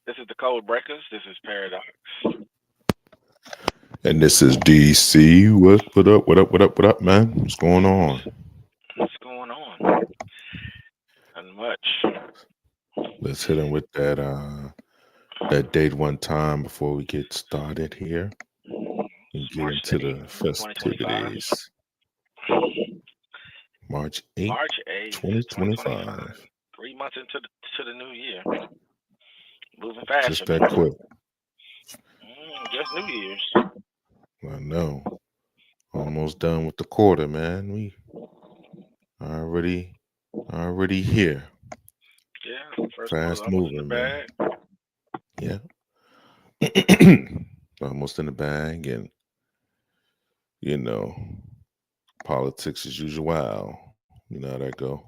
This is the Code Breakers. This is Paradox. And this is DC. What up? What up? What up? What up, man? What's going on? What's going on? Not much. Let's hit him with that date one time before we get started here and It's get March into the 8th, 2025. festivities. March 8th, March 8th, 2025. 2025. 3 months into the new year. Moving fast Just for me. that quick. Just New Year's. I know. Almost done with the quarter, man. We already already here. Yeah, first quarter Fast almost in the moving, man. bag. Yeah. Almost in the bag and you know, politics as usual. You know how that go.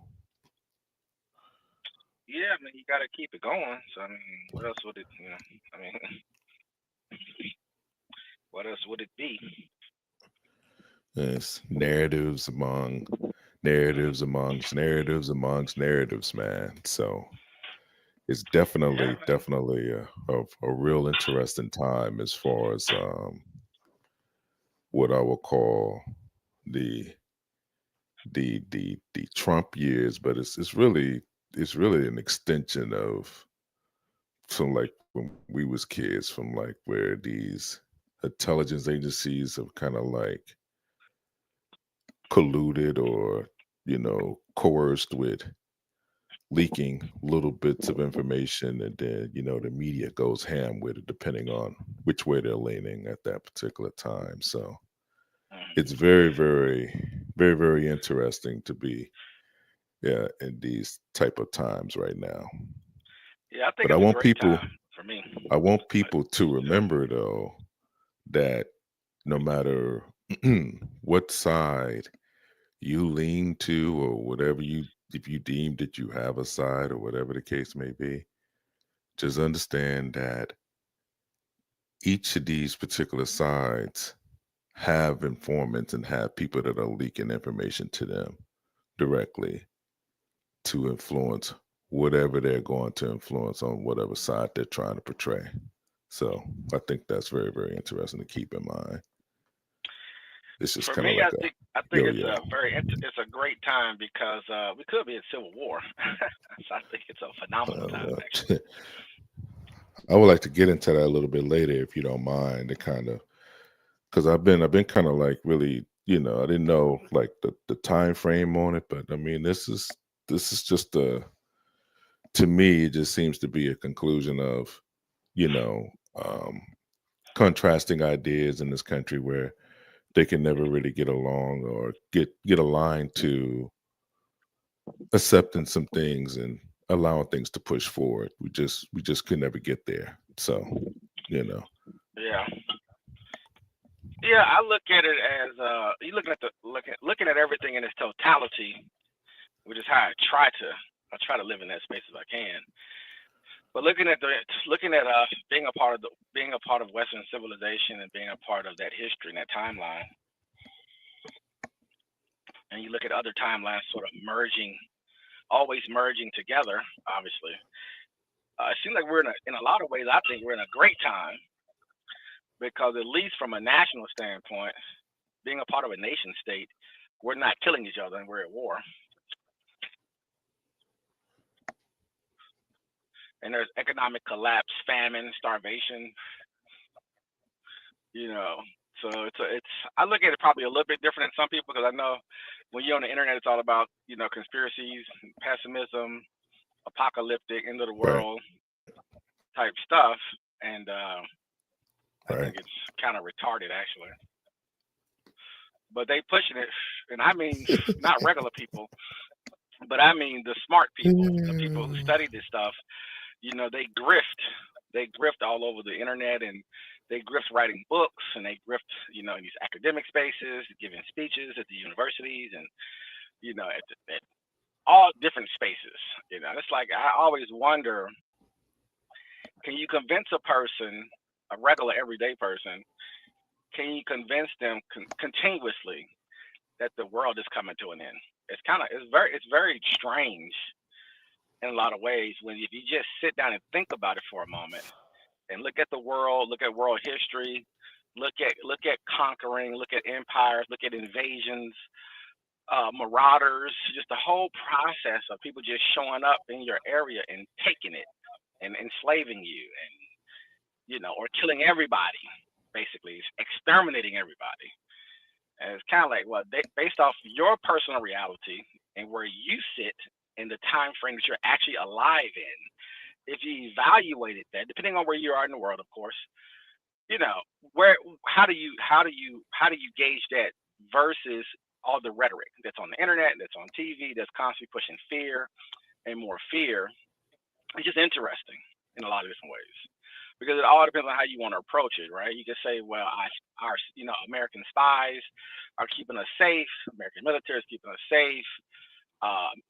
Yeah, I mean, you got to keep it going. So, I mean, what else would it. I mean, what else would it be? It's narratives amongst narratives, man. So it's Yeah, definitely, man. definitely a real interesting time as far as what I would call the the Trump years, but it's really an extension of from like when we was kids, from like where these intelligence agencies have kind of like colluded or coerced with leaking little bits of information, and then the media goes ham with it depending on which way they're leaning at that particular time. So it's Mhm. very, very, very, very interesting to be, yeah, in these type of times right now. Yeah, I think But i it's a want great people time for me. i want But, people to yeah. remember though that no matter what side you lean to, or whatever you if you deem that you have a side, or whatever the case may be, just understand that each of these particular sides have informants and have people that are leaking information to them directly to influence whatever they're going to influence on whatever side they're trying to portray. So I think that's very, very interesting to keep in mind. It's just For kind of me, like a I think yo it's yo. it's a great time because we could be in civil war. So I think it's a phenomenal time Well, actually. I would like to get into that a little bit later if you don't mind. To kind of because I've been kind of like really, I didn't know like the time frame on it, but I mean this is just a to me it just seems to be a conclusion of you know um, contrasting ideas in this country where they can never really get along or get aligned to accepting some things and allowing things to push forward. We just could never get there. So you know, Yeah, yeah. I look at it as you looking at everything in its totality, which is how I try to live in that space if I can. But looking at being a part of Western civilization and being a part of that history and that timeline, and you look at other timelines sort of merging, always merging together. Obviously, it seems like we're in a lot of ways. I think we're in a great time because at least from a national standpoint, being a part of a nation state, we're not killing each other and we're at war. And there's economic collapse, famine, starvation. You know, so it's. I look at it probably a little bit different than some people because I know when you're on the internet, it's all about conspiracies, pessimism, apocalyptic, end of the right, world type stuff, and I right. think it's kind of retarded actually. But they pushing it, and I mean not regular people, but I mean the smart people, the people who Mm, study this stuff. They grift. They grift all over the internet, and they grift writing books, and they grift, in these academic spaces, giving speeches at the universities, and at all different spaces. It's like I always wonder, can you convince a person, a regular everyday person, can you convince them continuously that the world is coming to an end? It's very strange in a lot of ways. When if you just sit down and think about it for a moment and look at the world, look at world history, look at conquering, look at empires, look at invasions, marauders, just the whole process of people just showing up in your area and taking it and enslaving you, and or killing everybody, basically exterminating everybody. And it's kind of like, well, based off your personal reality and where you sit in the time frame that you're actually alive in, if you evaluated that, depending on where you are in the world, of course, you know, where how do you gauge that versus all the rhetoric that's on the internet, that's on TV, that's constantly pushing fear and more fear? It's just interesting in a lot of different ways, because it all depends on how you want to approach it, right? You can say, well, our American spies are keeping us safe, American military is keeping us safe,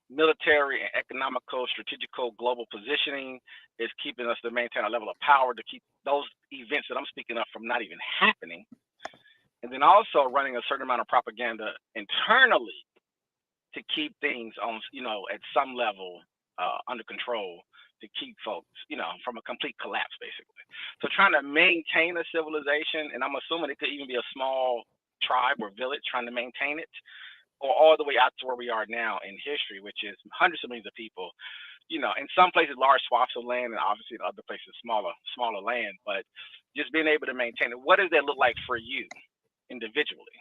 military and economical, strategical, global positioning is keeping us to maintain a level of power to keep those events that I'm speaking of from not even happening. And then also running a certain amount of propaganda internally to keep things on, at some level under control, to keep folks, from a complete collapse, basically. So trying to maintain a civilization, and I'm assuming it could even be a small tribe or village trying to maintain it, or all the way out to where we are now in history, which is hundreds of millions of people. In some places, large swaths of land, and obviously in other places, smaller land. But just being able to maintain it. What does that look like for you individually?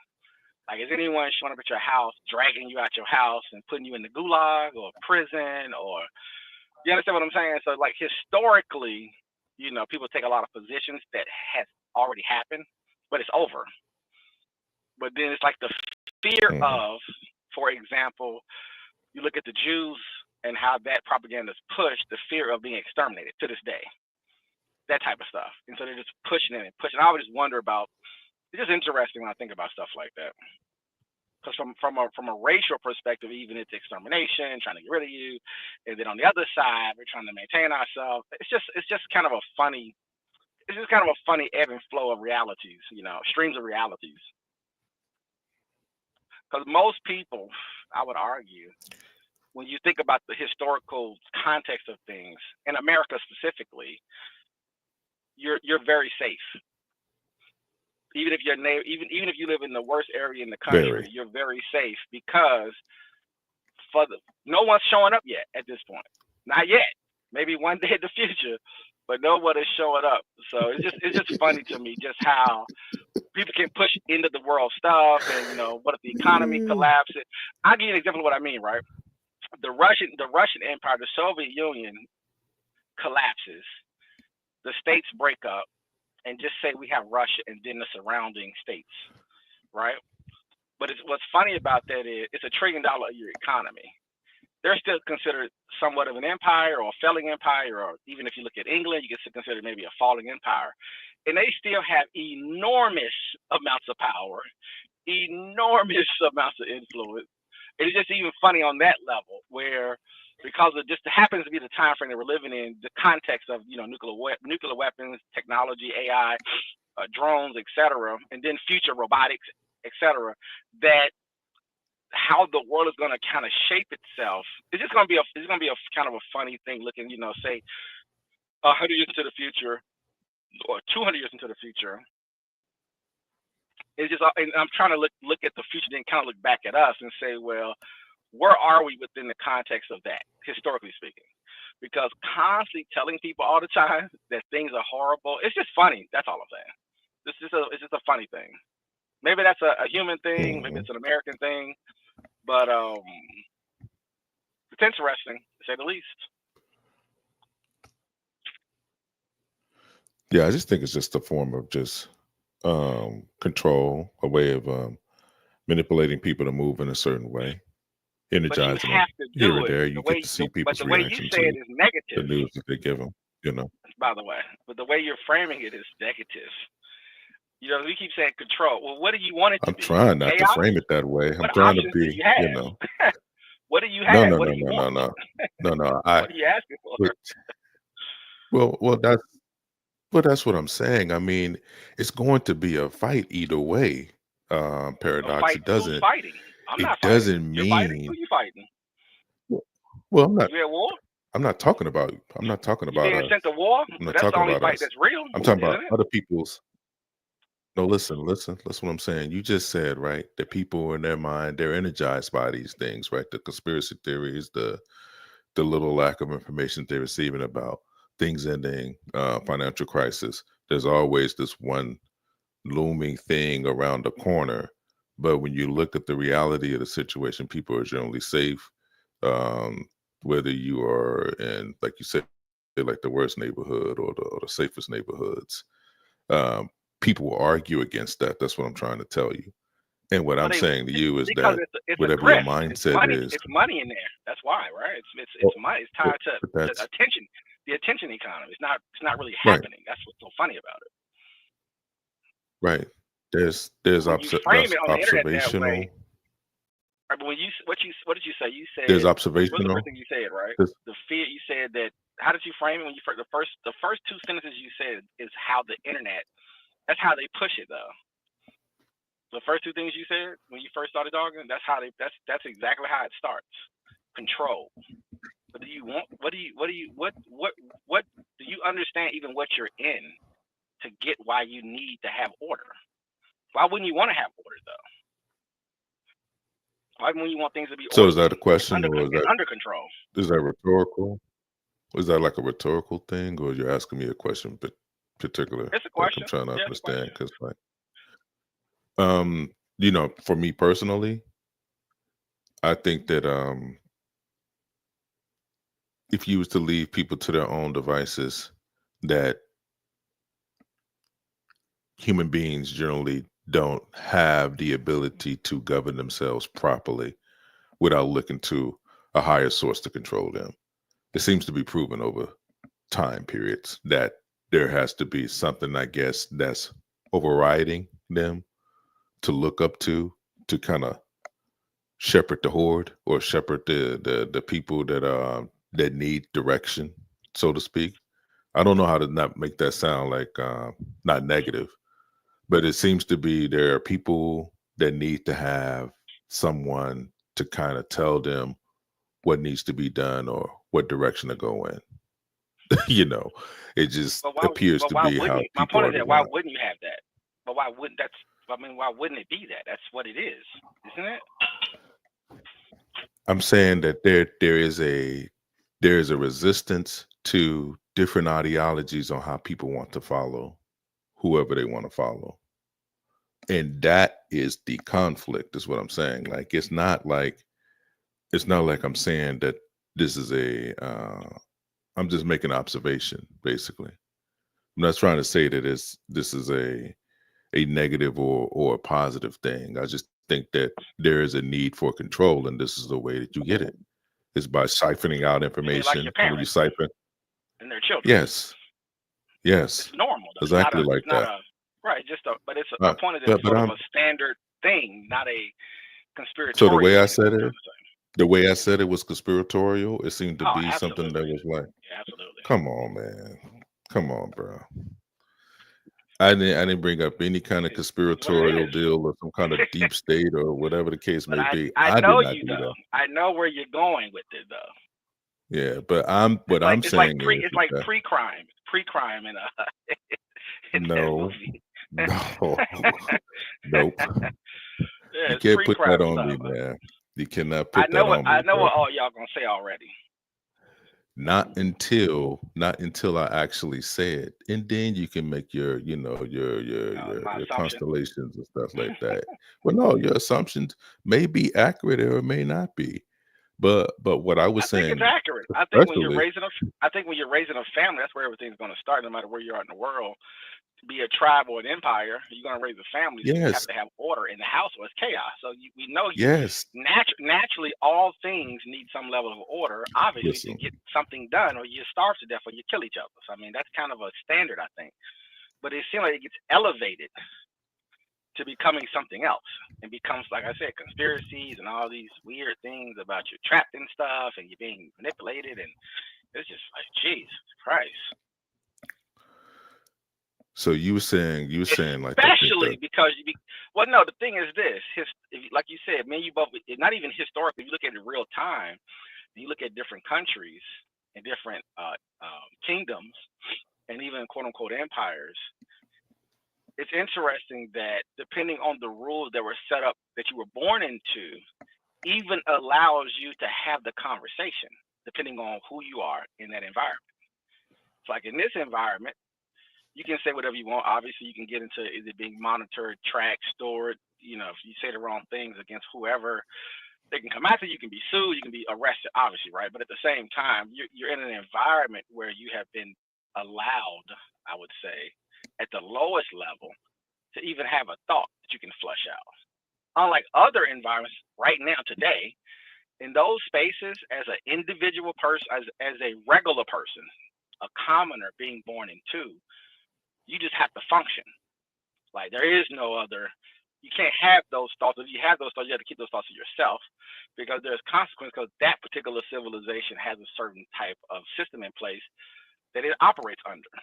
Like, is anyone showing up at your house, dragging you out your house and putting you in the gulag or prison, or you understand what I'm saying? So, like, historically, people take a lot of positions that has already happened, but it's over. But then it's like the fear Mhm. of, for example, you look at the Jews and how that propaganda is pushed, the fear of being exterminated to this day, that type of stuff. And so they're just pushing it and pushing. I always wonder about, it's just interesting when I think about stuff like that. Because from a racial perspective, even it's extermination, trying to get rid of you, and then on the other side, we're trying to maintain ourselves. It's just kind of a funny ebb and flow of realities, streams of realities. Because most people, I would argue, when you think about the historical context of things, in America specifically, you're very safe. Even if even if you live in the worst area in the country, Very. you're very safe, because no one's showing up yet at this point. Not yet. Maybe one day in the future, but no one is showing up. So it's just funny to me just how people can push into the world stuff, and what if the economy collapses? I'll give you an example of what I mean, right? The Russian Empire, the Soviet Union collapses, the states break up, and just say we have Russia and then the surrounding states, right? But what's funny about that is it's $1 trillion a year economy. They're still considered somewhat of an empire or a failing empire, or even if you look at England, you can still consider maybe a falling empire. And they still have enormous amounts of power, enormous amounts of influence. It's just even funny on that level, where because it just happens to be the time frame that we're living in, the context of nuclear weapons, technology, AI, drones, etc., and then future robotics, etc., that how the world is going to kind of shape itself. It's just going to be a kind of a funny thing looking, say 100 years into the future or 200 years into the future. It's just, and I'm trying to look at the future, then kind of look back at us and say, well, where are we within the context of that, historically speaking? Because constantly telling people all the time that things are horrible, it's just funny. That's all I'm saying. It's just a funny thing. Maybe that's a human thing. Maybe it's an American thing. But it's interesting, to say the least. Yeah, I just think it's just a form of just control, a way of manipulating people to move in a certain way, But you energizing them have to here do and it there. the You get way. to see But people's the way you reaction say it to is the negative, news that they give them. by the way. But the way you're framing it is negative. We keep saying control. Well, what do you want it to I'm be? trying not to Chaos? frame it that way. I'm What trying to options do be, you have? What do you no, have? no, What no, do you no, want? no, no, no. What are you asking for? Well, that's what I'm saying. I mean, it's going to be a fight either way. A Paradox. fight? It Who's doesn't. fighting? I'm It not fighting. doesn't You're fighting? Who mean. you fighting? Well, I'm not. You at war? I'm not talking about. You being sent to war? I'm not That's the talking only about fight us. that's real, I'm talking about isn't it? other people's. No, listen. Listen what I'm saying. You just said, right, that people in their mind, they're energized by these things, right? The conspiracy theories, the little lack of information they're receiving about things ending, financial crisis. There's always this one looming thing around the corner. But when you look at the reality of the situation, people are generally safe. Um, whether you are in, like you said, like the worst neighborhood or the safest neighborhoods. Um, People will argue against that. That's what I'm trying to tell you. And what Well, I'm they saying to you is because that it's a whatever your grift. It's mindset money. is, It's money in there. That's why, right? It's well, money. It's but tied but to that's attention. The attention economy. It's not really right, happening. That's what's so funny about it. right. There's When you frame it on the internet that way, observational. right, but what did you say? You There's said what's the first observational. thing you said, right? There's, The fear. You said that. How did you frame it when you the first two sentences you said is how the internet. That's how they push it though. The first two things you said when you first started talking, that's exactly how it starts. Control. But do you want what do you what do you understand even what you're in to get why you need to have order? Why wouldn't you want to have order though? Why wouldn't you want things to be so is orderly that a question, or and under control? is that rhetorical? Is that like a rhetorical thing, or you're asking me a question, but particular? It's a Like I'm question. trying to Yeah, it's a understand question. because, like, um, for me personally, I think that if you was to leave people to their own devices, that human beings generally don't have the ability to govern themselves properly without looking to a higher source to control them. It seems to be proven over time periods that there has to be something, I guess, that's overriding them to look up to kind of shepherd the horde or shepherd the people that need direction, so to speak. I don't know how to not make that sound like not negative, but it seems to be there are people that need to have someone to kind of tell them what needs to be done or what direction to go in. you know, it just appears But to why be how wouldn't you? My people point are is that why designed. wouldn't you have that? But why wouldn't that's I mean, why wouldn't it be that? That's what it is, isn't it? I'm saying that there is a resistance to different ideologies on how people want to follow whoever they want to follow. And that is the conflict, is what I'm saying. Like it's not like I'm saying that this is I'm just making an observation, basically. I'm not trying to say that this is a negative or a positive thing. I just think that there is a need for control, and this is the way that you get it. Is by siphoning out You mean like information, your and when you parents siphon, and their children? yes, It's yes, normal though. exactly like It's not that. a right. Just a. But it's my Uh, point is it's but sort of I'm a standard thing, not a so the conspiratorial way I thing. Is what said I'm it, trying to say. the way I said it was conspiratorial. It seemed to Oh, be something that absolutely. was like, Yeah, absolutely. come on, man, come on, bro. I didn't bring up any kind of It's what it conspiratorial is. deal or some kind of deep state or whatever the case But may be. I I did know not you do though. that. I know where you're going with it though. Yeah, but what I'm saying It's is like that pre-crime in a in that no, movie. no, nope. Yeah, You it's can't put that pre-crime on me, stuff. man. You cannot put that on I me, know bro. what all y'all gonna say already. Not until I actually say it, and then you can make your, My your assumption. constellations and stuff like that. Well, no, your assumptions may be accurate or it may not be. But what I I was think it's saying, accurate. especially, I think when you're raising a family, that's where everything's gonna start, no matter where you are in the world. Be a tribe or an empire, you're gonna raise a family, so you have yes, to have order in the house, or it's chaos. So we know you yes. naturally all things need some level of order, obviously, to Listen, get something done, or you starve to death, or you kill each other. So I mean, that's kind of a standard, I think. But it seems like it gets elevated to becoming something else, and becomes, like I said, conspiracies and all these weird things about you're trapped in stuff and you're being manipulated, and it's just like, Jesus Christ. so you were saying like the Especially because well, no, the thing is this: like you said, man, you both not even historically. You look at it real time. You look at different countries, in different kingdoms and even quote unquote empires, it's interesting that depending on the rules that were set up that you were born into, even allows you to have the conversation depending on who you are in that environment. It's like in this environment, you can say whatever you want. Obviously, you can get into is it being monitored, tracked, stored. If you say the wrong things against whoever, they can come after you. You can be sued. You can be arrested, obviously, right? But at the same time, you're in an environment where you have been allowed, I would say, at the lowest level to even have a thought that you can flush out. Unlike other environments right now today, in those spaces, as an individual person, as a regular person, a commoner being born into, you just have to function. Like there is no other. You can't have those thoughts. If you have those thoughts, you have to keep those thoughts to yourself because there's consequence. Because that particular civilization has a certain type of system in place that it operates under.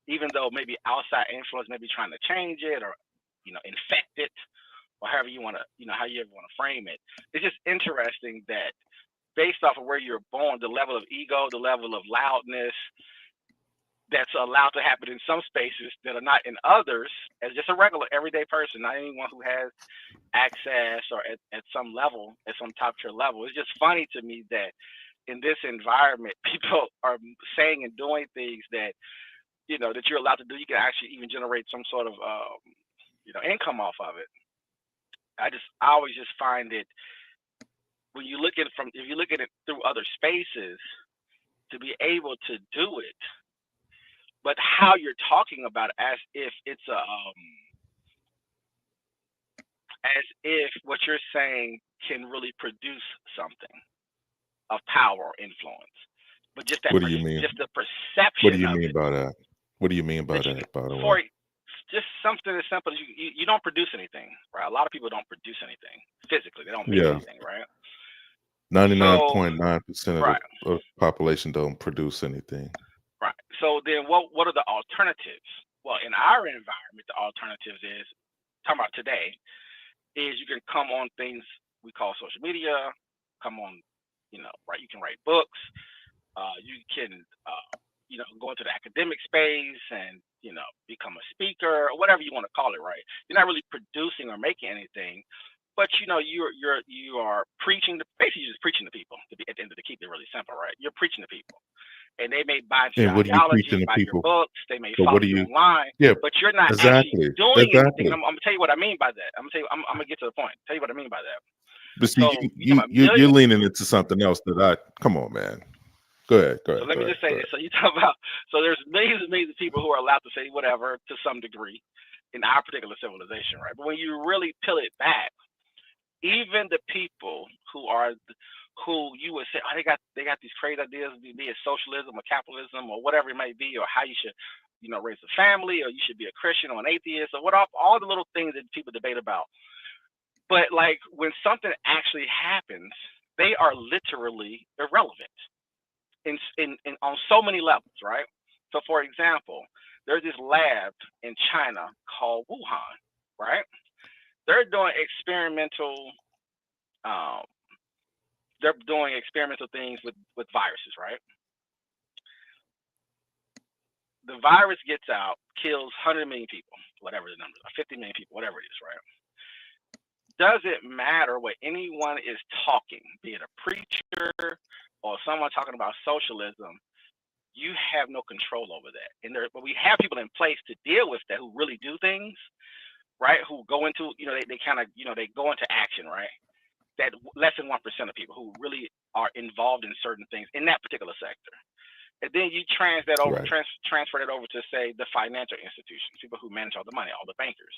Even though maybe outside influence may be trying to change it or infect it or however you want to how you ever want to frame it. It's just interesting that based off of where you're born, the level of ego, the level of loudness that's allowed to happen in some spaces that are not in others, as just a regular everyday person, not anyone who has access or at some level, at some top tier level. It's just funny to me that in this environment, people are saying and doing things that that you're allowed to do. You can actually even generate some sort of income off of it. I always just find it when you look at it if you look at it through other spaces, to be able to do it, but how you're talking about it as if it's as if what you're saying can really produce something of power or influence, but just What do you mean? just the What do perception you of mean it. by that? What do you mean by That you that, by the way? for just something as simple as you don't produce anything, right? A lot of people don't produce anything physically. They don't make Yeah. anything, right? So 99.9% of right, the population don't produce anything. right. So then what are the alternatives? Well, in our environment, the alternatives is talking about today is you can come on things we call social media, come on, right? You can write books, you can, go into the academic space and, become a speaker or whatever you want to call it, right? You're not really producing or making anything, but you are preaching. Basically, you're just preaching to people. To keep it really simple, right? You're preaching to people, and they may buy into your And what are you preaching ideology, to buy your people? books, they may But what follow do you you? online, Yeah, but you're not actually exactly, doing anything. And exactly. I'm gonna tell you what I mean by that. I'm gonna get to the point. Tell you what I mean by that. But see, So you talking about you're millions. leaning into something else that come on, man. Go ahead, So let me just say go this. ahead. So you talk about there's millions and millions of people who are allowed to say whatever to some degree in our particular civilization, right? But when you really peel it back, even the people who you would say, oh, they got these crazy ideas, be it socialism or capitalism or whatever it may be, or how you should, raise a family, or you should be a Christian or an atheist, or all the little things that people debate about. But like when something actually happens, they are literally irrelevant in on so many levels, right? So for example, there's this lab in China called Wuhan, right? They're doing experimental things with viruses, right? The virus gets out, kills 100 million people, whatever the numbers are, 50 million people, whatever it is, right? Does it matter what anyone is talking, be it a preacher or someone talking about socialism? You have no control over that. But we have people in place to deal with that who really do things, right? Who go into, they kind of, they go into action, right? That less than 1% of people who really are involved in certain things in that particular sector. And then you transfer that over to, say, the financial institutions, people who manage all the money, all the bankers.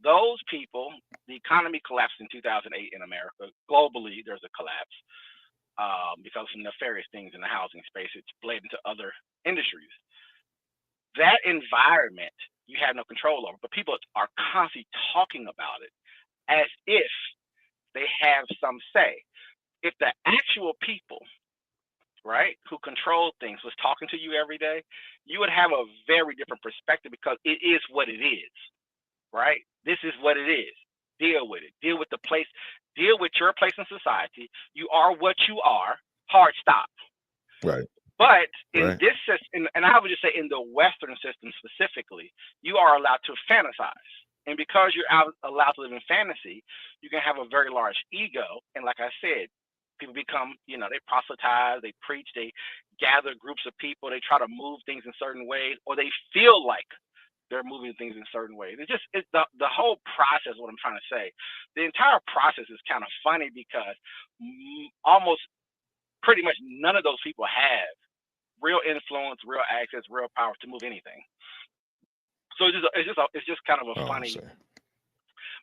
Those people, the economy collapsed in 2008 in America. Globally, there's a collapse because of some nefarious things in the housing space. It's bled into other industries. That environment you have no control over, but people are constantly talking about it as if they have some say. If the actual people, right, who control things was talking to you every day, you would have a very different perspective because it is what it is, right? This is what it is. Deal with it. Deal with the place. Deal with your place in society. You are what you are. Hard stop. Right. But in Right. this system, and I would just say in the Western system specifically, you are allowed to fantasize. And because you're allowed to live in fantasy, you can have a very large ego. And like I said, people become, they proselytize, they preach, they gather groups of people, they try to move things in certain ways, or they feel like they're moving things in certain ways. It's the whole process. What I'm trying to say, the entire process is kind of funny because almost pretty much none of those people have real influence, real access, real power to move anything. So it's just kind of a Oh, funny. sir.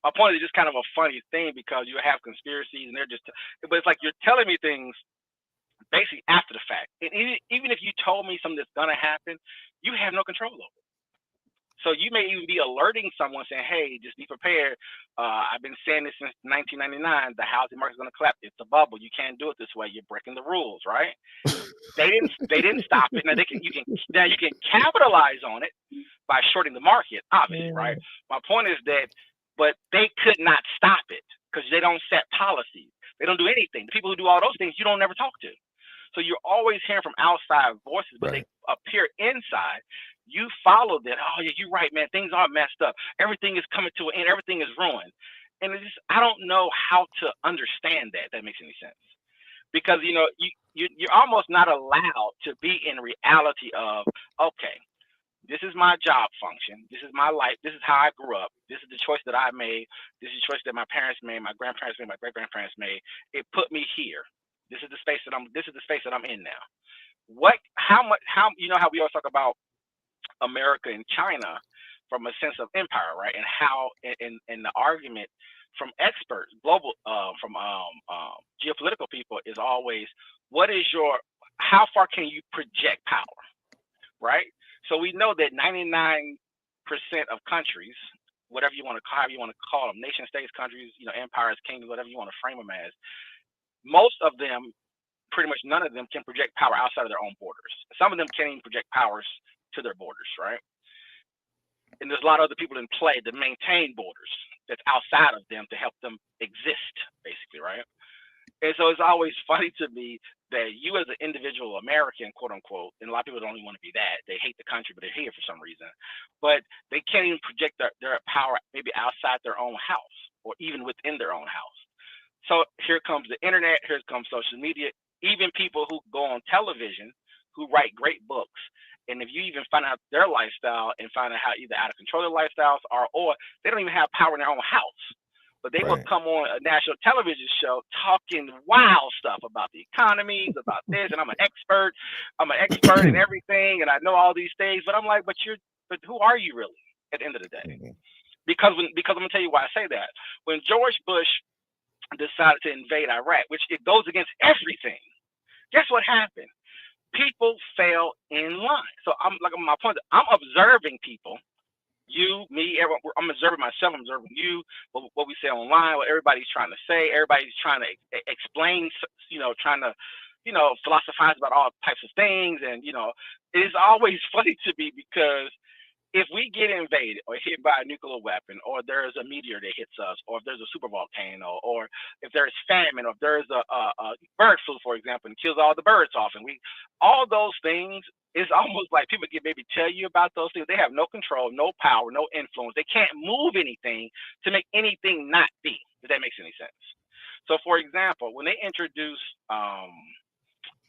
My point is just kind of a funny thing because you have conspiracies and they're just, but it's like you're telling me things basically after the fact. And even if you told me something that's gonna happen, you have no control over it. So you may even be alerting someone saying, "Hey, just be prepared. I've been saying this since 1999. The housing market's going to collapse. It's a bubble. You can't do it this way. You're breaking the rules, right?" They didn't stop it. Now you can capitalize on it by shorting the market, obviously, right? My point is that, but they could not stop it because they don't set policies. They don't do anything. The people who do all those things, you don't never talk to. So you're always hearing from outside voices, but they Right. appear inside. You follow that. Oh yeah, you're right, man. Things are messed up. Everything is coming to an end. Everything is ruined. And I don't know how to understand that. If that makes any sense. Because you're almost not allowed to be in reality of, okay, this is my job function. This is my life. This is how I grew up. This is the choice that I made. This is the choice that my parents made, my grandparents made, my great grandparents made. It put me here. This is the space that I'm in now. How how we always talk about America and China from a sense of empire, right? And how in the argument from experts, global from geopolitical people is always, what is your, how far can you project power, right? So we know that 99% of countries, whatever you want to call, however you want to call them, nation states, countries, empires, kingdoms, whatever you want to frame them as, most of them, pretty much none of them can project power outside of their own borders. Some of them can't even project powers to their borders, right? And there's a lot of other people in play to maintain borders that's outside of them to help them exist, basically, right? And so it's always funny to me that you as an individual American, quote unquote, and a lot of people don't even want to be that. They hate the country, but they're here for some reason. But they can't even project their power maybe outside their own house or even within their own house. So here comes the internet, here comes social media, even people who go on television who write great books. And if you even find out their lifestyle and find out how either out of control their lifestyles are, or they don't even have power in their own house, but they will Right. come on a national television show talking wild stuff about the economies, about this, and I'm an expert. I'm an expert in everything, and I know all these things. But I'm like, but who are you really at the end of the day? Mhm. Because I'm gonna tell you why I say that. When George Bush decided to invade Iraq, which it goes against everything, guess what happened? People fell in line. So I'm like, my point, I'm observing people, you, me, everyone. I'm observing myself. I'm observing you. What we say online, what everybody's trying to say. Everybody's trying to explain. Trying to, philosophize about all types of things. And it is always funny to me because if we get invaded or hit by a nuclear weapon, or there's a meteor that hits us, or if there's a super volcano, or if there's famine, or if there's a bird flu, for example, and kills all the birds off, and all those things, it's almost like people can maybe tell you about those things. They have no control, no power, no influence. They can't move anything to make anything not be, if that makes any sense. So, for example, when they introduce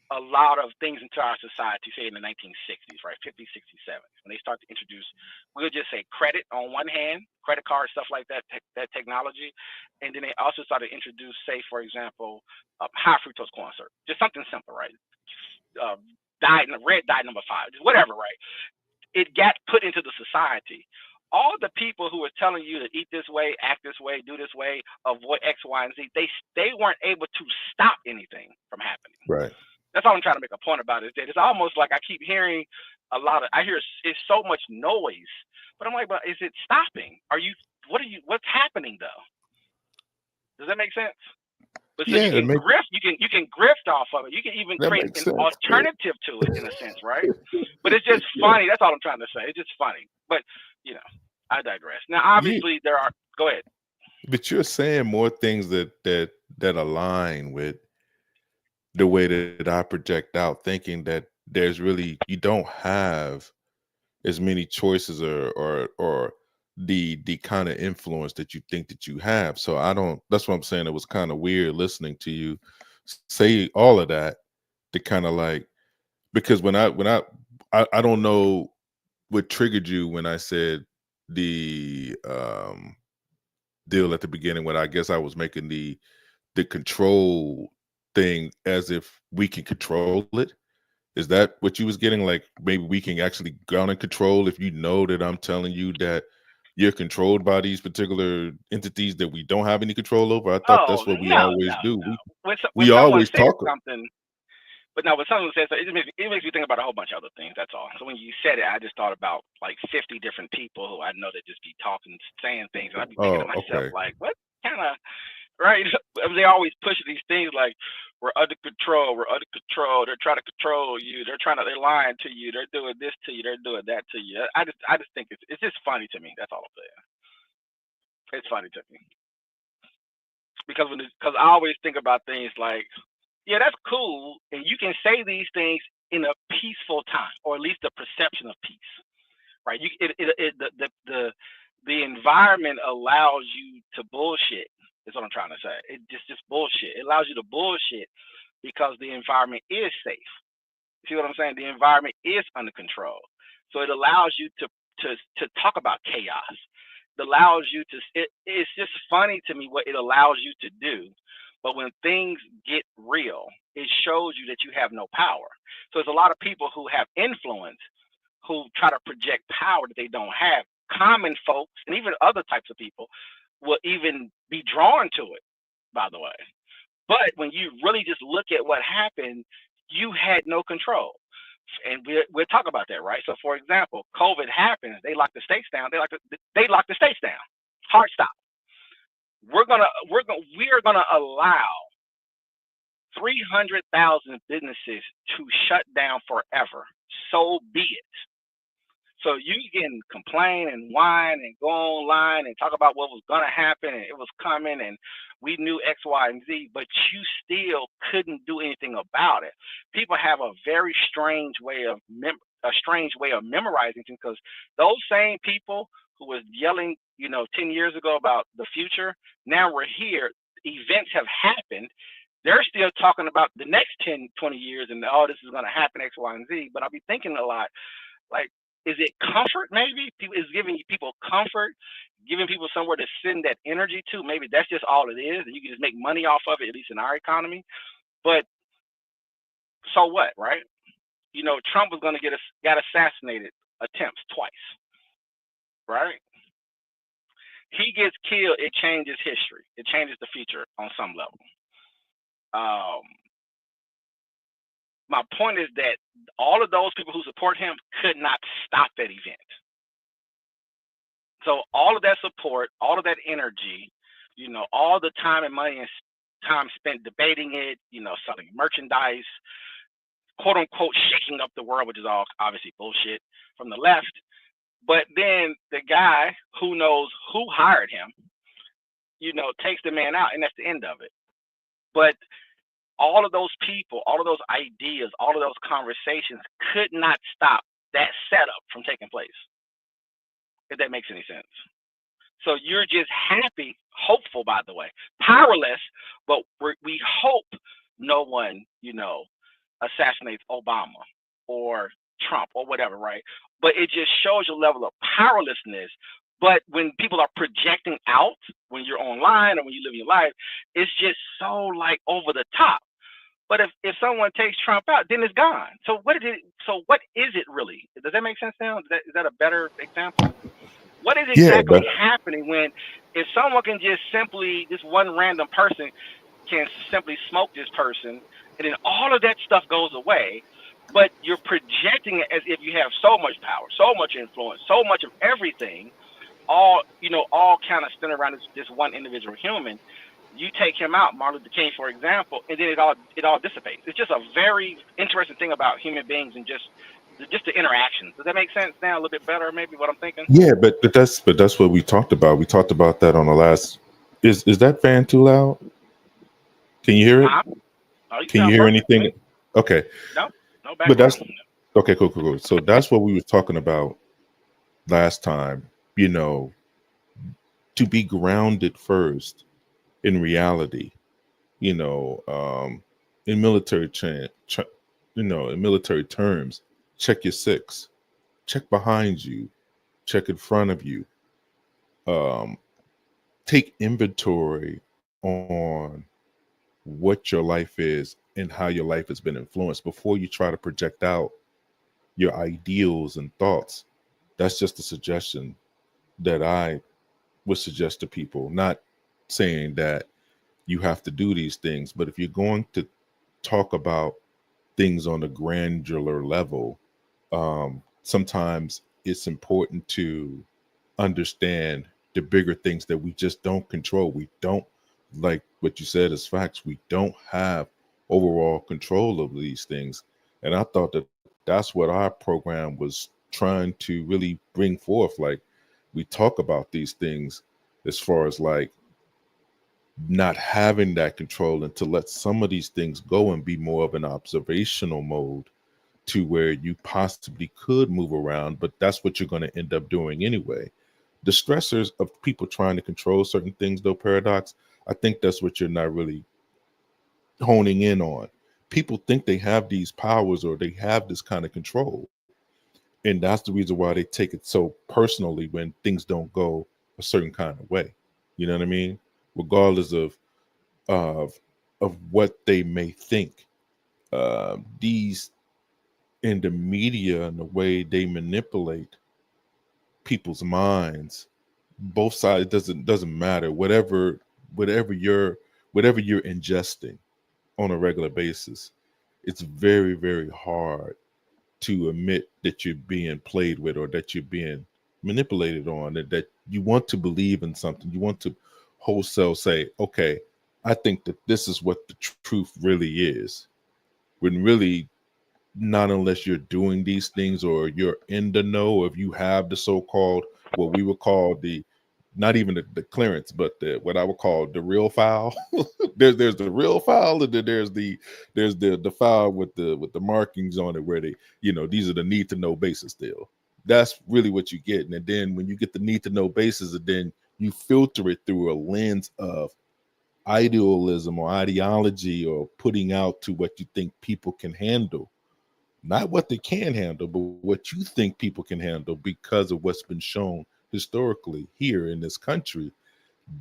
a lot of things into our society, say in the 1960s, right, 50s, 60s, 70s, when they start to introduce, we'll just say credit on one hand, credit cards, stuff like that, that technology, and then they also started to introduce, say, for example, high fructose corn syrup, just something simple, right? Red dye number 5, just whatever, right? It got put into the society. All the people who were telling you to eat this way, act this way, do this way, avoid X, Y, and Z, they weren't able to stop anything from happening. Right. That's all I'm trying to make a point about is that it's almost like I keep hearing I hear it's so much noise, but I'm like, but is it stopping? What's happening though? Does that make sense? But so Yeah, you can grift off of it. You can even that create makes an sense. alternative to it in a sense, right? But it's just funny. That's all I'm trying to say. It's just funny. But I digress. Now, You, obviously, there are. Go ahead. but you're saying more things that align with the way that I project out, thinking that there's really you don't have as many choices or the kind of influence that you think that you have. So I don't. That's what I'm saying. It was kind of weird listening to you say all of that to kind of like because when I don't know what triggered you when I said the deal at the beginning when I guess I was making the control thing as if we can control it. Is that what you was getting? Like maybe we can actually ground and control if you know that I'm telling you that you're controlled by these particular entities that we don't have any control over. I thought Oh that's what we no, always no, do. no. When We someone always says talk. something, but no, when someone says it makes me think about a whole bunch of other things. That's all. So when you said it, I just thought about like 50 different people who I know that just be talking, saying things, and I'd be thinking to Oh, myself okay. like, what kind of right? I mean, they always push these things like we're under control, we're under control. They're trying to control you. They're lying to you. They're doing this to you. They're doing that to you. I just think it's just funny to me. That's all I'm saying. It's funny to me because I always think about things like, yeah, that's cool, and you can say these things in a peaceful time, or at least the perception of peace, right? The environment allows you to bullshit. Is what I'm trying to say. It just bullshit. It allows you to bullshit because the environment is safe. See what I'm saying? The environment is under control, so it allows you to talk about chaos. It allows you to. It's just funny to me what it allows you to do. But when things get real, it shows you that you have no power. So there's a lot of people who have influence who try to project power that they don't have. Common folks and even other types of people will even be drawn to it, by the way. But when you really just look at what happened, you had no control. And we'll talk about that, right? So, for example, COVID happens. They lock the states down. They lock the states down. Hard stop. We are gonna allow 300,000 businesses to shut down forever. So be it. So you can complain and whine and go online and talk about what was gonna happen and it was coming and we knew X, Y, and Z, but you still couldn't do anything about it. People have a very strange way of memorizing things because those same people who was yelling, 10 years ago about the future, now we're here. Events have happened. They're still talking about the next 10, 20 years and this is gonna happen X, Y, and Z. But I'll be thinking a lot like, is it comfort? Maybe is giving people comfort, giving people somewhere to send that energy to. Maybe that's just all it is, and you can just make money off of it, at least in our economy. But so what, right? Trump was going to got assassinated attempts twice, right? He gets killed, it changes history. It changes the future on some level. Um, my point is that all of those people who support him could not stop that event. So all of that support, all of that energy, all the time and money and time spent debating it, selling merchandise, quote unquote, shaking up the world, which is all obviously bullshit from the left. But then the guy who knows who hired him, takes the man out, and that's the end of it. But all of those people, all of those ideas, all of those conversations could not stop that setup from taking place, if that makes any sense. So you're just happy, hopeful, by the way, powerless, but we hope no one, assassinates Obama or Trump or whatever, right? But it just shows your level of powerlessness. But when people are projecting out, when you're online or when you live your life, it's just so like over the top. But if someone takes Trump out, then it's gone. So what is it really? Does that make sense now? Is that a better example? What is Yeah, exactly happening when if someone can just simply, this one random person can simply smoke this person and then all of that stuff goes away, but you're projecting it as if you have so much power, so much influence, so much of everything, all kind of spin around this one individual human. You take him out, Martin Luther King, for example, and then it all dissipates. It's just a very interesting thing about human beings and just the interactions. Does that make sense now? A little bit better, maybe what I'm thinking. yeah, but that's what we talked about. We talked about that on the last. Is that fan too loud? Can you hear it? Oh, you Can you sound hear perfect to me. anything? Okay. No, No But that's background. okay, cool. So that's what we were talking about last time, you know, to be grounded first in reality, you know, in in military terms, check your six, check behind you, check in front of you, um, take inventory on what your life is and how your life has been influenced before you try to project out your ideals and thoughts. That's just a suggestion that I would suggest to people, not saying that you have to do these things, but if you're going to talk about things on a granular level, sometimes it's important to understand the bigger things that we just don't control. We don't, like what you said as facts, we don't have overall control of these things. And I thought that that's what our program was trying to really bring forth. Like, we talk about these things as far as like not having that control, and to let some of these things go and be more of an observational mode to where you possibly could move around, but that's what you're going to end up doing anyway. The stressors of people trying to control certain things, though, Paradox, I think that's what you're not really honing in on. People think they have these powers or they have this kind of control. And that's the reason why they take it so personally when things don't go a certain kind of way. You know what I mean? Regardless of of what they may think. These in the media and the way they manipulate people's minds, both sides, doesn't matter. Whatever you're whatever you're ingesting on a regular basis, it's very, very hard to admit that you're being played with or that you're being manipulated on, that you want to believe in something. You want to wholesale say, okay, I think that this is what the truth really is. When really, not unless you're doing these things or you're in the know, if you have the so-called, what we would call the, not even the clearance, but the what I would call the real file. There's the real file, and then there's the file with the markings on it where they, these are the need to know basis still. That's really what you get. And then when you get the need to know basis, and then you filter it through a lens of idealism or ideology, or putting out to what you think people can handle, not what they can handle, but what you think people can handle because of what's been shown historically here in this country.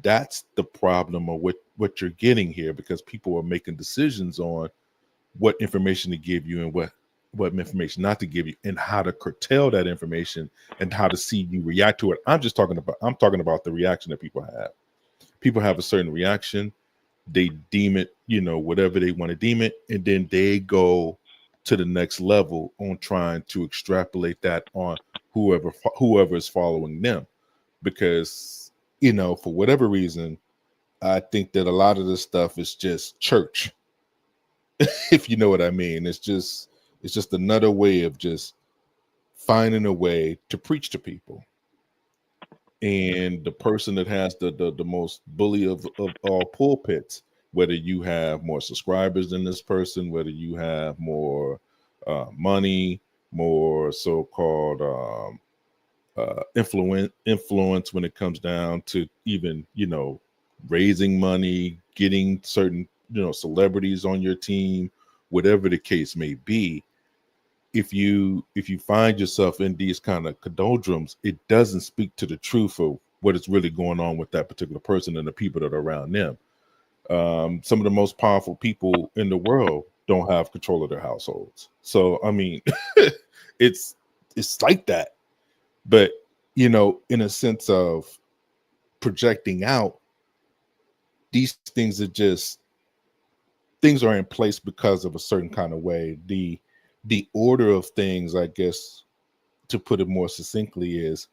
That's the problem, or what you're getting here, because people are making decisions on what information to give you and what information not to give you, and how to curtail that information and how to see you react to it. I'm talking about the reaction that people have. People have a certain reaction. They deem it, whatever they want to deem it, and then they go to the next level on trying to extrapolate that on whoever is following them. Because, for whatever reason, I think that a lot of this stuff is just church, if you know what I mean. It's just another way of just finding a way to preach to people. And the person that has the most bully of all pulpits, whether you have more subscribers than this person, whether you have more money, more so-called influence when it comes down to even raising money, getting certain celebrities on your team, whatever the case may be. If you find yourself in these kind of conundrums, it doesn't speak to the truth of what is really going on with that particular person and the people that are around them. Some of the most powerful people in the world don't have control of their households. So I mean, it's it's like that. But in a sense of projecting out, these things are in place because of a certain kind of way. The order of things, I guess, to put it more succinctly, is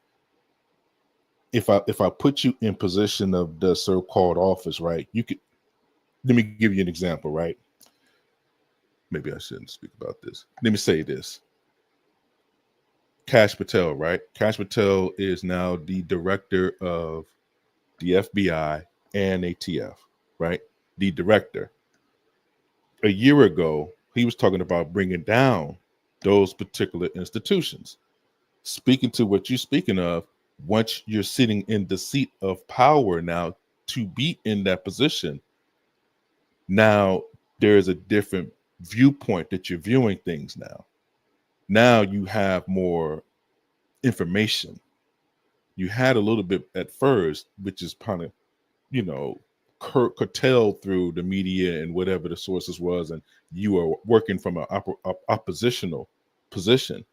if I put you in position of the so-called office, right? You could Let me give you an example, right? Maybe I shouldn't speak about this. Let me say this. Kash Patel, right? Kash Patel is now the director of the FBI and ATF, right? The director. A year ago, he was talking about bringing down those particular institutions. Speaking to what you're speaking of, once you're sitting in the seat of power now to be in that position, now there's a different viewpoint that you're viewing things now. Now you have more information. You had a little bit at first, which is kind of, you know, curtailed through the media and whatever the sources was, and you are working from an oppositional position.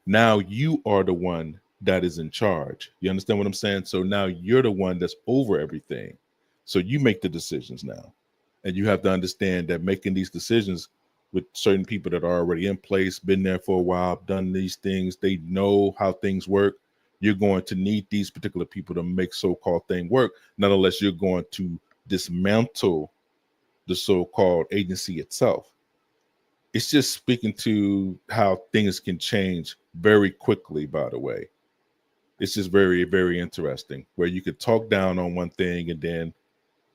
Now you are the one that is in charge. You understand what I'm saying? So now you're the one that's over everything. So you make the decisions now. And you have to understand that making these decisions with certain people that are already in place, been there for a while, done these things, they know how things work. You're going to need these particular people to make so-called thing work, not unless you're going to dismantle the so-called agency itself. It's just speaking to how things can change very quickly, by the way. It's just very, very interesting where you could talk down on one thing and then,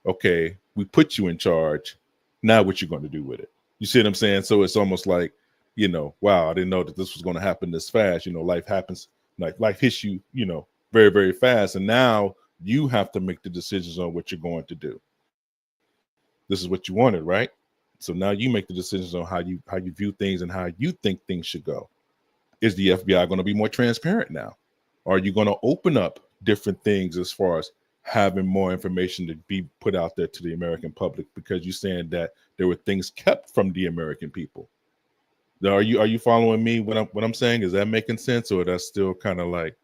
okay, we put you in charge. Now what you're going to do with it? You see what I'm saying? So it's almost like, you know, wow, I didn't know that this was going to happen this fast. You know, life happens, like life hits you, you know, very, very fast. And now you have to make the decisions on what you're going to do. This is what you wanted, right? So now you make the decisions on how you view things and how you think things should go. Is the FBI going to be more transparent now? Are you going to open up different things as far as having more information to be put out there to the American public? Because you're saying that there were things kept from the American people. Are you following me? What I'm saying, is that making sense, or that's still kind of like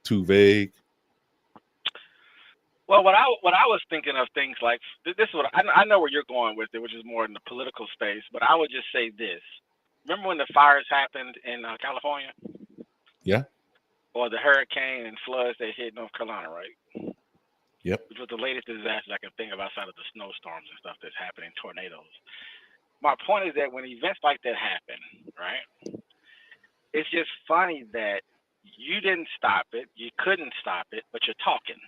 too vague? Well, what I was thinking of things like this is what I know where you're going with it, which is more in the political space. But I would just say this: remember when the fires happened in California, Yeah. or the hurricane and floods that hit North Carolina, right? Yep. Which was the latest disaster I can think of outside of the snowstorms and stuff that's happening, tornadoes. My point is that when events like that happen, right? It's just funny that you didn't stop it, you couldn't stop it, but you're talking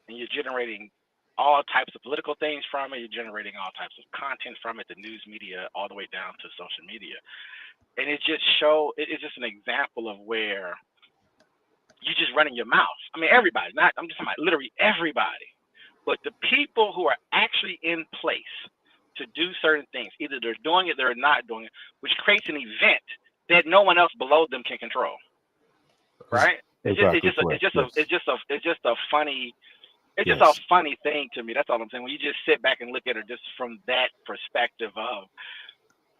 and you're generating all types of political things from it. You're generating all types of content from it, the news media, all the way down to social media. And it's just an example of where you just running your mouth. I mean, everybody, I'm just talking about literally everybody. But the people who are actually in place to do certain things, either they're doing it, they're not doing it, which creates an event that no one else below them can control. Right? Exactly. It's just a funny thing to me. That's all I'm saying. When you just sit back and look at it just from that perspective of,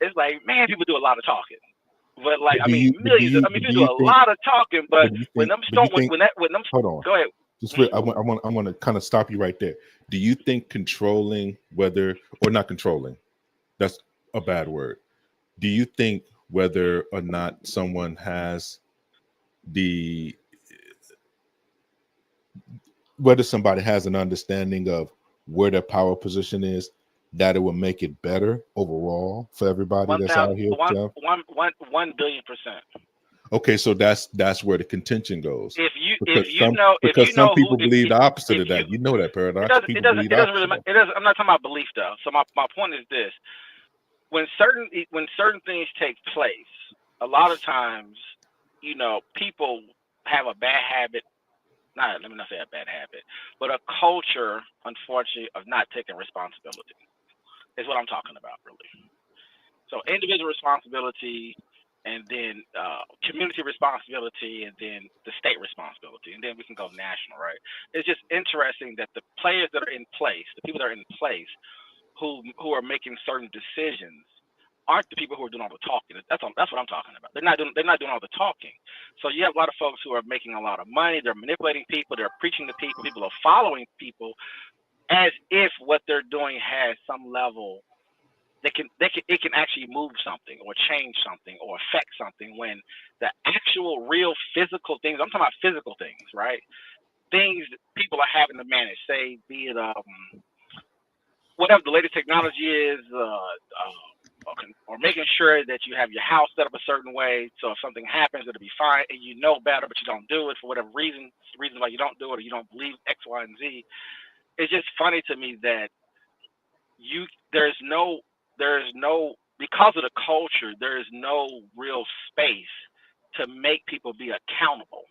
it's like, man, people do a lot of talking. But like, I mean, millions. People do a lot of talking. But when them storm, hold on. Go ahead. I want to kind of stop you right there. Do you think controlling whether or not controlling, that's a bad word. Do you think whether or not someone has whether somebody has an understanding of where their power position is, that it will make it better overall for everybody that's out here? 1 billion%. Okay, so that's where the contention goes. Because some people believe the opposite of that. You know that paradox. It doesn't really. I'm not talking about belief though. So my point is this: when certain things take place, a lot of times, people have a bad habit. Let me not say a bad habit, but a culture, unfortunately, of not taking responsibility is what I'm talking about, really. So individual responsibility, and then community responsibility, and then the state responsibility, and then we can go national, right? It's just interesting that the players that are in place, the people that are in place, who are making certain decisions, aren't the people who are doing all the talking. That's what I'm talking about. They're not doing all the talking. So you have a lot of folks who are making a lot of money. They're manipulating people. They're preaching to people. People are following people as if what they're doing has some level. It can actually move something or change something or affect something, when the actual real physical things, I'm talking about physical things, right? Things that people are having to manage, say, be it whatever the latest technology is, or making sure that you have your house set up a certain way, so if something happens, it'll be fine, and you know better, but you don't do it for whatever reason. The reason why you don't do it, or you don't believe X, Y, and Z. It's just funny to me that there's no because of the culture, there is no real space to make people be accountable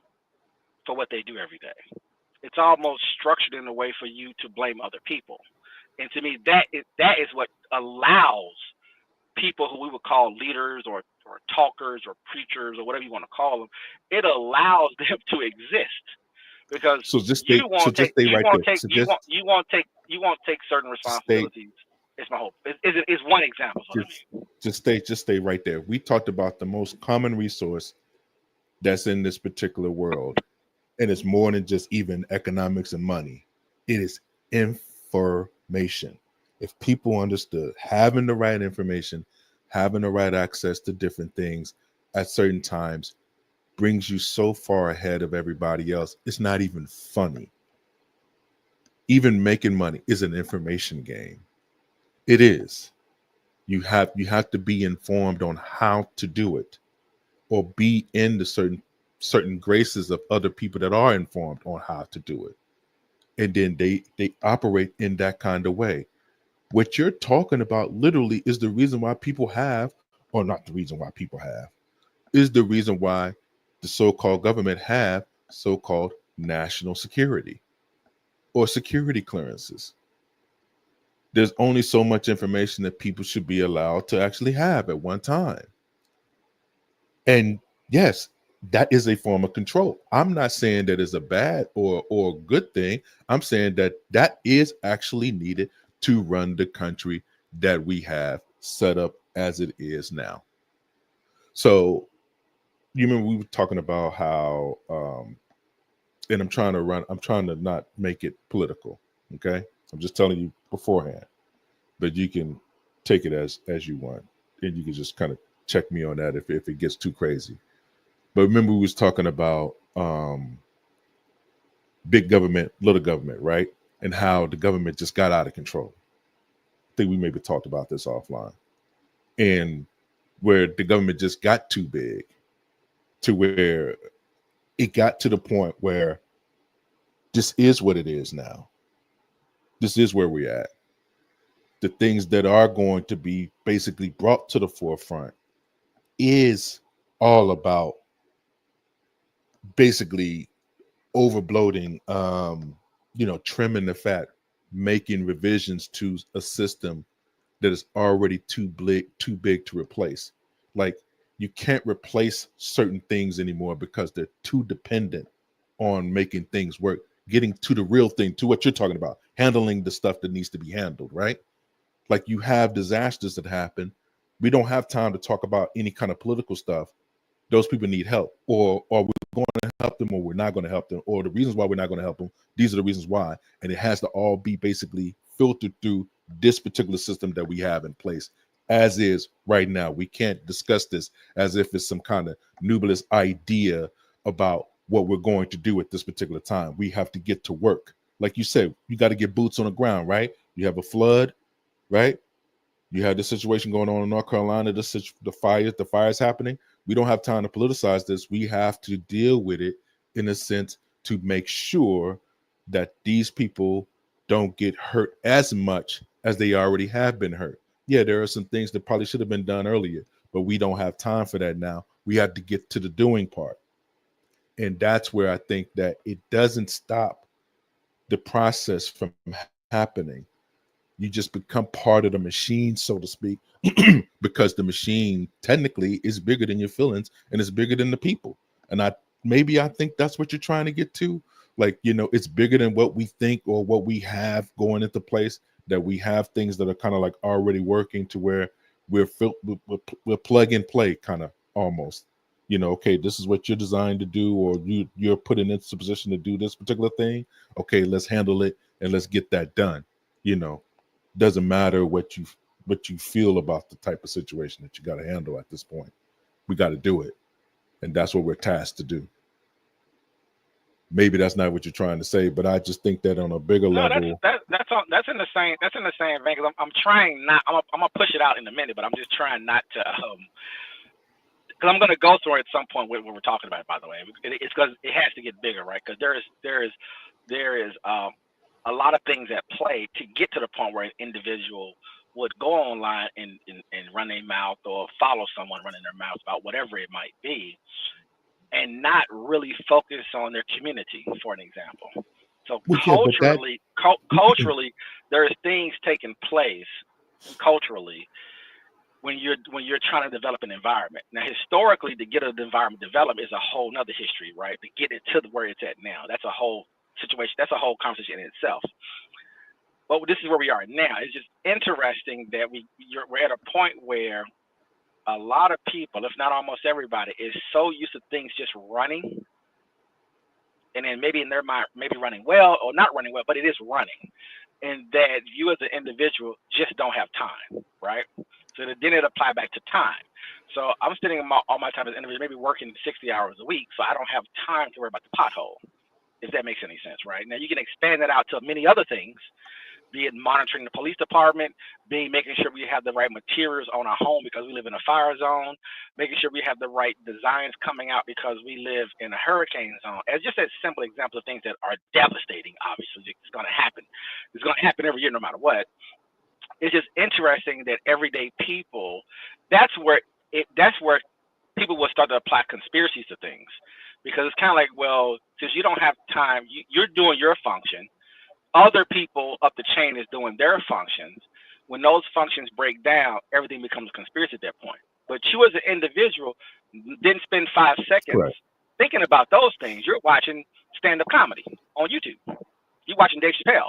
for what they do every day. It's almost structured in a way for you to blame other people. And to me, that is what allows people who we would call leaders or talkers or preachers or whatever you want to call them, it allows them to exist because So just stay. you So won't just take stay you right won't there. take So you won't you won't take you won't take certain just stay. responsibilities. It's my hope. It's one example. Is what I Just mean. just stay right there. We talked about the most common resource that's in this particular world, and it's more than just even economics and money. It is information. If people understood having the right information, having the right access to different things at certain times brings you so far ahead of everybody else. It's not even funny. Even making money is an information game. It is. You have to be informed on how to do it, or be in the certain graces of other people that are informed on how to do it, and then they operate in that kind of way. What you're talking about literally is the reason why people have, or not the reason why people have, is the reason why the so-called government have so-called national security or security clearances. There's only so much information that people should be allowed to actually have at one time. And yes, that is a form of control. I'm not saying that is a bad or good thing. I'm saying that that is actually needed to run the country that we have set up as it is now. So you remember we were talking about how and I'm trying to not make it political. Okay. I'm just telling you beforehand, but you can take it as you want. And you can just kind of check me on that if it gets too crazy. But remember, we was talking about big government, little government, right? And how the government just got out of control. I think we maybe talked about this offline. And where the government just got too big to where it got to the point where this is what it is now. This is where we're at. The things that are going to be basically brought to the forefront is all about basically overbloating, trimming the fat, making revisions to a system that is already too big to replace. Like, you can't replace certain things anymore because they're too dependent on making things work, getting to the real thing, to what you're talking about, handling the stuff that needs to be handled, right? Like, you have disasters that happen. We don't have time to talk about any kind of political stuff. Those people need help, or we're going to help them, or we're not going to help them, or the reasons why we're not going to help them, these are the reasons why. And it has to all be basically filtered through this particular system that we have in place as is right now. We can't discuss this as if it's some kind of nebulous idea about what we're going to do at this particular time. We have to get to work. Like you said, you got to get boots on the ground, right? You have a flood, right? You have this situation going on in North Carolina, the fires happening. We don't have time to politicize this. We have to deal with it in a sense to make sure that these people don't get hurt as much as they already have been hurt. Yeah, there are some things that probably should have been done earlier, but we don't have time for that now. We have to get to the doing part. And that's where I think that it doesn't stop the process from happening. You just become part of the machine, so to speak, because the machine technically is bigger than your feelings and it's bigger than the people. And I think that's what you're trying to get to. Like, it's bigger than what we think or what we have going into place, that we have things that are kind of like already working to where we're plug and play, kind of almost. Okay, this is what you're designed to do, or you're put in this position to do this particular thing. Okay, let's handle it and let's get that done. you know doesn't matter what you feel about the type of situation that you got to handle at this point. We got to do it, and that's what we're tasked to do. Maybe that's not what you're trying to say, but I just think that on a bigger No, level. that's in the same vein. Cause I'm trying not. I'm gonna push it out in a minute, but I'm just trying not to. Because I'm gonna go through it at some point when we're talking about it. By the way, it's because it has to get bigger, right? Because there is a lot of things at play to get to the point where an individual would go online and run their mouth or follow someone running their mouth about whatever it might be, and not really focus on their community, for an example. So Well, yeah, but that culturally, there's things taking place culturally when you're trying to develop an environment. Now, historically, to get an environment developed is a whole nother history, right? To get it to where it's at now, that's a whole situation. That's a whole conversation in itself. But this is where we are now. It's just interesting that we're at a point where a lot of people, if not almost everybody, is so used to things just running, and then maybe in their mind, maybe running well or not running well, but it is running, and that you as an individual just don't have time, right? So then it apply back to time. So I'm spending all my time as an individual, maybe working 60 hours a week, so I don't have time to worry about the pothole, if that makes any sense, right? Now you can expand that out to many other things, be it monitoring the police department, making sure we have the right materials on our home because we live in a fire zone, making sure we have the right designs coming out because we live in a hurricane zone. As just a simple example of things that are devastating, obviously, it's going to happen. It's going to happen every year no matter what. It's just interesting that everyday people, that's where people will start to apply conspiracies to things, because it's kind of like, well, since you don't have time, you're doing your function. Other people up the chain is doing their functions. When those functions break down, everything becomes a conspiracy at that point. But you as an individual didn't spend 5 seconds right. thinking about those things. You're watching stand-up comedy on YouTube. You're watching Dave Chappelle,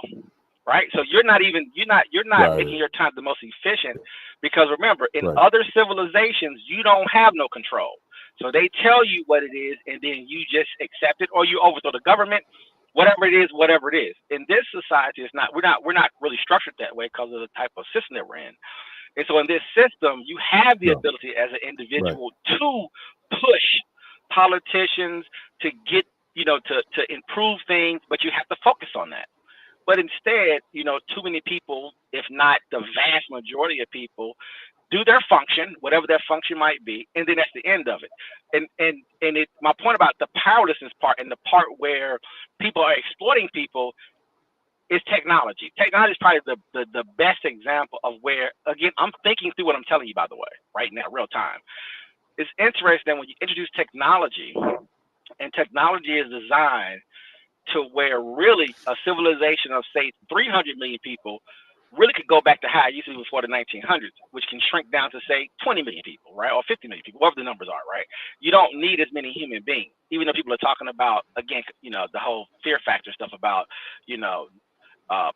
right? So you're not Right. making your time the most efficient, because remember, in Right. other civilizations, you don't have no control. So they tell you what it is, and then you just accept it, or you overthrow the government. Whatever it is. In this society, we're not really structured that way because of the type of system that we're in. And so in this system, you have the No. ability as an Right. individual to push politicians to get, to improve things, but you have to focus on that. But instead, too many people, if not the vast majority of people, do their function, whatever that function might be, and then that's the end of it. My point about the powerlessness part, and the part where people are exploiting people, is technology. Technology is probably the best example of where, again, I'm thinking through what I'm telling you, by the way, right now, real time. It's interesting when you introduce technology, and technology is designed to where really a civilization of, say, 300 million people really could go back to how it used to be before the 1900s, which can shrink down to, say, 20 million people, right? Or 50 million people, whatever the numbers are, right? You don't need as many human beings, even though people are talking about, again, the whole fear factor stuff about,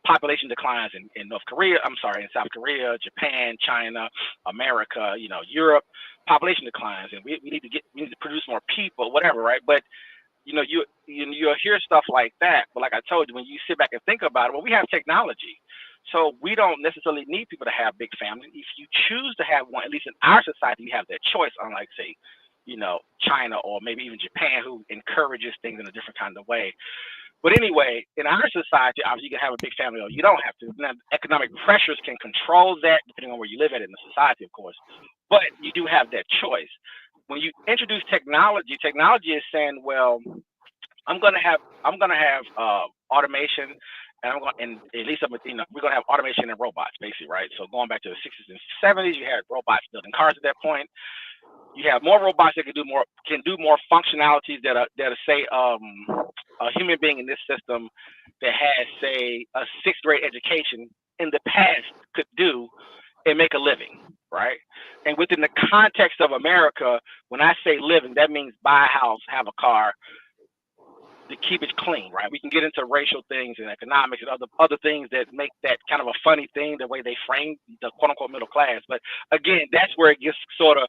population declines in North Korea, in South Korea, Japan, China, America, Europe, population declines, and we need to produce more people, whatever, right? But you'll hear stuff like that. But like I told you, when you sit back and think about it, well, we have technology. So we don't necessarily need people to have big families. If you choose to have one, at least in our society, you have that choice, unlike, say, China or maybe even Japan, who encourages things in a different kind of way. But anyway, in our society, obviously, you can have a big family or you don't have to. Now, economic pressures can control that depending on where you live at in the society, of course. But you do have that choice. When you introduce technology is saying, well, I'm gonna have automation, and at least we're gonna have automation and robots, basically, right? So going back to the 60s and 70s, you had robots building cars at that point. You have more robots that can do more functionalities that say a human being in this system that has, say, a 6th grade education in the past could do and make a living, right? And within the context of America, when I say living, that means buy a house, have a car, to keep it clean, right? We can get into racial things and economics and other things that make that kind of a funny thing, the way they frame the quote unquote middle class. But again, that's where it gets sort of,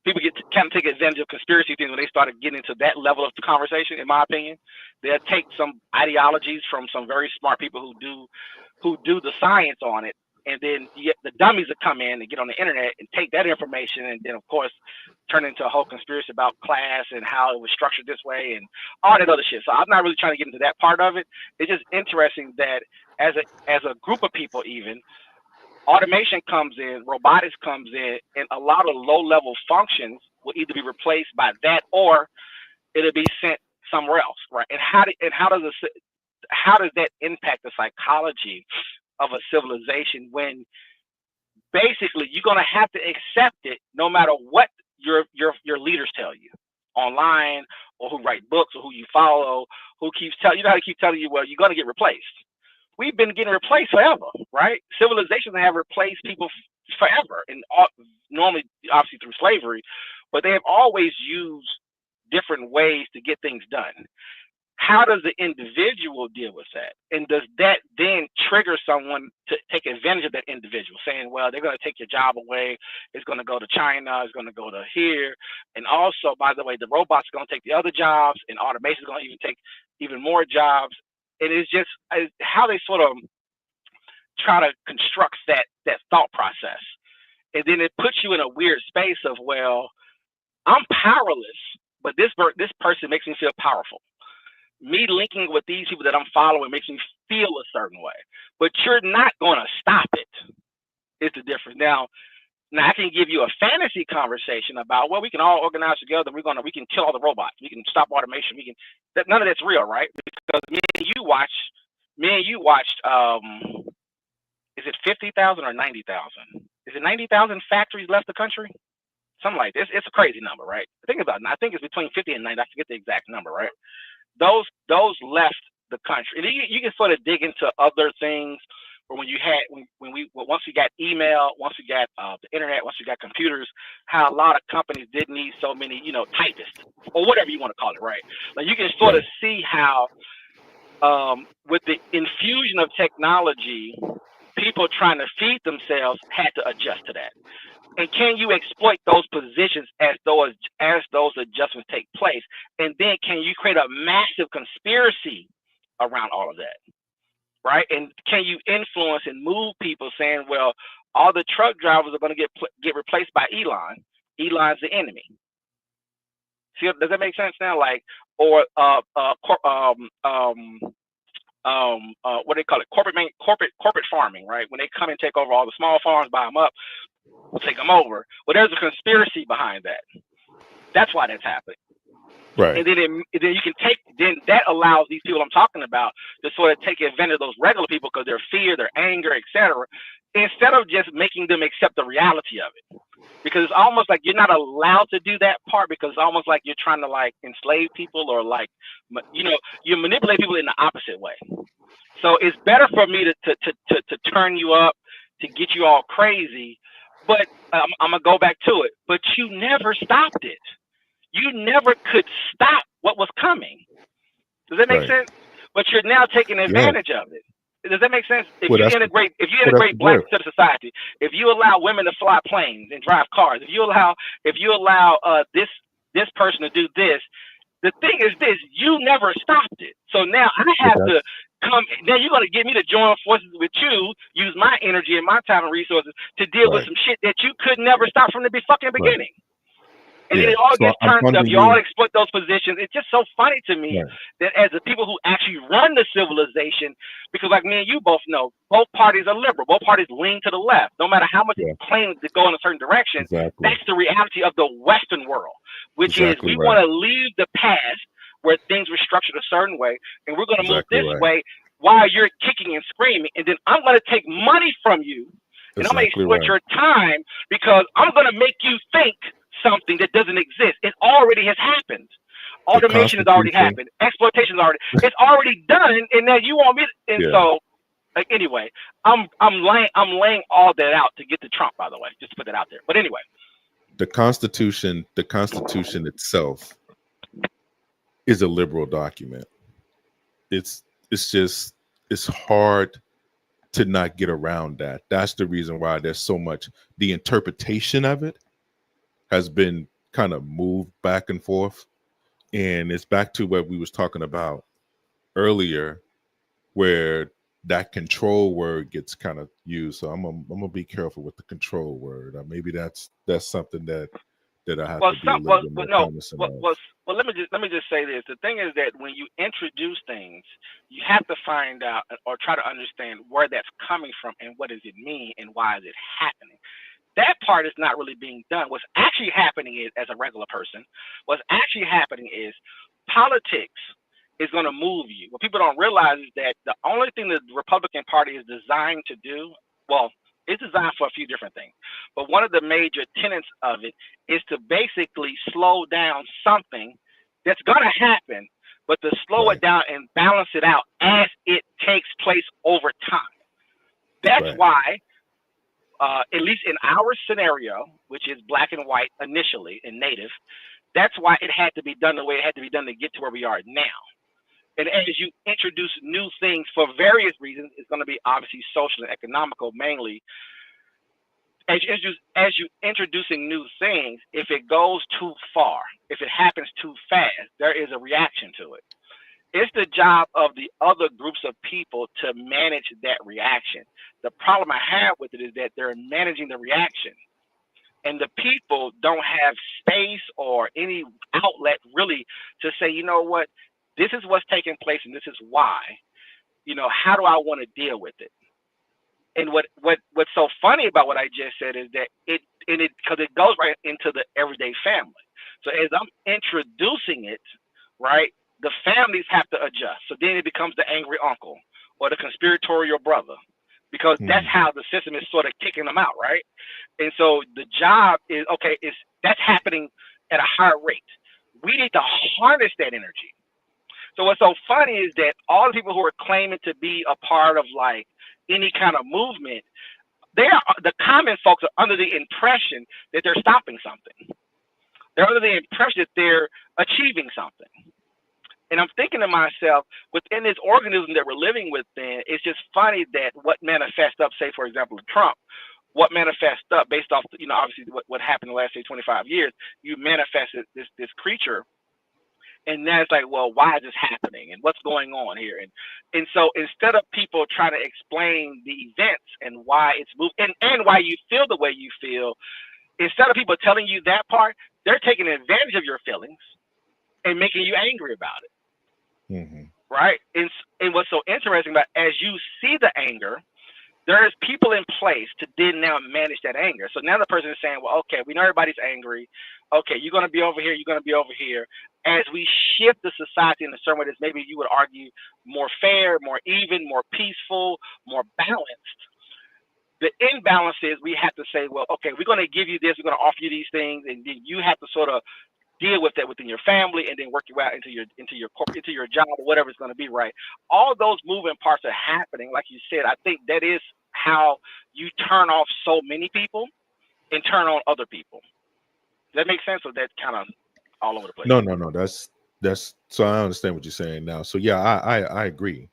people get to kind of take advantage of conspiracy things when they started getting into that level of the conversation. In my opinion, they'll take some ideologies from some very smart people who do the science on it, and then the dummies that come in and get on the internet and take that information, and then of course turn into a whole conspiracy about class and how it was structured this way and all that other shit. So I'm not really trying to get into that part of it. It's just interesting that as a group of people, even automation comes in, robotics comes in, and a lot of low-level functions will either be replaced by that or it'll be sent somewhere else, right? And how does that impact the psychology of a civilization when basically you're gonna have to accept it no matter what your leaders tell you online, or who write books, or who you follow, who keeps telling you know how to keep telling you, well, you're gonna get replaced. We've been getting replaced forever, right? Civilizations have replaced people forever, and normally, obviously, through slavery, but they have always used different ways to get things done. How does the individual deal with that? And does that then trigger someone to take advantage of that individual, saying, well, they're going to take your job away. It's going to go to China. It's going to go to here. And also, by the way, the robots are going to take the other jobs, and automation is going to even take even more jobs. And it's just how they sort of try to construct that thought process. And then it puts you in a weird space of, well, I'm powerless, but this person makes me feel powerful. Me linking with these people that I'm following makes me feel a certain way, but you're not going to stop it. It's the difference. Now I can give you a fantasy conversation about, well, we can all organize together. We can kill all the robots. We can stop automation. None of that's real, right? Because me and you watched. Is it 50,000 or 90,000? Is it 90,000 factories left the country? Something like this. It's a crazy number, right? I think it's between 50 and 90. I forget the exact number, right? Those left the country. And you can sort of dig into other things. Or once we got email, once we got the internet, once we got computers, how a lot of companies didn't need so many, typists or whatever you want to call it, right? Like you can sort of see how with the infusion of technology, people trying to feed themselves had to adjust to that. And can you exploit those positions as those adjustments take place? And then can you create a massive conspiracy around all of that, right? And can you influence and move people saying, well, all the truck drivers are going to get replaced by Elon. Elon's the enemy. See, does that make sense now? Like, or what do they call it? Corporate farming, right? When they come and take over all the small farms, buy them up, we'll take them over. Well, there's a conspiracy behind that. That's why that's happening. Right. And then you can then that allows these people I'm talking about to sort of take advantage of those regular people because their fear, their anger, etc., instead of just making them accept the reality of it. Because it's almost like you're not allowed to do that part, because it's almost like you're trying to like enslave people, or like, you manipulate people in the opposite way. So it's better for me to turn you up, to get you all crazy, but I'm gonna go back to it. But you never stopped it. You never could stop what was coming. Does that make sense? But you're now taking advantage of it. Does that make sense? If you integrate blacks into society, if you allow women to fly planes and drive cars, if you allow this person to do this, the thing is this: you never stopped it. So now I have to come. Now you're going to get me to join forces with you, use my energy and my time and resources to deal with some shit that you could never stop from the fucking beginning. And then it all gets turned up. You all exploit those positions. It's just so funny to me that as the people who actually run the civilization, because like me and you both know, both parties are liberal. Both parties lean to the left. No matter how much they claim to go in a certain direction, that's the reality of the Western world, which is we want to leave the past where things were structured a certain way, and we're going to move this way while you're kicking and screaming. And then I'm going to take money from you, and I'm going to exploit your time because I'm going to make you think something that doesn't exist. It already has happened. Automation has already happened. Exploitation is it's already done, and then you want me to, and so like anyway, I'm laying all that out to get to Trump, by the way, just to put that out there. But anyway, the Constitution itself is a liberal document. It's hard to not get around that. That's the reason why there's so much. The interpretation of it has been kind of moved back and forth, and it's back to what we was talking about earlier, where that control word gets kind of used. So I'm gonna be careful with the control word. Maybe that's something that I have to be a little bit more cognizant of. Well, let me just say this. The thing is that when you introduce things, you have to find out or try to understand where that's coming from and what does it mean and why is it happening. That part is not really being done. What's actually happening is, as a regular person, what's actually happening is politics is going to move you. What people don't realize is that the only thing that the Republican Party is designed to do, well, It's designed for a few different things, but one of the major tenets of it is to basically slow down something that's going to happen, but to slow it Right. down and balance it out as it takes place over time. That's Right. why, at least in our scenario, which is black and white initially and native, that's why it had to be done the way it had to be done to get to where we are now. And as you introduce new things for various reasons, it's going to be obviously social and economical mainly. As you introducing new things, if it goes too far, if it happens too fast, there is a reaction to it. It's the job of the other groups of people to manage that reaction. The problem I have with it is that they're managing the reaction, and the people don't have space or any outlet really to say, you know what, this is what's taking place and this is why. How do I want to deal with it? And what's so funny about what I just said is that it because it goes right into the everyday family. So as I'm introducing it, right, the families have to adjust. So then it becomes the angry uncle or the conspiratorial brother, because that's Hmm. how the system is sort of kicking them out, right? And so the job is okay. Is that's happening at a higher rate. We need to harness that energy. So what's so funny is that all the people who are claiming to be a part of like any kind of movement, the common folks are under the impression that they're stopping something. They're under the impression that they're achieving something. And I'm thinking to myself, within this organism that we're living within, it's just funny that what manifests up, say, for example, Trump, what manifests up based off, obviously what happened in the last, say, 25 years, you manifested this creature. And then it's like, well, why is this happening? And what's going on here? And so instead of people trying to explain the events and why it's moved and why you feel the way you feel, instead of people telling you that part, they're taking advantage of your feelings and making you angry about it. Hmm. Right? And what's so interesting about, as you see the anger, there's people in place to then now manage that anger. So now the person is saying, well, okay, we know everybody's angry. Okay, you're going to be over here. You're going to be over here. As we shift the society in a certain way that's maybe you would argue more fair, more even, more peaceful, more balanced. The imbalance is we have to say, well, okay, we're going to give you this. We're going to offer you these things, and then you have to sort of deal with that within your family, and then work your way out into your corporate, into your job, or whatever it's going to be. Right? All those moving parts are happening, like you said. I think that is how you turn off so many people and turn on other people. Does that make sense? Or that kind of all over the place? No, no, no. That's so I understand what you're saying now. So yeah, I agree.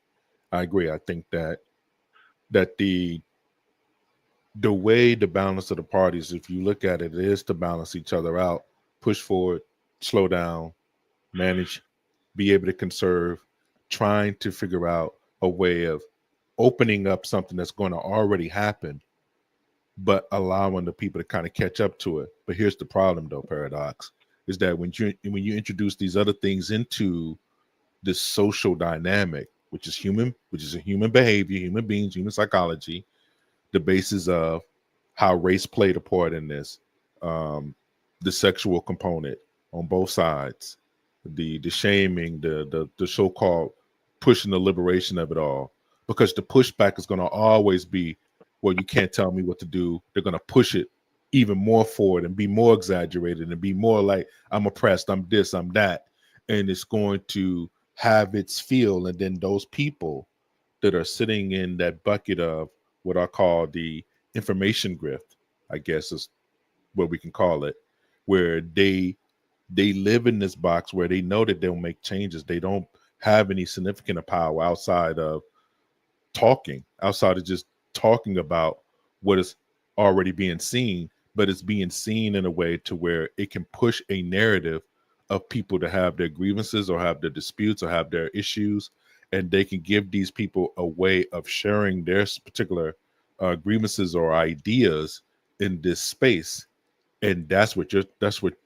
I agree. I think that the way the balance of the parties, if you look at it, is to balance each other out, push forward, slow down, manage, be able to conserve, trying to figure out a way of opening up something that's going to already happen, but allowing the people to kind of catch up to it. But here's the problem, though, Paradox, is that when you introduce these other things into this social dynamic, which is a human behavior, human beings, human psychology, the basis of how race played a part in this, um, the sexual component on both sides, the shaming, the so called pushing the liberation of it all, because the pushback is going to always be, well, you can't tell me what to do. They're going to push it even more forward and be more exaggerated and be more like, I'm oppressed, I'm this, I'm that, and it's going to have its feel, and then those people that are sitting in that bucket of what I call the information grift, I guess is what we can call it, where they live in this box where they know that they'll make changes. They don't have any significant power outside of outside of just talking about what is already being seen, but it's being seen in a way to where it can push a narrative of people to have their grievances or have their disputes or have their issues, and they can give these people a way of sharing their particular grievances or ideas in this space. And that's what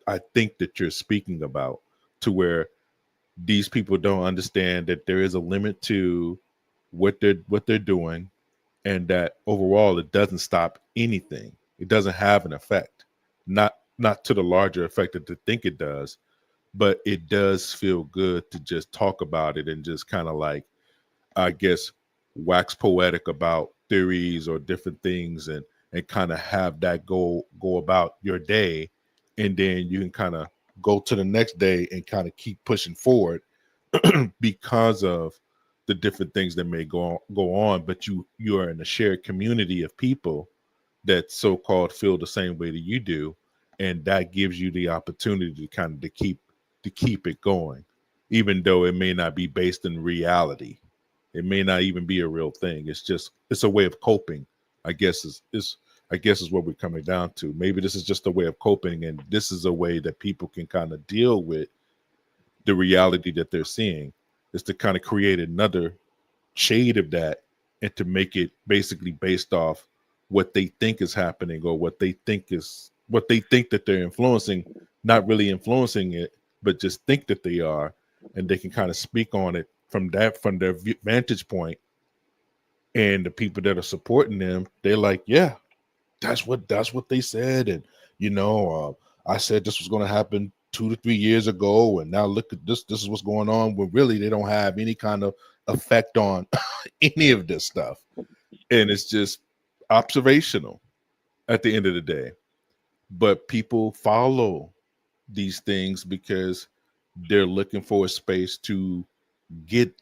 I think that you're speaking about, to where these people don't understand that there is a limit to what they're doing, and that overall it doesn't stop anything. It doesn't have an effect, not to the larger effect that they think it does, but it does feel good to just talk about it and just kind of like, I guess, wax poetic about theories or different things, and and kind of have that go about your day, and then you can kind of go to the next day and kind of keep pushing forward because of the different things that may go on, but you are in a shared community of people that so-called feel the same way that you do, and that gives you the opportunity to kind of to keep it going, even though it may not be based in reality. It may not even be a real thing. It's a way of coping, I guess is what we're coming down to. Maybe this is just a way of coping, and this is a way that people can kind of deal with the reality that they're seeing, is to kind of create another shade of that, and to make it basically based off what they think is happening, or what they think that they're influencing, not really influencing it, but just think that they are, and they can kind of speak on it from their vantage point. And the people that are supporting them, they're like, yeah, that's what they said. And I said this was going to happen 2 to 3 years ago, and now look at this is what's going on, when really they don't have any kind of effect on any of this stuff. And it's just observational at the end of the day. But people follow these things because they're looking for a space to get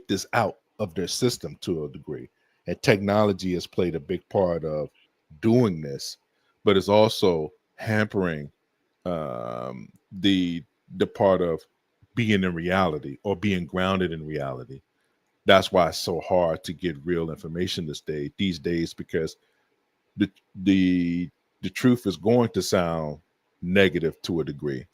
this out of their system to a degree. And technology has played a big part of doing this, but it's also hampering the part of being in reality, or being grounded in reality. That's why it's so hard to get real information these days, because the the the truth is going to sound negative to a degree.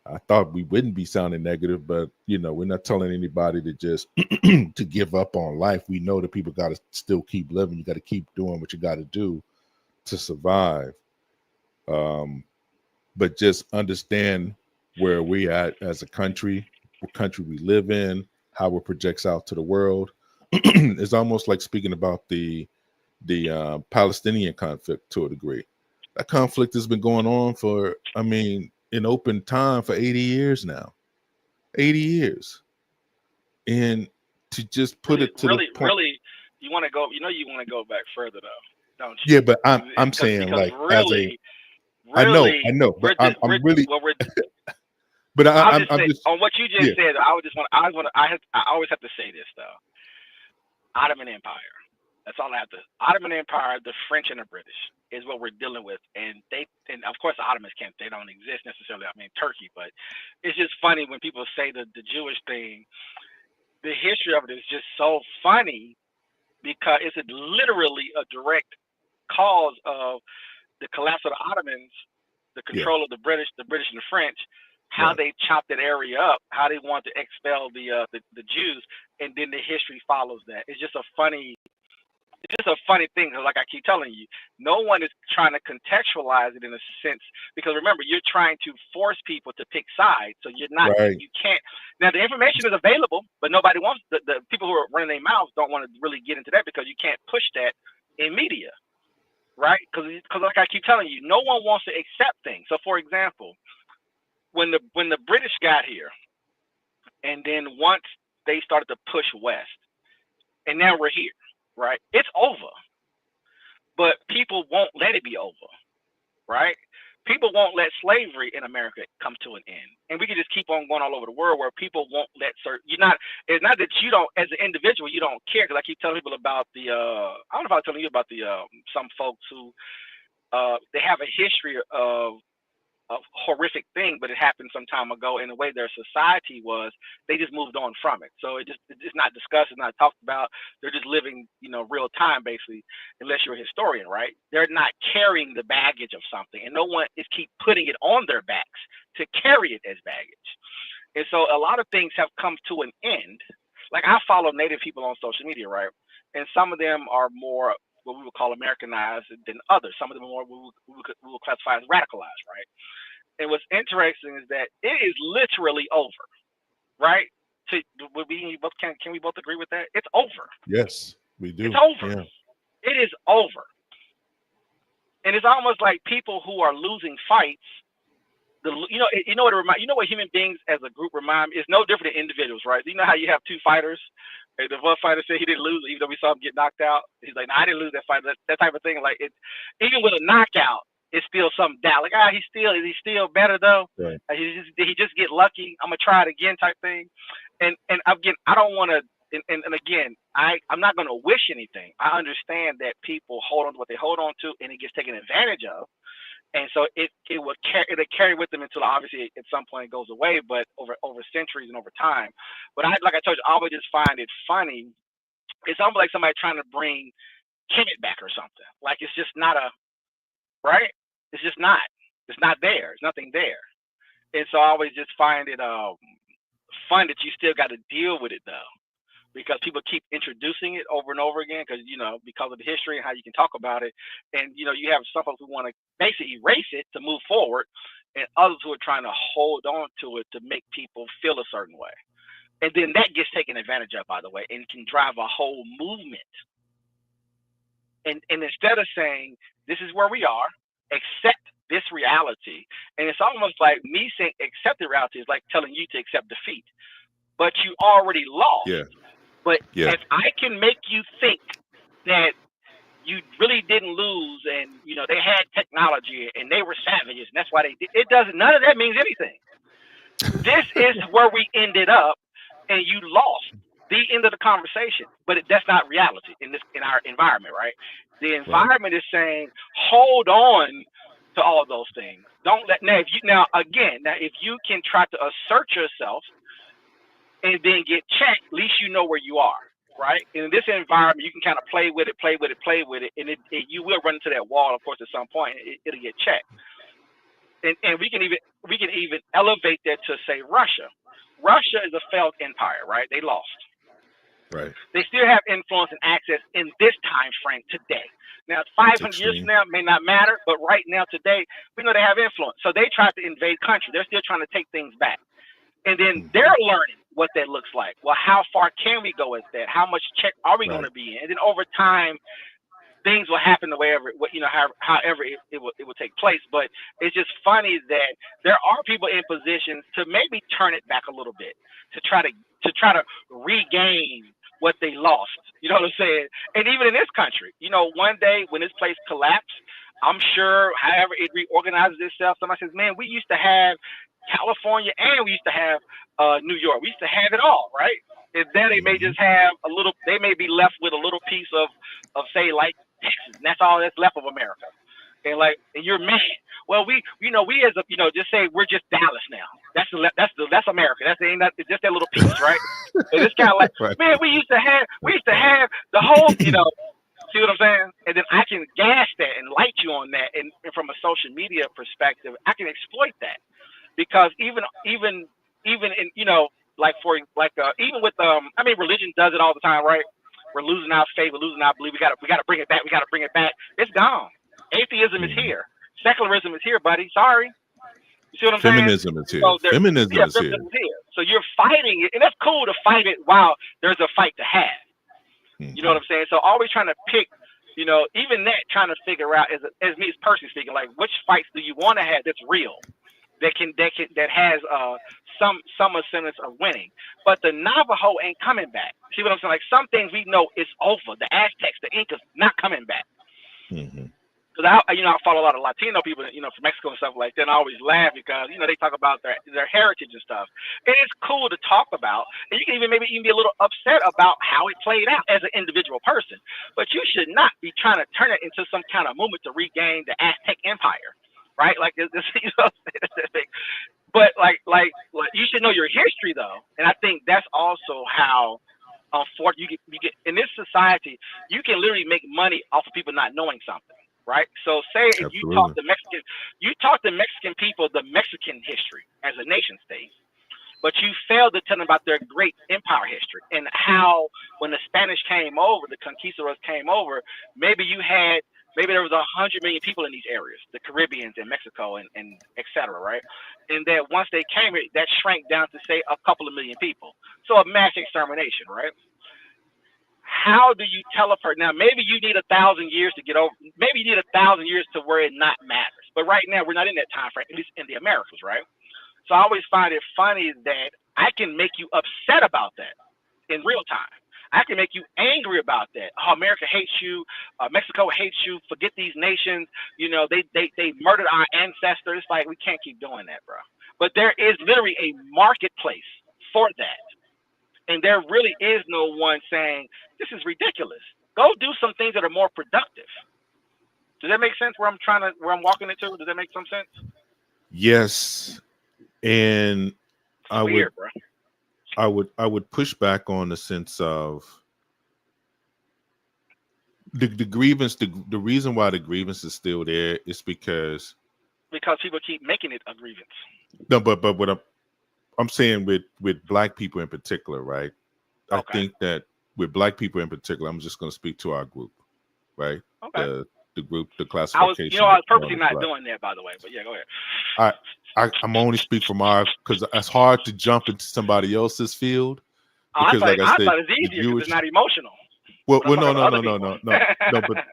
I thought we wouldn't be sounding negative, but we're not telling anybody to just to give up on life. We know that people got to still keep living. You got to keep doing what you got to do to survive. But just understand where we at as a country, what country we live in, how it projects out to the world. It's almost like speaking about the Palestinian conflict to a degree. That conflict has been going on for, in open time for 80 years now. 80 years. And to just put it to the point. Really, you want to go, you want to go back further though, don't you? Yeah, but I'm saying, because like, really, I know, but I'm really, but I'm just on what you just said. I always have to say this though. Ottoman Empire. That's all I have to. Ottoman Empire, the French and the British is what we're dealing with, and of course the Ottomans they don't exist necessarily. Turkey, but it's just funny when people say the Jewish thing. The history of it is just so funny because it's literally a direct cause of the collapse of the Ottomans, the control of the British and the French, how they chopped that area up, how they wanted to expel the Jews, and then the history follows that. It's just a funny thing, because like I keep telling you, no one is trying to contextualize it in a sense, because remember, you're trying to force people to pick sides, so you're not, you can't. Now the information is available, but nobody wants, the people who are running their mouths don't want to really get into that, because you can't push that in media, right? Because like I keep telling you, no one wants to accept things. So for example, when the British got here, and then once they started to push west, and now we're here, right? It's over. But people won't let it be over, right? People won't let slavery in America come to an end. And we can just keep on going all over the world where people won't let it's not that you don't, as an individual, you don't care. Because I keep telling people about I don't know if I was telling you about some folks who they have a history of a horrific thing, but it happened some time ago, and the way their society was, they just moved on from it. So it's not discussed, it's not talked about. They're just living, real time basically, unless you're a historian, right? They're not carrying the baggage of something, and no one is keep putting it on their backs to carry it as baggage. And so a lot of things have come to an end. Like, I follow Native people on social media, right? And some of them are more what we would call Americanized than others. Some of them are more we will classify as radicalized, right? And what's interesting is that it is literally over, right? Can we both agree with that? It's over. Yes, we do. It's over. Yeah. It is over. And it's almost like people who are losing fights. What human beings as a group remind me is no different than individuals, right? You know how you have two fighters, And the one fighter said he didn't lose, even though we saw him get knocked out. He's like, "No, I didn't lose that fight." That type of thing. Like it, even with a knockout, it's still some doubt. Like, is he still better though? Right. Like, did he just get lucky? I'm gonna try it again, type thing. And again, I don't want to. And again, I'm not gonna wish anything. I understand that people hold on to what they hold on to, and it gets taken advantage of. And so it'll carry with them until obviously at some point it goes away, but over centuries and over time. But like I told you, I always just find it funny. It's almost like somebody trying to bring Kemet back or something. Like it's just not right. It's just not. It's not there. There's nothing there. And so I always just find it fun that you still got to deal with it though, because people keep introducing it over and over again because of the history and how you can talk about it. And you have some folks who want to basically erase it to move forward, and others who are trying to hold on to it to make people feel a certain way. And then that gets taken advantage of, by the way, and can drive a whole movement. And instead of saying this is where we are, accept this reality, and it's almost like me saying accept the reality is like telling you to accept defeat, but you already lost. Yeah. But Yeah. if I can make you think that you really didn't lose, and they had technology and they were savages, and that's why they did it, none of that means anything. This is where we ended up, and you lost. The end of the conversation, but that's not reality in our environment, right? The environment is saying hold on to all those things. Don't let if you can try to assert yourself and then get checked, at least you know where you are, right? In this environment, you can kind of play with it, and you will run into that wall, of course, at some point. It'll get checked, and we can even elevate that to say Russia. Russia is a failed empire, right? They lost. Right. They still have influence and access in this time frame today. Now, 500 years from now may not matter, but right now, today, we know they have influence. So they tried to invade country. They're still trying to take things back. And then they're learning what that looks like. Well, how far can we go with that? How much check are we going to be in? And then over time, things will happen the way however it will take place. But it's just funny that there are people in positions to maybe turn it back a little bit, to try to regain what they lost. You know what I'm saying? And even in this country, one day when this place collapsed, I'm sure however it reorganizes itself, somebody says, man, we used to have California and we used to have New York. We used to have it all, right? And then they may just have they may be left with a little piece of say like Texas, and that's all that's left of America. And you're mad. Well, we as a just say we're just Dallas now. That's America. It's just that little piece, right? And it's kind of like, man, we used to have the whole, see what I'm saying? And then I can gas that and light you on that, and from a social media perspective, I can exploit that, because even in even with religion does it all the time, right? We're losing our faith, we're losing our belief. We gotta bring it back. It's gone. Atheism is here. Secularism is here, buddy. Sorry. You see what I'm Feminism saying? is here. Feminism is here. So you're fighting it, and that's cool to fight it while there's a fight to have. You know what I'm saying? So always trying to pick, even that, trying to figure out as me as personally speaking, like which fights do you want to have that's real, that has some semblance of winning. But the Navajo ain't coming back. See what I'm saying? Like some things we know it's over. The Aztecs, the Incas, not coming back. Because I follow a lot of Latino people, from Mexico and stuff like that. And I always laugh because they talk about their heritage and stuff, and it's cool to talk about. And you can maybe be a little upset about how it played out as an individual person, but you should not be trying to turn it into some kind of movement to regain the Aztec Empire, right? Like this, But like you should know your history though, and I think that's also how. Unfortunately, you get in this society, you can literally make money off of people not knowing something. Right. So say if you talk to Mexican people, the Mexican history as a nation state, but you fail to tell them about their great empire history and how when the Spanish came over, the conquistadors came over, maybe there was 100 million people in these areas, the Caribbeans and Mexico and et cetera, right? And that once they came here, that shrank down to say a couple of million people. So a mass extermination, right? How do you tell a person? Now, maybe you need 1,000 years to get over. Maybe you need 1,000 years to where it not matters. But right now, we're not in that time frame, at least in the Americas, right? So I always find it funny that I can make you upset about that in real time. I can make you angry about that. Oh, America hates you. Mexico hates you. Forget these nations. You know, they murdered our ancestors. Like, we can't keep doing that, bro. But there is literally a marketplace for that. And there really is no one saying, this is ridiculous. Go do some things that are more productive. Does that make sense where I'm walking into? Does that make some sense? Yes. And I would push back on the sense of the grievance. The reason why the grievance is still there is because people keep making it a grievance. No, but what I'm saying with Black people in particular, right? Okay. I think that with Black people in particular, I'm just going to speak to our group, right? Okay. The group, the classification. I was purposely not doing that, by the way. But yeah, go ahead. I'm only speak from our, because it's hard to jump into somebody else's field. Because I thought it's easier because it's not emotional. Well, no. But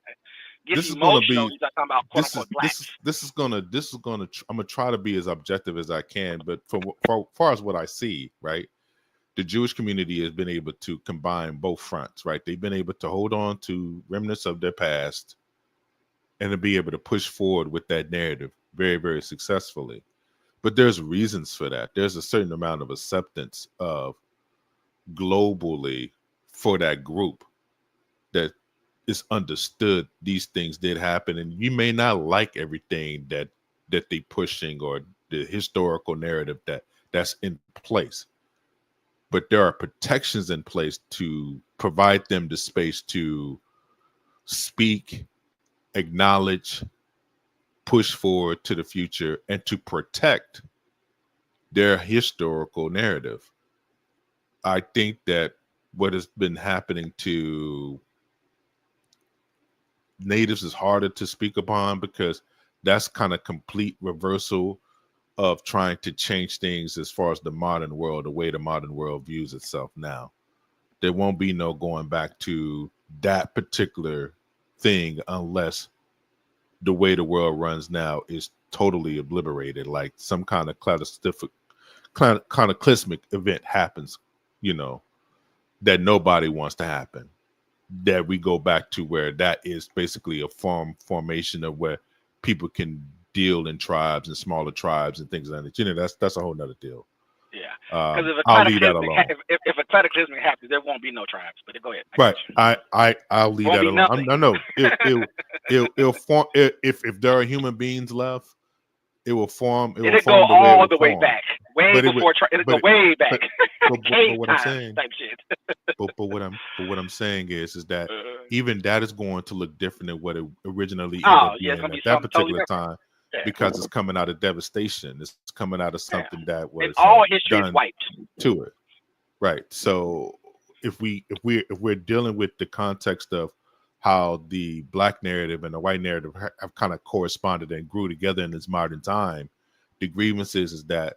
this is going to be. This is gonna. I'm gonna try to be as objective as I can. But for far as what I see, right, the Jewish community has been able to combine both fronts, right? They've been able to hold on to remnants of their past, and to be able to push forward with that narrative very, very successfully. But there's reasons for that. There's a certain amount of acceptance of globally for that group that is understood these things did happen, and you may not like everything that they pushing or the historical narrative that's in place, but there are protections in place to provide them the space to speak, acknowledge, push forward to the future, and to protect their historical narrative. I think that what has been happening to natives is harder to speak upon because that's kind of complete reversal of trying to change things as far as the modern world, the way the modern world views itself now. There won't be no going back to that particular thing unless the way the world runs now is totally obliterated, like some kind of cataclysmic event happens, you know, that nobody wants to happen. That we go back to where that is basically a formation of where people can deal in tribes and smaller tribes and things like that. You know, that's a whole nother deal. Yeah, because I'll leave that alone. If a cataclysm happens, there won't be no tribes. But go ahead. Right. I'll leave that alone. I know. It'll form if there are human beings left. It will form. It'll go all the way back, it'll go way back. But what I'm saying, type shit. but what I'm saying is that even that is going to look different than what it originally ended up being at that particular time, because it's coming out of devastation. It's coming out of something that was all history is wiped to it, right? So if we're dealing with the context of how the Black narrative and the white narrative have kind of corresponded and grew together in this modern time, the grievance is that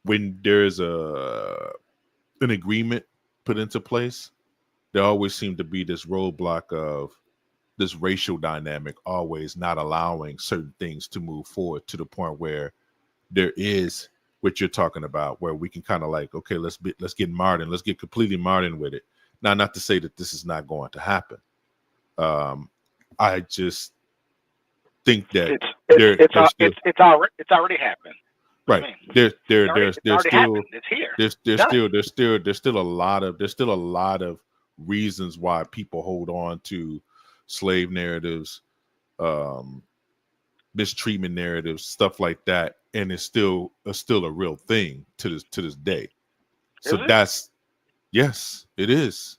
when there's an agreement put into place, there always seems to be this roadblock of this racial dynamic always not allowing certain things to move forward to the point where there is what you're talking about, where we can kind of like, okay, let's get modern, let's get completely modern with it. Now, not to say that this is not going to happen. I just think that it's already happened. Right. There's still a lot of reasons why people hold on to slave narratives, mistreatment narratives, stuff like that, and it's still a real thing to this day. So that's yes, it is.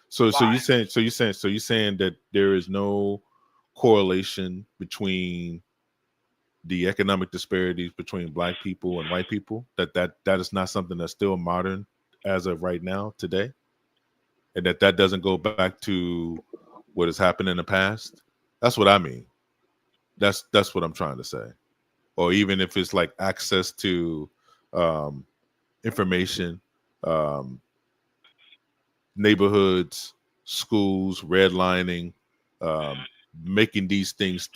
So you're saying that there is no correlation between the economic disparities between Black people and white people, that is not something that's still modern as of right now today, and that doesn't go back to what has happened in the past. That's what I mean. That's what I'm trying to say. Or even if it's like access to information, neighborhoods, schools, redlining, making these things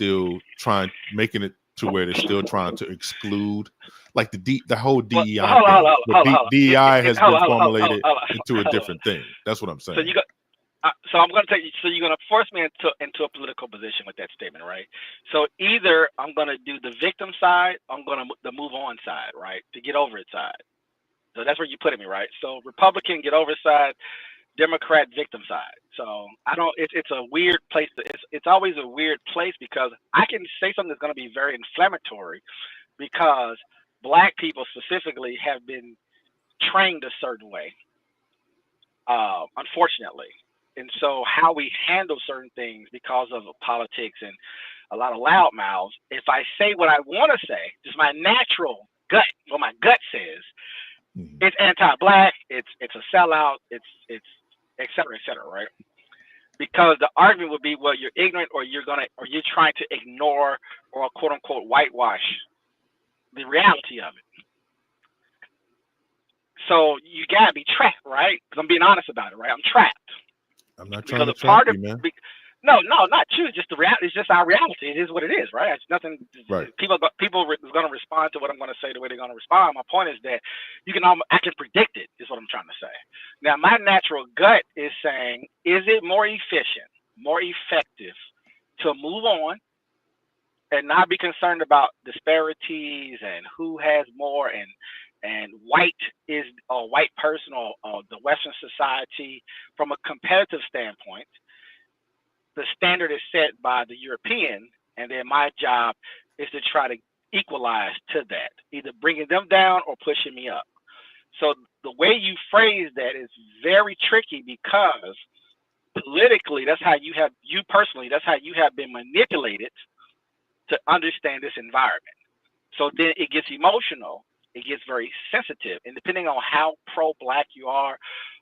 making it to where they're still trying to exclude, like the whole DEI hold on, thing. hold on. DEI has been formulated hold into a on. different thing. That's what I'm saying. So you got. So I'm going to take you. So you're going to force me into a political position with that statement, right? So either I'm going to do the victim side, I'm going to the move on side, right? To get over it side. So that's where you put me, right? So Republican get over side, Democrat victim side. So I don't. It's a weird place. It's always a weird place because I can say something that's going to be very inflammatory because Black people specifically have been trained a certain way, unfortunately. And so how we handle certain things because of politics and a lot of loudmouths, if I say what I want to say, just my natural gut, what my gut says, it's anti-Black, it's a sellout, it's et cetera, right? Because the argument would be, well, you're ignorant or you're trying to ignore or quote unquote whitewash the reality of it. So you gotta be trapped, right? Because I'm being honest about it, right? I'm trapped. I'm not trying to trap you, man. No, not you. Just the reality. It's just our reality. It is what it is, right? It's nothing. Right. People are going to respond to what I'm going to say the way they're going to respond. My point is that I can predict it. Is what I'm trying to say. Now, my natural gut is saying, is it more efficient, more effective to move on and not be concerned about disparities and who has more and white is a white person or the Western society from a competitive standpoint? The standard is set by the European, and then my job is to try to equalize to that, either bringing them down or pushing me up. So the way you phrase that is very tricky because politically, that's how you have been manipulated to understand this environment. So then it gets emotional, it gets very sensitive, and depending on how pro-Black you are,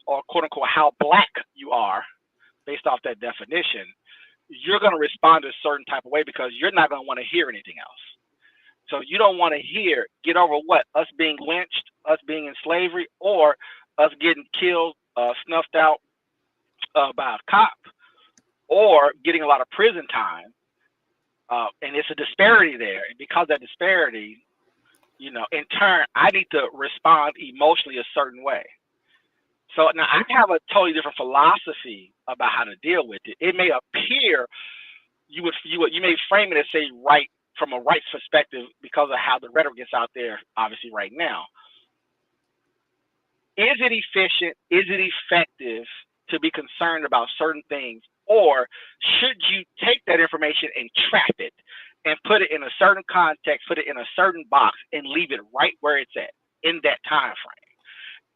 or quote unquote how Black you are, based off that definition, you're going to respond a certain type of way because you're not going to want to hear anything else. So you don't want to hear, get over what? Us being lynched, us being in slavery, or us getting killed, snuffed out by a cop, or getting a lot of prison time. And it's a disparity there. And because of that disparity, in turn, I need to respond emotionally a certain way. So now I have a totally different philosophy about how to deal with it. It may appear you may frame it as say right from a rights perspective because of how the rhetoric is out there, obviously right now. Is it efficient? Is it effective to be concerned about certain things? Or should you take that information and trap it and put it in a certain context, put it in a certain box and leave it right where it's at in that time frame?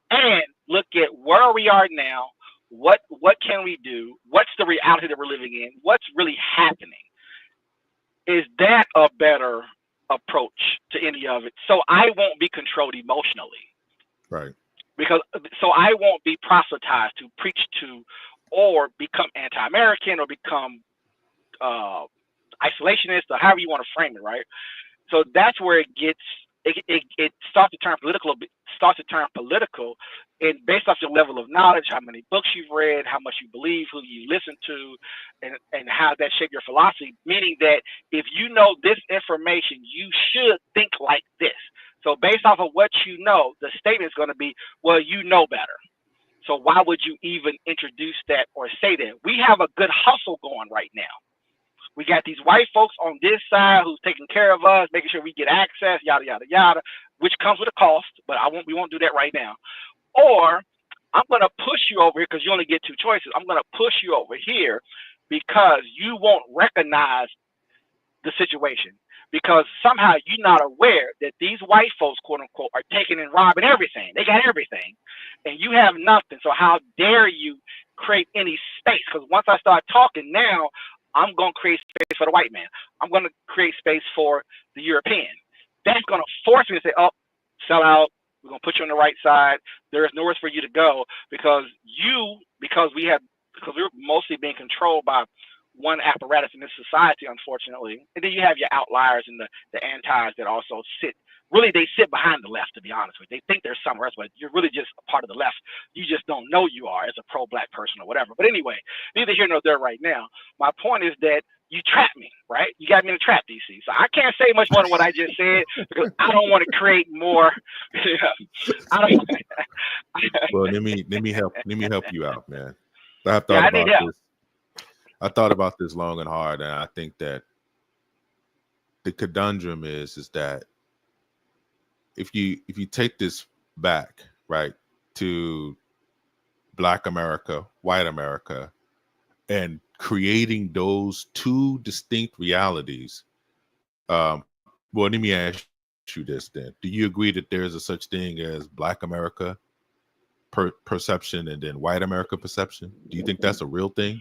And look at where we are now. What can we do? What's the reality that we're living in? What's really happening? Is that a better approach to any of it? So I won't be controlled emotionally. Right. So I won't be proselytized to, preach to, or become anti-American or become isolationist or however you want to frame it, right? So that's where it starts to turn political. And based off your level of knowledge, how many books you've read, how much you believe, who you listen to, and how that shaped your philosophy. Meaning that if you know this information, you should think like this. So based off of what you know, the statement is going to be, well, you know better. So why would you even introduce that or say that? We have a good hustle going right now. We got these white folks on this side who's taking care of us, making sure we get access, yada, yada, yada, which comes with a cost, but we won't do that right now. Or I'm going to push you over here because you only get two choices. I'm going to push you over here because you won't recognize the situation. Because somehow you're not aware that these white folks, quote unquote, are taking and robbing everything. They got everything. And you have nothing. So how dare you create any space? Because once I start talking now, I'm going to create space for the white man. I'm going to create space for the European. That's going to force me to say, oh, sell out. We're going to put you on the right side. There is nowhere for you to go because we're mostly being controlled by one apparatus in this society, unfortunately. And then you have your outliers and the antis that also they sit behind the left, to be honest with you. They think they're somewhere else, but you're really just a part of the left. You just don't know you are as a pro-Black person or whatever. But anyway, neither here nor there right now. My point is that you trapped me, right? You got me in a trap, DC. So I can't say much more than what I just said because I don't want to create more. I don't. Well, let me help you out, man. I thought I need about help. this. I thought about this long and hard, and I think that the conundrum is that if you take this back, right, to Black America, white America, and creating those two distinct realities. Well, let me ask you this then. Do you agree that there's a such thing as Black America perception and then white America perception? Do you think that's a real thing?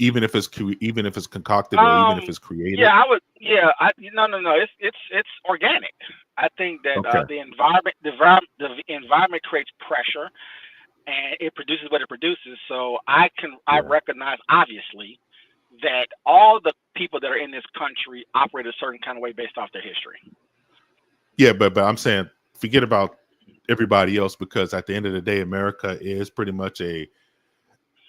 Even if it's concocted or even if it's created? Yeah, I would. Yeah, no. It's organic. I think that Okay. the environment creates pressure, and it produces what it produces. So I recognize obviously that all the people that are in this country operate a certain kind of way based off their history. Yeah, but I'm saying forget about everybody else, because at the end of the day, America is pretty much at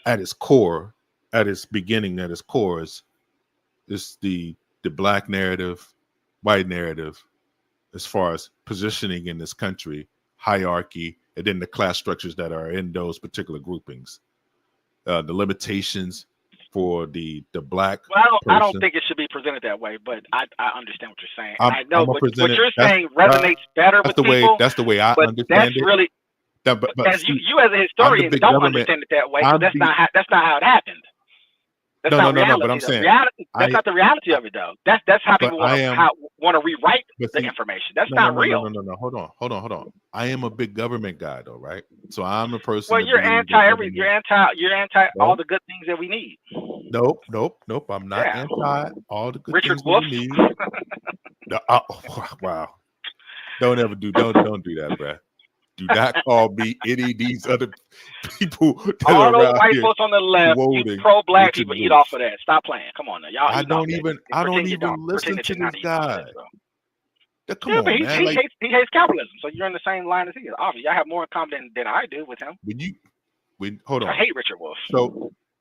its core, at its beginning, at its core is the Black narrative, white narrative, as far as positioning in this country, hierarchy, and then the class structures that are in those particular groupings, the limitations for the Black. Well, I don't think it should be presented that way, but I understand what you're saying. I know what you're saying resonates better with people. That's the way I understand that's it. Really, but as see, you as a historian don't understand it that way. So that's not how it happened. That's not reality. But I'm saying that's not the reality of it, though. That's how people want to rewrite the information. That's not real. No. Hold on. I am a big government guy, though, right? So I'm a person. Well, you're anti all the good things that we need. Nope. I'm not anti all the good Richard things Wolff. that we need. Wow. Don't do that, bro. Do not call me any of these other people. All those white folks on the left, you pro-Black people eat off of that. Stop playing. Come on now, y'all. I don't even listen to this guy. Come on, but man. He hates capitalism, so you're in the same line as he is. Obviously, I have more in common than I do with him. Hold on. I hate Richard Wolff.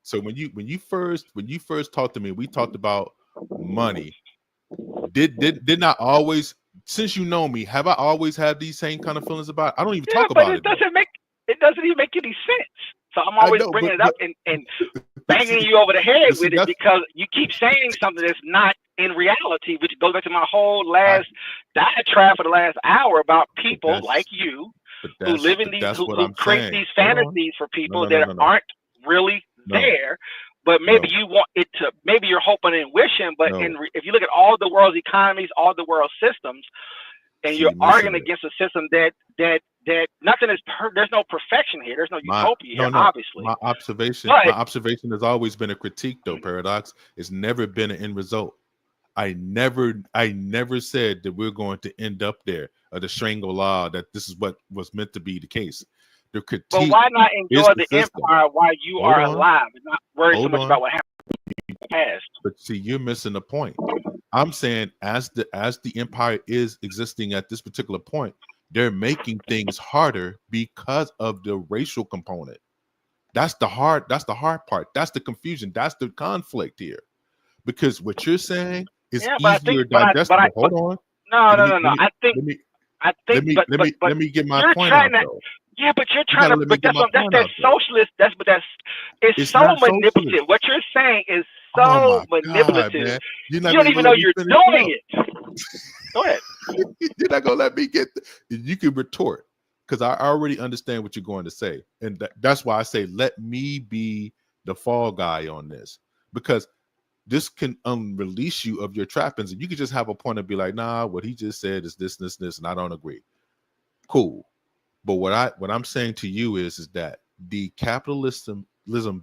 So when you first talked to me, we talked about money. Did not always. Since you know me, have I always had these same kind of feelings about it? I don't even talk about it. It doesn't even make any sense. So I'm always bringing it up and banging you over the head with it because you keep saying something that's not in reality, which goes back to my whole last diatribe for the last hour about people like you who live in these, who create these fantasies for people that aren't really there. But maybe you want it to. Maybe you're hoping and wishing. But if you look at all the world's economies, all the world's systems, and you're arguing against a system that nothing is. There's no perfection here. There's no utopia here. Obviously, my observation has always been a critique, though. Paradox. It's never been an end result. I never said that we're going to end up there, or the Shangri-La, that this is what was meant to be the case. The critique. But why not enjoy the empire while you are alive and not worry so much about what happened in the past? But see, you're missing the point. I'm saying as the empire is existing at this particular point, they're making things harder because of the racial component. That's the hard part. That's the confusion. That's the conflict here. Because what you're saying is easier digestible. Hold on. No. Let me get my point out, though. Yeah, but you're trying to. But that's socialist. It's so manipulative. What you're saying is so manipulative. God, you don't even know you're doing it. Go ahead. You're not gonna let me get. You can retort because I already understand what you're going to say, and that's why I say let me be the fall guy on this, because this can release you of your trappings, and you can just have a point and be like, nah, what he just said is this, and I don't agree. Cool. But what I'm saying to you is that the capitalism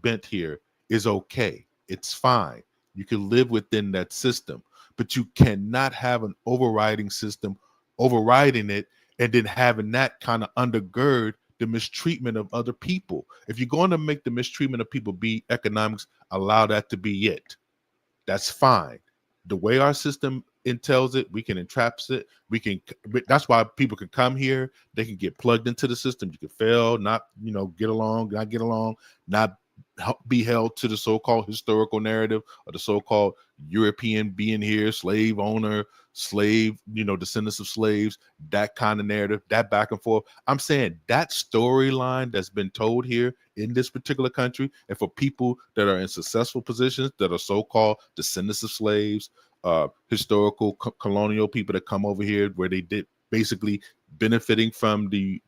bent here is okay. It's fine. You can live within that system, but you cannot have an overriding system overriding it and then having that kind of undergird the mistreatment of other people. If you're going to make the mistreatment of people be economics, allow that to be it. That's fine. The way our system entails it, we can entrap it. That's why people can come here. They can get plugged into the system. You can fail, not get along, not be held to the so-called historical narrative of the so-called European being here, slave owner, slave, descendants of slaves, that kind of narrative, that back and forth. I'm saying that storyline that's been told here in this particular country, and for people that are in successful positions that are so-called descendants of slaves, historical colonial people that come over here where they did basically benefiting from the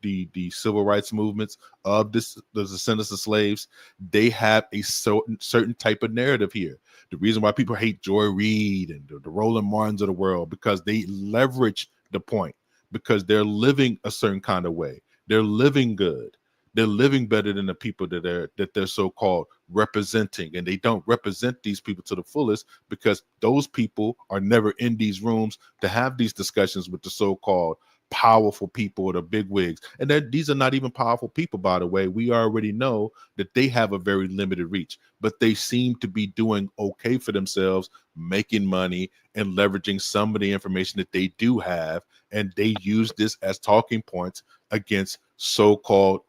civil rights movements of the descendants of slaves, they have a certain type of narrative here. The reason why people hate Joy Reid and the Roland Martins of the world, because they leverage the point, because they're living a certain kind of way. They're living good. They're living better than the people that they're so-called representing, and they don't represent these people to the fullest because those people are never in these rooms to have these discussions with the so-called powerful people or the big wigs. And these are not even powerful people, by the way. We already know that they have a very limited reach, but they seem to be doing okay for themselves, making money and leveraging some of the information that they do have, and they use this as talking points against so-called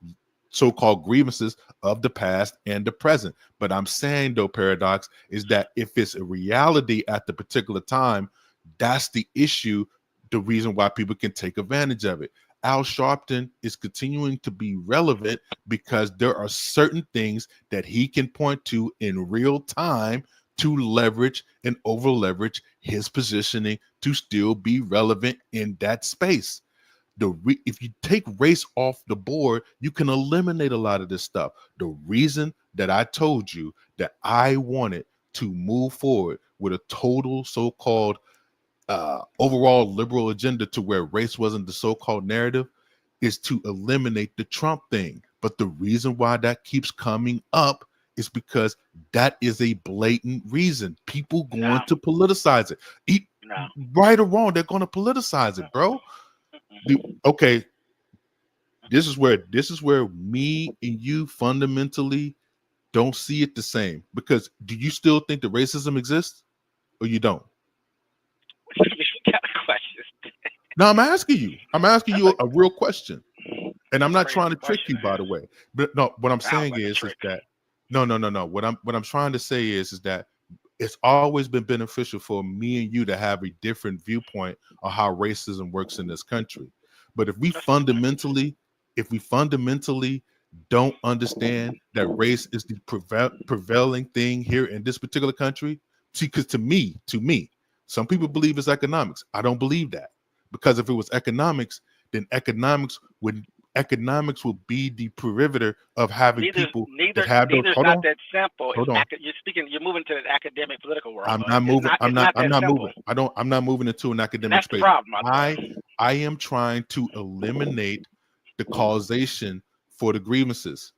grievances of the past and the present. But I'm saying, though, Paradox, is that if it's a reality at the particular time, that's the issue, the reason why people can take advantage of it. Al Sharpton is continuing to be relevant because there are certain things that he can point to in real time to leverage and over leverage his positioning to still be relevant in that space. If you take race off the board, you can eliminate a lot of this stuff. The reason that I told you that I wanted to move forward with a total so-called overall liberal agenda to where race wasn't the so-called narrative is to eliminate the Trump thing. But the reason why that keeps coming up is because that is a blatant reason. People going to politicize it. Right or wrong, they're going to politicize it, bro. Okay, this is where me and you fundamentally don't see it the same. Because do you still think that racism exists, or you don't? No, I'm asking you. I'm asking you a real question, and I'm not trying to trick you, by the way. But no, what I'm saying is that no. What I'm trying to say is that it's always been beneficial for me and you to have a different viewpoint on how racism works in this country. But if we fundamentally don't understand that race is the prevailing thing here in this particular country, see, because to me, some people believe it's economics. I don't believe that, because if it was economics, then economics would be the perimeter of having people that have those. Hold on. That simple. Hold on. You're moving to the academic political world. I'm not moving. I'm not moving. I'm not moving into an academic space. That's the problem. I am trying to eliminate the causation for the grievances.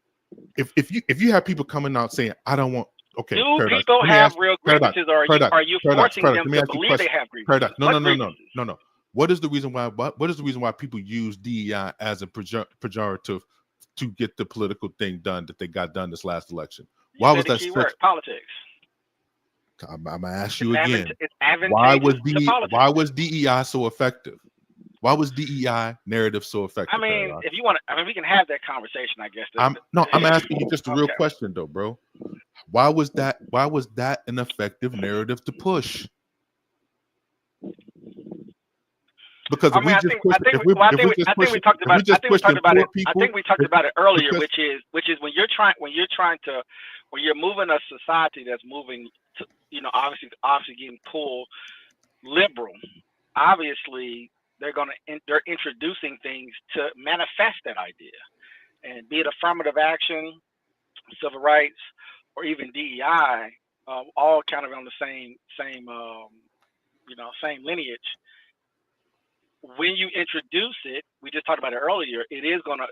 If you have people coming out saying, I don't want. Okay, do Paradox, people have real grievances, or are you forcing them to believe they have grievances? Paradox. No. What is the reason why? What is the reason why people use DEI as a pejorative to get the political thing done that they got done this last election? Why was that such politics? I'm gonna ask you again. Why was DEI so effective? Why was DEI narrative so effective? I mean, Paradox? If you want to, we can have that conversation, I guess. I'm asking you just a real question, though, bro. Why was that an effective narrative to push? Because I think we talked about it earlier, which is when you're moving a society that's moving to, obviously getting pulled liberal, obviously they're introducing things to manifest that idea, and be it affirmative action, civil rights, or even DEI, all kind of on the same lineage. When you introduce it, we just talked about it earlier, it is gonna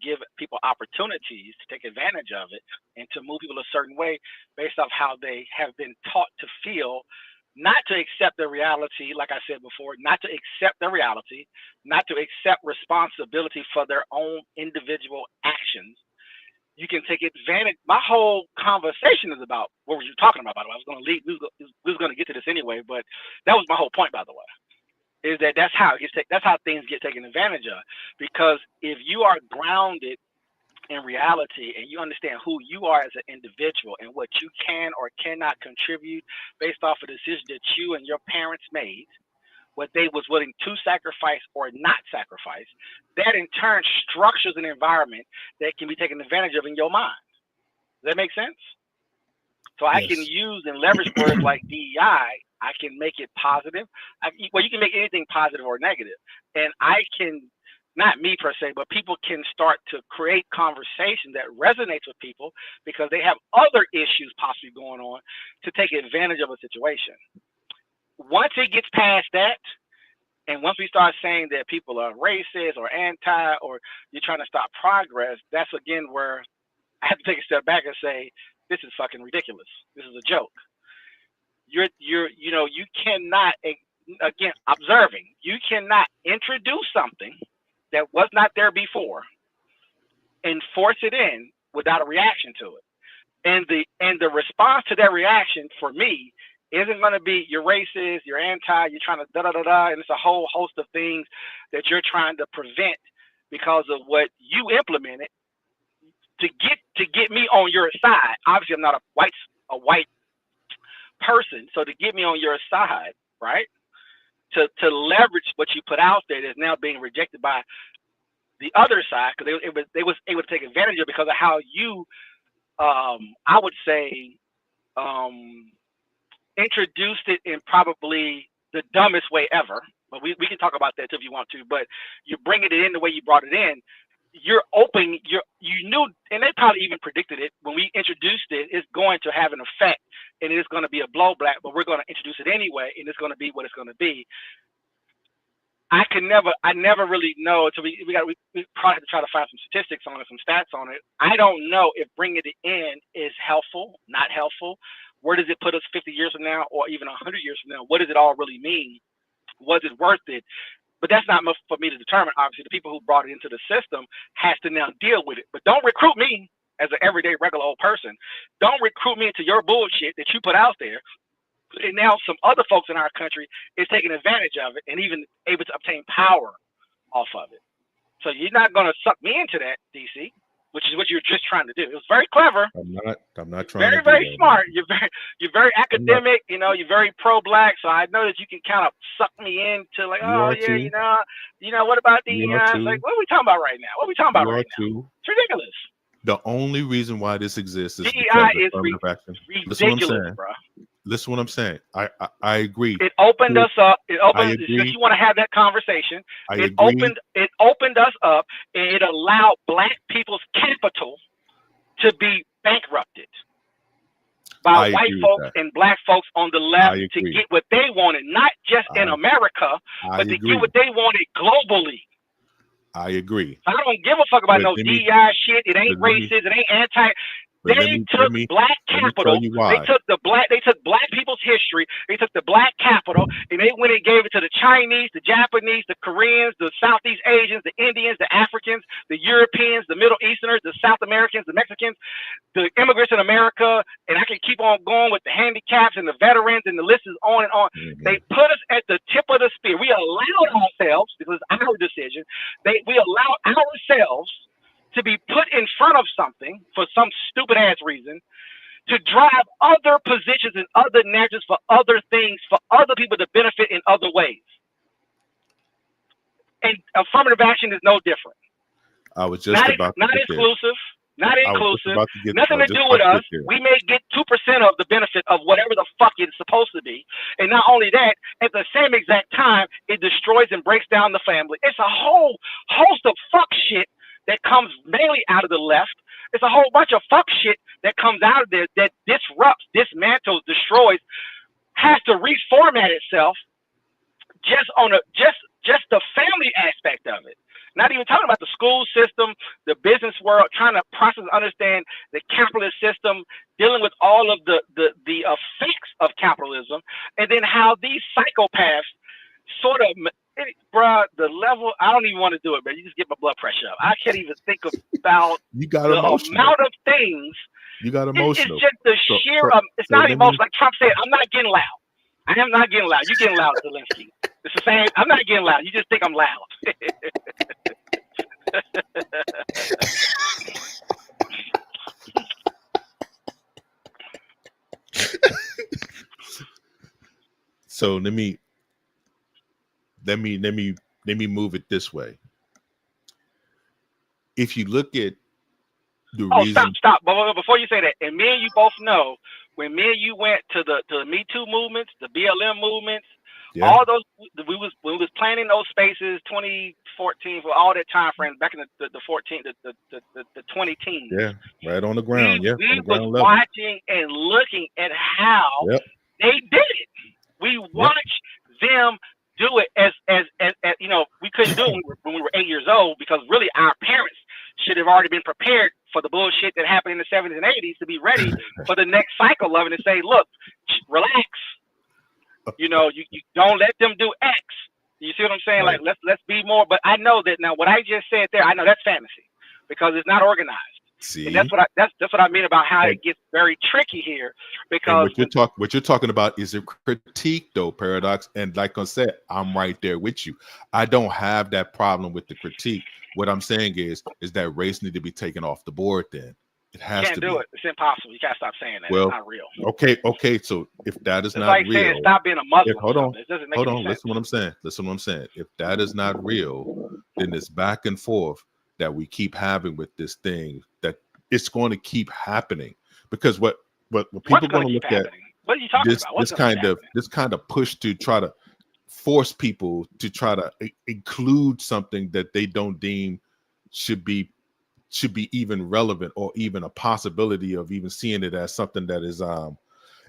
give people opportunities to take advantage of it and to move people a certain way based off how they have been taught to feel, not to accept the reality, like I said before, not to accept the reality, not to accept responsibility for their own individual actions. You can take advantage. My whole conversation is about what were you talking about, by the way. I was going to leave. We was going to get to this anyway, but that was my whole point, by the way. Is that's how things get taken advantage of. Because if you are grounded in reality, and you understand who you are as an individual and what you can or cannot contribute based off of decisions that you and your parents made, what they was willing to sacrifice or not sacrifice, that in turn structures an environment that can be taken advantage of in your mind. Does that make sense? So I can Yes. use and leverage words like DEI. I can make it positive. Well, you can make anything positive or negative. And I can, not me per se, but people can start to create conversation that resonates with people because they have other issues possibly going on to take advantage of a situation. Once it gets past that, and once we start saying that people are racist or anti, or you're trying to stop progress, that's again where I have to take a step back and say, this is fucking ridiculous. This is a joke. You cannot, again, observing, you cannot introduce something that was not there before and force it in without a reaction to it. And the response to that reaction for me isn't going to be you're racist, you're anti, you're trying to da-da-da-da, and it's a whole host of things that you're trying to prevent because of what you implemented to get me on your side. Obviously, I'm not a white person, so to get me on your side, right? To leverage what you put out there that's now being rejected by the other side because they was able to take advantage of it because of how you, I would say, introduced it in probably the dumbest way ever. But we can talk about that too if you want to. But you're bringing it in the way you brought it in. You're open. You knew, and they probably even predicted it when we introduced it. It's going to have an effect, and it is going to be a blowback. But we're going to introduce it anyway, and it's going to be what it's going to be. I never really know until we probably have to try to find some statistics on it, some stats on it. I don't know if bringing it in is helpful, not helpful. Where does it put us 50 years from now, or even 100 years from now? What does it all really mean? Was it worth it? But that's not much for me to determine. Obviously, the people who brought it into the system has to now deal with it. But don't recruit me as an everyday regular old person. Don't recruit me into your bullshit that you put out there. And now some other folks in our country is taking advantage of it and even able to obtain power off of it. So you're not going to suck me into that, DC, which is what you're just trying to do. It was very clever. I'm not trying to do very that, smart. man. You're very academic. You know, you're very pro-black. So I know that you can kind of suck me into like, oh yeah, you know, what about DEI? Like, what are we talking about right now? What are we talking about right now? It's ridiculous. The only reason why this exists is DEI is ridiculous, bro. Listen what I'm saying. I agree. It opened us up. It opened. Since you want to have that conversation, it opened us up, and it allowed Black people's capital to be bankrupted by white folks and Black folks on the left to get what they wanted, not just in America, but to get what they wanted globally. I agree. I don't give a fuck about no DEI shit. It ain't racist. It ain't anti. They took Black capital. They took Black people's history. They took the Black capital, and they went and gave it to the Chinese, the Japanese, the Koreans, the Southeast Asians, the Indians, the Africans, the Europeans, the Middle Easterners, the South Americans, the Mexicans, the immigrants in America, and I can keep on going with the handicaps and the veterans, and the list is on and on. Mm-hmm. They put us at the tip of the spear. We allowed ourselves, because it's our decision, we allowed ourselves to be put in front of something for some stupid ass reason, to drive other positions and other narratives for other things, for other people to benefit in other ways. And affirmative action is no different. I was just about to not inclusive, not inclusive, nothing to do with us. We may get 2% of the benefit of whatever the fuck it's supposed to be. And not only that, at the same exact time, it destroys and breaks down the family. It's a whole host of fuck shit that comes mainly out of the left. It's a whole bunch of fuck shit that comes out of there that disrupts, dismantles, destroys, has to reformat itself just on just the family aspect of it. Not even talking about the school system, the business world, trying to process and understand the capitalist system, dealing with all of the effects of capitalism, and then how these psychopaths sort of, bruh, the level, I don't even want to do it, man. You just get my blood pressure up. I can't even think about the amount of things. You got emotional. It's just the sheer, it's not emotional. Like Trump said, I'm not getting loud. I am not getting loud. You're getting loud, Zelensky. It's the same. I'm not getting loud. You just think I'm loud. So let me move it this way. If you look at the reason, stop. But before you say that, and me and you both know when me and you went to the Me Too movements, the BLM movements, all those we was planning those spaces 2014 for all that time frame back in the 20 teens. Yeah, right on the ground. We was watching and looking at how they did it. We watched them do it as you know, we couldn't do it when we were 8 years old because really our parents should have already been prepared for the bullshit that happened in the 70s and 80s to be ready for the next cycle of it and say, look, relax. You know, you don't let them do X. You see what I'm saying? Right. Like let's be more. But I know that now what I just said there, I know that's fantasy because it's not organized. See, and that's what I mean about how it gets very tricky here. Because what you're talking about is a critique, though, Paradox. And like I said, I'm right there with you. I don't have that problem with the critique. What I'm saying is that race need to be taken off the board. Then it has you can't to do be. it. It's impossible. You gotta stop saying that. Well, it's not real. Okay. So if that is it's not like real, saying stop being a Muslim. hold on. It doesn't make any sense. Listen what I'm saying. If that is not real, then this back and forth that we keep having with this thing, that it's going to keep happening, because what people are going to look at, what are you talking about? This kind of push to try to force people to try to include something that they don't deem should be even relevant or even a possibility of even seeing it as something that is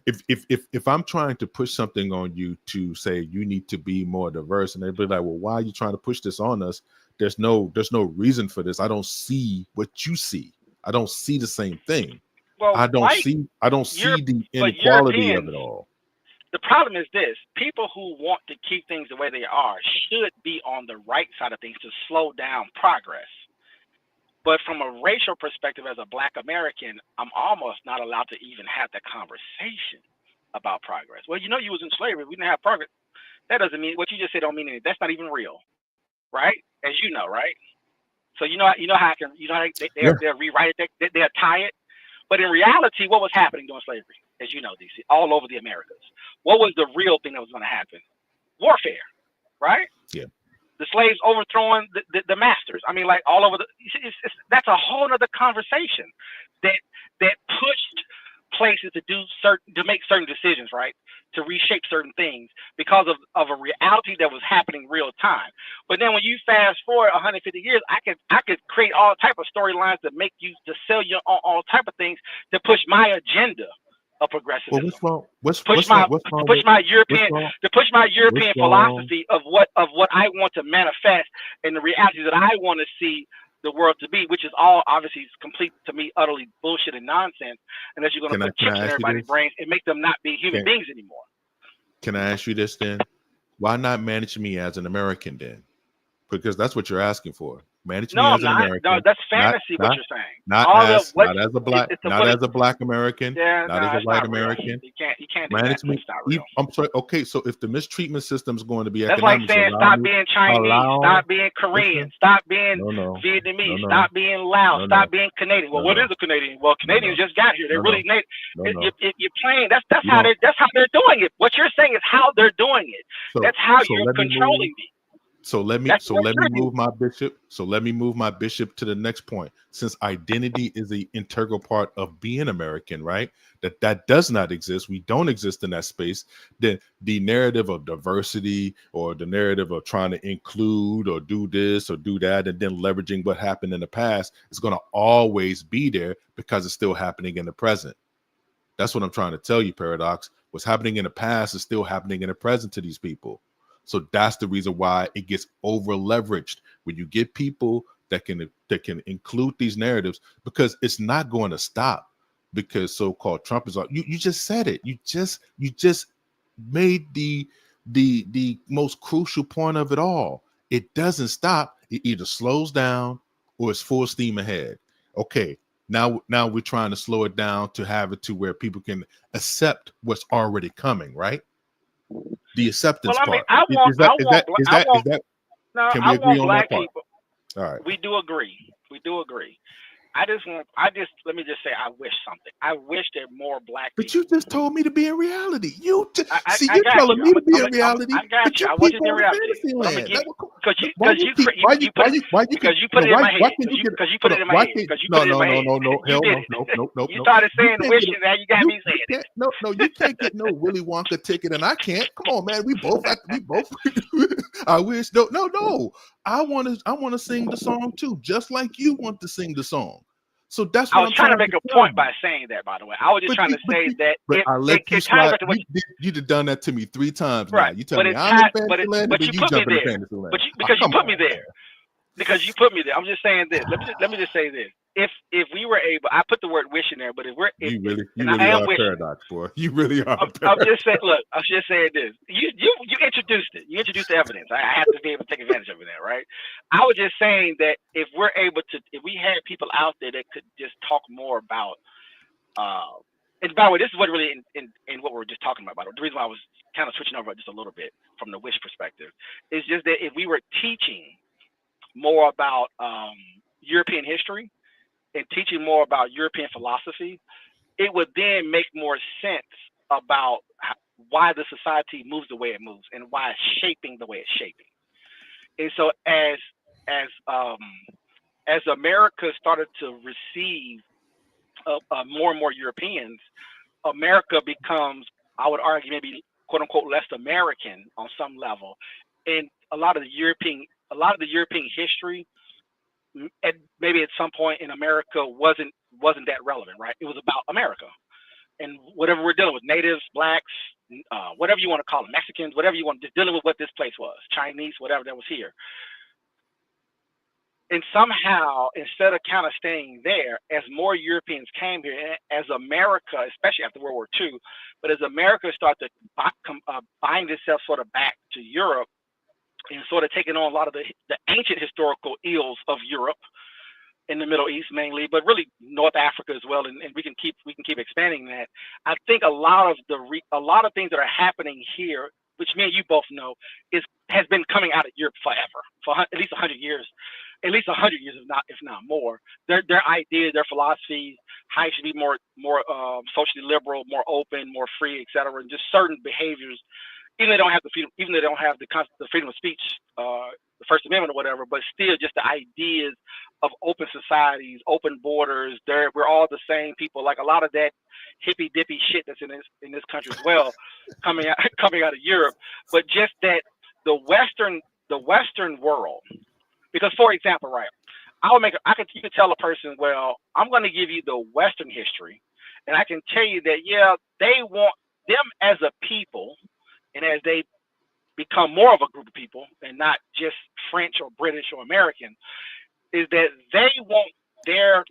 if I'm trying to push something on you to say you need to be more diverse, and they'd be like, well, why are you trying to push this on us? There's no reason for this. I don't see what you see. I don't see the same thing. Well, I don't see the inequality of it all. The problem is this: people who want to keep things the way they are should be on the right side of things to slow down progress. But from a racial perspective, as a Black American, I'm almost not allowed to even have the conversation about progress. Well, you know, you was in slavery. We didn't have progress. That doesn't mean what you just said. Don't mean anything. That's not even real, right? As you know, right? So you know how they'll rewrite it. They'll tie it. But in reality, what was happening during slavery, as you know, DC, all over the Americas? What was the real thing that was going to happen? Warfare, right? Yeah. The slaves overthrowing the masters. I mean, like all over that's a whole other conversation that pushed places to make certain decisions, right? To reshape certain things because of a reality that was happening real time. But then when you fast forward 150 years, I could create all type of storylines to sell you on all type of things to push my agenda of progressivism. Well, what's wrong? To push my European philosophy of what I want to manifest and the reality that I want to see the world to be, which is all obviously complete to me utterly bullshit and nonsense, unless you're going to put chips in everybody's brains and make them not be human beings anymore. Can I ask you this then? Why not manage me as an American then? Because that's what you're asking for. Manage me as an American. No, that's fantasy. What you're saying. Not as a Black American. Not as a white American. You can't. Manage me. I'm sorry. Okay, so if the mistreatment system is going to be that's economic, like saying stop being Chinese, stop being Korean, stop being Vietnamese, stop being Laos, stop being Canadian. Well, what is a Canadian? Well, Canadians just got here. They're really you're playing. That's how they're doing it. What you're saying is how they're doing it. That's how you're controlling me. So let me move my bishop. So let me move my bishop to the next point. Since identity is the integral part of being American, right? That does not exist. We don't exist in that space. Then the narrative of diversity or the narrative of trying to include or do this or do that and then leveraging what happened in the past is going to always be there because it's still happening in the present. That's what I'm trying to tell you, Paradox. What's happening in the past is still happening in the present to these people. So that's the reason why it gets over leveraged when you get people that can include these narratives, because it's not going to stop because so-called Trump is you just said it. You just made the most crucial point of it all. It doesn't stop. It either slows down or it's full steam ahead. Okay. Now we're trying to slow it down to have it to where people can accept what's already coming, right? The acceptance part. I want can we agree on black that part? people. All right. We do agree. let me just say, I wish something. I wish that more black But you people. just told me to be in reality. See, I you're got telling you. me to be in reality, I got but you. you I want keep you to be in going to reality, fantasy but I'm gonna land. give Why you keep why you put why it you why you can because you put it in why my why head can you get because you put hold it on, in my why head can't because you no put it in no my no head. no no You hell did no it. no no no You no started you saying can't get a wishing, now you got me you saying it. can't no you can't get no Willy Wonka ticket and I can't. Come on, man. We both I wish no. I want to sing the song too, just like you want to sing the song. So that's I what was I'm trying to trying make to a tell point you. by saying that, by the way. I was just But trying you, to say that but I let you it ties slide. back to what You'd have done that to me 3 times now. right, You tell but me it I'm in tied, Fantasyland, and but then you you put me jump into there, Fantasyland. Oh, because you come put me on, there. Because you put me there. I'm just saying this. Let me just say this. If we were able, I put the word wish in there, but if you and I really am are a wishing. paradox, boy. You really are a I'm paradox. just saying. Look, I'm just saying this. You introduced it. You introduced the evidence. I have to be able to take advantage of it, right? I was just saying that if we're able to, if we had people out there that could just talk more about, and by the way, this is what really in what we were just talking about. By the way, the reason why I was kind of switching over just a little bit from the wish perspective is just that if we were teaching more about European history and teaching more about European philosophy, it would then make more sense about why the society moves the way it moves and why it's shaping the way it's shaping. And so as um, as America started to receive more and more Europeans, America becomes, I would argue, maybe quote unquote less American on some level, and a lot of the European history maybe at some point in America wasn't that relevant, right? It was about America and whatever we're dealing with, natives, blacks, whatever you want to call them, Mexicans, whatever you want, just dealing with what this place was, Chinese, whatever that was here. And somehow, instead of kind of staying there, as more Europeans came here, and as America, especially after World War II, but as America started to bind itself sort of back to Europe and sort of taking on a lot of the ancient historical ills of Europe, in the Middle East mainly, but really North Africa as well, and we can keep expanding that. I think a lot of things that are happening here, which me and you both know, has been coming out of Europe forever, for at least 100 years, if not more. Their ideas, their philosophies, how you should be more socially liberal, more open, more free, etc., and just certain behaviors. Even they don't have the freedom, even they don't have the freedom of speech, the First Amendment or whatever, but still just the ideas of open societies, open borders. We're all the same people. Like a lot of that hippy dippy shit that's in this country as well, coming out of Europe. But just that the Western world. Because for example, right, you could tell a person, well, I'm going to give you the Western history, and I can tell you that yeah, they want them as a people, and as they become more of a group of people and not just French or British or American, is that they want their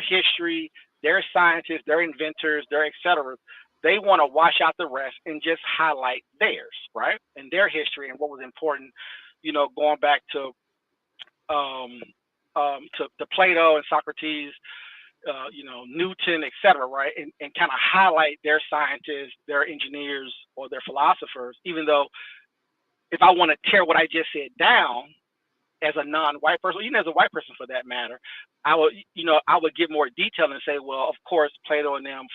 history, their scientists, their inventors, their et cetera. They want to wash out the rest and just highlight theirs, right? And their history and what was important, going back to Plato and Socrates, Newton, et cetera, right? And kind of highlight their scientists, their engineers, or their philosophers, even though if I want to tear what I just said down as a non-white person, even as a white person for that matter, I would give more detail and say, well, of course, Plato and them,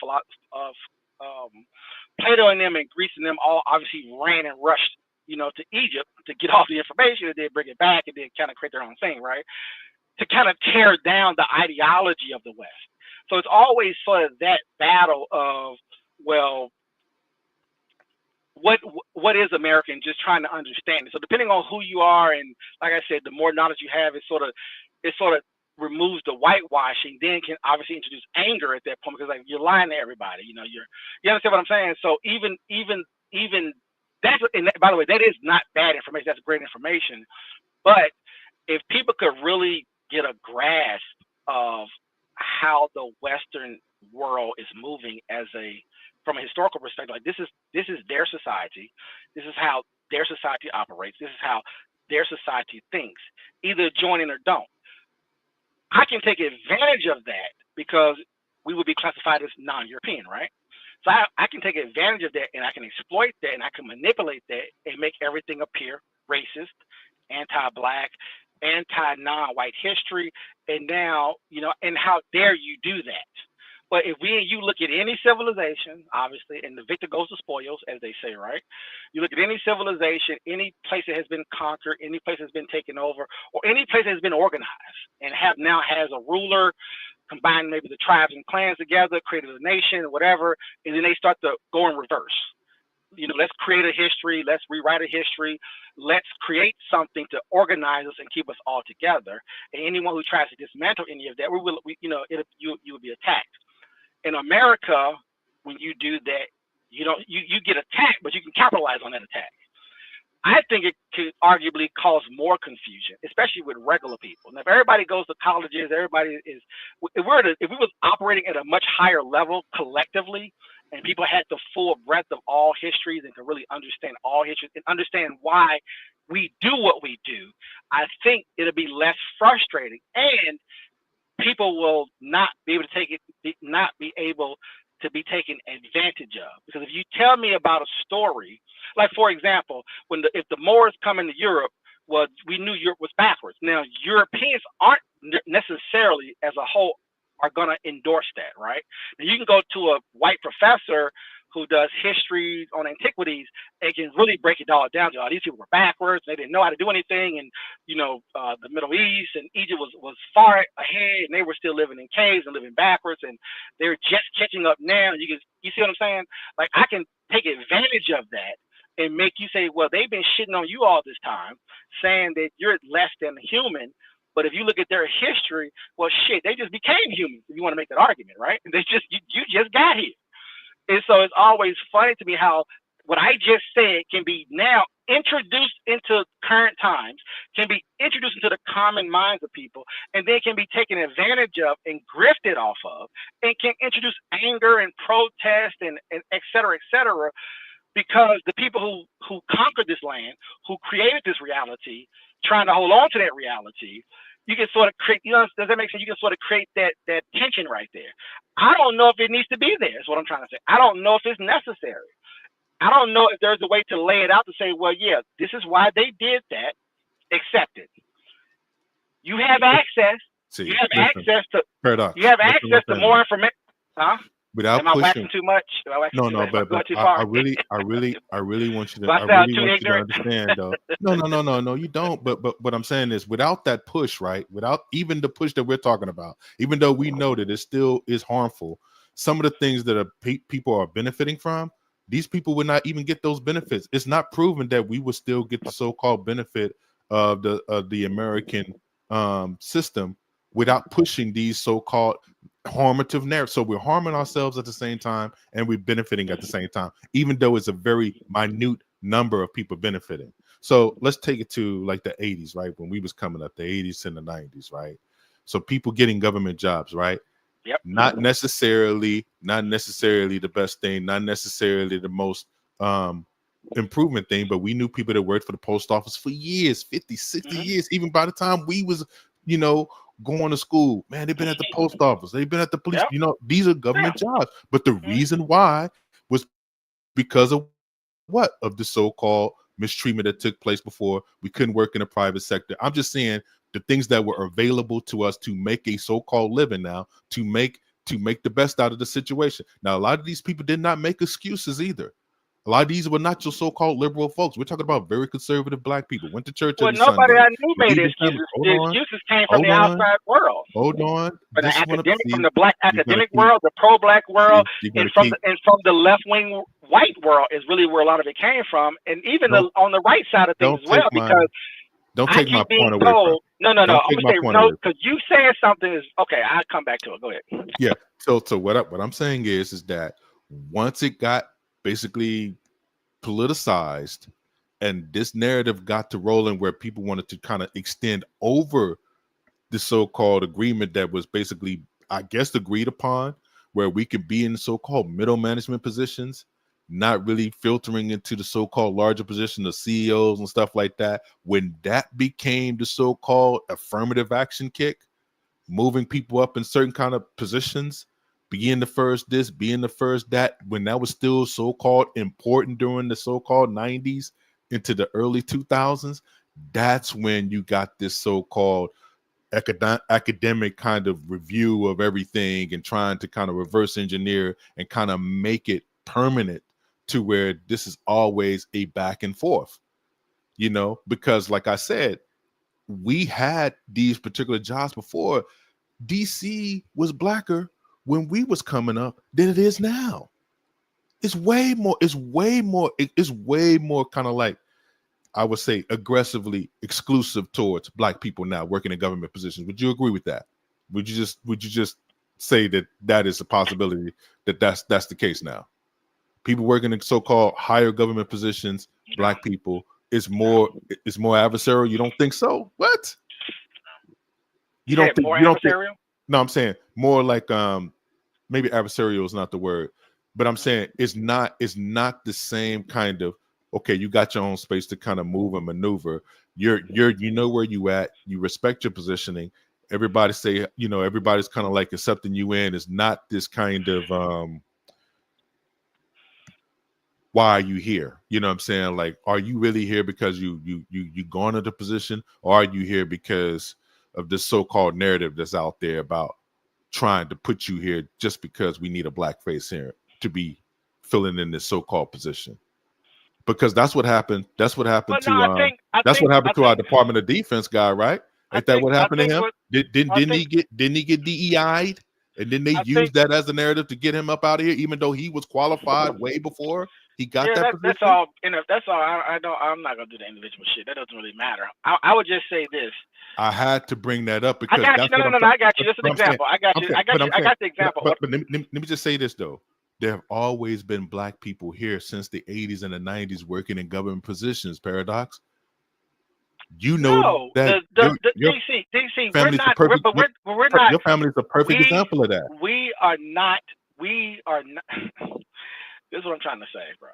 Plato and them and Greece and them all obviously ran and rushed, to Egypt to get all the information and then bring it back and then kind of create their own thing, right? To kind of tear down the ideology of the West. So it's always sort of that battle of, well, what is American? Just trying to understand it. So depending on who you are, and like I said, the more knowledge you have, it sort of removes the whitewashing. Then can obviously introduce anger at that point because like you're lying to everybody. You understand what I'm saying? So even that's, and by the way, that is not bad information. That's great information. But if people could really get a grasp of how the Western world is moving from a historical perspective, like this is their society, this is how their society operates, this is how their society thinks. Either join in or don't. I can take advantage of that because we would be classified as non-European, right? So I can take advantage of that and I can exploit that and I can manipulate that and make everything appear racist, anti-black, anti-non-white history, and now, and how dare you do that? But if you look at any civilization, obviously, and the victor goes to spoils, as they say, right? You look at any civilization, any place that has been conquered, any place that's been taken over, or any place that has been organized and now has a ruler, combine maybe the tribes and clans together, created a nation, whatever, and then they start to go in reverse. Let's create a history, let's rewrite a history, let's create something to organize us and keep us all together. And anyone who tries to dismantle any of that, you will be attacked. In America, when you do that, you get attacked, but you can capitalize on that attack. I think it could arguably cause more confusion, especially with regular people. Now, if everybody goes to colleges, everybody is. If we was operating at a much higher level collectively, and people had the full breadth of all histories and could really understand all histories and understand why we do what we do, I think it'll be less frustrating, and people will not be able to be taken advantage of. Because if you tell me about a story, like for example, if the Moors come into Europe, well, we knew Europe was backwards. Now, Europeans aren't necessarily as a whole are going to endorse that, right? Now, you can go to a white professor who does history on antiquities and can really break it all down to, these people were backwards, they didn't know how to do anything, and the Middle East and Egypt was far ahead, and they were still living in caves and living backwards, and they're just catching up now. You see what I'm saying? Like, I can take advantage of that and make you say, well, they've been shitting on you all this time, saying that you're less than human. But if you look at their history, well, shit, they just became humans, if you want to make that argument, right? They you just got here. And so it's always funny to me how what I just said can be now introduced into current times, can be introduced into the common minds of people, and then can be taken advantage of and grifted off of, and can introduce anger and protest and et cetera, because the people who conquered this land, who created this reality, trying to hold on to that reality, you can sort of create, does that make sense? You can sort of create that tension right there. I don't know if it needs to be there, is what I'm trying to say. I don't know if it's necessary. I don't know if there's a way to lay it out to say, well, yeah, this is why they did that, accept it. You have access. You have access to more information. Huh? Without Am I pushing, waxing too much? But I really want you to understand, though. No, you don't. But what I'm saying is, without that push, right? Without even the push that we're talking about, even though we know that it still is harmful, some of the things that people are benefiting from, these people would not even get those benefits. It's not proven that we would still get the so-called benefit of the American system without pushing these so-called harmative narratives. So we're harming ourselves at the same time, and we're benefiting at the same time, even though it's a very minute number of people benefiting. So let's take it to like the 80s, right? When we was coming up, the 80s and the 90s, right? So people getting government jobs, right? Yep. Not necessarily the best thing, not necessarily the most improvement thing, but we knew people that worked for the post office for years, 50, 60 years, even by the time we was, going to school. Man, they've been at the post office, they've been at the police. Yep. These are government jobs. But the reason why was because of what? Of the so-called mistreatment that took place before. We couldn't work in the private sector. I'm just saying the things that were available to us to make a so-called living now, to make the best out of the situation. Now, a lot of these people did not make excuses either. A lot of these were not your so-called liberal folks. We're talking about very conservative Black people. Went to church every Sunday. Well, nobody I knew made excuses. The excuses came from the outside world. Hold on. From the Black academic world, the pro-Black world, and from the left-wing white world is really where a lot of it came from. And even on the right side of things as well, because don't take my point away from it. No. I'm going to say no, because you saying something is, okay, I'll come back to it. Go ahead. Yeah. So what I'm saying is that once it got basically politicized and this narrative got to rolling where people wanted to kind of extend over the so-called agreement that was basically, I guess, agreed upon, where we could be in so-called middle management positions, not really filtering into the so-called larger position of CEOs and stuff like that. When that became the so-called affirmative action kick, moving people up in certain kind of positions, being the first this, being the first that, when that was still so-called important during the so-called 90s into the early 2000s, that's when you got this so-called academic kind of review of everything and trying to kind of reverse engineer and kind of make it permanent to where this is always a back and forth, you know, because like I said, we had these particular jobs before. DC was blacker when we was coming up than it is now. It's way more kind of like, I would say, aggressively exclusive towards black people now working in government positions. Would you agree with that? Would you just say that is a possibility that's the case now? People working in so-called higher government positions, black people, is more adversarial. You don't think so? What? You don't think more you don't adversarial? Think, no, I'm saying more like maybe adversarial is not the word, but I'm saying it's not the same kind of, okay, you got your own space to kind of move and maneuver. You know where you at, you respect your positioning. Everybody say, you know, everybody's kind of like accepting you in. It's not this kind of why are you here? You know what I'm saying? Like, are you really here because you gone into position, or are you here because of this so-called narrative that's out there about trying to put you here just because we need a black face here to be filling in this so-called position? Because that's what happened. That's what happened to our Department of Defense guy, right? Ain't that what happened to him? Didn't he get DEI'd? And then they used that as a narrative to get him up out of here, even though he was qualified way before he got that position. That's all. You know, that's all. I'm not gonna do the individual shit. That doesn't really matter. I would just say this. I had to bring that up because I got you. No, I got you. That's an example. I got you. I got the example. But let me just say this though. There have always been black people here since the 80s and the 90s working in government positions. Paradox. You know that DC. We're not. Your family is a perfect example of that. We are not. This is what I'm trying to say, bro.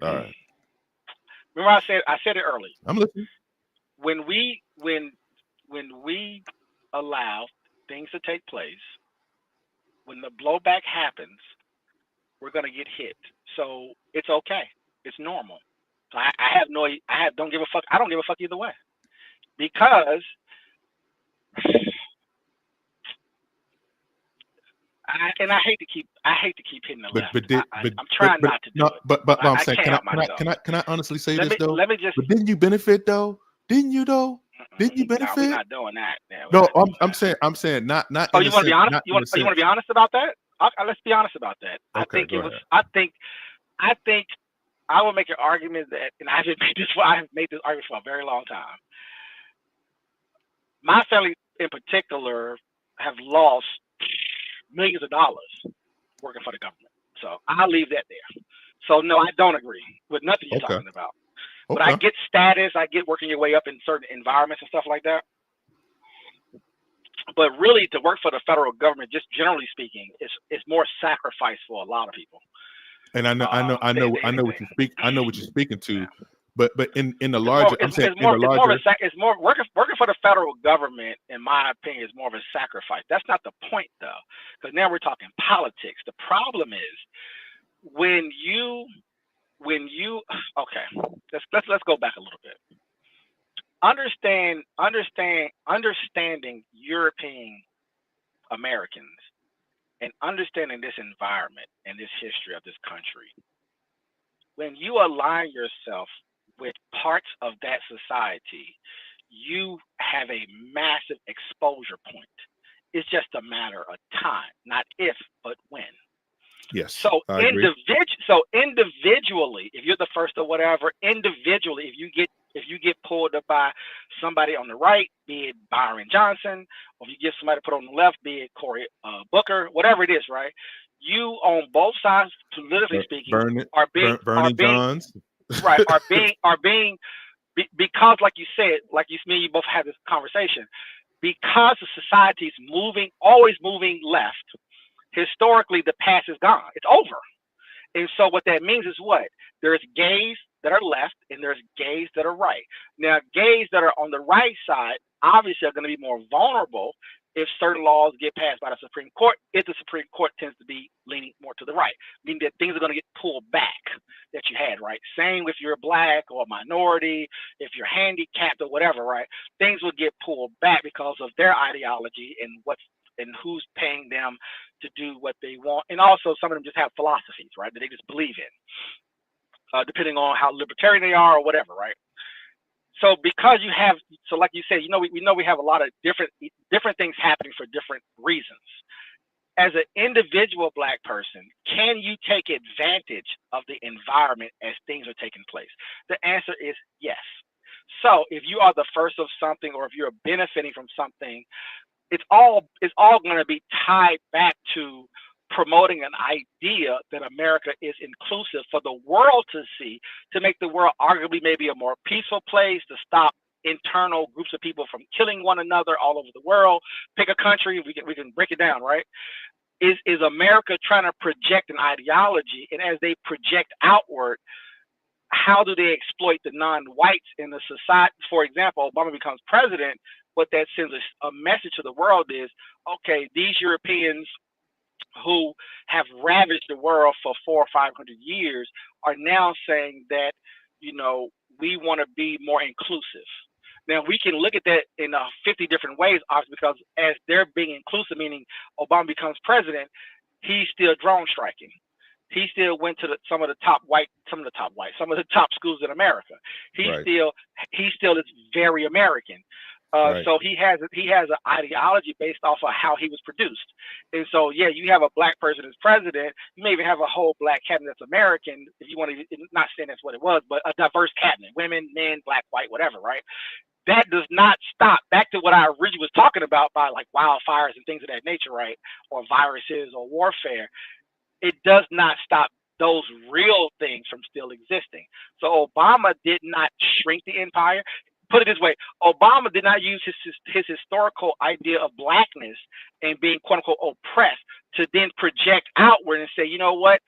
All right. Remember, I said it early. I'm listening. When we allow things to take place, when the blowback happens, we're gonna get hit. So it's okay. It's normal. So I don't give a fuck. I don't give a fuck either way, because I hate to keep hitting the left. I'm trying not to do it. But I'm saying, can I honestly say this though? Let me just. But didn't you benefit though? Didn't you though? Didn't you benefit? No, we're not doing that. No, I'm saying not. Oh, you want to be honest? You want to be honest about that? Let's be honest about that. Okay, I think I will make an argument that, and I've made this argument for a very long time. My family, in particular, have lost millions of dollars working for the government. So I'll leave that there. So no, I don't agree with nothing you're talking about. But I get status, I get working your way up in certain environments and stuff like that. But really, to work for the federal government, just generally speaking, is more sacrifice for a lot of people. And I know what you speak. I know what you're speaking to. But in the larger, it's more working for the federal government. In my opinion, is more of a sacrifice. That's not the point though, because now we're talking politics. The problem is when you okay. Let's go back a little bit. Understanding European Americans and understanding this environment and this history of this country. When you align yourself with parts of that society, you have a massive exposure point. It's just a matter of time, not if, but when. Yes. So individually, if you're the first or whatever, individually, if you get pulled up by somebody on the right, be it Byron Johnson, or if you get somebody put on the left, be it Cory Booker, whatever it is, right? You on both sides, politically speaking, are being because, like you said, me and you both had this conversation, because the society is always moving left. Historically, the past is gone. It's over. And so what that means is what? There's gays that are left and there's gays that are right. Now, gays that are on the right side obviously are going to be more vulnerable if certain laws get passed by the Supreme Court, if the Supreme Court tends to be leaning more to the right, meaning that things are going to get pulled back that you had, right? Same if you're black or a minority, if you're handicapped or whatever, right? Things will get pulled back because of their ideology and who's paying them to do what they want. And also some of them just have philosophies, right, that they just believe in, depending on how libertarian they are or whatever, right? So because you have, so like you said, we know we have a lot of different things happening for different reasons. As an individual black person, can you take advantage of the environment as things are taking place? The answer is yes. So if you are the first of something, or if you're benefiting from something, it's all going to be tied back to promoting an idea that America is inclusive for the world to see, to make the world arguably maybe a more peaceful place, to stop internal groups of people from killing one another all over the world. Pick a country, we can break it down, right? Is America trying to project an ideology, and as they project outward, how do they exploit the non-whites in the society? For example, Obama becomes president, what that sends a message to the world is, okay, these Europeans who have ravaged the world for 400 or 500 years are now saying that, we want to be more inclusive. Now, we can look at that in 50 different ways, obviously, because as they're being inclusive, meaning Obama becomes president, he's still drone striking. He still went to some of the top schools in America. He still is very American. So he has an ideology based off of how he was produced. And so, yeah, you have a black person as president. You may even have a whole black cabinet that's American, if you want to, not saying that's what it was, but a diverse cabinet, women, men, black, white, whatever, right? That does not stop, back to what I originally was talking about, by like wildfires and things of that nature, right? Or viruses or warfare. It does not stop those real things from still existing. So Obama did not shrink the empire. Put it this way, Obama did not use his historical idea of blackness and being quote unquote oppressed to then project outward and say, you know what,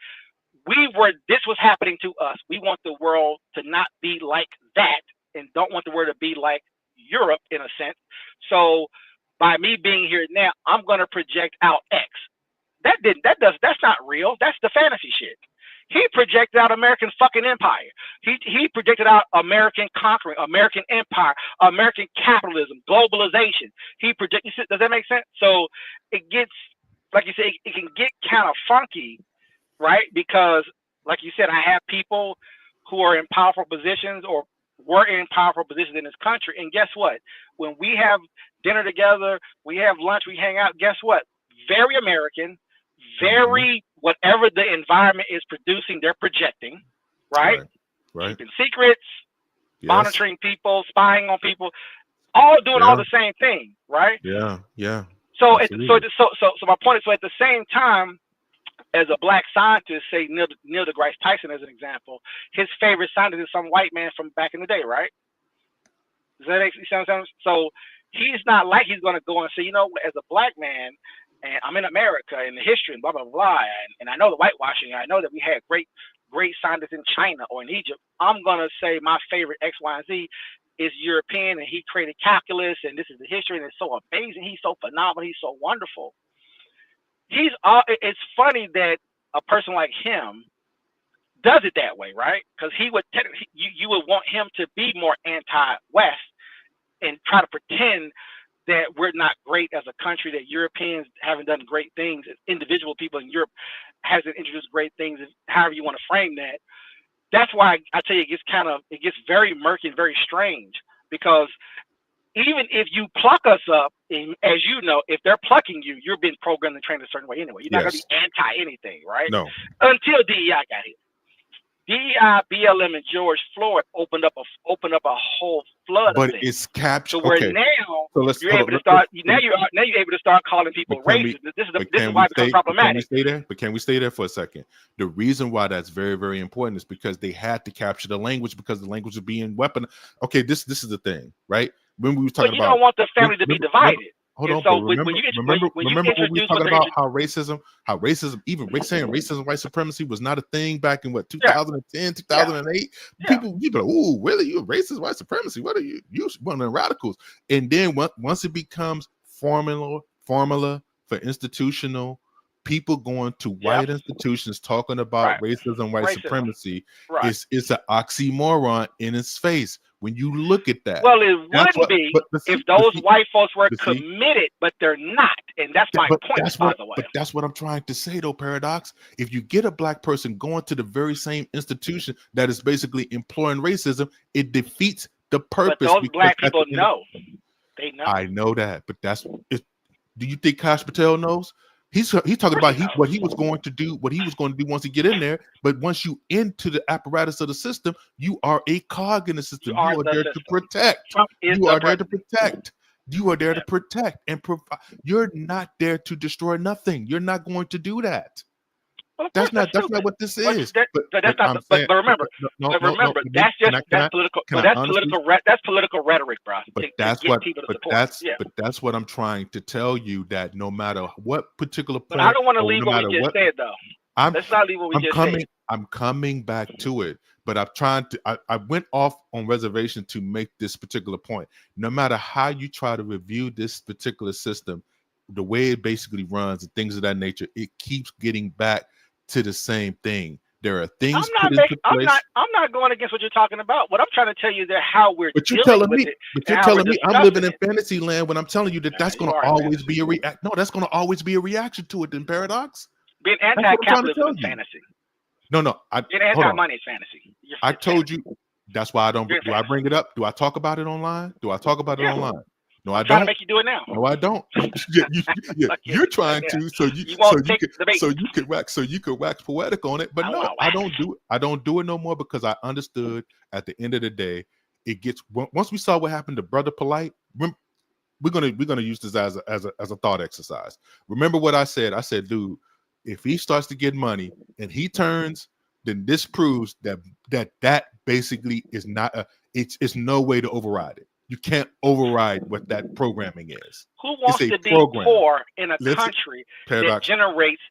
this was happening to us. We want the world to not be like that, and don't want the world to be like Europe in a sense. So by me being here now, I'm going to project out X. That's not real. That's the fantasy shit. He projected out American fucking empire. He projected out American conquering, American empire, American capitalism, globalization. Does that make sense? So it gets, like you said, it can get kind of funky, right? Because, like you said, I have people who are in powerful positions or were in powerful positions in this country. And guess what? When we have dinner together, we have lunch, we hang out, guess what? Very American, very whatever the environment is producing, they're projecting, right? Keeping secrets, monitoring people, spying on people, all doing all the same thing, right? Yeah. So my point is, so at the same time, as a black scientist, say Neil deGrasse Tyson as an example, his favorite scientist is some white man from back in the day, right? Does that make sense? So he's not like he's going to go and say, as a black man, and I'm in America and the history and blah, blah, blah, and I know the whitewashing, I know that we had great scientists in China or in Egypt. I'm going to say my favorite X, Y, and Z is European, and he created calculus, and this is the history, and it's so amazing. He's so phenomenal. He's so wonderful. It's funny that a person like him does it that way, right? Because you would want him to be more anti-West and try to pretend that we're not great as a country, that Europeans haven't done great things, individual people in Europe hasn't introduced great things, however you want to frame that. That's why I tell you, it gets very murky and very strange, because even if you pluck us up, and as you know, if they're plucking you, you're being programmed and trained a certain way anyway. You're not going to be anti anything, right? No. Until DEI got here. DEI, BLM, and George Floyd opened up a whole flood of things. But it's captured. So where now you're able to start calling people racist. This is why it becomes problematic. Can we stay there for a second? The reason why that's very, very important is because they had to capture the language, because the language is being weaponized. Okay, this is the thing, right? When we were talking about, you don't want the family to be divided. Hold on. So remember when we were talking about how racism, even saying racism, white supremacy was not a thing back in 2010, 2008. People like, ooh, really? You racist, white supremacy? What are you one of the radicals? And then once it becomes formula for institutional people going to white institutions talking about racism, white supremacy. Right. It's an oxymoron in its face when you look at that. Well, it wouldn't be if those white folks were committed, but they're not, and that's my point. By the way, but that's what I'm trying to say, though, Paradox. If you get a black person going to the very same institution that is basically employing racism, it defeats the purpose. But those black people know. They know. I know that, but that's it. Do you think Kash Patel knows? He's talking about what he was going to do once he get in there. But once you into the apparatus of the system, you are a cog in the system. You are there to protect. You are there to protect. You are there to protect and provide. You're not there to destroy nothing. You're not going to do that. Well, that's not what this is. But remember, that's political. That's political rhetoric, bro. But that's what I'm trying to tell you. That no matter what particular point, but I don't want to leave what we just said, though. Let's not leave what we just said. I'm coming back to it, but I'm trying to. I went off on reservation to make this particular point. No matter how you try to review this particular system, the way it basically runs and things of that nature, it keeps getting back to the same thing. There are things I'm not going against what you're talking about. What I'm trying to tell you is that how we're but you're telling me I'm living in fantasy land when I'm telling you that that's going to always be a reaction. No, that's going to always be a reaction to it. Then Paradox. Being anti-capitalism is fantasy. No, being anti-money is fantasy. I told you. That's why I don't. Do I bring it up? Do I talk about it online? No, I don't. Trying to make you do it now. No, I don't. You're trying to, so you can wax poetic on it. But no, I don't do it. I don't do it no more because I understood at the end of the day, it gets. Once we saw what happened to Brother Polite, we're gonna use this as a thought exercise. Remember what I said? I said, dude, if he starts to get money and he turns, then this proves that basically is not it's no way to override it. You can't override what that programming is. Who wants to be poor in a country that generates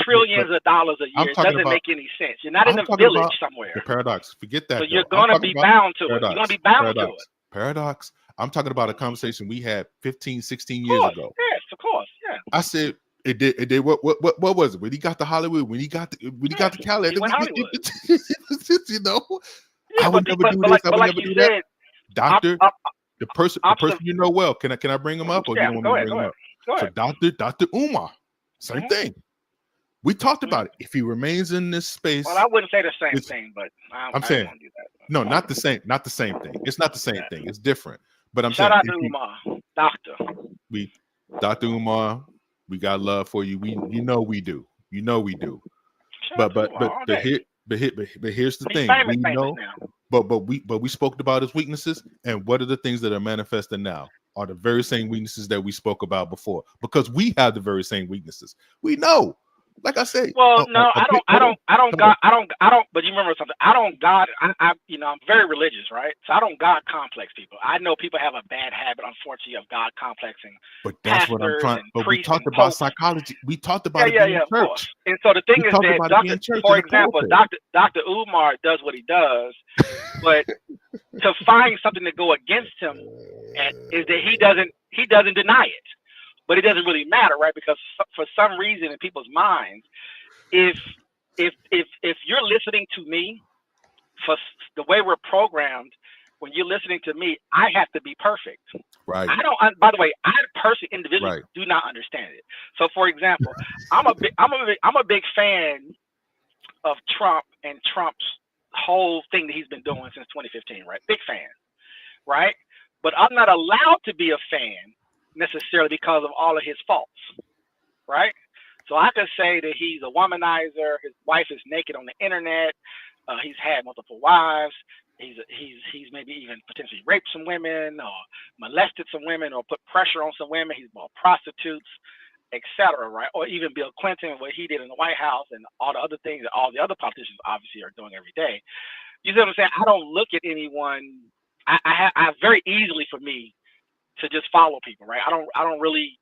trillions of dollars a year? It doesn't make any sense. You're not in a village somewhere. The Paradox. Forget that. So you're going to be bound to it. You're going to be bound to it. Paradox. I'm talking about a conversation we had 15, 16 years ago. Yes, of course. Yeah. I said, it did. What was it? When he got to Hollywood, when he got to Cali, you know, I would never do this. I would never do that. Doctor, the person you know well. Can I bring him up, or you don't want me to bring him up? So Dr. Umar, same thing. We talked about it. If he remains in this space, well, I wouldn't say the same thing, but I'm saying do that. No, not the same thing. It's not the same thing. It's different. But I'm shout saying, out to Umar, Doctor. Dr. Umar, we got love for you. We know we do. You know we do. But here's the thing. We know. But we spoke about his weaknesses, and what are the things that are manifesting now are the very same weaknesses that we spoke about before, because we have the very same weaknesses. We know, like I say. Well, I don't. But you remember something? I'm very religious, right? So I don't God complex people. I know people have a bad habit, unfortunately, of God complexing. But that's what I'm trying. But we talked about psychology. We talked about it in church. And so the thing is that, for example, Dr. Umar does what he does, but to find something to go against him is that he doesn't deny it. But it doesn't really matter, right? Because for some reason in people's minds, if you're listening to me, for the way we're programmed, when you're listening to me, I have to be perfect. Right. By the way, I personally, individually, do not understand it. So, for example, I'm a big fan of Trump and Trump's whole thing that he's been doing since 2015. Right, big fan. Right, but I'm not allowed to be a fan necessarily because of all of his faults, right? So I could say that he's a womanizer. His wife is naked on the internet. He's had multiple wives. He's maybe even potentially raped some women or molested some women or put pressure on some women. He's bought prostitutes, etc. Right? Or even Bill Clinton, what he did in the White House, and all the other things that all the other politicians obviously are doing every day. You see what I'm saying? I don't look at anyone. I very easily for me to just follow people, right? I don't really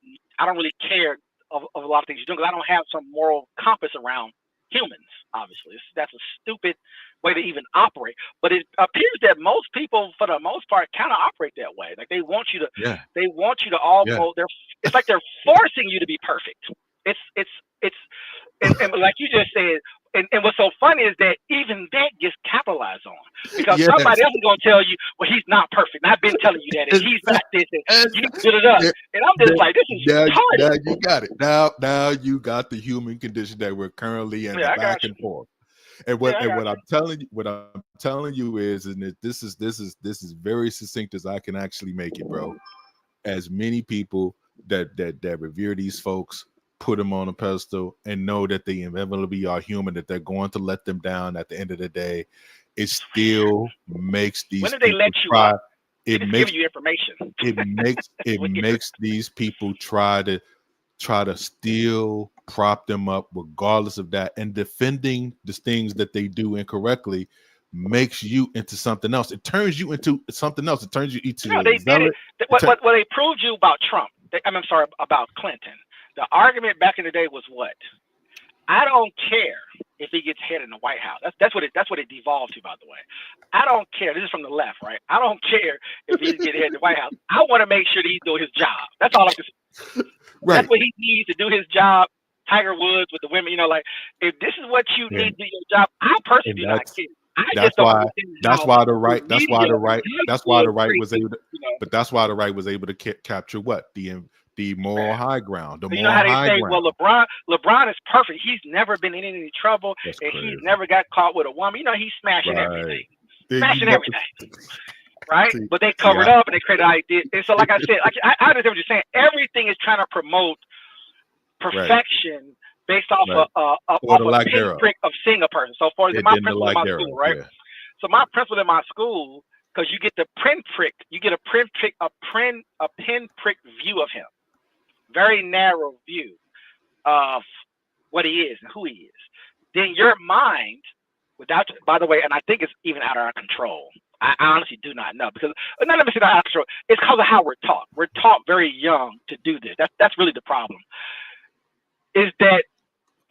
care of a lot of things you do, because I don't have some moral compass around humans. Obviously, that's a stupid way to even operate. But it appears that most people, for the most part, kind of operate that way. Like they want you to, Yeah. they want you to almost. It's like they're forcing you to be perfect. It's and like you just said. And what's so funny is that even that gets capitalized on because Yes. somebody else is going to tell you, well, he's not perfect. And I've been telling you that, and he's not this, and you need to get it up. And I'm just like, this is retarded. Now you got it. Now you got the human condition that we're currently in, the back and forth. And what I'm telling you is, and this is very succinct as I can actually make it, bro. As many people that revere these folks, put them on a pedestal, and know that they inevitably are human, that they're going to let them down at the end of the day, it still makes these when did they let you try. up? It makes you information. It makes these people try to still prop them up, regardless of that, and defending the things that they do incorrectly makes you into something else. It turns you into something else. It turns you into. No, they did it. What they proved you about Trump? I'm sorry, about Clinton. The argument back in the day was what? I don't care if he gets head in the White House. That's what it devolved to, by the way. I don't care. This is from the left, right? I don't care if he gets head in the White House. I want to make sure that he's doing his job. That's all I'm saying. Right. That's what he needs to do his job. Tiger Woods with the women, like if this is what you need to do your job, I personally do not care. That's why the right was able to capture what the moral high ground. You know how they say, well, LeBron is perfect. He's never been in any trouble, and he's never got caught with a woman. He's smashing everything. Right? But they covered up and they created ideas. And so, like I said, I understand what you're saying. Everything is trying to promote perfection based off of a pinprick of seeing a person. So, for example, my principal in my school, right? Yeah. So, my principal in my school, because you get the pinprick, a pinprick view of him. Very narrow view of what he is and who he is. Then your mind, by the way, and I think it's even out of our control. I honestly do not know because not let me say out of control. It's because of how we're taught. We're taught very young to do this. That's really the problem. Is that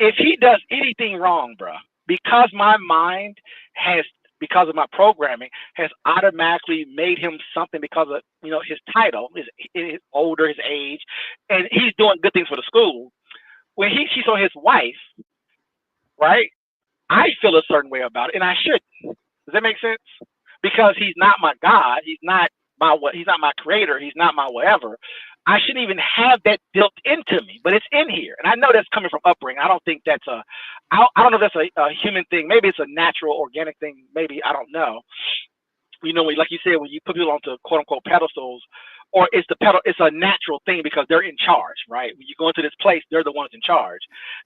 if he does anything wrong, bro, because my mind because of my programming, has automatically made him something because of his title, his older, his age, and he's doing good things for the school. When he cheats on his wife, right? I feel a certain way about it, and I shouldn't. Does that make sense? Because he's not my God, he's not my creator, he's not my whatever. I shouldn't even have that built into me, but it's in here. And I know that's coming from upbringing. I don't think that's I don't know if that's a human thing. Maybe it's a natural, organic thing. Maybe, I don't know. Like you said, when you put people onto quote unquote pedestals, or it's a natural thing because they're in charge, right? When you go into this place, they're the ones in charge.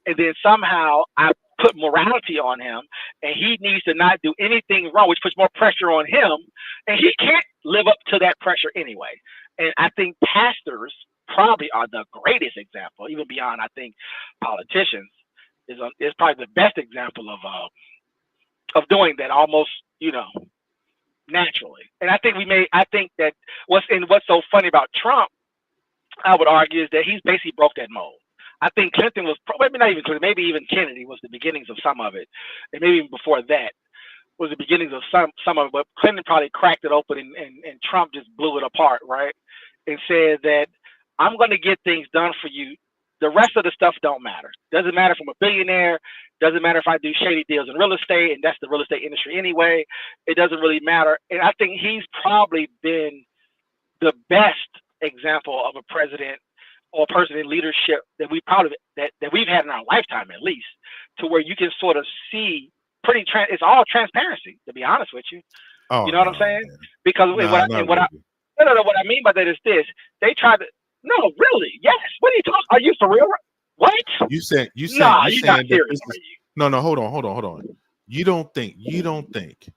And then somehow I put morality on him and he needs to not do anything wrong, which puts more pressure on him. And he can't live up to that pressure anyway. And I think pastors probably are the greatest example, even beyond, I think, politicians is probably the best example of doing that almost, naturally. And I think that what's so funny about Trump, I would argue, is that he's basically broke that mold. I think Clinton was maybe not even Clinton, maybe even Kennedy was the beginnings of some of it, and maybe even before that was the beginnings of some of it. But Clinton probably cracked it open, and Trump just blew it apart, right? And said that I'm going to get things done for you. The rest of the stuff don't matter. Doesn't matter if I'm a billionaire. Doesn't matter if I do shady deals in real estate, and that's the real estate industry anyway. It doesn't really matter. And I think he's probably been the best example of a president or a person in leadership that we've had in our lifetime, at least, to where you can sort of see it's all transparency, to be honest with you. Oh, you know what I'm saying? Man. Because what I mean by that is this: they tried to. No, really? Yes. What are you talking? Are you for real? What? You saying? Nah, you're not serious. No. Hold on. You don't think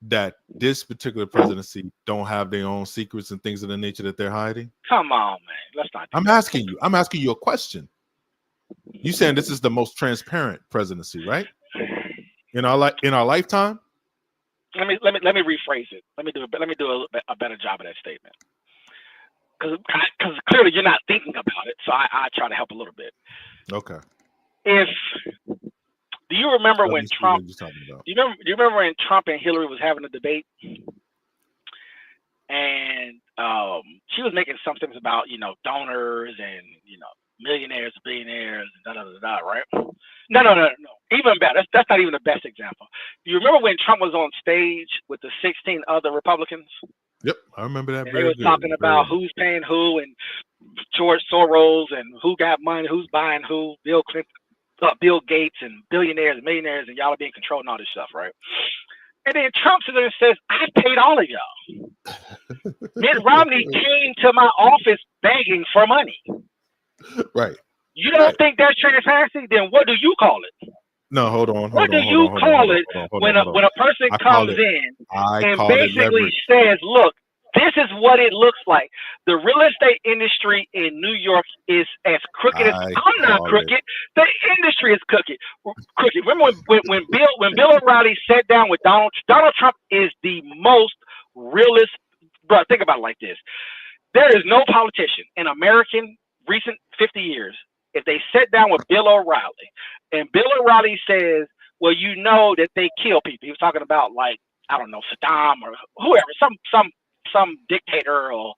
that this particular presidency don't have their own secrets and things of the nature that they're hiding? Come on, man. Let's not. I'm asking you a question. You saying this is the most transparent presidency, right? In our lifetime? Let me rephrase it. Let me do a better job of that statement. Because clearly you're not thinking about it, so I try to help a little bit. Okay. If Do you remember Let when me see Trump? what you're talking about. Do you remember when Trump and Hillary was having a debate, and she was making some things about donors and millionaires, billionaires, and da da da da, right? No. Even better. That's not even the best example. Do you remember when Trump was on stage with the 16 other Republicans? Yep, I remember that And very they was good. talking about who's paying who and George Soros and who got money, who's buying who, Bill Clinton, Bill Gates, and billionaires and millionaires, and y'all are being controlled and all this stuff, right? And then Trump sits there and says, I paid all of y'all. Mitt Romney came to my office begging for money. Right. You don't think that's transparency? Then what do you call it? No, hold on. What do you call it when a person comes in and basically says, look, this is what it looks like. The real estate industry in New York is as crooked as I'm not crooked. The industry is crooked. Remember when Bill O'Reilly sat down with Donald Trump is the most realist. Bro, think about it like this. There is no politician in American recent 50 years. If they sat down with Bill O'Reilly and Bill O'Reilly says, well, you know that they kill people. He was talking about like, I don't know, Saddam or whoever, some dictator or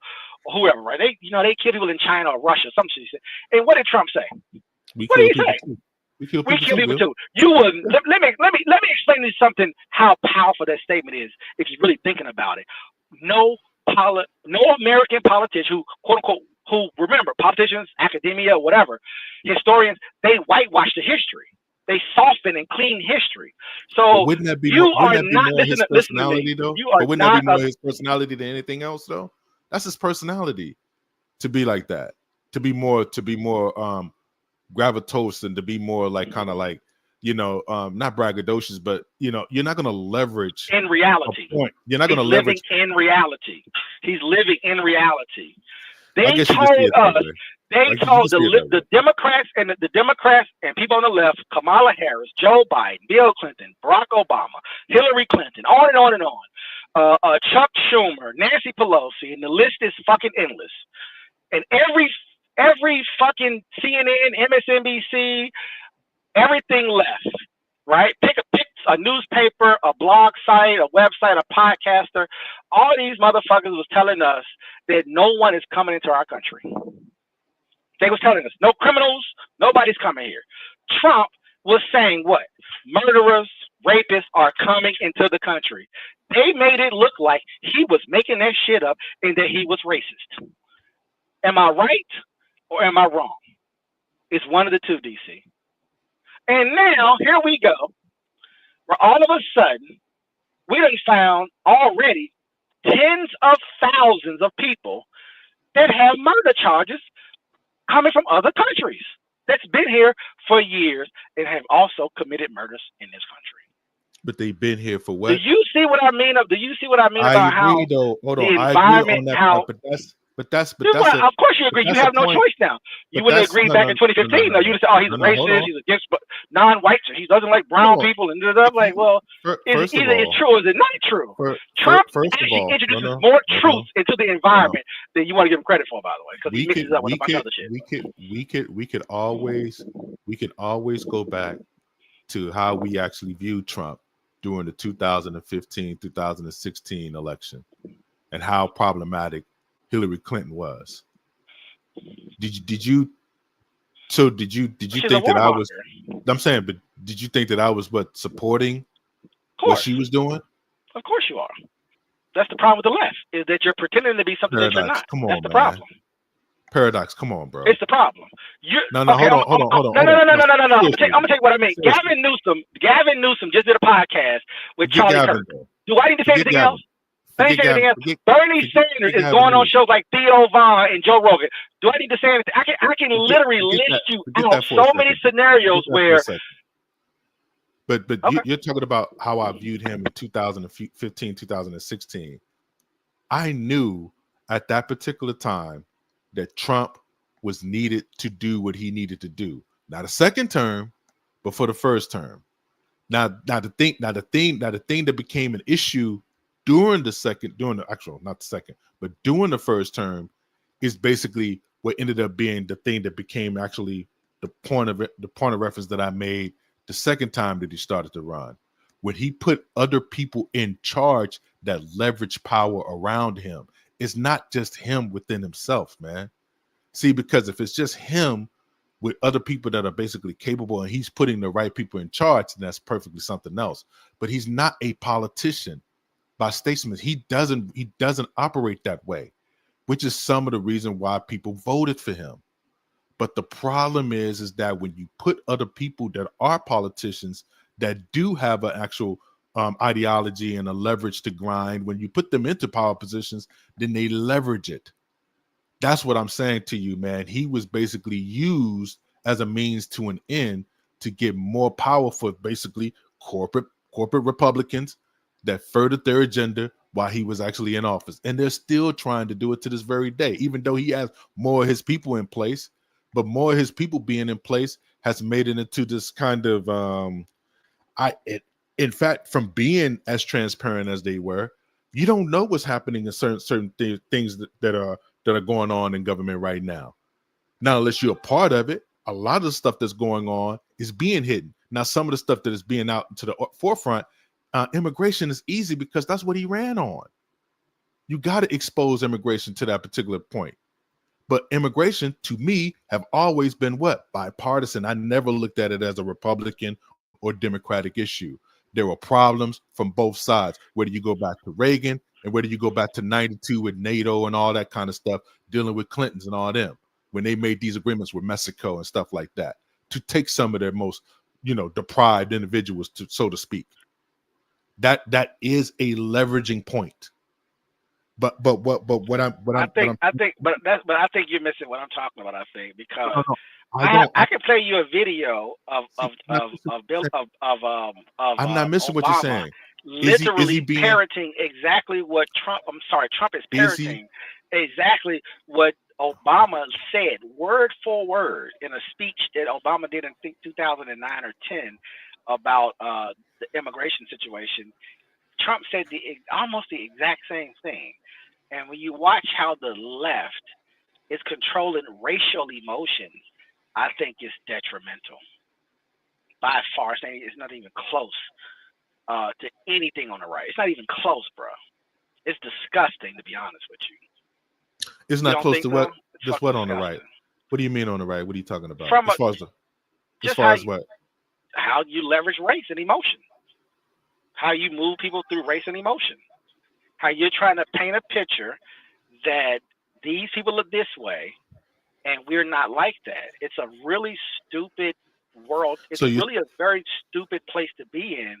whoever, right? They kill people in China or Russia, some shit. And what did Trump say? What did he say? We kill people too. You would let me explain to you something how powerful that statement is if you're really thinking about it. No American politician who quote unquote remember politicians, academia, whatever, historians, they whitewash the history. They soften and clean history. So wouldn't that be you more, are not his personality though? You are wouldn't that be more his personality than anything else though? That's his personality to be like that. To be more gravitas and to be more like kind of like not braggadocious, but you're not going to leverage in reality. You're not going to leverage in reality. He's living in reality. They told us. They told the Democrats and the Democrats and people on the left, Kamala Harris, Joe Biden, Bill Clinton, Barack Obama, Hillary Clinton, on and on and on. Chuck Schumer, Nancy Pelosi, and the list is fucking endless. And every fucking CNN, MSNBC, everything left, right? Pick a newspaper, a blog site, a website, a podcaster. All these motherfuckers was telling us that no one is coming into our country. They was telling us no criminals, nobody's coming here. Trump was saying what? Murderers, rapists are coming into the country. They made it look like he was making that shit up and that he was racist. Am I right or am I wrong? It's one of the two, DC. And now, here we go, where all of a sudden, we done found already tens of thousands of people that have murder charges coming from other countries that's been here for years and have also committed murders in this country. But they've been here for what? Do you see what I mean? About how though. Hold on. the environment, But that's of course you agree. You have no choice now. You wouldn't agree back in 2015. No, you would say, "Oh, he's a racist. He's against non-whites. He doesn't like brown people." And like, well, it's true or is it not true? Trump actually introduces more truth into the environment than you want to give him credit for, by the way, because he mixes up with a bunch of other shit. We could always go back to how we actually viewed Trump during the 2015-2016 election and how problematic Hillary Clinton was. Did you think that I was? I'm saying, but did you think that I was supporting what she was doing? Of course you are. That's the problem with the left, is that you're pretending to be something that you're not. Come on, that's the problem. Paradox, come on, bro. It's the problem. Hold on. No. I'm gonna tell you what I mean. Gavin Newsom just did a podcast with Charlie Kirk. Do I need to say anything else? Bernie Sanders is going on shows like Theo Von and Joe Rogan. Do I need to say anything? I can literally list you out so many scenarios where. But you're talking about how I viewed him in 2015, 2016. I knew at that particular time that Trump was needed to do what he needed to do. Not a second term, but for the first term. Now the thing that became an issue during the first term is basically what ended up being the thing that became actually the point of reference that I made The second time that he started to run, when he put other people in charge that leverage power around him, it's not just him within himself, man. See, because if it's just him with other people that are basically capable and he's putting the right people in charge, then that's perfectly something else. But he's not a politician by statesman. He doesn't operate that way, which is some of the reason why people voted for him. But the problem is that when you put other people that are politicians that do have an actual ideology and a leverage to grind, when you put them into power positions, then they leverage it. That's what I'm saying to you, man. He was basically used as a means to an end to get more power for basically corporate Republicans that furthered their agenda while he was actually in office. And they're still trying to do it to this very day, even though he has more of his people in place. But more of his people being in place has made it into this kind of in fact, from being as transparent as they were, you don't know what's happening in certain things that are going on in government right now. Now, unless you're a part of it, a lot of the stuff that's going on is being hidden. Now, some of the stuff that is being out to the forefront, immigration is easy because that's what he ran on. You got to expose immigration to that particular point. But immigration, to me, have always been what? Bipartisan. I never looked at it as a Republican or Democratic issue. There were problems from both sides. Whether you go back to Reagan and whether you go back to 92 with NATO and all that kind of stuff, dealing with Clintons and all them, when they made these agreements with Mexico and stuff like that, to take some of their most, deprived individuals, to, so to speak. That is a leveraging point. But I think you're missing what I'm talking about. I think because I can play you a video of I'm not missing Obama what you're saying. Literally parroting exactly what Trump. I'm sorry, Trump is parroting exactly what Obama said, word for word, in a speech that Obama did in 2009 or 10 about the immigration situation. Trump said almost the exact same thing. And when you watch how the left is controlling racial emotions, I think it's detrimental. By far, it's not even close to anything on the right. It's not even close, bro. It's disgusting, to be honest with you. It's not close to what? Just what on the right? What do you mean on the right? What are you talking about? As far as what? How you leverage race and emotion. How you move people through race and emotion. How you're trying to paint a picture that these people look this way and we're not like that. It's a really stupid world. It's really a very stupid place to be in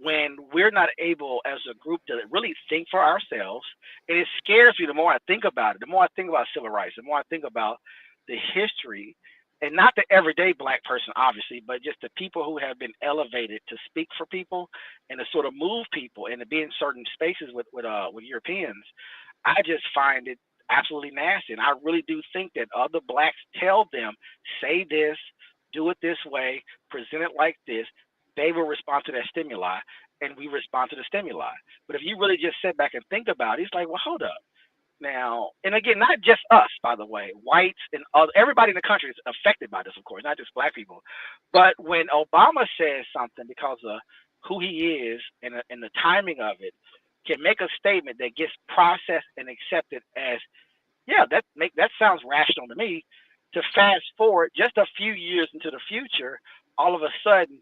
when we're not able as a group to really think for ourselves. And it scares me the more I think about it, the more I think about civil rights, the more I think about the history, and not the everyday black person, obviously, but just the people who have been elevated to speak for people and to sort of move people and to be in certain spaces with Europeans. I just find it absolutely nasty. And I really do think that other blacks tell them, say this, do it this way, present it like this. They will respond to that stimuli, and we respond to the stimuli. But if you really just sit back and think about it, it's like, well, hold up. Now, and again, not just us, by the way, whites and everybody in the country is affected by this, of course, not just black people. But when Obama says something because of who he is and the timing of it, can make a statement that gets processed and accepted as, yeah, that sounds rational to me. To fast forward just a few years into the future, all of a sudden,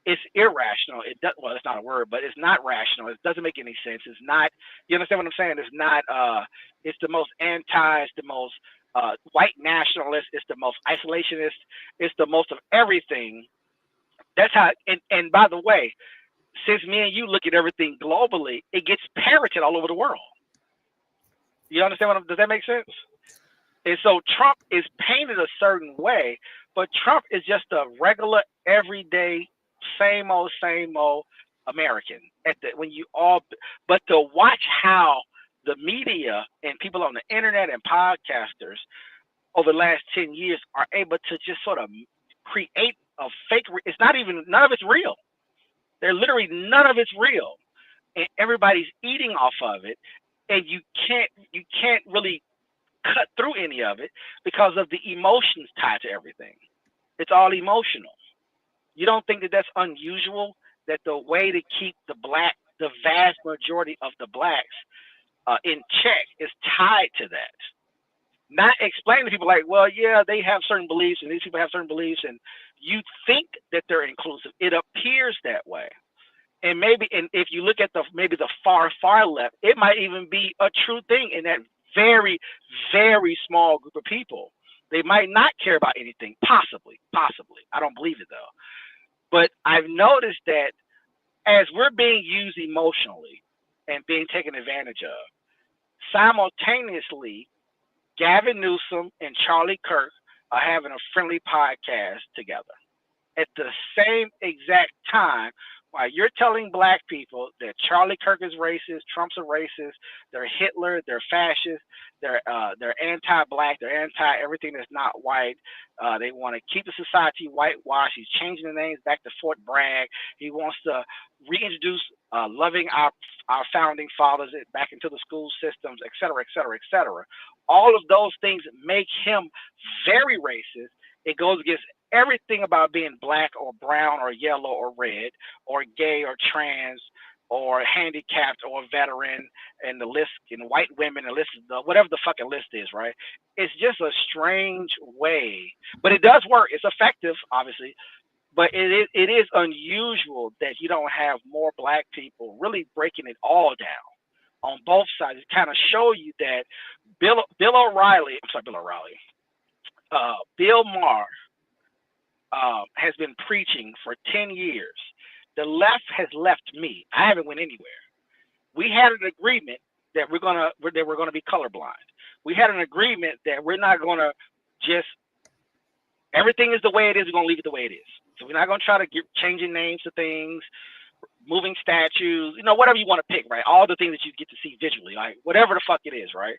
it's irrational. Well, it's not a word, but it's not rational. It doesn't make any sense. It's not, you understand what I'm saying? It's not, it's the most it's the most white nationalist, it's the most isolationist, it's the most of everything. That's how, and by the way, since me and you look at everything globally, it gets parroted all over the world. You understand does that make sense? And so Trump is painted a certain way, but Trump is just a regular, everyday, same old American. But to watch how the media and people on the internet and podcasters over the last 10 years are able to just sort of create a fake, it's not even, none of it's real. They're literally, none of it's real. And everybody's eating off of it. And you can't really cut through any of it because of the emotions tied to everything. It's all emotional. You don't think that that's unusual? That the way to keep the vast majority of the blacks in check is tied to that. Not explain to people like, well, yeah, they have certain beliefs and these people have certain beliefs, and you think that they're inclusive. It appears that way. And maybe, and if you look at maybe the far left, it might even be a true thing in that very, very small group of people. They might not care about anything, possibly. I don't believe it though. But I've noticed that as we're being used emotionally and being taken advantage of, simultaneously, Gavin Newsom and Charlie Kirk are having a friendly podcast together at the same exact time, while you're telling black people that Charlie Kirk is racist, Trump's a racist, they're Hitler, they're fascist, they're anti-black, they're anti-everything that's not white. They want to keep the society whitewashed. He's changing the names back to Fort Bragg. He wants to reintroduce loving our founding fathers back into the school systems, et cetera, et cetera, et cetera. All of those things make him very racist. It goes against everything about being black or brown or yellow or red or gay or trans or handicapped or veteran, and the list, and white women, and list, whatever the fucking list is, right? It's just a strange way, but it does work. It's effective, obviously, but it is unusual that you don't have more black people really breaking it all down on both sides. It kind of show you that Bill Maher has been preaching for 10 years. The left has left me. I haven't went anywhere. We had an agreement that we're gonna be colorblind. We had an agreement that we're not gonna just everything is the way it is. We're gonna leave it the way it is. So we're not gonna try to get changing names to things, moving statues, whatever you want to pick, right? All the things that you get to see visually, like whatever the fuck it is, right?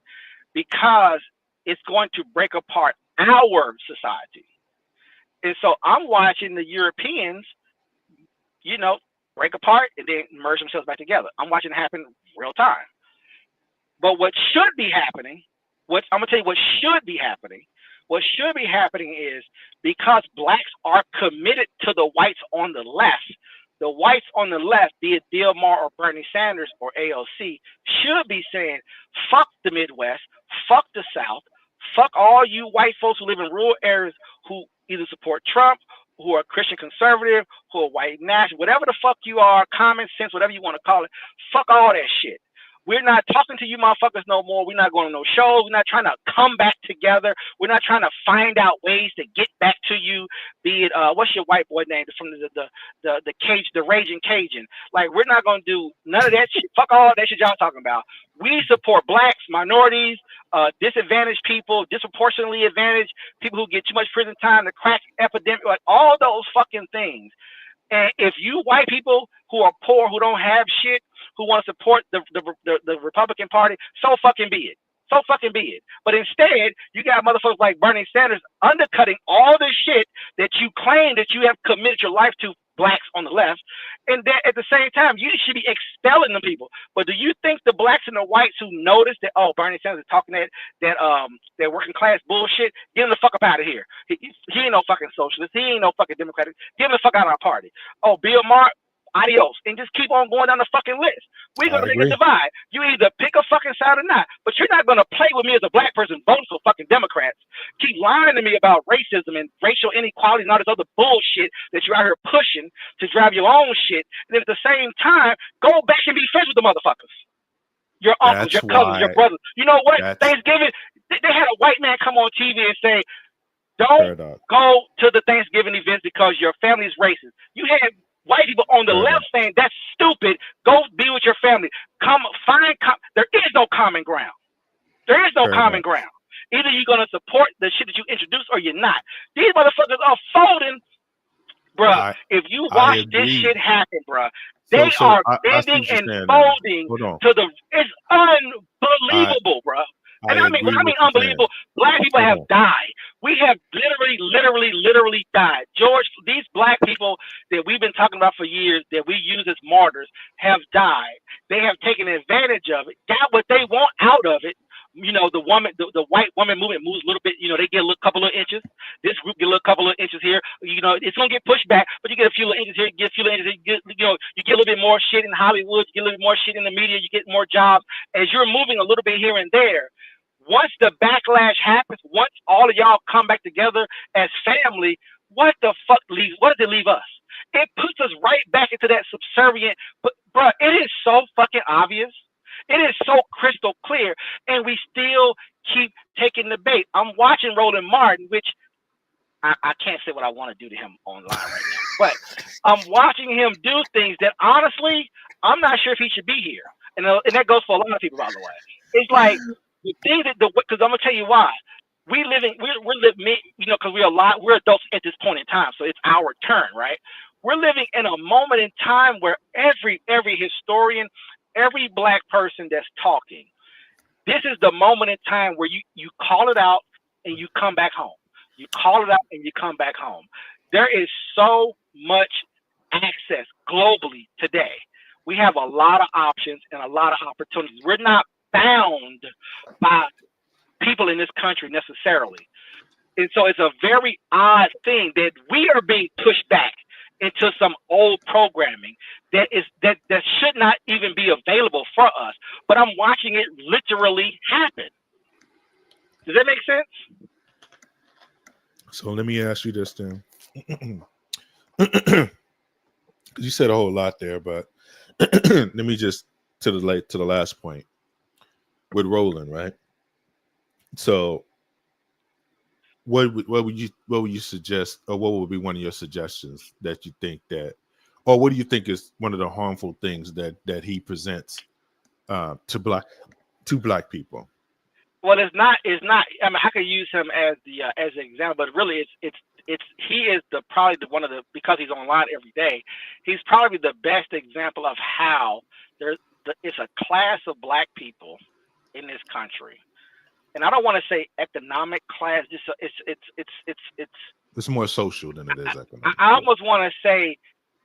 Because it's going to break apart our society. And so I'm watching the Europeans, break apart and then merge themselves back together. I'm watching it happen real time. But what should be happening, I'm going to tell you what should be happening. What should be happening is, because blacks are committed to the whites on the left, the whites on the left, be it Bill Maher or Bernie Sanders or AOC, should be saying, fuck the Midwest, fuck the South, fuck all you white folks who live in rural areas who either support Trump, who are Christian conservative, who are white national, whatever the fuck you are, common sense, whatever you want to call it, fuck all that shit. We're not talking to you motherfuckers no more. We're not going to no shows. We're not trying to come back together. We're not trying to find out ways to get back to you. Be it what's your white boy name from the cage, the Raging Cajun. Like, we're not going to do none of that shit. Fuck all that shit y'all talking about. We support blacks, minorities, disadvantaged people, disproportionately advantaged people who get too much prison time, the crack epidemic, like all those fucking things. And if you white people who are poor, who don't have shit, who want to support the Republican Party, so fucking be it. So fucking be it. But instead, you got motherfuckers like Bernie Sanders undercutting all the shit that you claim that you have committed your life to, blacks on the left, and that at the same time you should be expelling them people. But do you think the blacks and the whites who notice that, oh, Bernie Sanders is talking that working class bullshit, get him the fuck up out of here. He ain't no fucking socialist. He ain't no fucking Democratic. Get him the fuck out of our party. Oh, Bill Maher, adios, and just keep on going down the fucking list. We're gonna make a divide. You either pick a fucking side or not, but you're not gonna play with me as a black person voting for fucking Democrats. Keep lying to me about racism and racial inequality and all this other bullshit that you're out here pushing to drive your own shit, and at the same time, go back and be friends with the motherfuckers. Your uncles, your cousins, your brothers. You know what? Thanksgiving, they had a white man come on TV and say, don't go to the Thanksgiving events because your family is racist. You had white people on the left saying that's stupid. Go be with your family. There is no common ground. There is no common ground. Either you're gonna support the shit that you introduce or you're not. These motherfuckers are folding, bruh. If you watch this shit happen, bruh, they are bending and folding to the. It's unbelievable, bruh. And I mean unbelievable. Black people have died. We have literally died. George, these black people that we've been talking about for years, that we use as martyrs, have died. They have taken advantage of it, got what they want out of it, the white woman movement moves a little bit. They get a couple of inches. This group get a couple of inches here. It's gonna get pushed back, but you get a few inches here. You get a few inches. You get a little bit more shit in Hollywood. You get a little bit more shit in the media. You get more jobs as you're moving a little bit here and there. Once the backlash happens, once all of y'all come back together as family, what the fuck leaves? What does it leave us? It puts us right back into that subservient. But bro, it is so fucking obvious. It is so crystal clear, and we still keep taking the bait. I'm watching Roland Martin, which I can't say what I want to do to him online right now, but I'm watching him do things that honestly, I'm not sure if he should be here. And that goes for a lot of people, by the way. It's like the thing because I'm gonna tell you why. We're living, because we're adults at this point in time, so it's our turn, right? We're living in a moment in time where every historian, every black person that's talking, this is the moment in time where you call it out and you come back home. You call it out and you come back home. There is so much access globally today. We have a lot of options and a lot of opportunities. We're not bound by people in this country necessarily. And so it's a very odd thing that we are being pushed back into some old programming that should not even be available for us. But I'm watching it literally happen. Does that make sense? So let me ask you this then. You said a whole lot there, but let me just to the last point with Roland, right? So what would you suggest, or what would be one of your suggestions that you think that, or what do you think is one of the harmful things that he presents to black people? Well, it's not. I mean, I could use him as an example, but really, he is probably because he's online every day. He's probably the best example of how it's a class of black people in this country, and I don't want to say economic class. Just it's more social than it is economic. I almost want to say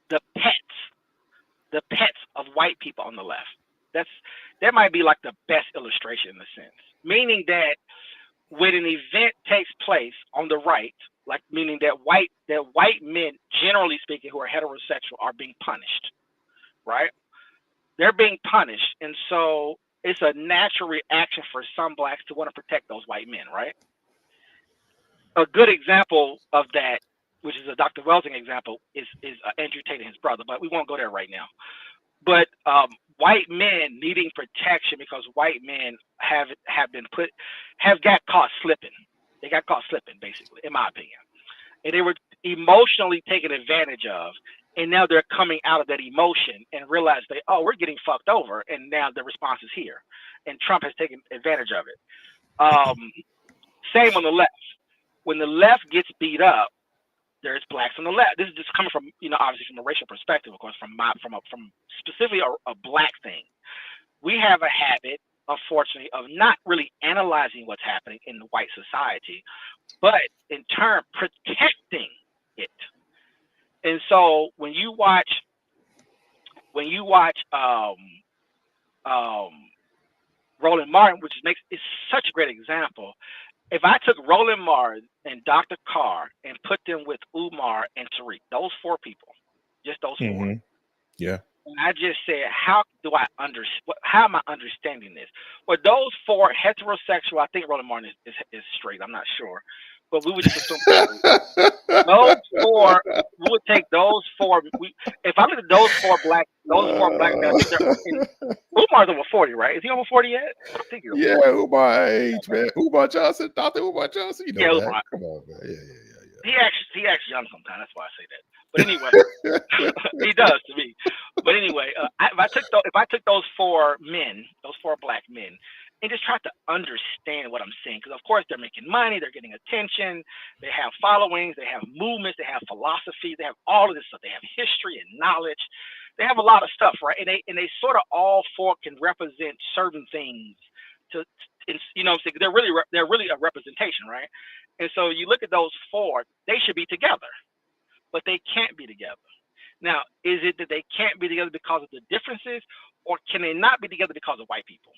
the pets of white people on the left. That might be like the best illustration in a sense. Meaning that when an event takes place on the right, meaning that white men, generally speaking, who are heterosexual, are being punished, right? They're being punished, and so it's a natural reaction for some blacks to want to protect those white men, right? A good example of that, which is a Dr. Welsing example, is Andrew Tate and his brother, but we won't go there right now. But white men needing protection because white men have got caught slipping. They got caught slipping, basically, in my opinion. And they were emotionally taken advantage of. And now they're coming out of that emotion and realize we're getting fucked over. And now the response is here. And Trump has taken advantage of it. Same on the left. When the left gets beat up, there's blacks on the left. This is just coming from, obviously from a racial perspective, of course, from specifically a black thing. We have a habit, unfortunately, of not really analyzing what's happening in the white society, but in turn protecting it. And so when you watch Roland Martin, which is such a great example. If I took Roland Martin and Dr. Carr and put them with Umar and Tariq, those four people, just those four. Yeah. And I just said, how am I understanding this? Well, those four heterosexual, I think Roland Martin is straight, I'm not sure. But we would just assume those four, we would take those four. If I look at those four black men, I think they're Umar's over 40, right? Is he over 40 yet? I think he's over 40. Umar age, man. Umar Johnson, Dr. Umar Johnson. You know that. Umar. Come on, man. Yeah. He acts young sometimes. That's why I say that. But anyway, he does to me. But anyway, if I took those four black men, and just try to understand what I'm saying, because of course they're making money, they're getting attention, they have followings, they have movements, they have philosophy, they have all of this stuff, they have history and knowledge, they have a lot of stuff, right? And they sort of all four can represent certain things to what I'm saying? They're really a representation, right? And so you look at those four, they should be together, but they can't be together. Now, is it that they can't be together because of the differences, or can they not be together because of white people?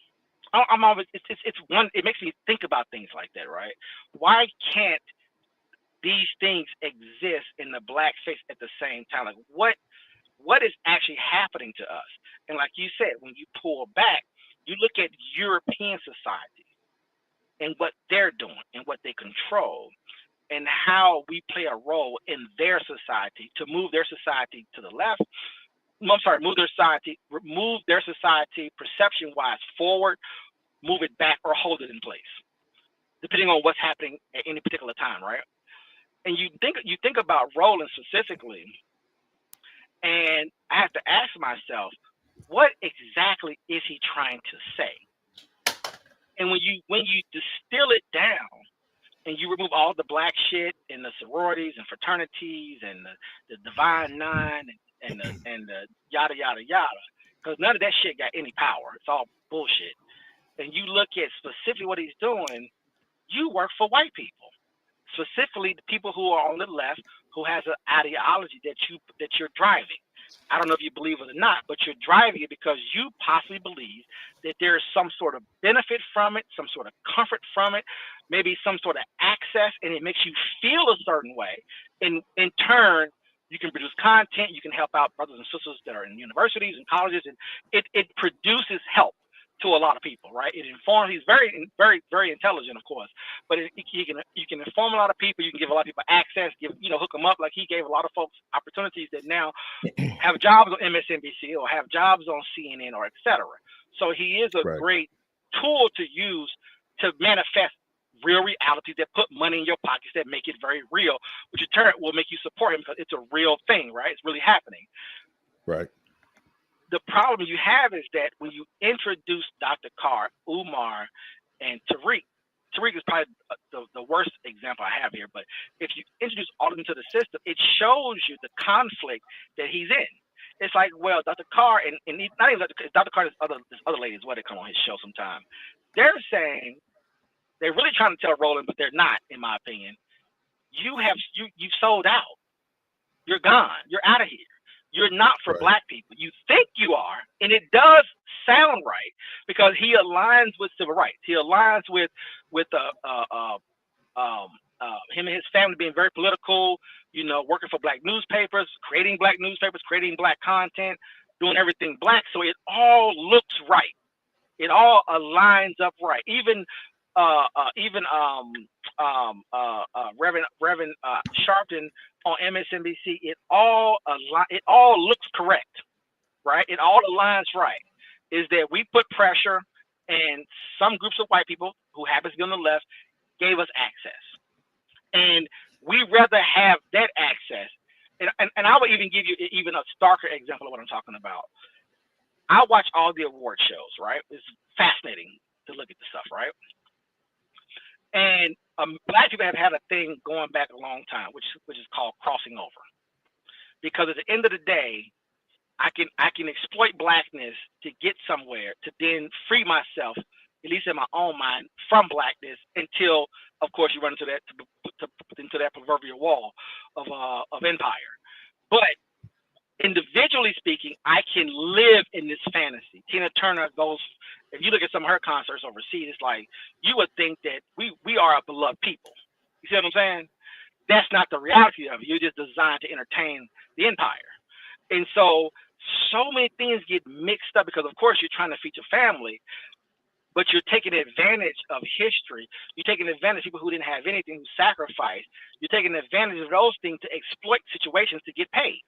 I'm always it's one. It makes me think about things like that, right? Why can't these things exist in the black face at the same time? Like what is actually happening to us? And like you said, when you pull back, you look at European society and what they're doing and what they control and how we play a role in their society to move their society to the left. I'm sorry, move their society perception wise forward, move it back, or hold it in place, depending on what's happening at any particular time, right? And you think about Roland specifically, and I have to ask myself, what exactly is he trying to say? And when you distill it down and you remove all the black shit and the sororities and fraternities and the Divine Nine and the yada yada yada, because none of that shit got any power. It's all bullshit. And you look at specifically what he's doing, you work for white people, specifically the people who are on the left, who has an ideology that you're driving. I don't know if you believe it or not, but you're driving it because you possibly believe that there is some sort of benefit from it, some sort of comfort from it, maybe some sort of access, and it makes you feel a certain way. And in turn, you can produce content, you can help out brothers and sisters that are in universities and colleges, and it produces help to a lot of people, right? It informs. He's very, very, very intelligent, of course, but you can inform a lot of people. You can give a lot of people access. Hook them up like he gave a lot of folks opportunities that now have jobs on MSNBC or have jobs on CNN or etc. So he is a great tool to use to manifest real realities that put money in your pockets, that make it very real, which in turn will make you support him because it's a real thing, right? It's really happening. Right. The problem you have is that when you introduce Dr. Carr, Umar, and Tariq is probably the worst example I have here, but if you introduce all of them to the system, it shows you the conflict that he's in. It's like, well, Dr. Carr and not even Dr. Carr, this other lady is what they come on his show sometime. They're saying they're really trying to tell Roland, but they're not, in my opinion. You've sold out. You're gone. You're out of here. You're not for black people. You think you are, and it does sound right because he aligns with civil rights. He aligns with him and his family being very political. Working for black newspapers, creating black content, doing everything black. So it all looks right. It all aligns up right. Even Reverend Sharpton on MSNBC, it all looks correct, right? It all aligns right. Is that we put pressure, and some groups of white people who happens to be on the left gave us access, and we rather have that access. And I would even give you even a starker example of what I'm talking about. I watch all the award shows, right? It's fascinating to look at the stuff, right? And black people have had a thing going back a long time, which is called crossing over. Because at the end of the day, I can exploit blackness to get somewhere, to then free myself, at least in my own mind, from blackness until, of course, you run into that proverbial wall of empire. But individually speaking, I can live in this fantasy. Tina Turner goes. If you look at some of her concerts overseas, it's like you would think that we are a beloved people. You see what I'm saying? That's not the reality of it. You're just designed to entertain the empire. And so many things get mixed up because, of course, you're trying to feature family, but you're taking advantage of history. You're taking advantage of people who didn't have anything, who sacrificed. You're taking advantage of those things to exploit situations to get paid.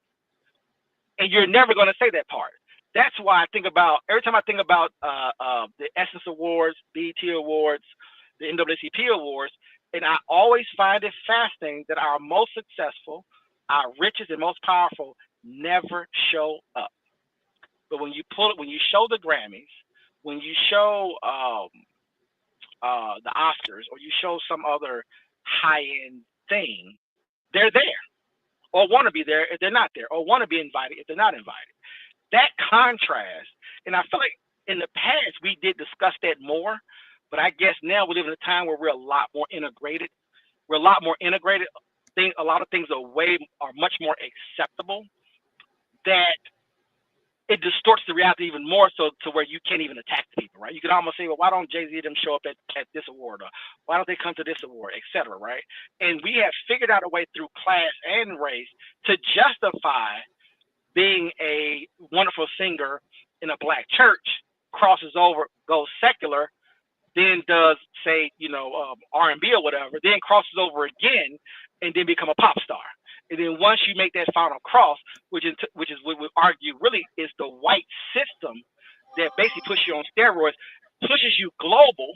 And you're never going to say that part. That's why I think about, every time I think about the Essence Awards, BET Awards, the NAACP Awards, and I always find it fascinating that our most successful, our richest and most powerful never show up. But when you show the Grammys, when you show the Oscars, or you show some other high-end thing, they're there, or want to be there if they're not there, or want to be invited if they're not invited. That contrast, and I feel like in the past we did discuss that more, but I guess now we live in a time where we're a lot more integrated. A lot of things are much more acceptable. That it distorts the reality even more so to where you can't even attack the people, right? You can almost say, well, why don't Jay-Z them show up at this award, or why don't they come to this award, etc., right? And we have figured out a way through class and race to justify being a wonderful singer in a black church, crosses over, goes secular, then does, say, R&B or whatever, then crosses over again, and then become a pop star. And then once you make that final cross, which is what we argue really is the white system that basically pushes you on steroids, pushes you global,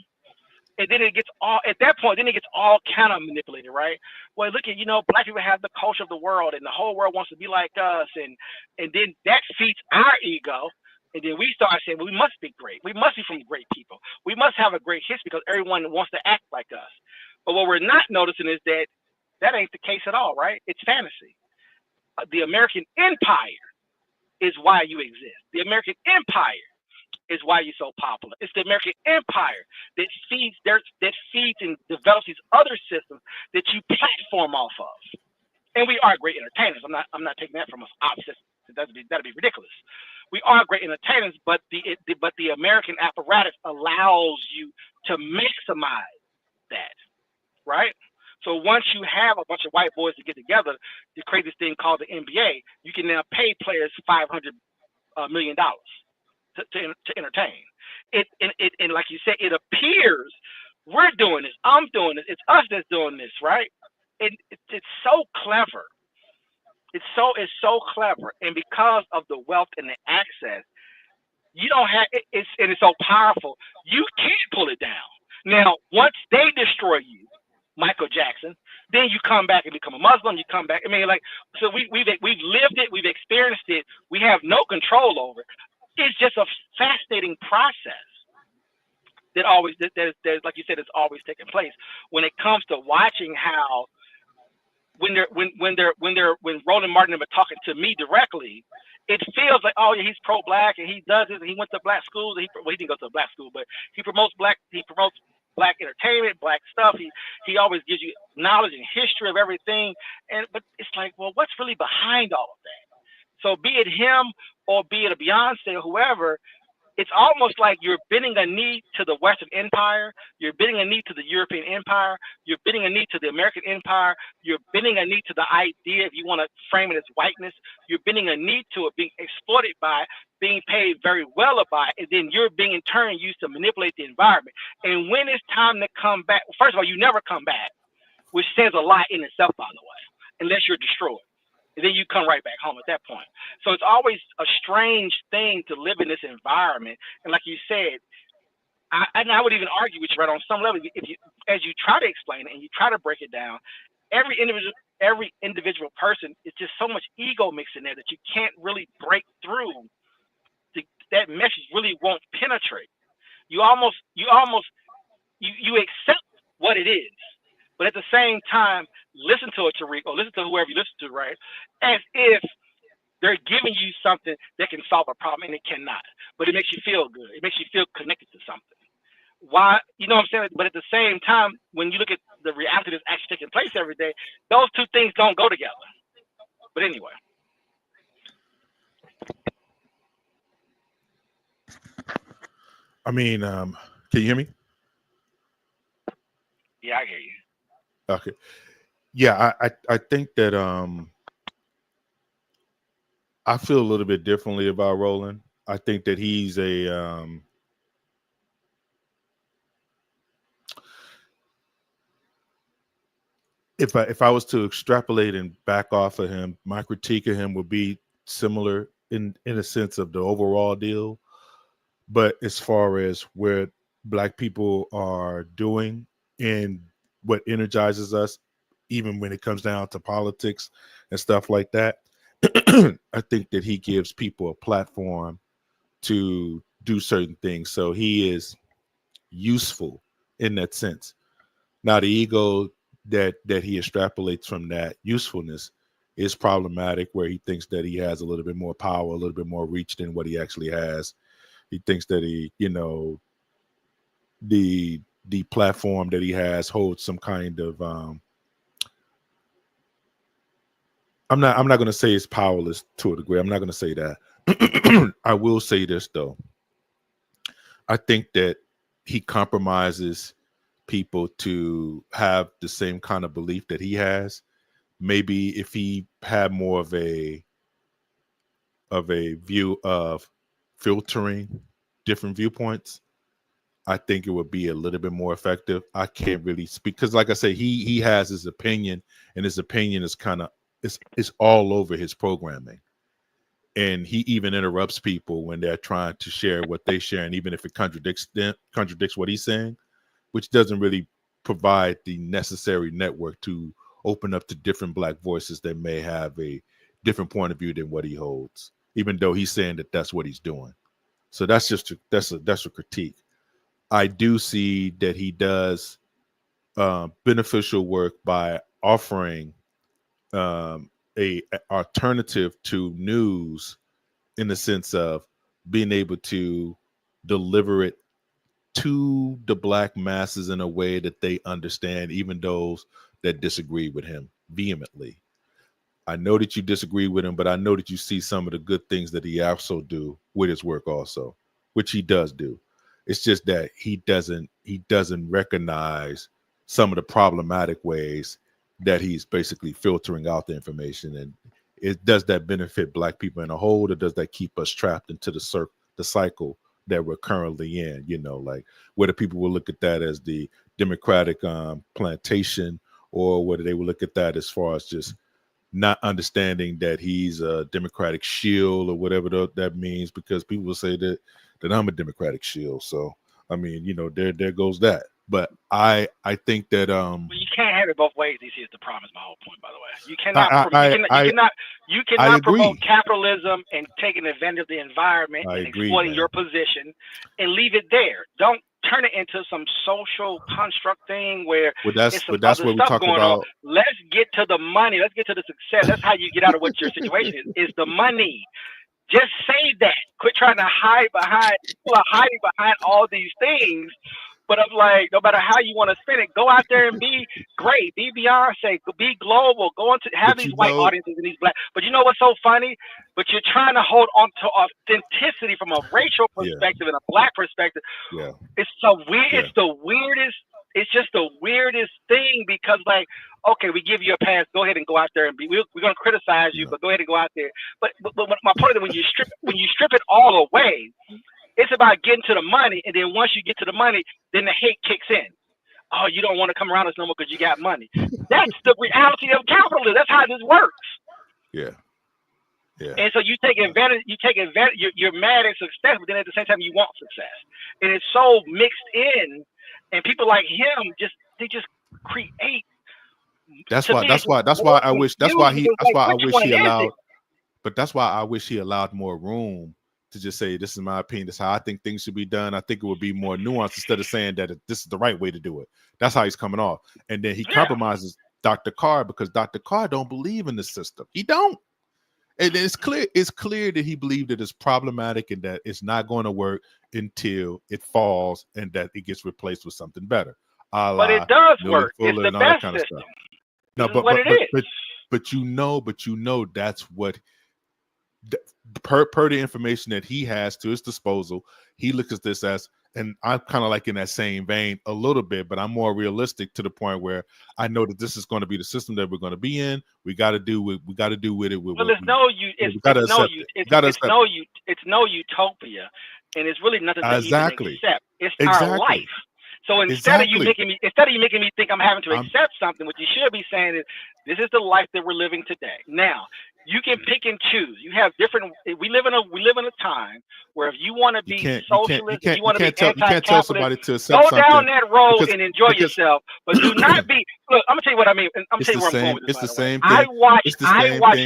and then it gets all at that point. Then it gets all kind of manipulated, right? Well, look at black people have the culture of the world, and the whole world wants to be like us, and then that feeds our ego. And then we start saying, well, we must be great. We must be from great people. We must have a great history because everyone wants to act like us. But what we're not noticing is that ain't the case at all, right? It's fantasy. The American empire is why you exist. The American empire is why you're so popular. It's the American empire that feeds and develops these other systems that you platform off of. And we are great entertainers. I'm not taking that from us. Obviously, that'd be ridiculous. We are great entertainers, but the American apparatus allows you to maximize that, right? So once you have a bunch of white boys to get together to create this thing called the NBA, you can now pay players $500 million to entertain. And like you said, it appears we're doing this. I'm doing this. It's us that's doing this, right? It's so clever. It's so clever, and because of the wealth and the access, you don't have it's so powerful. You can't pull it down. Now, once they destroy you, Michael Jackson, then you come back and become a Muslim. You come back. I mean, so we've lived it. We've experienced it. We have no control over it. It's just a fascinating process that like you said, it's always taking place when it comes to watching how. When Roland Martin are talking to me directly, it feels like, oh yeah, he's pro-black and he does this and he went to black schools. He didn't go to a black school, but he promotes black entertainment, black stuff. He always gives you knowledge and history of everything. But it's like, well, what's really behind all of that? So be it him or be it a Beyonce or whoever, it's almost like you're bending a knee to the Western Empire. You're bending a knee to the European Empire. You're bending a knee to the American Empire. You're bending a knee to the idea, if you want to frame it as whiteness, you're bending a knee to it, being exploited by, being paid very well by, and then you're being in turn used to manipulate the environment. And when it's time to come back, first of all, you never come back, which says a lot in itself, by the way, unless you're destroyed. And then you come right back home at that point. So it's always a strange thing to live in this environment. And like you said, I would even argue with you right on some level, as you try to explain it and you try to break it down, every individual person is just so much ego mixed in there that you can't really break through. That message really won't penetrate. You accept what it is, but at the same time, listen to it, Tariq, or listen to whoever you listen to, right? As if they're giving you something that can solve a problem, and it cannot. But it makes you feel good. It makes you feel connected to something. Why? You know what I'm saying? But at the same time, when you look at the reality that's actually taking place every day, those two things don't go together. But anyway. I mean, can you hear me? Yeah, I hear you. Okay. Yeah, I think that I feel a little bit differently about Roland. I think that he's a if I was to extrapolate and back off of him, my critique of him would be similar in a sense of the overall deal. But as far as where Black people are doing and what energizes us, even when it comes down to politics and stuff like that, I think that he gives people a platform to do certain things. So he is useful in that sense. Now, the ego that he extrapolates from that usefulness is problematic, where he thinks that he has a little bit more power, a little bit more reach than what he actually has. He thinks that he, the platform that he has holds some kind of I'm not going to say it's powerless to a degree. I'm not going to say that, I will say this though. I think that he compromises people to have the same kind of belief that he has. Maybe if he had more of a view of filtering different viewpoints, I think it would be a little bit more effective. I can't really speak because, like I say, he has his opinion, and his opinion is kind of it's all over his programming, and he even interrupts people when they're trying to share what they share, and even if it contradicts what he's saying, which doesn't really provide the necessary network to open up to different Black voices that may have a different point of view than what he holds, even though he's saying that that's what he's doing. So that's just that's a critique. I do see that he does beneficial work by offering a alternative to news in the sense of being able to deliver it to the Black masses in a way that they understand, even those that disagree with him vehemently. I know that you disagree with him, but I know that you see some of the good things that he also do with his work also, which he does do. It's just that he doesn't recognize some of the problematic ways that he's basically filtering out the information. And does that benefit Black people in a whole, or does that keep us trapped into the cycle that we're currently in? You know, like whether people will look at that as the Democratic plantation, or whether they will look at that as far as just not understanding that he's a Democratic shield or whatever that means, because people will say that I'm a Democratic shield. So, I mean, you know, there goes that. But I think that well, you can't have it both ways. DC is the problem. Is my whole point, by the way. You cannot promote capitalism and taking advantage of the environment and exploiting your position and leave it there. Don't turn it into some social construct thing where that's what we talk about. Let's get to the money. Let's get to the success. That's how you get out of what your situation is the money. Just say that. Quit trying to hide behind. People are hiding behind all these things. But I'm like, no matter how you want to spin it, go out there and be great. Be Beyonce. Be global. Go on to have these white audiences and these Black. But you know what's so funny? But you're trying to hold on to authenticity from a racial perspective and a Black perspective. Yeah. It's so weird. Yeah. It's the weirdest. It's just the weirdest thing because, like, okay, we give you a pass. Go ahead and go out there and be. We're going to criticize you, but go ahead and go out there. But my point is, when you strip it all away, it's about getting to the money, and then once you get to the money, then the hate kicks in. Oh, you don't want to come around us no more because you got money. That's the reality of capitalism. That's how this works. Yeah. Yeah. And so you take advantage. You're mad at success, but then at the same time you want success, and it's so mixed in. And people like him just create. That's why I wish he allowed. But that's why I wish he allowed more room to just say, this is my opinion. This is how I think things should be done. I think it would be more nuanced instead of saying that this is the right way to do it. That's how he's coming off. And then he compromises Dr. Carr because Dr. Carr don't believe in the system. He don't. And it's clear that he believed that it's problematic and that it's not going to work until it falls and that it gets replaced with something better. But it does work. It's the best system. No, but you know that's what per the information that he has to his disposal, he looks at this as, and I'm kind of like in that same vein a little bit, but I'm more realistic to the point where I know that this is going to be the system that we're going to be in. We got to do with it. Well, it's no utopia, and it's really nothing to even accept. It's our life. So instead of you making me think I'm having to accept something, what you should be saying is, this is the life that we're living today. Now, you can pick and choose. You have different. We live in a time where if you want to be socialist, you want to be anti-capitalist, you can't tell somebody to accept go down that road and enjoy yourself. But do not be. Look, I'm gonna tell you what I mean. I'm gonna tell you where I'm going with this. It's the same thing. I watch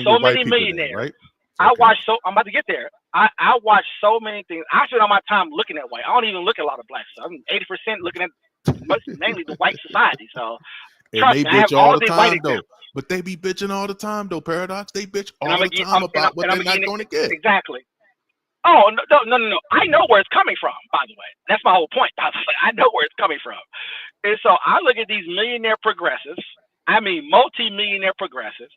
so many millionaires. Right? I'm about to get there. I watch so many things. I spend all my time looking at white. I don't even look at a lot of black stuff. I'm 80% looking at mainly the white society. So and they bitch all the time though. But they be bitching all the time though. Paradox. They bitch all the time about what they're not going to get. Exactly. Oh no. I know where it's coming from. By the way, that's my whole point. By the way, I know where it's coming from. And so I look at these millionaire progressives. I mean, multi-millionaire progressives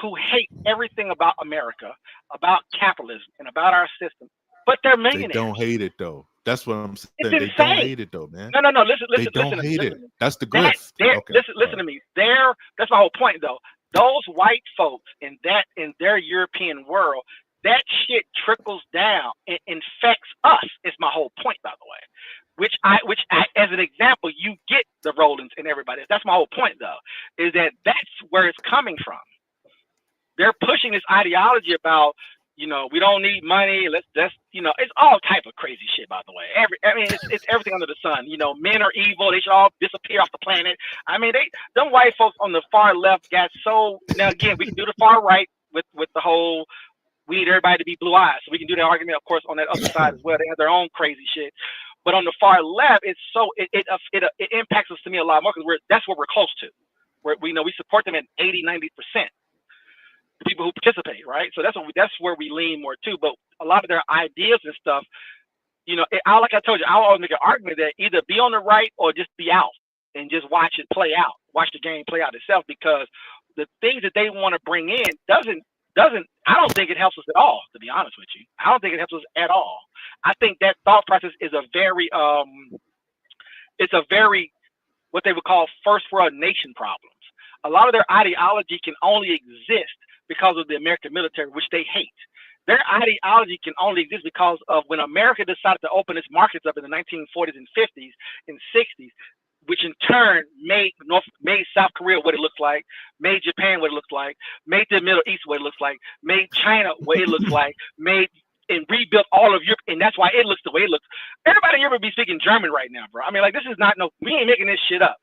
who hate everything about America, about capitalism, and about our system, but they're They millionaires. don't hate it though. That's what I'm saying. It's They don't insane. hate it though, man. No. Listen They don't to me. hate Listen it. to me. That's the That, grift. there, Okay. listen to me. That's my whole point, though. Those white folks in their European world, that shit trickles down and infects us. Is my whole point, by the way. Which as an example, you get the Rollins and everybody. That's my whole point, though, is that that's where it's coming from. They're pushing this ideology about, we don't need money. Let's it's all type of crazy shit, by the way. It's everything under the sun. Men are evil. They should all disappear off the planet. I mean, them white folks on the far left got so. Now again, we can do the far right with the whole. We need everybody to be blue eyes, so we can do that argument, of course, on that other side as well. They have their own crazy shit. But on the far left, it's so it impacts us to me a lot more because that's what we're close to. We support them at 80-90%. The people who participate, right? So that's where we lean more too. But a lot of their ideas and stuff, like I told you, I'll always make an argument that either be on the right or just be out and just watch it play out, watch the game play out itself, because the things that they want to bring in doesn't. I don't think it helps us at all, to be honest with you. I don't think it helps us at all. I think that thought process is a very what they would call first world nation problems. A lot of their ideology can only exist because of the American military, which they hate. Their ideology can only exist because of when America decided to open its markets up in the 1940s and 50s and 60s, which in turn made South Korea what it looks like, made Japan what it looks like, made the Middle East what it looks like, made China what it looks like, and rebuilt all of Europe, and that's why it looks the way it looks. Everybody in Europe be speaking German right now, bro. I mean, like, this is we ain't making this shit up.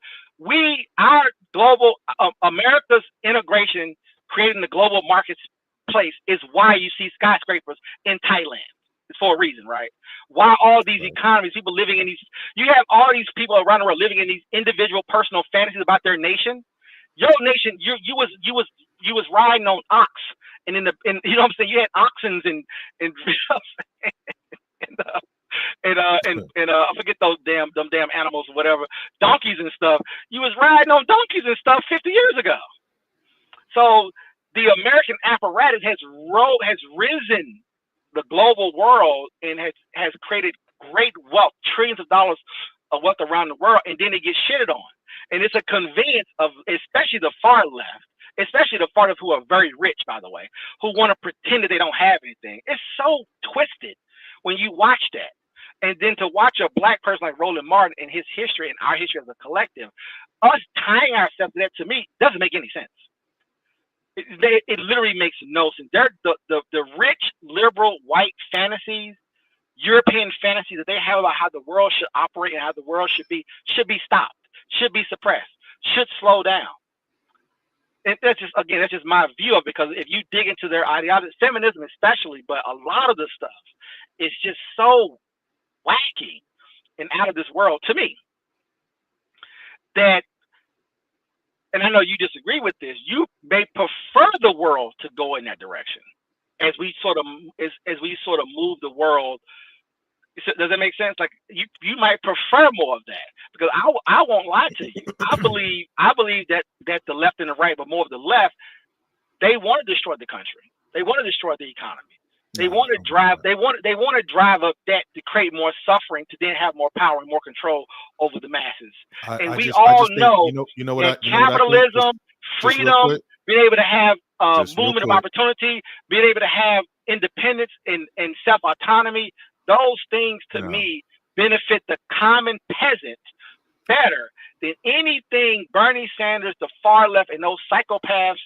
Our global, America's integration, creating the global marketplace is why you see skyscrapers in Thailand. It's for a reason, right? Why all these economies, people living in these, you have all these people around the world living in these individual personal fantasies about their nation. Your nation, you was riding on ox, and you know what I'm saying? You had oxens and I forget them damn animals or whatever, donkeys and stuff. You was riding on donkeys and stuff 50 years ago. So the American apparatus has risen the global world and has created great wealth, trillions of dollars of wealth around the world, and then it gets shitted on. And it's a convenience of, especially the far left, especially the far left who are very rich, by the way, who want to pretend that they don't have anything. It's so twisted when you watch that. And then to watch a black person like Roland Martin and his history and our history as a collective, us tying ourselves to that, to me, doesn't make any sense. It literally makes no sense. They're the rich, liberal, white fantasies, European fantasies that they have about how the world should operate and how the world should be stopped, should be suppressed, should slow down. And that's just my view of it, because if you dig into their ideology, feminism especially, but a lot of the stuff is just so wacky and out of this world to me that. And I know you disagree with this. You may prefer the world to go in that direction as we sort of move the world. Does that make sense? Like you might prefer more of that, because I won't lie to you. I believe that the left and the right, but more of the left, they want to destroy the country. They want to destroy the economy. They want to drive. They want to drive up debt to create more suffering, to then have more power and more control over the masses. We all know that capitalism, freedom, being able to have movement of opportunity, being able to have independence and self-autonomy, those things to me benefit the common peasant better than anything Bernie Sanders, the far left, and those psychopaths,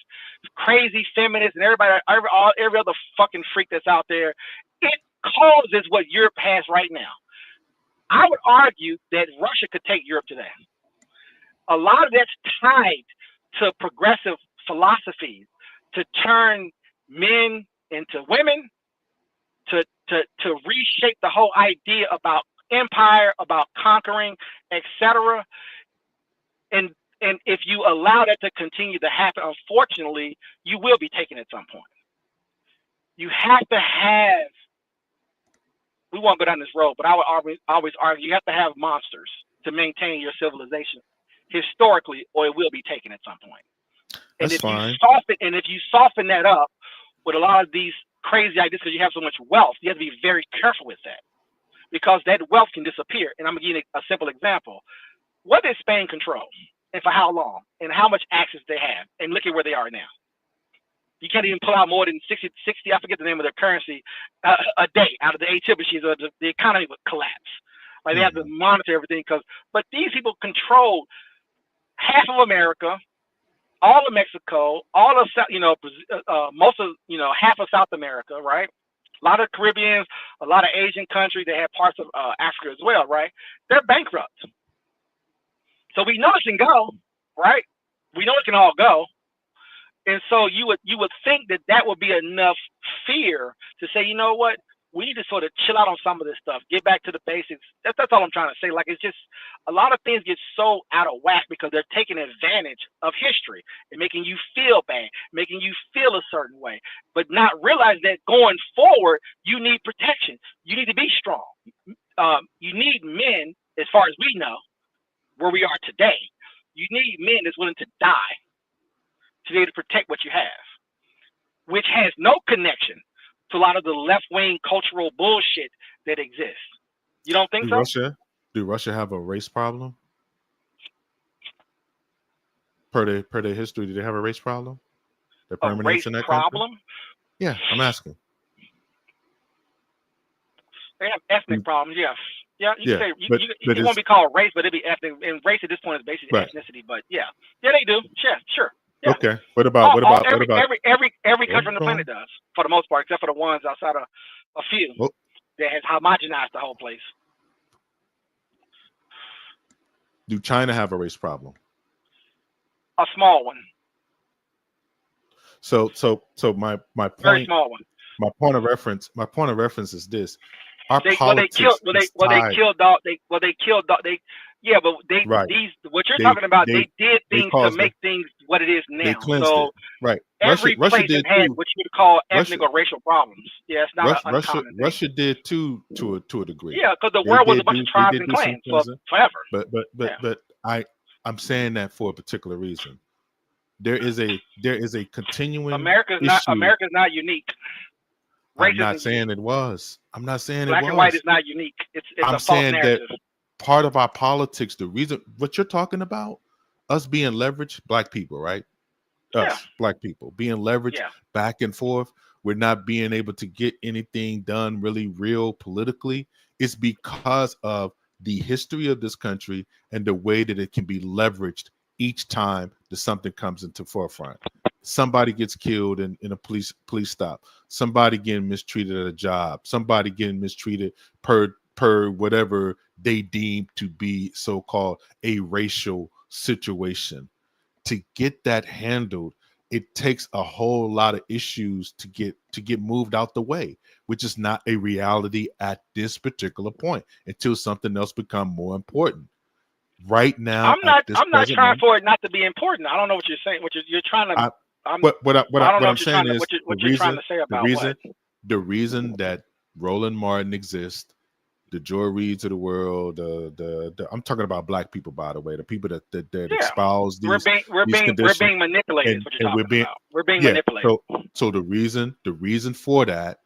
crazy feminists, and every other fucking freak that's out there. It causes what Europe has right now. I would argue that Russia could take Europe today. A lot of that's tied to progressive philosophies, to turn men into women, to reshape the whole idea about empire, about conquering, etc. And if you allow that to continue to happen, unfortunately, you will be taken at some point. You have to have, we won't go down this road, but I would always argue you have to have monsters to maintain your civilization historically, or it will be taken at some point. That's fine. If you soften that up with a lot of these crazy ideas because you have so much wealth, you have to be very careful with that because that wealth can disappear. And I'm gonna give you a simple example. What did Spain control, and for how long, and how much access they have? And look at where they are now. You can't even pull out more than 60, I forget the name of their currency, a day out of the ATM machines, or the economy would collapse. Like they have to monitor everything but these people control half of America, all of Mexico, all of most of half of South America, right? A lot of Caribbeans, a lot of Asian countries. They have parts of Africa as well, right? They're bankrupt. So we know it can go, right? We know it can all go. And so you would think that would be enough fear to say, you know what, we need to sort of chill out on some of this stuff, get back to the basics. That's all I'm trying to say. Like, it's just a lot of things get so out of whack because they're taking advantage of history and making you feel bad, making you feel a certain way, but not realize that going forward, you need protection. You need to be strong. You need men, as far as we know, where we are today. You need men that's willing to die to be able to protect what you have, which has no connection to a lot of the left-wing cultural bullshit that exists. You don't think so? Do Russia have a race problem? Per their history, do they have a race problem? Their permanence in that problem? Country? Yeah, I'm asking. They have ethnic problems, yes. Yeah, you can say it won't be called race, but it'd be ethnic. And race at this point is basically ethnicity. But yeah, they do. Yeah, sure. Yeah. Okay. What about every country on the planet does, for the most part, except for the ones outside of a few that has homogenized the whole place. Do China have a race problem? A small one. So my point. Very small one. My point of reference is this. What you're talking about, they did things to make things what it is now. So every place has had what you would call ethnic or racial problems. Yeah, it's not an uncommon thing. Russia did too to a degree. Yeah, because the world was a bunch of tribes and clans forever. But I'm saying that for a particular reason. There is a continuing America's not unique. I'm not saying it was. I'm not saying black it was. And white is not unique. It's I'm a false saying narrative. that part of our politics, the reason what you're talking about, us being leveraged, black people, right? Black people being leveraged back and forth. We're not being able to get anything done really real politically. It's because of the history of this country and the way that it can be leveraged each time that something comes into forefront. Somebody gets killed in a police stop. Somebody getting mistreated at a job. Somebody getting mistreated per whatever they deem to be so-called a racial situation. To get that handled, it takes a whole lot of issues to get moved out the way, which is not a reality at this particular point until something else becomes more important. Right now, I'm not trying for it not to be important. I don't know what you're saying. What you're trying to. What I'm saying is the reason that Roland Martin exists, the Joy Reids of the world, I'm talking about black people, by the way, the people that espouse these. We're being manipulated. We're being manipulated. So the reason for that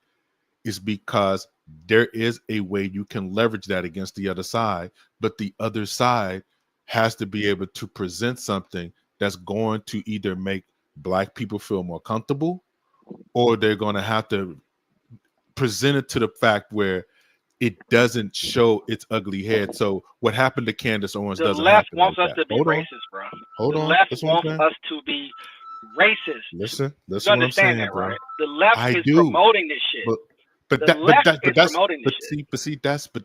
is because there is a way you can leverage that against the other side, but the other side has to be able to present something that's going to either make black people feel more comfortable, or they're going to have to present it to the fact where it doesn't show its ugly head. So what happened to Candace Owens doesn't happen. The left wants us to be racist, bro. Hold on. The left wants us to be racist. Listen you what I'm saying, that, bro. Right? The left is promoting this shit.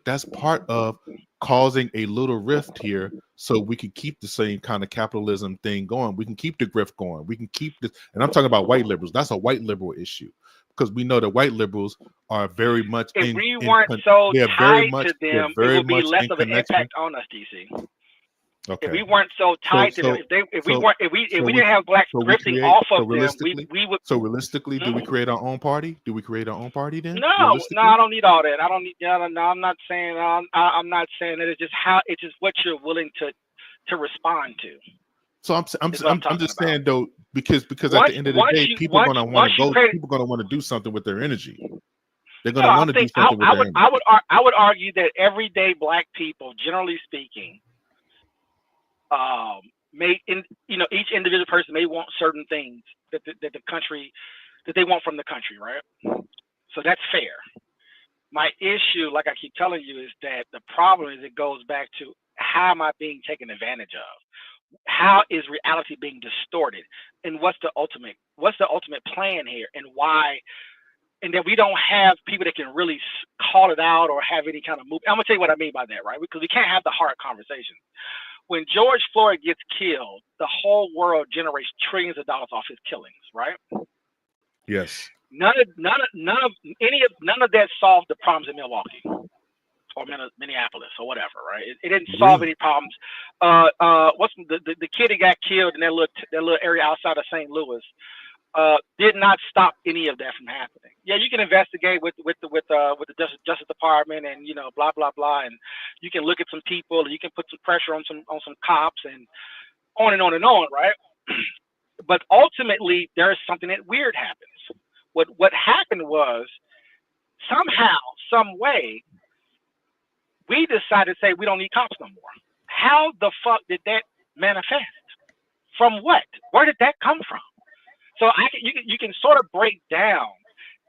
That's part of causing a little rift here, so we can keep the same kind of capitalism thing going. We can keep the grift going. We can keep this, and I'm talking about white liberals. That's a white liberal issue, because we know that white liberals are very much. If we weren't so tied to them, it would be less of an impact on us, DC. Okay. If we weren't so tied to them, if we didn't have blacks grifting off of them, we would. So realistically, do we create our own party? Do we create our own party then? No, I don't need all that. I don't need. No, I'm not saying. I'm not saying that. It's just it's just what you're willing to respond to. So I'm is what I'm talking just about. saying though, because at the end of the day, people are gonna want to go. People are gonna want to do something with their energy. They're gonna want to do something with their energy. I would argue that everyday Black people, generally speaking, each individual person may want certain things that the country that they want from the country, right? So that's fair. My issue, like I keep telling you, is that the problem is it goes back to how am I being taken advantage of? How is reality being distorted? And what's the ultimate plan here, and why? And that we don't have people that can really call it out or have any kind of move. I'm gonna tell you what I mean by that, right? Because we can't have the hard conversation. When George Floyd gets killed, the whole world generates trillions of dollars off his killings, right? Yes. None of that solved the problems in Milwaukee or Minneapolis or whatever, right? It didn't solve any problems. What's the kid that got killed in that little area outside of St. Louis? Did not stop any of that from happening. Yeah, you can investigate with the Justice Department and blah blah blah, and you can look at some people, and you can put some pressure on some cops, and on and on and on, right? But ultimately, there is something that weird happens. What happened was somehow, some way, we decided to say we don't need cops no more. How the fuck did that manifest? From what? Where did that come from? So you can sort of break down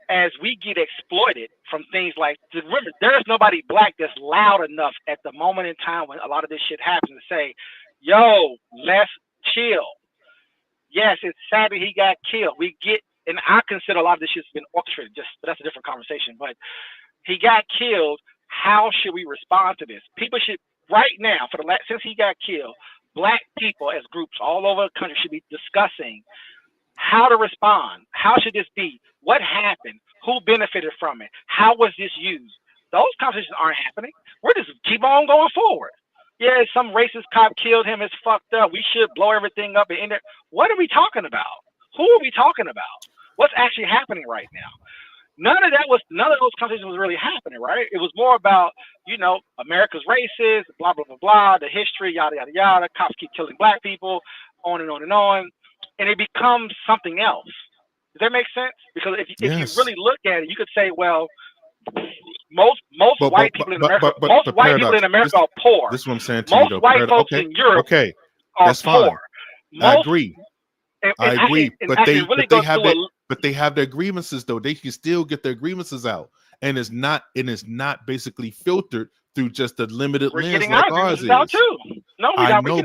as we get exploited from things like, remember, there's nobody Black that's loud enough at the moment in time when a lot of this shit happens to say, yo, let's chill. Yes, it's sad that he got killed. And I consider a lot of this shit's been orchestrated, but that's a different conversation. But he got killed. How should we respond to this? People should, right now, since he got killed, Black people as groups all over the country should be discussing how to respond. How should this be? What happened? Who benefited from it? How was this used? Those conversations aren't happening. We're just keep on going forward. Yeah, some racist cop killed him. It's fucked up. We should blow everything up and end it. What are we talking about? Who are we talking about? What's actually happening right now? None of those conversations was really happening, right? It was more about, America's racist, blah, blah, blah, blah, the history, yada, yada, yada. Cops keep killing Black people, on and on and on. And it becomes something else. Does that make sense? Because if you really look at it, you could say, well, most white people in America are poor. This is what I'm saying to you, though. Most white folks in Europe are poor. I agree. I agree. But they have their grievances, though. They can still get their grievances out, and it's not basically filtered through just a limited lens like ours is. Out too. No, I know,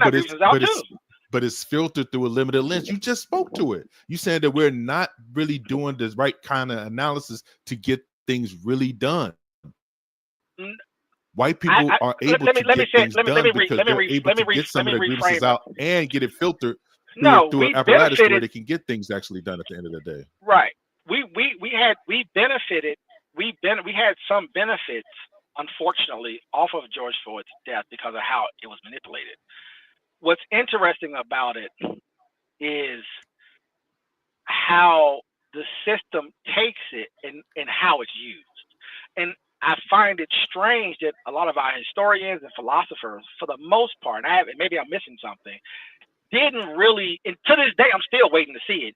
but it's filtered through a limited lens. You just spoke to it. You said that we're not really doing the right kind of analysis to get things really done. White people are able to get things done because they're able to get some of their grievances out and get it filtered through an apparatus where they can get things actually done at the end of the day. Right. We benefited. We had some benefits, unfortunately, off of George Floyd's death because of how it was manipulated. What's interesting about it is how the system takes it and how it's used. And I find it strange that a lot of our historians and philosophers, for the most part, maybe I'm missing something, didn't really, and to this day, I'm still waiting to see it,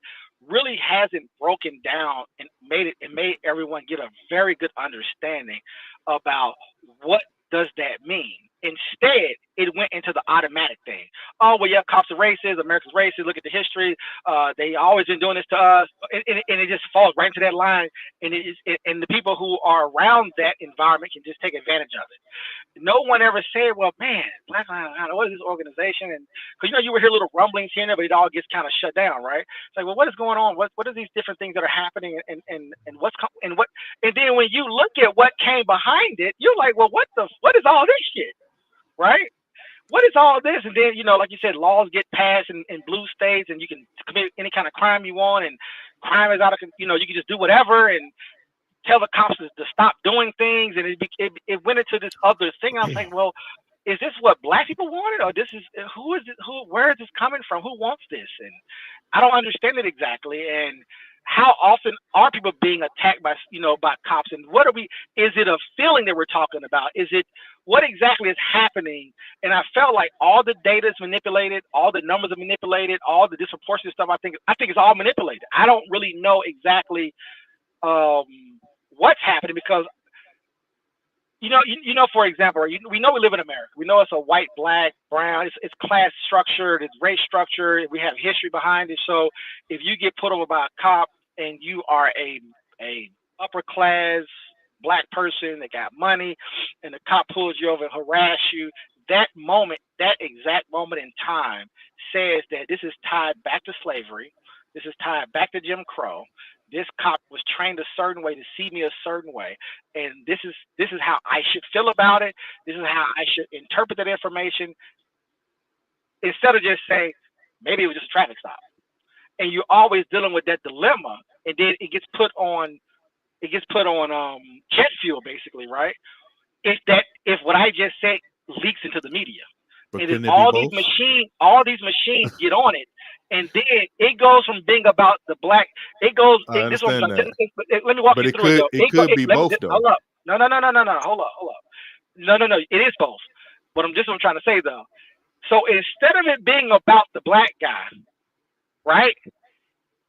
really hasn't broken down and made everyone get a very good understanding about what does that mean. Instead, it went into the automatic thing. Oh, well, yeah, cops are racist, America's racist, look at the history. They always been doing this to us. And it just falls right into that line. And and the people who are around that environment can just take advantage of it. No one ever said, well, man, Black Lives Matter, what is this organization? And because, you would hear little rumblings here and there, but it all gets kind of shut down, right? It's like, well, what is going on? What are these different things that are happening? And then when you look at what came behind it, you're like, well, what is all this shit? Right? What is all this? And then, like you said, laws get passed in blue states and you can commit any kind of crime you want, and crime is out of, you can just do whatever and tell the cops to stop doing things. And it went into this other thing. I was like, well, is this what Black people wanted? Or where is this coming from? Who wants this? And I don't understand it exactly. And how often are people being attacked by, by cops, and is it a feeling that we're talking about? Is it, what exactly is happening? And I felt like all the data is manipulated, all the numbers are manipulated, all the disproportionate stuff. I think it's all manipulated. I don't really know exactly what's happening, because for example, we know we live in America. We know it's a white, black, brown. It's class structured. It's race structured. We have history behind it. So if you get put over by a cop and you are a upper class black person that got money, and the cop pulls you over and harass you, that exact moment in time says that this is tied back to slavery. This is tied back to Jim Crow. This cop was trained a certain way to see me a certain way, and this is how I should feel about it. This is how I should interpret that information, instead of just say maybe it was just a traffic stop. And you're always dealing with that dilemma, and then it gets put on jet fuel, basically, right? If what I just said leaks into the media, But and couldn't then it all be these machines get on it, and then it goes from being about the black. It goes. I understand that. Let me walk But you it through could it. it could be both though. Hold up. No. Hold up. No. It is both. But I'm trying to say though. So instead of it being about the black guy, right,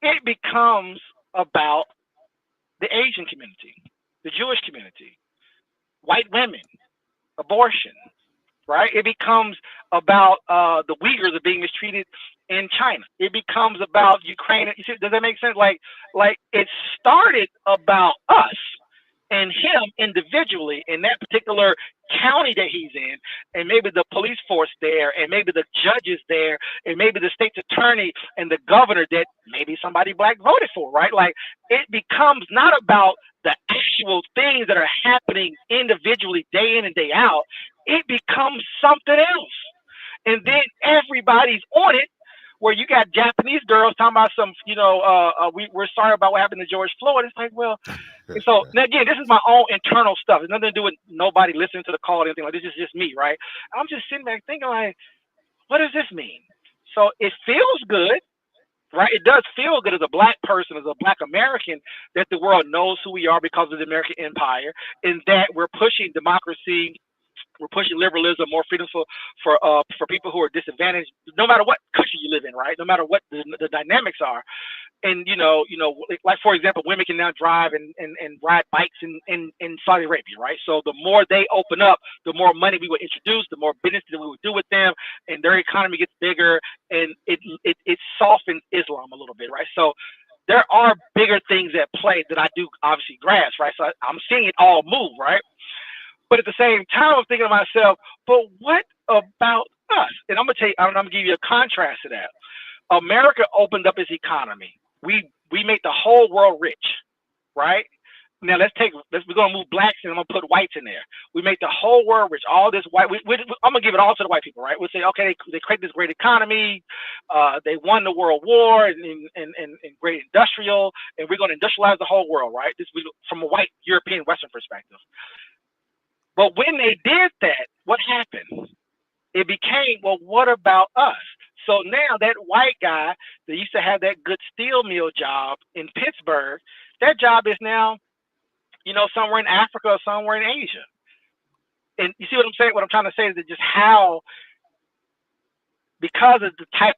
it becomes about the Asian community, the Jewish community, white women, abortion, right? It becomes about the Uyghurs are being mistreated in China. It becomes about Ukraine. You see, does that make sense? Like it started about us and him individually in that particular county that he's in, and maybe the police force there, and maybe the judges there, and maybe the state's attorney and the governor that maybe somebody black voted for, right? Like it becomes not about the actual things that are happening individually day in and day out. It becomes something else. And then everybody's on it, where you got Japanese girls talking about some, we're sorry about what happened to George Floyd. It's like, well, and so now again, this is my own internal stuff. It's nothing to do with nobody listening to the call or anything like this. Is just me, right? I'm just sitting back thinking like, what does this mean? So it feels good, right? It does feel good as a black person, as a black American, that the world knows who we are because of the American empire, and that we're pushing democracy. We're pushing liberalism, more freedom for people who are disadvantaged, no matter what country you live in, right? No matter what the dynamics are. And like for example, women can now drive and ride bikes in Saudi Arabia, right? So the more they open up, the more money we would introduce, the more business that we would do with them, and their economy gets bigger, and it softens Islam a little bit, right? So there are bigger things at play that I do obviously grasp, right? So I'm seeing it all move, right? But at the same time, I'm thinking to myself, but what about us? And I'm gonna give you a contrast to that. America opened up its economy. We made the whole world rich, right? Now we're gonna move blacks and I'm gonna put whites in there. We make the whole world rich. All this white. I'm gonna give it all to the white people, right? We'll say, okay, they create this great economy. They won the World War and great industrial, and we're gonna industrialize the whole world, right? From a white European Western perspective. But when they did that, what happened? It became, well, what about us? So now that white guy that used to have that good steel mill job in Pittsburgh, that job is now, somewhere in Africa or somewhere in Asia. And you see what I'm saying? What I'm trying to say is that just how, because of the type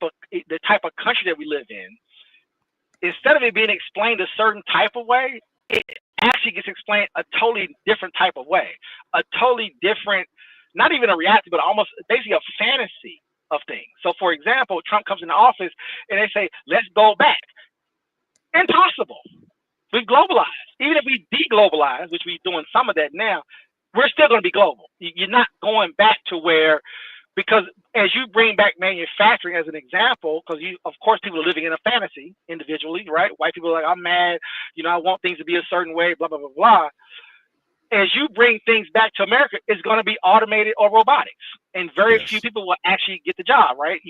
of country that we live in, instead of it being explained a certain type of way, it actually gets explained a totally different type of way, a totally different, not even a reality, but almost basically a fantasy of things. So for example, Trump comes into office and they say, let's go back. Impossible. We've globalized. Even if we de-globalize, which we're doing some of that now, we're still going to be global. You're not going back to where, because as you bring back manufacturing as an example, because of course people are living in a fantasy individually, right? White people are like, I'm mad, I want things to be a certain way, blah, blah, blah, blah. As you bring things back to America, it's going to be automated or robotics. And very few people will actually get the job, right?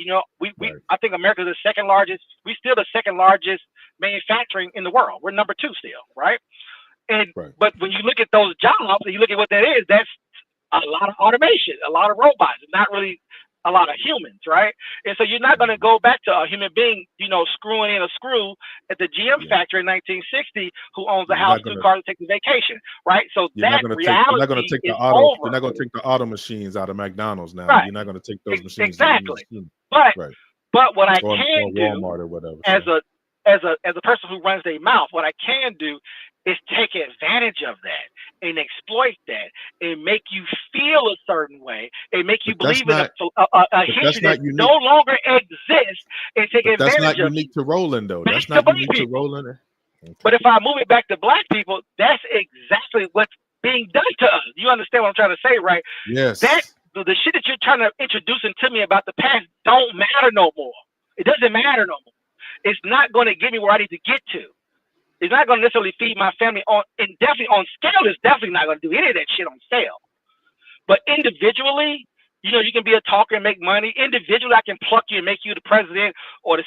Right. I think America's the second largest, we're still the second largest manufacturing in the world. We're number 2 still, right? And But when you look at those jobs and you look at what that is, that's a lot of automation, a lot of robots, not really a lot of humans, right? And so you're not going to go back to a human being, screwing in a screw at the GM Yeah. factory in 1960 who owns a You're house, not two gonna cars, taking vacation, right? So you're not that gonna take you're not gonna reality take the is auto you're over, not gonna take the auto machines out of McDonald's now. right? You're not gonna take those machines and use Exactly. But right. what I Or can do Walmart or whatever. as So a person who runs their mouth, what I can do is take advantage of that and exploit that and make you feel a certain way and make you but that's believe in a but that's history that not no unique. longer exists and take But that's advantage not of unique you. to Roland though. Back That's to not black unique to people. Roland. Okay. But if I move it back to black people, that's exactly what's being done to us. You understand what I'm trying to say, right? That Yes. the shit that you're trying to introduce into me about the past don't matter no more. It doesn't matter no more. It's not going to get me where I need to get to. It's not going to necessarily feed my family and definitely on scale. It's definitely not going to do any of that shit on scale. But individually, you can be a talker and make money. Individually, I can pluck you and make you the president or the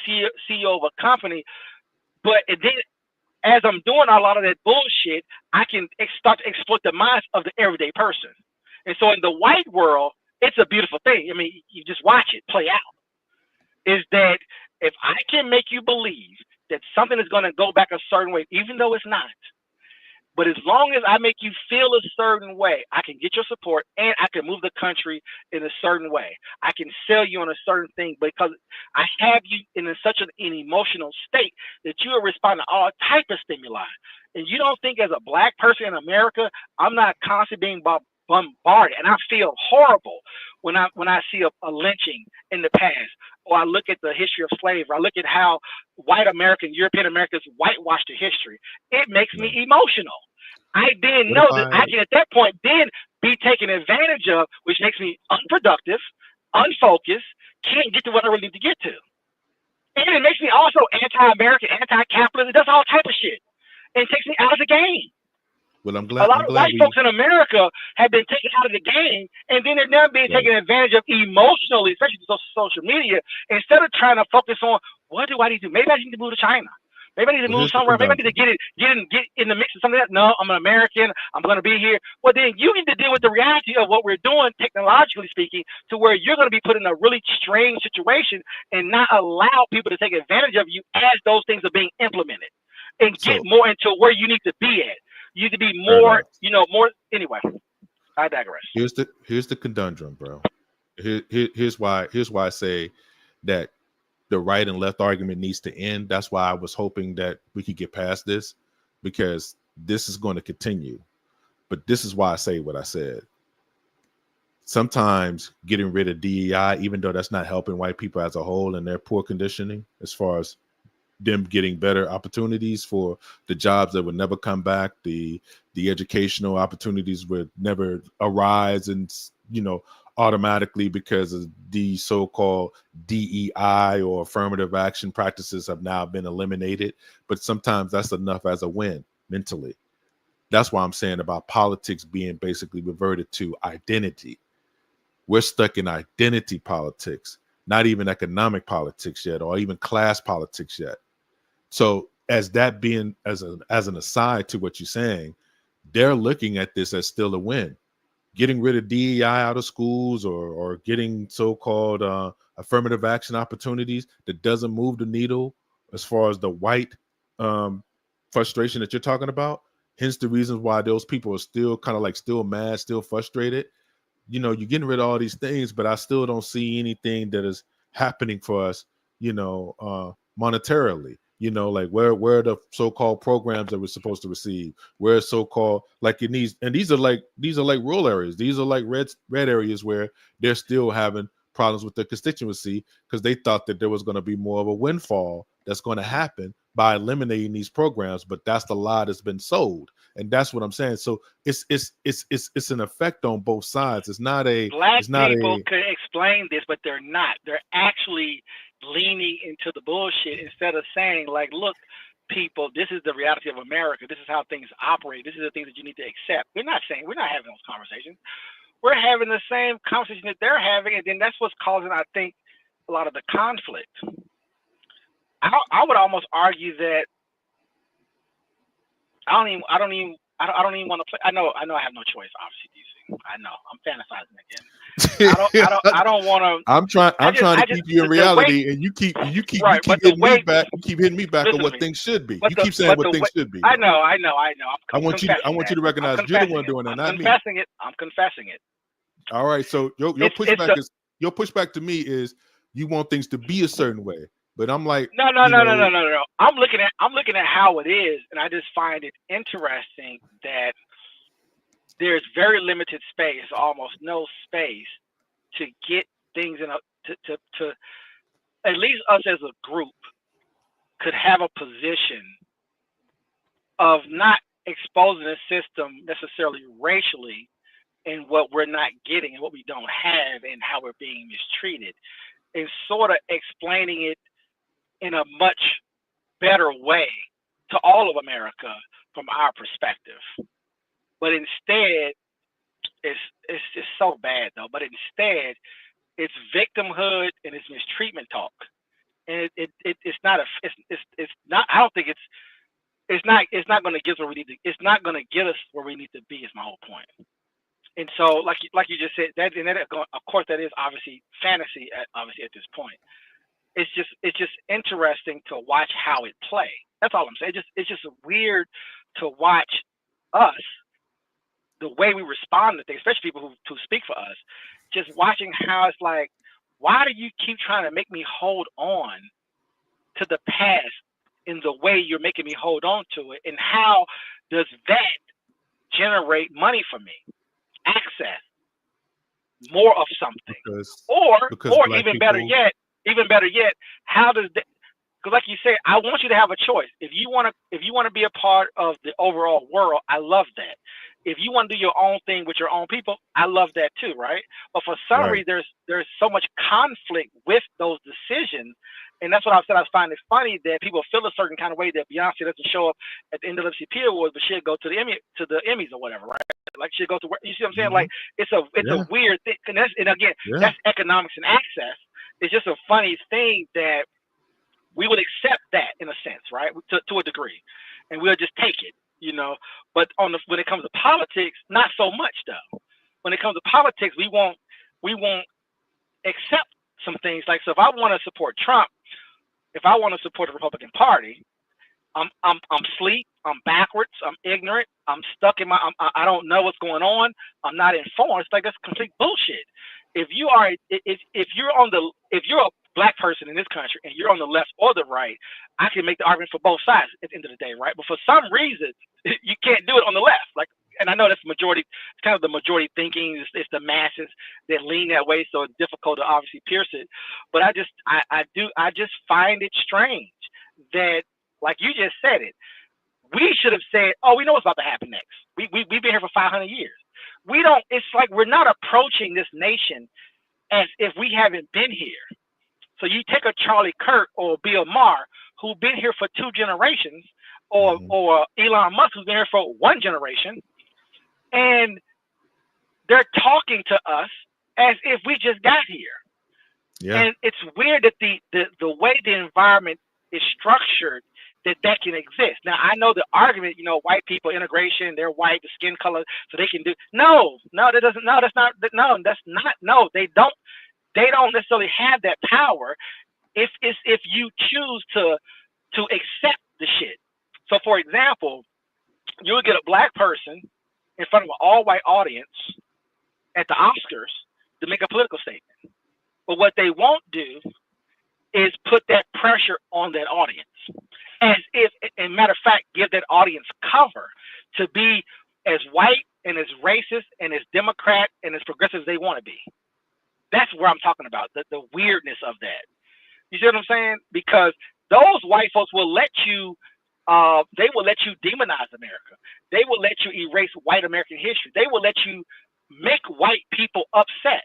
CEO of a company. But then, as I'm doing a lot of that bullshit, I can start to exploit the minds of the everyday person. And so, in the white world, it's a beautiful thing. I mean, you just watch it play out. Is that if I can make you believe that something is going to go back a certain way, even though it's not, but as long as I make you feel a certain way, I can get your support and I can move the country in a certain way. I can sell you on a certain thing because I have you in such an emotional state that you are responding to all type of stimuli. And you don't think as a black person in America, I'm not constantly being bombarded, and I feel horrible when I see a lynching in the past, or I look at the history of slavery. I look at how white American, European Americans whitewashed the history. It makes me emotional. I then know that I can at that point then be taken advantage of, which makes me unproductive, unfocused, can't get to what I really need to get to. And it makes me also anti-American, anti-capitalist. It does all type of shit. And it takes me out of the game. Well, A lot of white folks in America have been taken out of the game, and then they're now being taken advantage of emotionally, especially social media, instead of trying to focus on what do I need to do? Maybe I need to move to China. Maybe I need to move somewhere. Maybe I need to get in the mix of something else. No, I'm an American. I'm going to be here. Well, then you need to deal with the reality of what we're doing, technologically speaking, to where you're going to be put in a really strange situation and not allow people to take advantage of you as those things are being implemented and get more into where you need to be at. You need to be more, more. Anyway, I digress. Here's the conundrum, bro. Here's why I say that the right and left argument needs to end. That's why I was hoping that we could get past this, because this is going to continue. But this is why I say what I said. Sometimes getting rid of DEI, even though that's not helping white people as a whole and their poor conditioning, as far as them getting better opportunities for the jobs that would never come back, the educational opportunities would never arise, and automatically because of the so-called DEI or affirmative action practices have now been eliminated. But sometimes that's enough as a win mentally. That's why I'm saying about politics being basically reverted to identity. We're stuck in identity politics, not even economic politics yet, or even class politics yet. So as that being as an aside to what you're saying, they're looking at this as still a win. Getting rid of DEI out of schools or getting so-called affirmative action opportunities that doesn't move the needle as far as the white frustration that you're talking about. Hence the reasons why those people are still kind of like still mad, still frustrated. You're getting rid of all these things, but I still don't see anything that is happening for us, monetarily. Like where are the so-called programs that we're supposed to receive? Where so-called like in these are like rural areas. These are like red areas where they're still having problems with their constituency because they thought that there was going to be more of a windfall that's going to happen by eliminating these programs, but that's the lie that's been sold, and that's what I'm saying. So it's an effect on both sides. It's not a black people could explain this, but they're not. They're actually leaning into the bullshit instead of saying, like, look, people, this is the reality of America. This is how things operate. This is the things that you need to accept. We're not having those conversations. We're having the same conversation that they're having, and then that's what's causing, I think, a lot of the conflict. I would almost argue that I don't even want to play. I know I have no choice, obviously, DC. I know I'm fantasizing again. I don't want to. I'm trying to keep you in reality, and you keep right, hitting me back. You keep hitting me back on what things should be. You keep saying what things should be. I know. I want you to recognize you're the one doing that, not me. I'm confessing it. All right. So your pushback to me is you want things to be a certain way, but I'm like, no. I'm looking at how it is, and I just find it interesting that there's very limited space, almost no space, to get things in to at least us as a group could have a position of not exposing the system necessarily racially in what we're not getting and what we don't have and how we're being mistreated, and sort of explaining it in a much better way to all of America from our perspective. But instead, it's just so bad though. But instead, it's victimhood and it's mistreatment talk, and it's not. I don't think it's not going to get us where we need to. It's not going to get us where we need to be. Is my whole point. And so, like you just said, that of course that is obviously fantasy. Obviously at this point, it's just interesting to watch how it plays. That's all I'm saying. It's just weird to watch us, the way we respond to things, especially people who speak for us, just watching how it's like, why do you keep trying to make me hold on to the past in the way you're making me hold on to it? And how does that generate money for me? Access, more of something. Or even better yet, how does that, because like you said, I want you to have a choice. If you want to be a part of the overall world, I love that. If you want to do your own thing with your own people, I love that too, right? But for some reason, there's so much conflict with those decisions, and that's what I said. I find it funny that people feel a certain kind of way that Beyonce doesn't show up at the NAACP Awards, but she'll go to the Emmys or whatever, right? Like she'll go to, you see what I'm saying? Like it's a weird thing, and that's economics and access. It's just a funny thing that we would accept that in a sense, right? To a degree, and we'll just take it. But when it comes to politics, not so much though. When it comes to politics, we won't accept some things. Like, so if I want to support Trump, if I want to support the Republican Party, I'm asleep, I'm backwards, I'm ignorant, I'm stuck in I don't know what's going on, I'm not informed. It's like, that's complete bullshit. If you're a black person in this country and you're on the left or the right, I can make the argument for both sides at the end of the day, right? But for some reason, you can't do it on the left. Like, and I know that's majority. It's kind of the majority thinking. It's the masses that lean that way, so it's difficult to obviously pierce it. But I just find it strange that, like you just said it, we should have said, oh, we know what's about to happen next. We've been here for 500 years. We don't. It's like we're not approaching this nation as if we haven't been here. So you take a Charlie Kirk or Bill Maher, who've been here for 2 generations, or Elon Musk, who's been here for 1 generation, and they're talking to us as if we just got here. Yeah. And it's weird that the way the environment is structured, that can exist. Now, I know the argument, white people, integration, they're white, the skin color, so they can do. No, that doesn't. No, that's not. No, that's not. No, they don't. They don't necessarily have that power if you choose to accept the shit. So, for example, you'll get a black person in front of an all-white audience at the Oscars to make a political statement. But what they won't do is put that pressure on that audience, as if, in matter of fact, give that audience cover to be as white and as racist and as Democrat and as progressive as they want to be. That's where I'm talking about, the weirdness of that. You see what I'm saying? Because those white folks will let you, they will let you demonize America. They will let you erase white American history. They will let you make white people upset.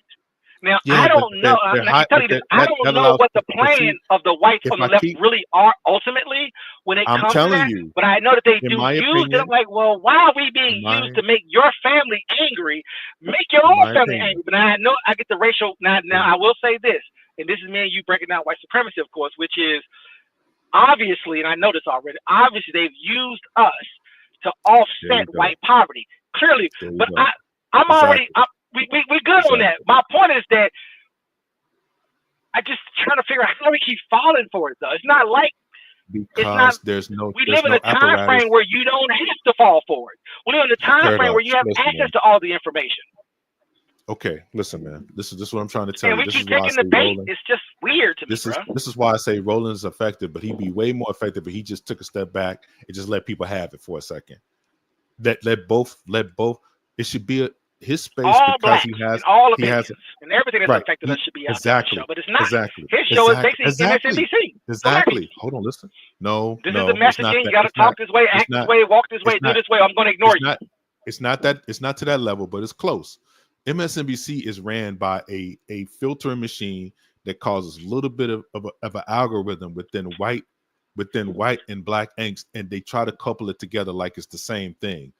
Now, I don't know. I don't know what the plan of the whites on the left really are ultimately when it comes to that. But I know that they do use it. I'm like, well, why are we being used to make your family angry? Make your own family angry. But I know I get the racial. Now I will say this, and this is me and you breaking down white supremacy, of course, which is obviously, and I know this already, obviously they've used us to offset white poverty, clearly. But I'm already. we good on that. My point is that I just trying to figure out how we keep falling for it though. It's not like because there's we no live in a time apparatus. frame where you don't have to fall for it. We live in a time frame where you have Listen, access man. to all the information. Okay, listen, man. This is what I'm trying to tell And you. we This keep is why I taking say the bait. Roland. It's just weird to me, bro. This is why I say Roland is effective, but he'd be way more effective if he just took a step back and just let people have it for a second. Let both. It should be his space All because blacks he has and all he has opinions and everything that's right. affected us should be out Exactly. there on the show. But it's not. Exactly. His show is basically Exactly. MSNBC. Exactly. Hold on, listen. No, This no, is the it's not messaging. that. You got to It's talk not, this way, act it's this not, way, walk this way, it's do not, this way. I'm going to ignore you. It's not that. It's not to that level, but it's close. MSNBC is ran by a filtering machine that causes a little bit of an algorithm within white and black angst, and they try to couple it together like it's the same thing.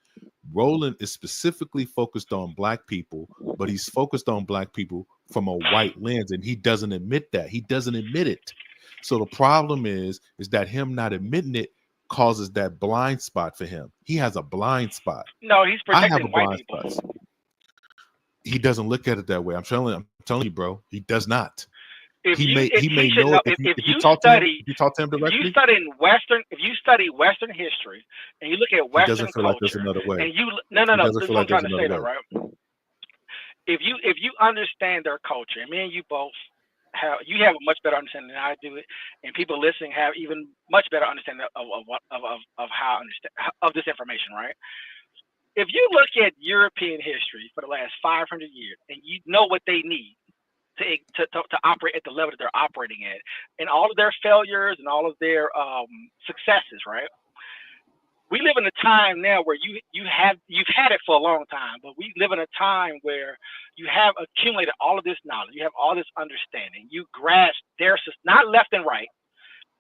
Roland is specifically focused on black people, but he's focused on black people from a white lens, and he doesn't admit that. He doesn't admit it. So the problem is that him not admitting it causes that blind spot for him. He has a blind spot. No, he's I have protecting a white blind people. spot. He doesn't look at it that way. I'm telling you, bro. He does not. He may know it if you talk to him. If you talk to him directly, if you study Western history and you look at Western culture, like there's another way. And this is what I'm trying to say, though, right? If you understand their culture, and me and you both have a much better understanding than I do it, and people listening have even much better understanding of how of this information, right? If you look at European history for the last 500 years, and you know what they need to operate at the level that they're operating at, and all of their failures and all of their successes, right? We live in a time now where you've had it for a long time, but we live in a time where you have accumulated all of this knowledge, you have all this understanding, you grasp their not left and right,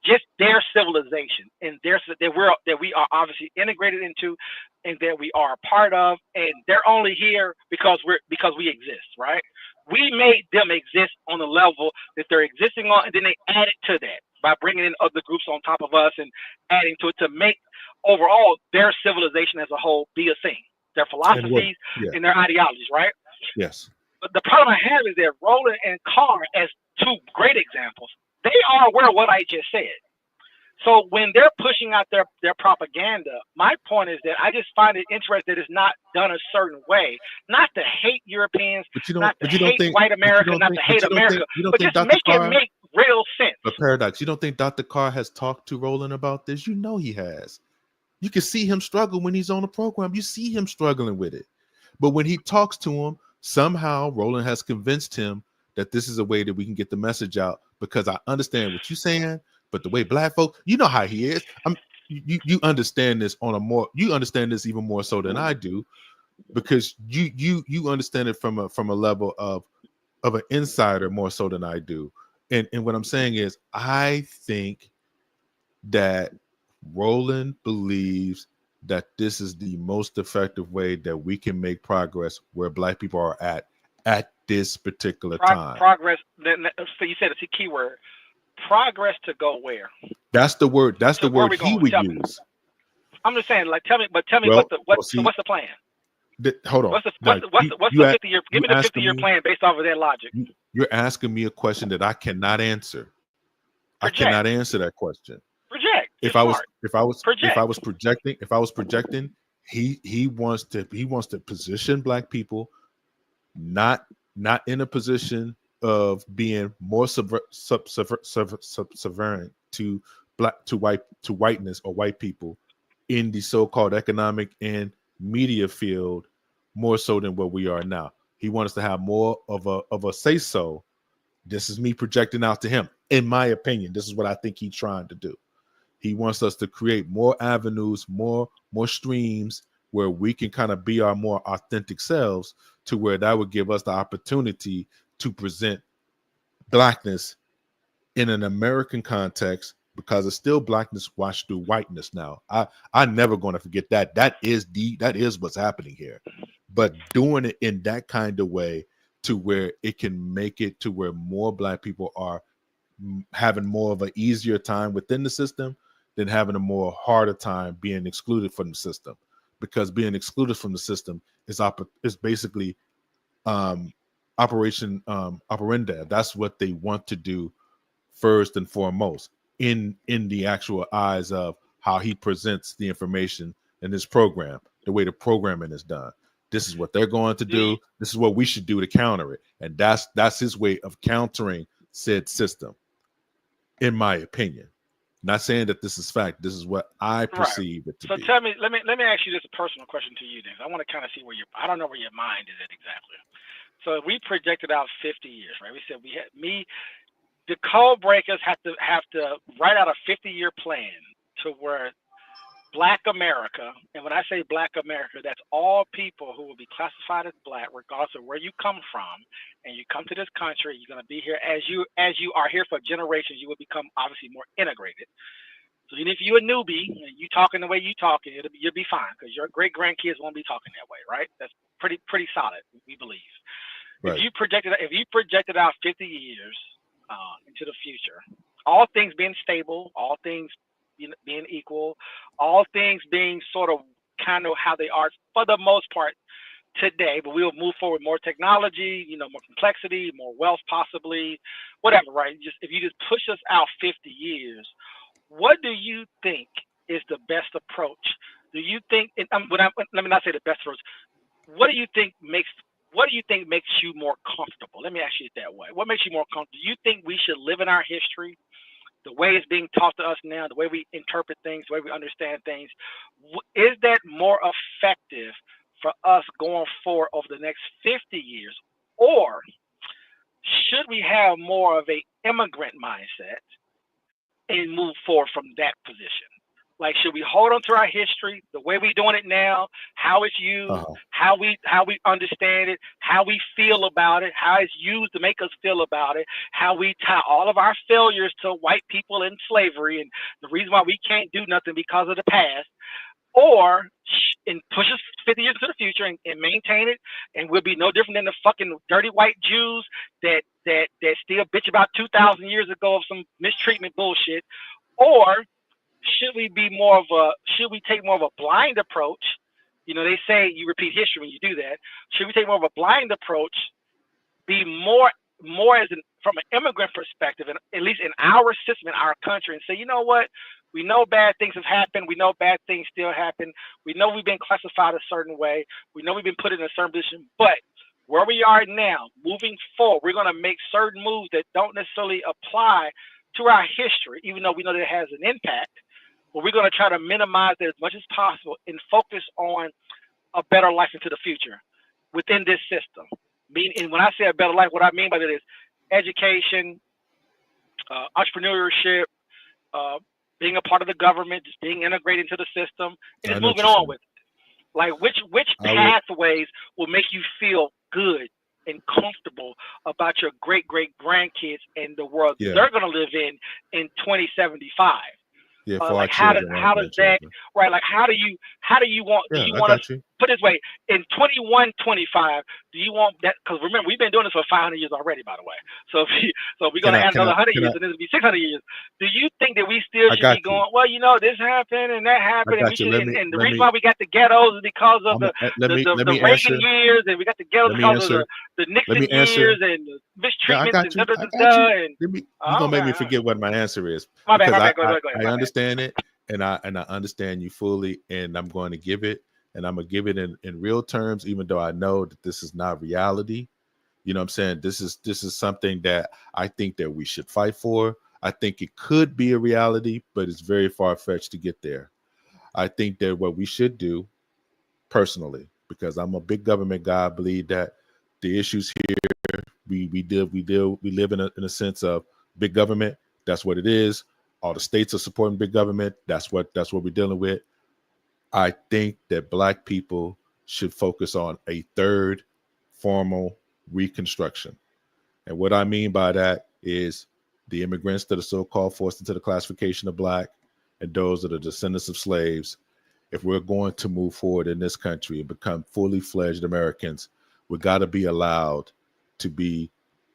just their civilization and that we are obviously integrated into, and that we are a part of, and they're only here because we exist, right? We made them exist on the level that they're existing on, and then they added to that by bringing in other groups on top of us and adding to it to make overall their civilization as a whole be a thing, their philosophies and their ideologies, right? Yes. But the problem I have is that Roland and Carr, as two great examples, they are aware of what I just said. So when they're pushing out their propaganda, my point is that I just find it interesting that it's not done a certain way. Not to hate Europeans, not to hate white America, not to hate America, but just make it make real sense. But Paradox, you don't think Dr. Carr has talked to Roland about this? You know he has. You can see him struggle when he's on the program. You see him struggling with it. But when he talks to him, somehow Roland has convinced him that this is a way that we can get the message out, because I understand what you're saying, but the way black folk, you know how he is. You understand this you understand this even more so than I do, because you understand it from a level of an insider more so than I do. And what I'm saying is, I think that Roland believes that this is the most effective way that we can make progress where black people are at this particular time. Progress. So you said it's a key word. Progress to go where? That's the word. That's the word he would use. I'm just saying, like, tell me what's the plan? Hold on. What's the 50-year? Give me the 50-year plan based off of that logic. You're asking me a question that I cannot answer. Project. I cannot answer that question. Project. If I was projecting, he wants to position black people not in a position of being more subservient to whiteness or white people in the so-called economic and media field, more so than what we are now. He wants to have more of a say so. This is me projecting out to him. In my opinion, this is what I think he's trying to do. He wants us to create more avenues, more streams where we can kind of be our more authentic selves, to where that would give us the opportunity to present blackness in an American context, because it's still blackness washed through whiteness now. I'm never going to forget that. That is what's happening here. But doing it in that kind of way, to where it can make it to where more black people are having more of an easier time within the system than having a more harder time being excluded from the system, because being excluded from the system is basically operandi. That's what they want to do first and foremost in the actual eyes of how he presents the information in this program, the way the programming is done. This is what they're going to do. This is what we should do to counter it. And that's his way of countering said system, in my opinion. Not saying that this is fact. This is what I perceive it to be. So tell me, let me ask you this a personal question to you then. I want to kind of see I don't know where your mind is at exactly. So we projected out 50 years, right? We said the code breakers have to write out a 50-year plan to where Black America, and when I say Black America, that's all people who will be classified as Black, regardless of where you come from. And you come to this country, you're going to be here as you are here for generations. You will become obviously more integrated. So even if you're a newbie, you talking the way you talking, you'll be fine because your great grandkids won't be talking that way, right? That's pretty solid, we believe. Right. If you projected out 50 years into the future, all things being stable, all things being equal, all things being sort of kind of how they are for the most part today, but we'll move forward more technology, more complexity, more wealth possibly, whatever, right? If you just push us out 50 years, what do you think is the best approach? Do you think, let me not say the best approach, what do you think makes you more comfortable? Let me ask you it that way. What makes you more comfortable? Do you think we should live in our history, the way it's being taught to us now, the way we interpret things, the way we understand things? Is that more effective for us going forward over the next 50 years? Or should we have more of a immigrant mindset and move forward from that position? Like, should we hold on to our history, the way we're doing it now, how it's used, how we understand it, how we feel about it, how it's used to make us feel about it, how we tie all of our failures to white people and slavery and the reason why we can't do nothing because of the past, or and push us 50 years into the future and maintain it, and we'll be no different than the fucking dirty white Jews that still bitch about 2,000 years ago of some mistreatment bullshit, or should we take more of a blind approach? They say you repeat history when you do that. Should we take more of a blind approach, be more from an immigrant perspective, and at least in our system, in our country, and say, you know what? We know bad things have happened. We know bad things still happen. We know we've been classified a certain way. We know we've been put in a certain position. But where we are now, moving forward, we're going to make certain moves that don't necessarily apply to our history, even though we know that it has an impact. But we're going to try to minimize it as much as possible and focus on a better life into the future within this system. And when I say a better life, what I mean by that is education, entrepreneurship, being a part of the government, just being integrated into the system, and just moving on with it. Like, which pathways will make you feel good and comfortable about your great grandkids and the world they're going to live in 2075? Yeah, like how does that, right? Like how do you want? Do you want to put it this way? In 2125, do you want that? Because remember, we've been doing this for 500 years already, by the way. So we're gonna add another 100 years, and this will be 600 years. Do you think that we still should be going? Well, this happened and that happened, and we should. And the reason why we got the ghettos is because of the Reagan years, and we got the ghettos because of the Nixon years and the mistreatments and You're gonna make me forget what my answer is. My bad. Go ahead. I understand it, and I understand you fully, and I'm going to give it, and I'm gonna give it in real terms, even though I know that this is not reality. You know what I'm saying? This is something that I think that we should fight for. I think it could be a reality, but it's very far-fetched to get there. I think that what we should do, personally, because I'm a big government guy, I believe that the issues here we live in a sense of big government. That's what it is. All the states are supporting big government. That's what we're dealing with. I think that Black people should focus on a third formal reconstruction. And what I mean by that is the immigrants that are so-called forced into the classification of Black and those that are descendants of slaves. If we're going to move forward in this country and become fully fledged Americans, we got to be allowed to be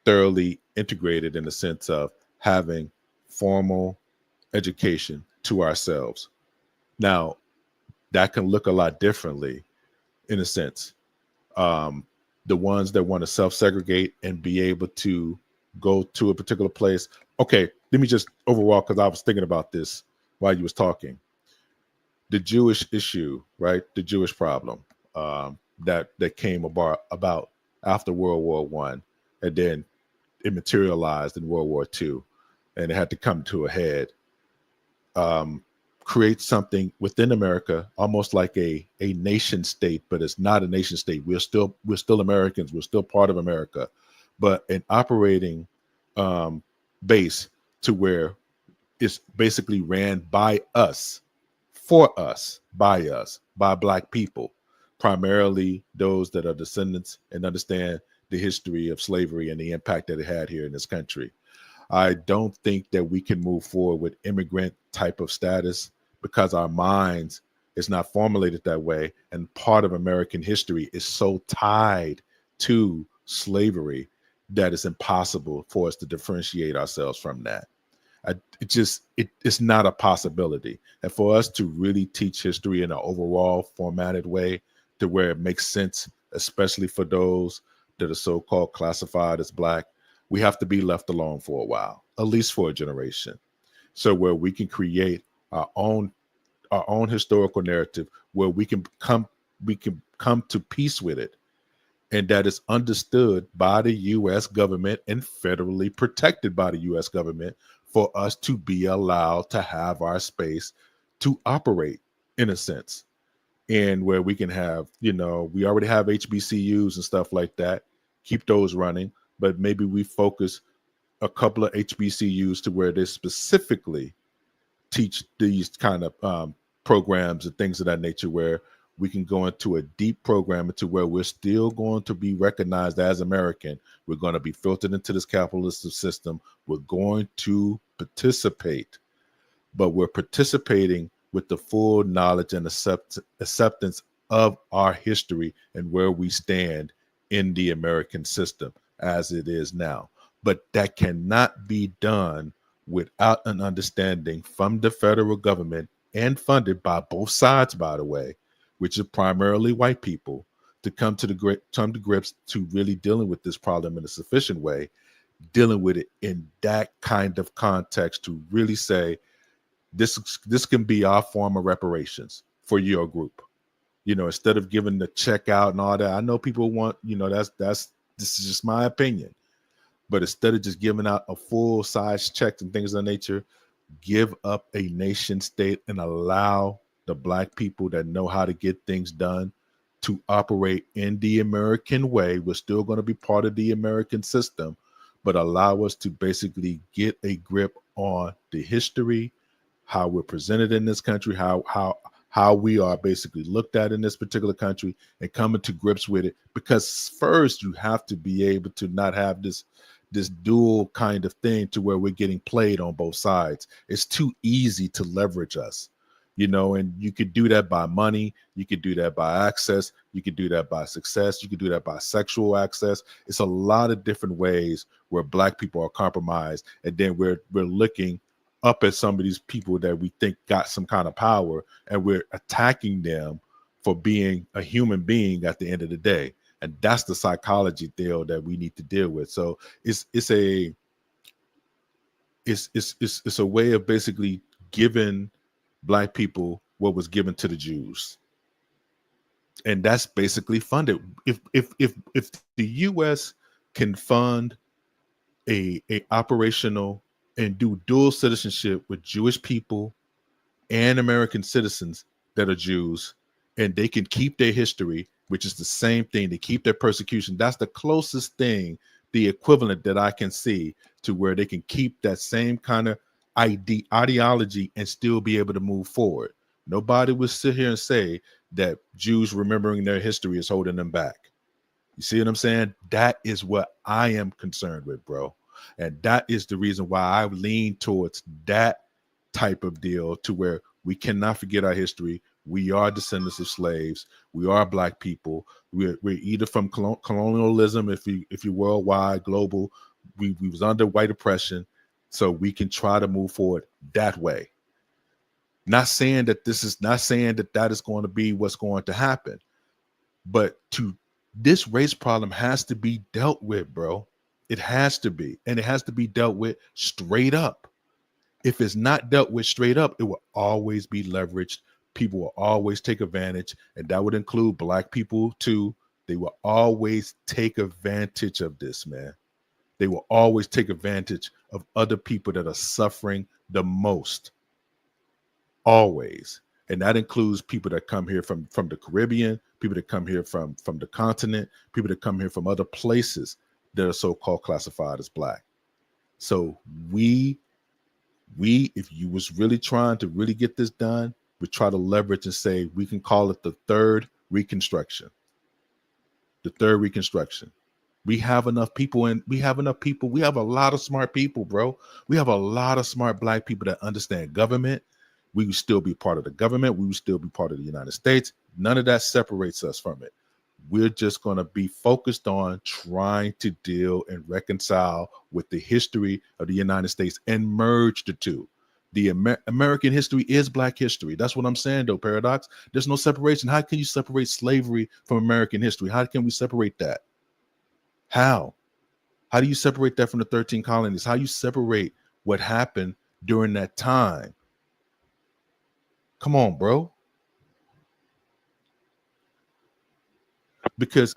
thoroughly integrated in the sense of having formal education to ourselves. Now, that can look a lot differently in a sense. the ones that want to self-segregate and be able to go to a particular place. Okay, let me just overall, because I was thinking about this while you was talking. The Jewish issue, right? The Jewish problem that came about after World War One, and then it materialized in World War II, and it had to come to a head. Create something within America, almost like a nation state, but it's not a nation state. We're still Americans. We're still part of America, but an operating base to where it's basically ran by us, for us, by Black people, primarily those that are descendants and understand the history of slavery and the impact that it had here in this country. I don't think that we can move forward with immigrant type of status because our minds is not formulated that way. And part of American history is so tied to slavery that it's impossible for us to differentiate ourselves from that. It's not a possibility. And for us to really teach history in an overall formatted way to where it makes sense, especially for those that are so-called classified as Black, we have to be left alone for a while, at least for a generation. So where we can create our own historical narrative where we can come to peace with it, and that is understood by the U.S. government and federally protected by the U.S. government for us to be allowed to have our space to operate in a sense. And where we can have, we already have HBCUs and stuff like that, keep those running, but maybe we focus a couple of HBCUs to where they specifically teach these kind of programs and things of that nature, where we can go into a deep program into where we're still going to be recognized as American. We're going to be filtered into this capitalist system. We're going to participate, but we're participating with the full knowledge and acceptance of our history and where we stand in the American system as it is now. But that cannot be done without an understanding from the federal government and funded by both sides, by the way, which is primarily white people, to come to grips to really dealing with this problem in a sufficient way, dealing with it in that kind of context to really say, this can be our form of reparations for your group. Instead of giving the check out and all that. I know people want, this is just my opinion. But instead of just giving out a full size check and things of that nature, give up a nation state and allow the Black people that know how to get things done to operate in the American way. We're still going to be part of the American system, but allow us to basically get a grip on the history, how we're presented in this country, how we are basically looked at in this particular country, and coming to grips with it. Because first you have to be able to not have this dual kind of thing to where we're getting played on both sides. It's too easy to leverage us, and you could do that by money. You could do that by access. You could do that by success. You could do that by sexual access. It's a lot of different ways where Black people are compromised. And then we're looking up at some of these people that we think got some kind of power, and we're attacking them for being a human being at the end of the day. And that's the psychology deal that we need to deal with. So it's a way of basically giving Black people what was given to the Jews. And that's basically funded. If the US can fund a operational and do dual citizenship with Jewish people and American citizens that are Jews, and they can keep their history, which is the same thing, they keep their persecution. That's the closest thing, the equivalent that I can see to where they can keep that same kind of ideology and still be able to move forward. Nobody will sit here and say that Jews remembering their history is holding them back. You see what I'm saying? That is what I am concerned with, bro. And that is the reason why I lean towards that type of deal, to where we cannot forget our history. We are descendants of slaves. We are Black people. We're either from colonialism, if you're worldwide, global. We was under white oppression, so we can try to move forward that way. Not saying that that is going to be what's going to happen, but to This race problem has to be dealt with, bro. It has to be, and it has to be dealt with straight up. If it's not dealt with straight up, it will always be leveraged. People will always take advantage, and that would include black people too. They will always take advantage of this, man. They will always take advantage of other people that are suffering the most. Always. And that includes people that come here from the Caribbean, people that come here from the continent, people that come here from other places that are so-called classified as black. So we, if you was really trying to really get this done, we try to leverage and say we can call it the third Reconstruction. The third Reconstruction. We have enough people, and we have a lot of smart people, bro. We have a lot of smart black people that understand government. We would still be part of the government. We would still be part of the United States. None of that separates us from it. We're just going to be focused on trying to deal and reconcile with the history of the United States and merge the two. The American history is black history. That's what I'm saying, though, Paradox. There's no separation. How can you separate slavery from American history? How can we separate that? How? How do you separate that from the 13 colonies? How you separate what happened during that time? Come on, bro. Because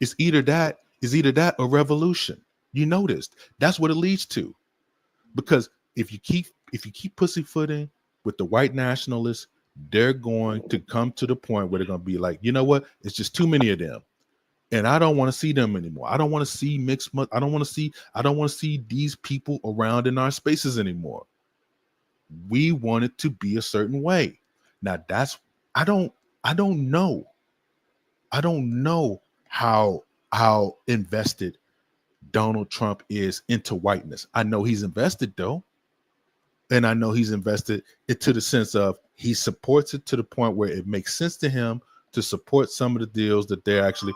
it's either that or revolution. You noticed that's what it leads to. Because if you keep pussyfooting with the white nationalists, they're going to come to the point where they're going to be like, you know what? It's just too many of them. And I don't want to see them anymore. I don't want to see mixed. I don't want to see these people around in our spaces anymore. We want it to be a certain way. Now I don't know how invested Donald Trump is into whiteness. I know he's invested though. And I know he's invested it to the sense of he supports it to the point where it makes sense to him to support some of the deals that they're actually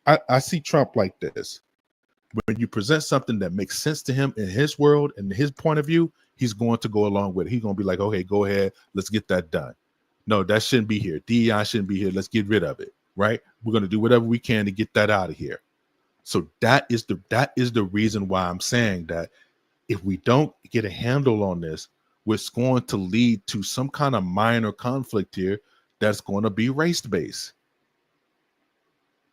I see Trump like this. When you present something that makes sense to him in his world and his point of view, he's going to go along with it. He's going to be like, okay, go ahead. Let's get that done. No, that shouldn't be here. DEI shouldn't be here. Let's get rid of it. Right. We're going to do whatever we can to get that out of here. So that is the reason why I'm saying that if we don't get a handle on this, it's going to lead to some kind of minor conflict here that's going to be race-based.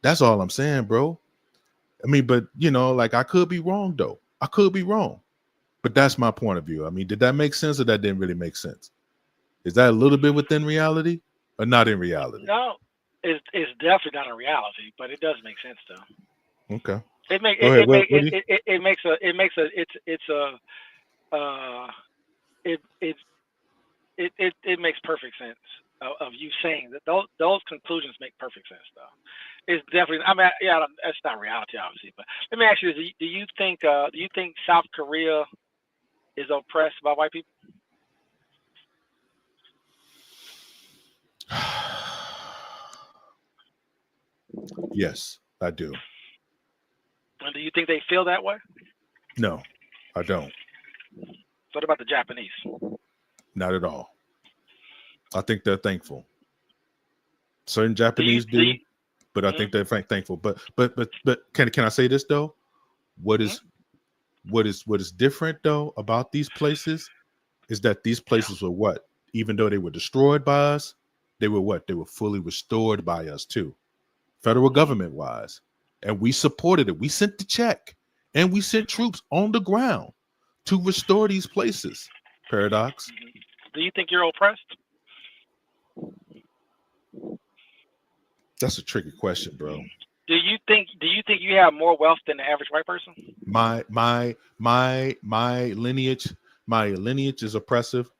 That's all I'm saying, bro. I mean, but like I could be wrong though. I could be wrong, but that's my point of view. I mean, did that make sense or that didn't really make sense? Is that a little bit within reality or not in reality? No, it's definitely not in reality, but it does make sense though. Okay. It makes perfect sense of you saying that those conclusions make perfect sense though. It's definitely. I mean, yeah, that's not reality, obviously. But let me ask you: do you think South Korea is oppressed by white people? Yes, I do. And do you think they feel that way? No, I don't. What about the Japanese? Not at all. I think they're thankful. Certain Japanese do. But I think they're thankful. But can I say this though? What is different though about these places is that these places were what? Even though they were destroyed by us, they were what? They were fully restored by us too, federal government wise, and we supported it. We sent the check, and we sent troops on the ground to restore these places. Paradox. Do you think you're oppressed? That's a tricky question, bro. Do you think you have more wealth than the average white person? My lineage is oppressive.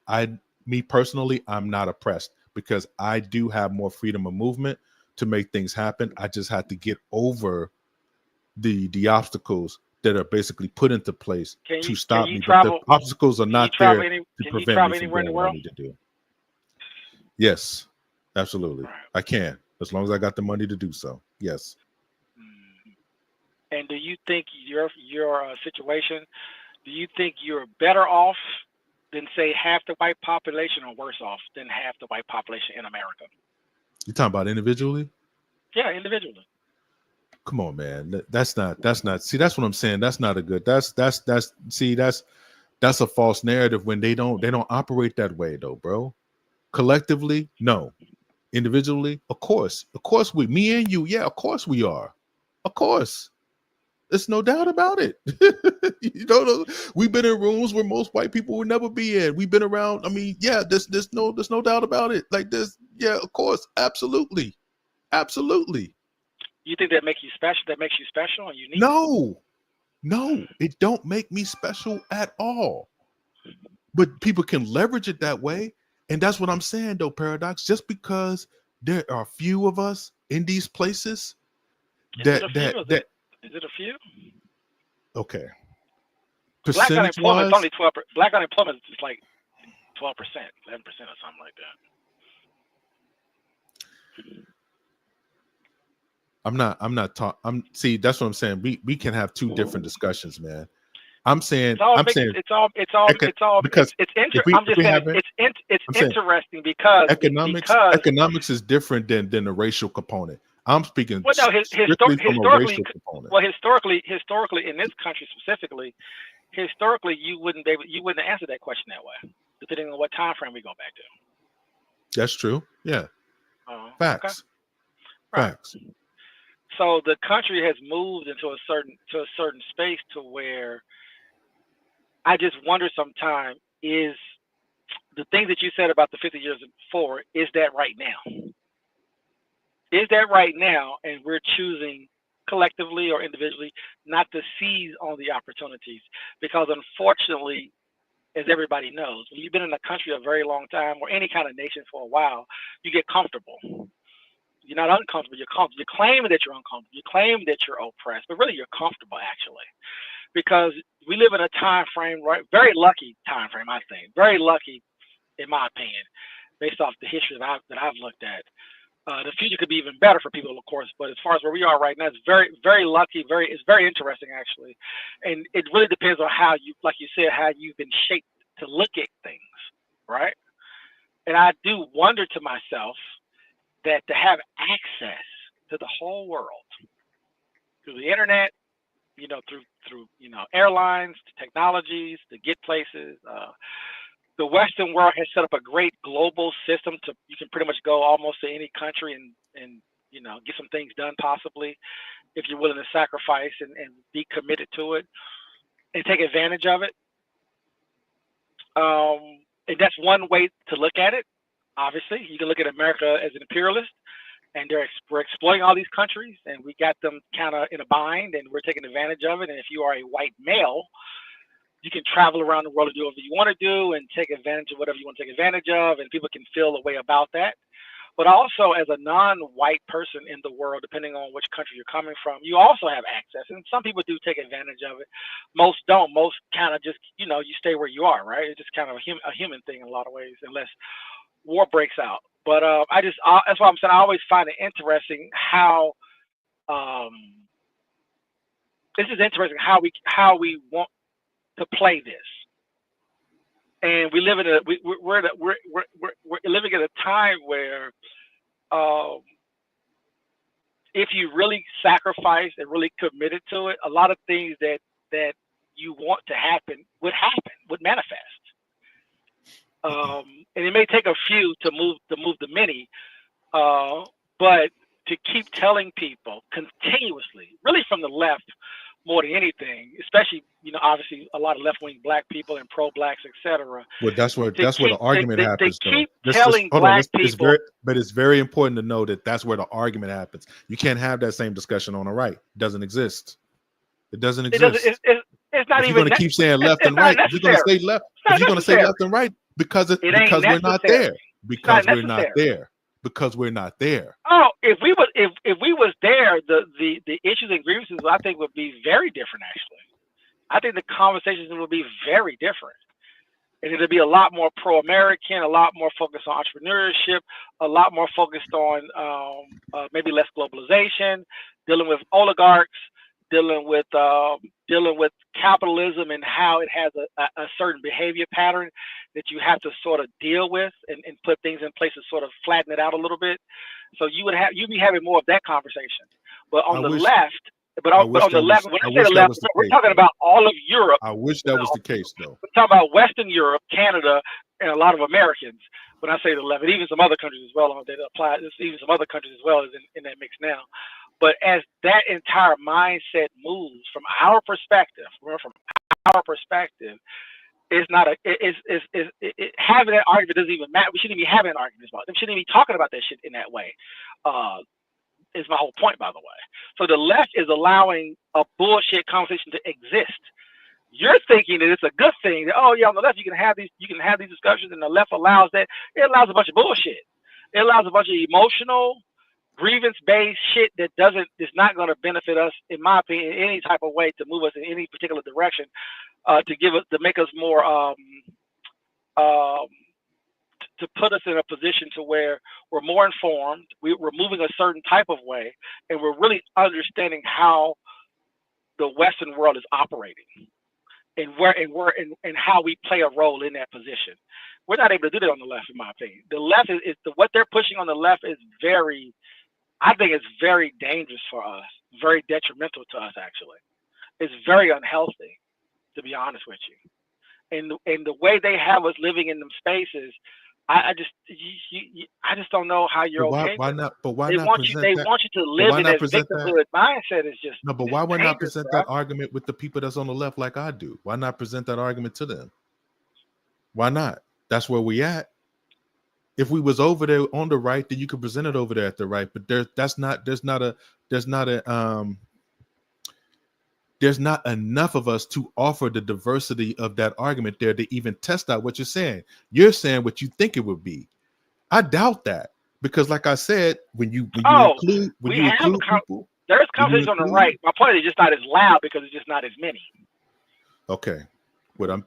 Me personally, I'm not oppressed because I do have more freedom of movement to make things happen. I just had to get over the obstacles that are basically put into place to stop me. But the obstacles are not there to prevent me from doing what I need to do. Yes, absolutely. I can. As long as I got the money to do so, yes. And do you think your situation? Do you think you're better off than say half the white population, or worse off than half the white population in America? You talking about individually? Yeah, individually. Come on, man. That's not. See, that's what I'm saying. That's not a good. That's see, that's a false narrative when they don't operate that way though, bro. Collectively, no. Individually, of course, me and you, yeah, of course we are, of course. There's no doubt about it. You know, we've been in rooms where most white people would never be in. We've been around. I mean, yeah, there's no doubt about it. Like this, yeah, of course, absolutely. You think that makes you special? That makes you special and unique? No, it don't make me special at all. But people can leverage it that way, and that's what I'm saying, though. Paradox. Just because there are few of us in these places, Is it a few? Okay. Black unemployment is only 12%. Black unemployment is like 12%, 11% or something like that. See, that's what I'm saying. We can have two different discussions, man. I'm saying because it's interesting because economics is different than the racial component. I'm speaking historically from a racial component. Well, historically, in this country specifically, you wouldn't answer that question that way, depending on what time frame we go back to. That's true. Yeah. Facts. Okay. Right. Facts. So the country has moved into a certain space to where I just wonder sometimes, is the things that you said about the 50 years before, is that right now? Is that right now, and we're choosing collectively or individually not to seize on the opportunities? Because unfortunately, as everybody knows, when you've been in a country a very long time or any kind of nation for a while, you get comfortable. You're not uncomfortable, you're comfortable. You claim that you're uncomfortable, you claim that you're oppressed, but really you're comfortable actually. Because we live in a time frame, right? Very lucky time frame, I think. Very lucky, in my opinion, based off the history that I've looked at. The future could be even better for people, of course, but as far as where we are right now, it's very, very lucky. It's very interesting, actually, and it really depends on how you, like you said, how you've been shaped to look at things, right? And I do wonder to myself that to have access to the whole world through the internet, through airlines, to technologies, to get places. The Western world has set up a great global system you can pretty much go almost to any country and get some things done possibly if you're willing to sacrifice and be committed to it and take advantage of it. And that's one way to look at it. Obviously, you can look at America as an imperialist, and we're exploiting all these countries, and we got them kind of in a bind, and we're taking advantage of it. And if you are a white male, you can travel around the world and do whatever you want to do and take advantage of whatever you want to take advantage of, and people can feel a way about that. But also, as a non-white person in the world, depending on which country you're coming from, you also have access. And some people do take advantage of it. Most don't. Most kind of just, you stay where you are, right? It's just kind of a human thing in a lot of ways, unless war breaks out. But that's why I'm saying I always find it interesting how this is interesting how we want to play this. And we live in we're living at a time where if you really sacrifice and really committed to it, a lot of things that you want to happen would manifest. And it may take a few to move the many, but to keep telling people continuously, really from the left more than anything, especially obviously a lot of left-wing black people and pro-blacks, etc. Well, that's where the argument happens. They keep telling black people, but it's very important to know that's where the argument happens. You can't have that same discussion on the right. It doesn't exist. It doesn't exist. It's not even. You're going to keep saying left and right. If you're going to say left, if you're going to say left and right, because we're not there. Because we're not there. Because we're not there. Oh, if we was there, the issues and grievances I think would be very different. Actually, I think the conversations would be very different, and it'd be a lot more pro-American, a lot more focused on entrepreneurship, a lot more focused on maybe less globalization, dealing with oligarchs, dealing with dealing with capitalism and how it has a certain behavior pattern that you have to sort of deal with and put things in place to sort of flatten it out a little bit. So you'd be having more of that conversation. But on the left, but on the left, when I say the left, we're talking about all of Europe. I wish that was the case, though. We're talking about Western Europe, Canada, and a lot of Americans. When I say the left, and even some other countries as well, that apply. Even some other countries as well is in that mix now. But as that entire mindset moves from our perspective, it's not having that argument doesn't even matter. We shouldn't be having arguments about it. We shouldn't be talking about that shit in that way. Is my whole point, by the way. So the left is allowing a bullshit conversation to exist. You're thinking that it's a good thing. That, oh yeah, on the left you can have these discussions, and the left allows that. It allows a bunch of bullshit. It allows a bunch of emotional, grievance-based shit that is not going to benefit us, in my opinion, in any type of way to move us in any particular direction, to make us more to put us in a position to where we're more informed, we're moving a certain type of way, and we're really understanding how the Western world is operating and how we play a role in that position. We're not able to do that on the left, in my opinion. The left is what they're pushing on the left is I think it's very dangerous for us, very detrimental to us, actually. It's very unhealthy, to be honest with you. And the way they have us living in them spaces, I just don't know how you're okay. Why not? But why they not? Want you to live in a victimhood mindset. Is just no. But why would not present that argument with the people that's on the left like I do? Why not present that argument to them? Why not? That's where we at. If we was over there on the right, then you could present it over there at the right. But there's not enough of us to offer the diversity of that argument there to even test out what you're saying. You're saying what you think it would be. I doubt that, because like I said, when you include people, there's conversation on the right. My point is just not as loud because it's just not as many. Okay. Let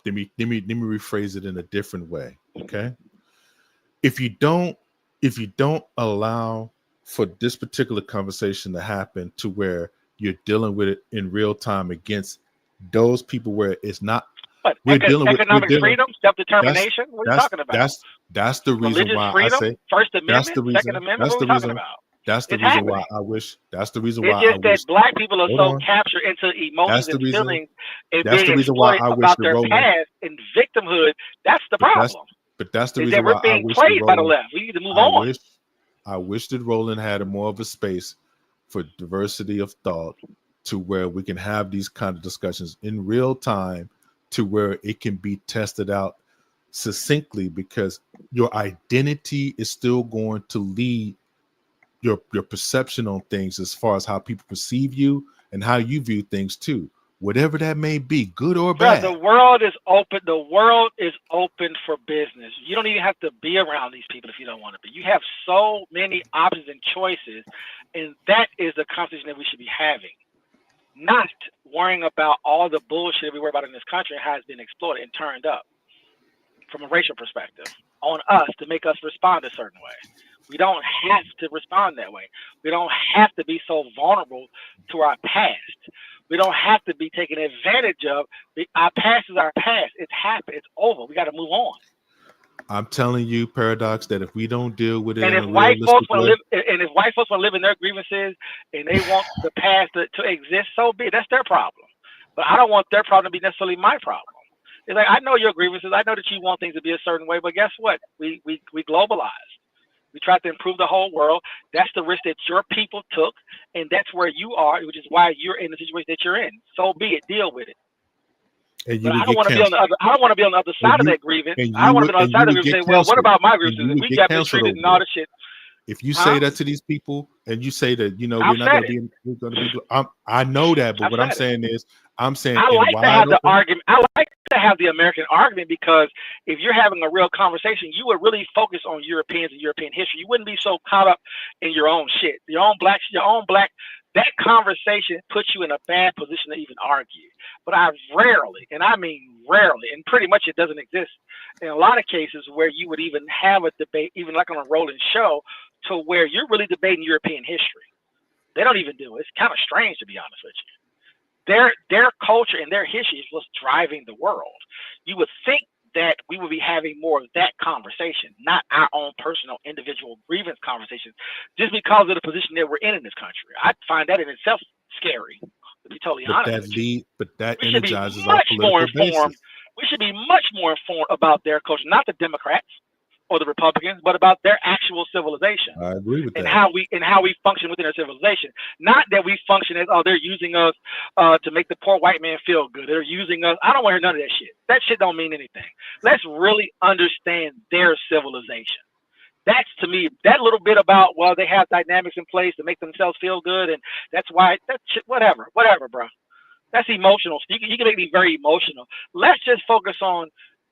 me rephrase it in a different way. Okay. If you don't allow for this particular conversation to happen to where you're dealing with it in real time against those people where it's not. But economic freedom, self-determination. What are you talking about? That's the reason religious why freedom, I say First Amendment, Second Amendment. What are we talking about? That's the reason why I wish. That's the reason why. It's just that black people are so captured into emotions and feelings and being exploited about their past and victimhood. That's the problem. But that's the reason why we're being played by the left. We need to move on. I wish that Roland had more of a space for diversity of thought, to where we can have these kind of discussions in real time, to where it can be tested out succinctly, because your identity is still going to lead your perception on things as far as how people perceive you and how you view things too, whatever that may be, good or bad. The world is open. The world is open for business. You don't even have to be around these people if you don't want to be. You have so many options and choices, and that is the conversation that we should be having. Not worrying about all the bullshit we worry about in this country and how it's been exploited and turned up from a racial perspective on us to make us respond a certain way. We don't have to respond that way. We don't have to be so vulnerable to our past. We don't have to be taken advantage of. Our past is our past. It's happened. It's over. We got to move on. I'm telling you, Paradox, that if we don't deal with it, and if white folks want to live in their grievances and they want the past to exist, so be it. That's their problem. But I don't want their problem to be necessarily my problem. It's like, I know your grievances. I know that you want things to be a certain way, but guess what? We globalized. We tried to improve the whole world. That's the risk that your people took, and that's where you are, which is why you're in the situation that you're in. So be it. Deal with it. But I don't want to be on the other. I don't want to be on the other side of that grievance. I don't want to be on the other side of the grievance. Say, well, what about my grievances? If we got mistreated and all this shit. If you say that to these people, and you say that, you know, we're not going to be. I know that, but what I'm saying is, I like to have the argument. I like to have the American argument, because if you're having a real conversation, you would really focus on Europeans and European history. You wouldn't be so caught up in your own shit, your own black. That conversation puts you in a bad position to even argue. But I rarely, and I mean rarely, and pretty much it doesn't exist in a lot of cases where you would even have a debate, even like on a rolling show, to where you're really debating European history. They don't even do it. It's kind of strange, to be honest with you. their culture and their history is what's driving the world. You would think that we would be having more of that conversation, not our own personal individual grievance conversations, just because of the position that we're in this country. I find that in itself scary, to be totally honest. But that We should be energizes our much more political informed. basis. We should be much more informed about their culture, not the Democrats or the Republicans, but about their actual civilization I agree with and that. how we function within our civilization. Not that we function as, oh, they're using us to make the poor white man feel good. They're using us. I don't want to hear none of that shit. That shit don't mean anything. Let's really understand their civilization. That's, to me, that little bit about, well, they have dynamics in place to make themselves feel good, and that's why that shit, whatever, bro. That's emotional. You can make me very emotional. Let's just focus on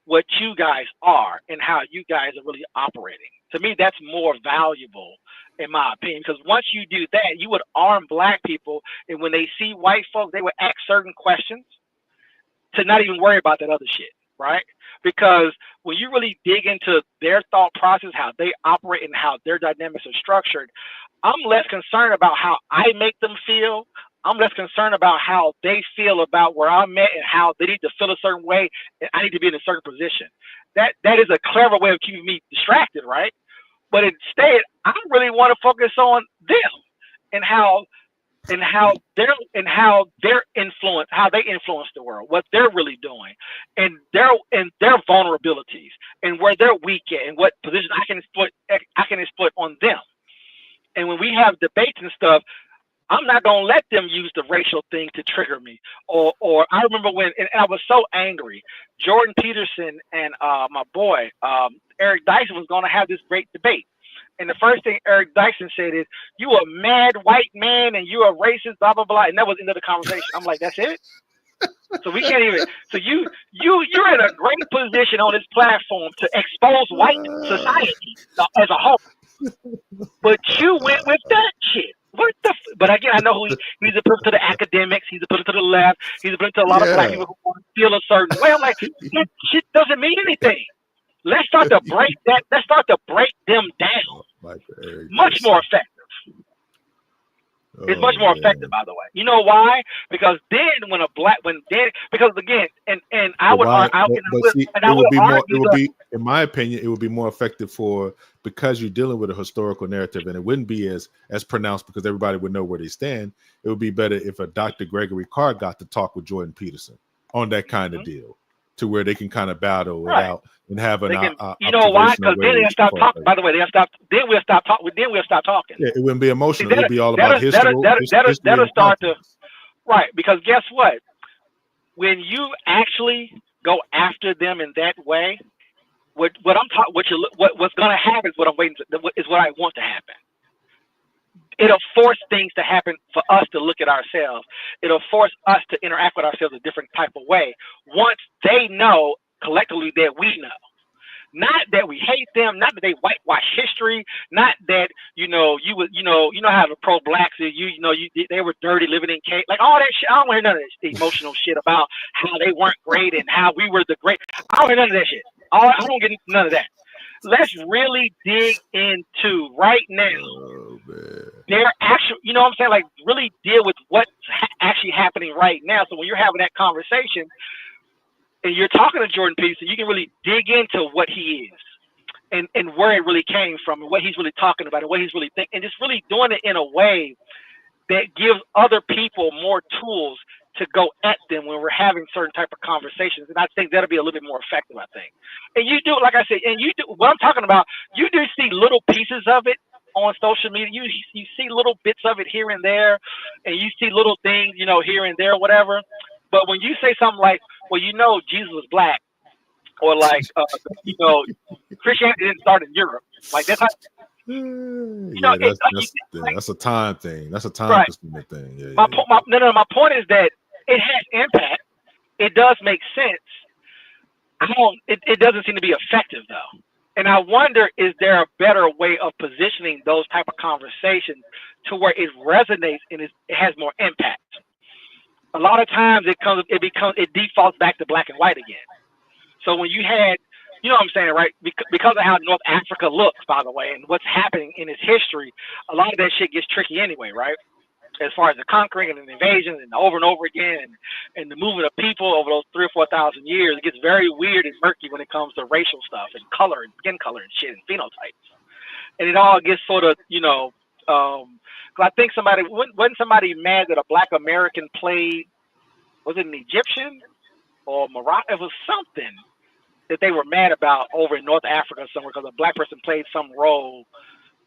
what you guys are and how you guys are really operating. To me, that's more valuable, in my opinion, because once you do that, you would arm black people, and when they see white folks, they would ask certain questions to not even worry about that other shit, right? Because when you really dig into their thought process, how they operate and how their dynamics are structured, I'm less concerned about how I make them feel. I'm less concerned about how they feel about where I'm at and how they need to feel a certain way and I need to be in a certain position. That is a clever way of keeping me distracted, right? But instead, I really want to focus on them and how their influence, how they influence the world, what they're really doing, and their vulnerabilities and where they're weak at and what position I can exploit on them. And when we have debates and stuff, I'm not gonna let them use the racial thing to trigger me. Or I remember when, and I was so angry. Jordan Peterson and my boy Eric Dyson was gonna have this great debate. And the first thing Eric Dyson said is, "You a mad white man and you a racist, blah blah blah." And that was the end of the conversation. I'm like, that's it. So we can't even. So you're in a great position on this platform to expose white society as a whole, but you went with that shit. What the? But again, I know he's a person to the academics. He's a person to the left. He's a person to a lot of black people who want to feel a certain way. I'm like, that shit doesn't mean anything. Let's start to break that. Let's start to break them down. Much more effective. It's much more effective, by the way. You know why? Because then because again, and I would argue, in my opinion, it would be more effective because you're dealing with a historical narrative, and it wouldn't be as pronounced because everybody would know where they stand. It would be better if a Dr. Gregory Carr got to talk with Jordan Peterson on that kind of deal, to where they can kind of battle it out and have an. You know why? Because then they'll stop talking. By the way, they'll stop. Then we'll stop talking. Then we'll stop talking. Yeah, it wouldn't be emotional. It'd be all about history. That'll start to. Right, because guess what? When you actually go after them in that way, what's going to happen is what I'm waiting to, is what I want to happen. It'll force things to happen for us to look at ourselves. It'll force us to interact with ourselves a different type of way. Once they know collectively that we know. Not that we hate them, not that they whitewash history, not that you know how the pro-blacks is, they were dirty living in cave, like all that shit. I don't want to hear none of this emotional shit about how they weren't great and how we were the great. I don't hear none of that shit. I don't get into none of that. Let's really dig into right now their actual, you know what I'm saying? Like really deal with what's actually happening right now. So when you're having that conversation and you're talking to Jordan Peterson, you can really dig into what he is and where it really came from and what he's really talking about and what he's really thinking, and just really doing it in a way that gives other people more tools to go at them when we're having certain type of conversations. And I think that'll be a little bit more effective, I think. And you do, like I said, and you do what I'm talking about, you do see little pieces of it on social media. You see little bits of it here and there, and you see little things, here and there, whatever. But when you say something like, well, Jesus was black, or like, Christianity didn't start in Europe. Like that's how, that's a time thing. That's a time consuming thing. My point is that it has impact. It does make sense. It doesn't seem to be effective though. And I wonder, is there a better way of positioning those type of conversations to where it resonates and it has more impact? A lot of times it defaults back to black and white again. So when you had, you know what I'm saying, right? Because of how North Africa looks, by the way, and what's happening in its history, a lot of that shit gets tricky anyway, right? as far as the conquering and the invasions and over again and the movement of people over those 3,000 or 4,000 years. It gets very weird and murky when it comes to racial stuff and color and skin color and shit and phenotypes. And it all gets sort of, because I think wasn't somebody mad that a Black American played, was it an Egyptian or Morocco? It was something that they were mad about over in North Africa somewhere because a Black person played some role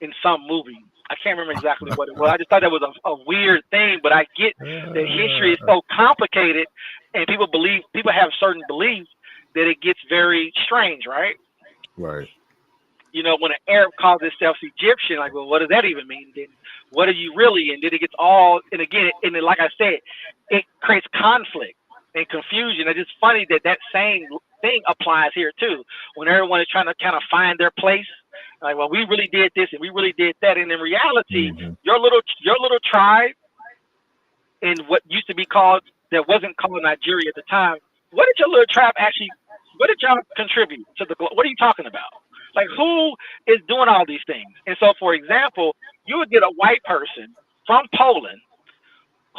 in some movie. I can't remember exactly what it was. I just thought that was a weird thing, but I get that history is so complicated and people have certain beliefs that it gets very strange, right? Right. When an Arab calls himself Egyptian, like, well, what does that even mean? Then what are you really? And then it gets all, and again, like I said, it creates conflict and confusion. It's just funny that same thing applies here too. When everyone is trying to kind of find their place, like, well, we really did this and we really did that, and in reality, your little tribe in what used to be called, that wasn't called Nigeria at the time. What did your little tribe actually? What did y'all contribute to the? What are you talking about? Like, who is doing all these things? And so, for example, you would get a white person from Poland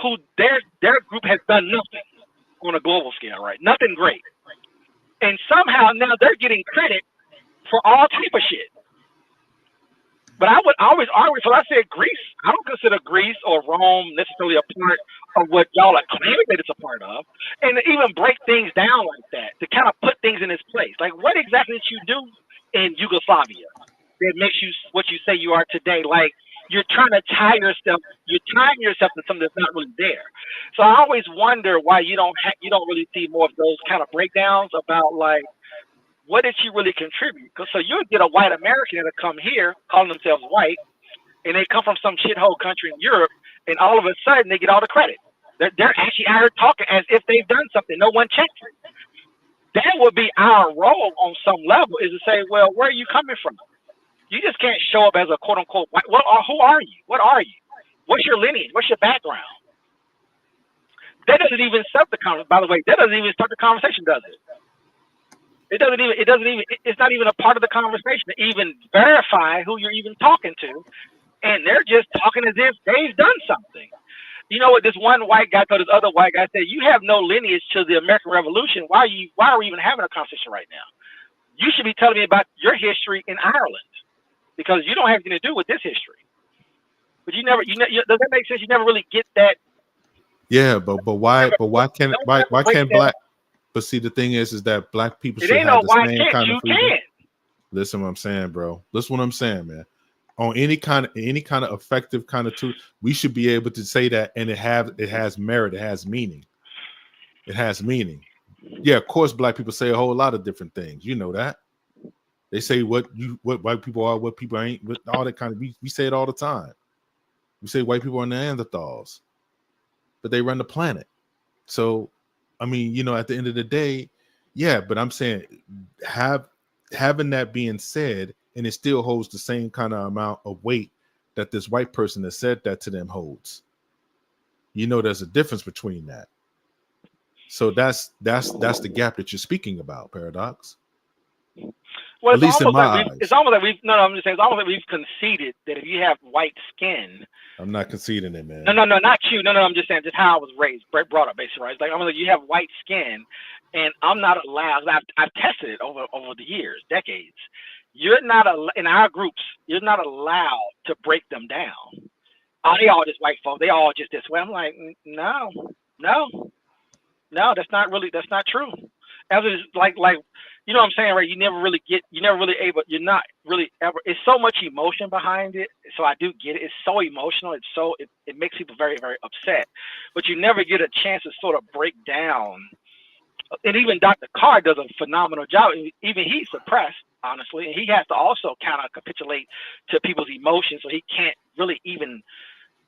who their group has done nothing on a global scale, right? Nothing great. And somehow now they're getting credit for all type of shit. But I would always argue, so I said Greece, I don't consider Greece or Rome necessarily a part of what y'all are claiming that it's a part of. And to even break things down like that, to kind of put things in its place. Like, what exactly did you do in Yugoslavia that makes you what you say you are today? Like, you're trying to tying yourself to something that's not really there. So I always wonder why you don't really see more of those kind of breakdowns about, like, what did she really contribute? Because so you'll get a white American that come here calling themselves white, and they come from some shithole country in Europe, and all of a sudden they get all the credit. They're actually out here talking as if they've done something. No one checks it. That would be our role on some level, is to say, well, where are you coming from? You just can't show up as a quote unquote white. Who are you? What are you? What's your lineage? What's your background? That doesn't even start the conversation. By the way, that doesn't even start the conversation, does it? It's not even a part of the conversation to even verify who you're even talking to. And they're just talking as if they've done something. You know what? This one white guy told this other white guy, said, you have no lineage to the American Revolution. Why are we even having a conversation right now? You should be telling me about your history in Ireland, because you don't have anything to do with this history. But does that make sense? You never really get that. Yeah, but why can't black? But see, the thing is that black people should have the same kind of freedom. Listen what I'm saying, bro. Listen what I'm saying, man. On any kind of effective kind of tool, we should be able to say that, and it has merit, it has meaning. It has meaning. Yeah, of course, black people say a whole lot of different things. You know that. They say what white people are, what people ain't, with all that kind of. We say it all the time. We say white people are Neanderthals, but they run the planet. So, I mean, at the end of the day, yeah. But I'm saying, having that being said, and it still holds the same kind of amount of weight that this white person that said that to them holds. There's a difference between that. So that's the gap that you're speaking about, Paradox. Well, at least in my eyes. It's almost like I'm just saying, it's almost like we've conceded that if you have white skin. I'm not conceding it, man. No, not you. No, I'm just saying just how I was raised, brought up, basically, right? It's like, I'm like, you have white skin, and I'm not allowed. I've tested it over the years, decades. You're not in our groups. You're not allowed to break them down. Oh, they all just white folks. They all just this way. I'm like, no, that's not true. As it's like, you know what I'm saying, right? You're not really ever. It's so much emotion behind it. So I do get it. It's so emotional. It makes people very, very upset. But you never get a chance to sort of break down. And even Dr. Carr does a phenomenal job. Even he's suppressed, honestly, and he has to also kind of capitulate to people's emotions. So he can't really even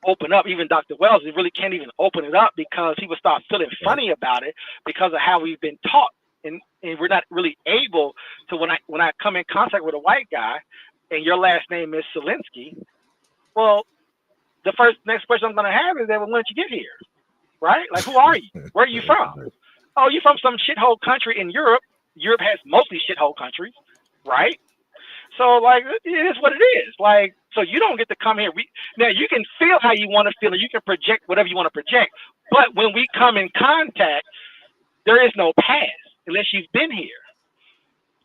open up. Even Dr. Wells, he really can't even open it up because people start feeling funny about it because of how we've been taught. And we're not really able to, when I come in contact with a white guy and your last name is Zelensky, well, the next question I'm going to have is that, well, when did you get here? Right? Like, who are you? Where are you from? Oh, you're from some shithole country in Europe. Europe has mostly shithole countries, right? So like it is what it is. Like so you don't get to come here. Now you can feel how you want to feel and you can project whatever you want to project. But when we come in contact, there is no past unless you've been here.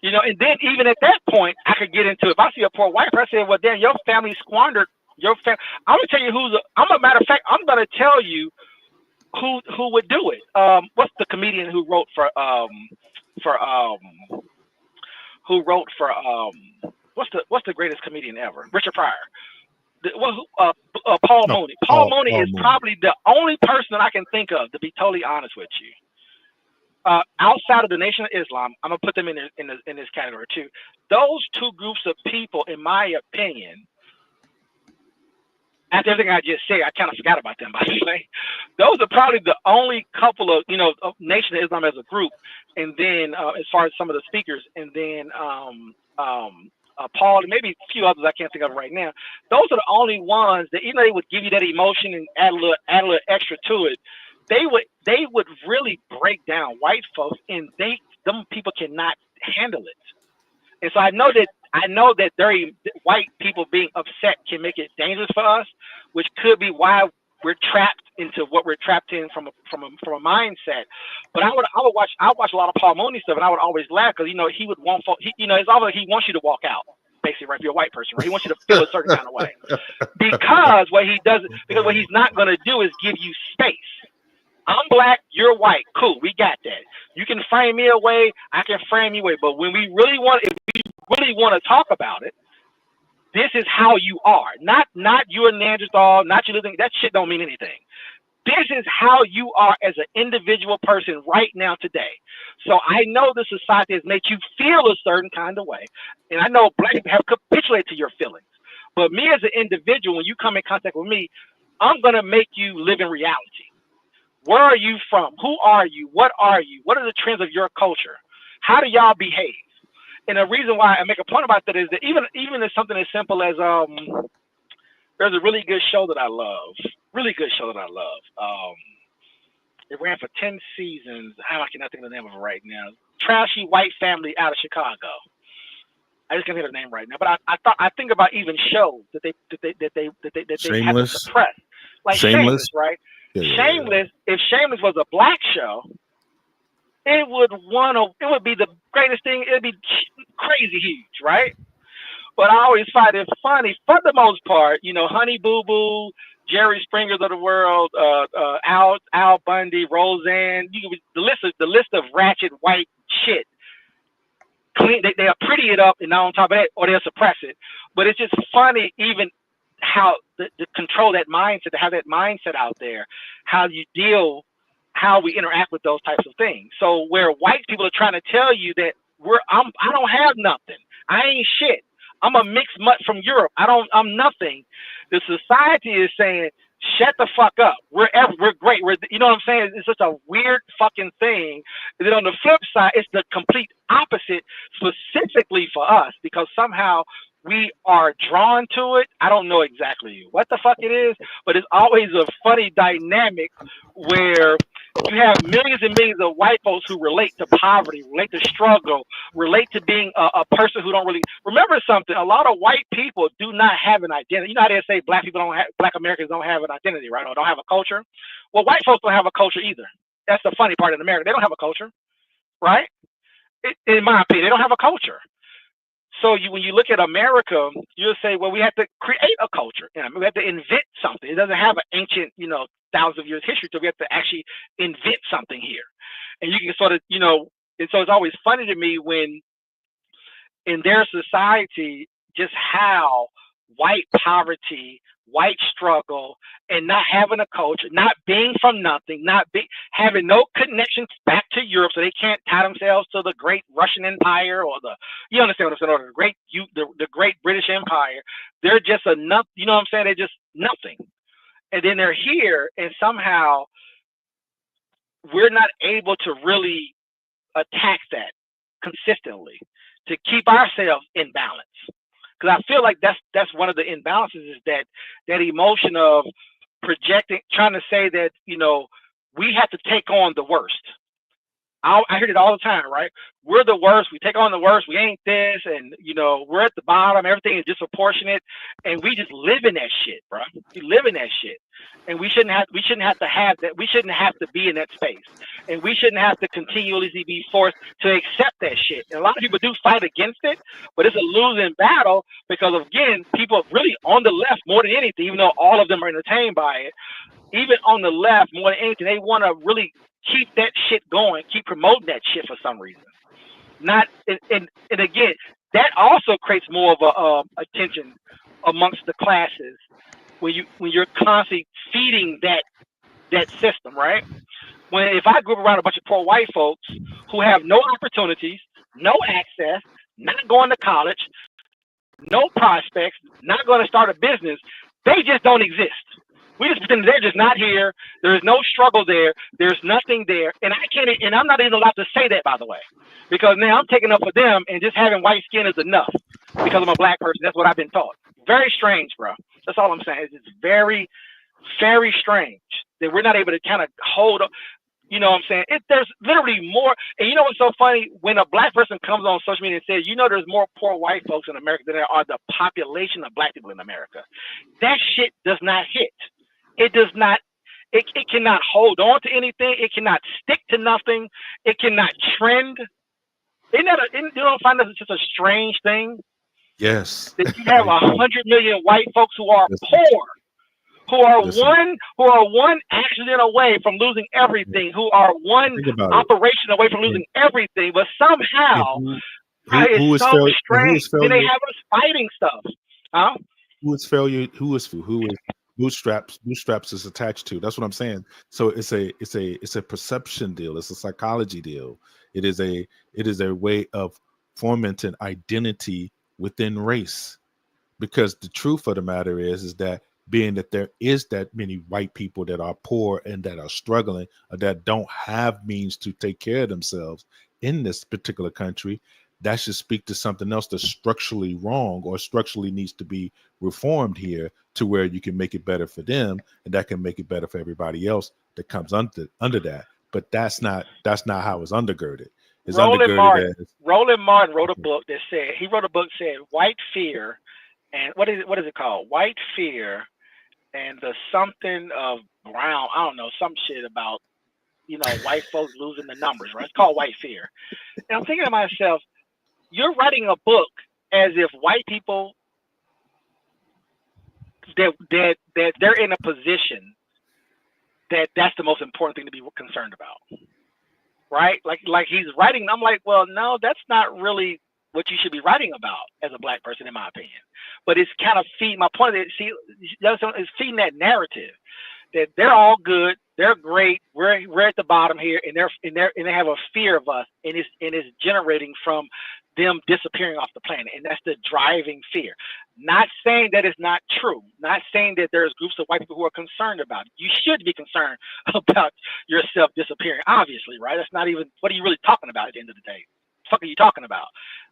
You know, and then even at that point, I could get into it. If I see a poor white person, I say, well, damn, your family squandered your family. I'm gonna tell you I'm a matter of fact, I'm gonna tell you who would do it. What's the comedian who wrote for what's the greatest comedian ever? Richard Pryor. Paul Mooney. Paul Mooney is probably the only person that I can think of, to be totally honest with you. Outside of the Nation of Islam, I'm gonna put them in this category too. Those two groups of people, in my opinion, after everything I just said, I kind of forgot about them, by the way. Those are probably the only couple of, of Nation of Islam as a group, and then as far as some of the speakers, and then Paul, and maybe a few others I can't think of right now. Those are the only ones that, even though they would give you that emotion and add a little extra to it, they would really break down white folks, and them people cannot handle it. And so I know that very white people being upset can make it dangerous for us, which could be why we're trapped into what we're trapped in from a mindset. But I would watch a lot of Paul Mooney stuff, and I would always laugh because he would want it's almost he wants you to walk out, basically, right? If you're a white person, right? He wants you to feel a certain kind of way because what he's not going to do is give you space. I'm black, you're white. Cool, we got that. You can frame me away, I can frame you away. But when if we really want to talk about it, this is how you are. Not you're a Neanderthal, not you living. That shit don't mean anything. This is how you are as an individual person right now today. So I know the society has made you feel a certain kind of way, and I know black people have capitulated to your feelings. But me as an individual, when you come in contact with me, I'm gonna make you live in reality. Where are you from? Who are you? What are you? What are the trends of your culture? How do y'all behave? And the reason why I make a point about that is that even as something as simple as there's a really good show that I love. It ran for 10 seasons. I cannot think of the name of it right now. Trashy white family out of Chicago. I just can't think of the name right now. But I think about even shows that they have to suppress. Like Shameless, right? Yeah. Shameless, if Shameless was a black show, it would be the greatest thing. It'd be crazy huge, right? But I always find it funny, for the most part, Honey Boo Boo, Jerry Springers of the world, Al Bundy, Roseanne, the list of ratchet white shit. Clean, they'll pretty it up, and not on top of that, or they'll suppress it. But it's just funny, even how to control that mindset, to have that mindset out there, how we interact with those types of things. So where white people are trying to tell you that I don't have nothing, I ain't shit, I'm a mixed mutt from Europe, I'm nothing. The society is saying, shut the fuck up. We're great. You know what I'm saying? It's such a weird fucking thing. And then on the flip side, it's the complete opposite, specifically for us, because somehow we are drawn to it. I don't know exactly what the fuck it is, but it's always a funny dynamic where you have millions and millions of white folks who relate to poverty, relate to struggle, relate to being a person who don't really remember something. A lot of white people do not have an identity. You know how they say black Americans don't have an identity, right? Or don't have a culture. Well, white folks don't have a culture either. That's the funny part in America. They don't have a culture, right? In my opinion, they don't have a culture. So when you look at America, you'll say, well, we have to create a culture. We have to invent something. It doesn't have an ancient, thousands of years history, so we have to actually invent something here. And you can sort of, and so it's always funny to me when in their society, just how white poverty, white struggle, and not having a culture, not being from nothing, having no connections back to Europe, so they can't tie themselves to the great Russian Empire or you understand what I'm saying, or the great British Empire. They're just enough, you know what I'm saying? They're just nothing. And then they're here, and somehow we're not able to really attack that consistently to keep ourselves in balance. Because I feel like that's one of the imbalances, is that emotion of projecting, trying to say that we have to take on the worst. I hear it all the time, right? We're the worst. We take on the worst. We ain't this, and we're at the bottom. Everything is disproportionate, and we just live in that shit, bro. We live in that shit, and we shouldn't have to have that. We shouldn't have to be in that space, and we shouldn't have to continually be forced to accept that shit. And a lot of people do fight against it, but it's a losing battle because, again, people really on the left more than anything, even though all of them are entertained by it. Even on the left, more than anything, they want to really keep that shit going, keep promoting that shit for some reason. Not and again, that also creates more of a attention amongst the classes when you're constantly feeding that system, right? If I grew up around a bunch of poor white folks who have no opportunities, no access, not going to college, no prospects, not going to start a business, they just don't exist. We just pretend they're just not here. There's no struggle there. There's nothing there. And I'm not even allowed to say that, by the way, because now I'm taking up for them, and just having white skin is enough because I'm a black person. That's what I've been taught. Very strange, bro. That's all I'm saying. It's very, very strange that we're not able to kind of hold up. You know what I'm saying? There's literally more. And you know what's so funny? When a black person comes on social media and says, there's more poor white folks in America than there are the population of black people in America, that shit does not hit. It does not, it cannot hold on to anything. It cannot stick to nothing. It cannot trend. You don't find that it's just a strange thing? Yes. That you have 100 million white folks who are poor, who are one accident away from losing everything, who are one operation away from losing everything, but somehow it's so strange. Then they have us fighting stuff. Huh? Who is failure? Who is bootstraps is attached to? That's what I'm saying. So it's a perception deal. It's a psychology deal. It is a way of fomenting identity within race, because the truth of the matter is that being that there is that many white people that are poor and that are struggling, or that don't have means to take care of themselves in this particular country, that should speak to something else that's structurally wrong or structurally needs to be reformed here, to where you can make it better for them, and that can make it better for everybody else that comes under that. But that's not how it's undergirded. It's Roland Martin wrote a book that said white fear, and what is it called? White fear and the something of brown. I don't know, some shit about white folks losing the numbers, right? It's called White Fear. And I'm thinking to myself, you're writing a book as if white people that they're in a position that's the most important thing to be concerned about, right? Like he's writing. I'm like, well, no, that's not really what you should be writing about as a black person, in my opinion. But it's kind of my point is, it's feeding that narrative that they're all good, they're great, we're at the bottom here, and they have a fear of us, and it's generating from them disappearing off the planet, and that's the driving fear. Not saying that it's not true, not saying that there's groups of white people who are concerned about it. You should be concerned about yourself disappearing, obviously, right? That's not even, what are you really talking about at the end of the day? What the fuck are you talking about?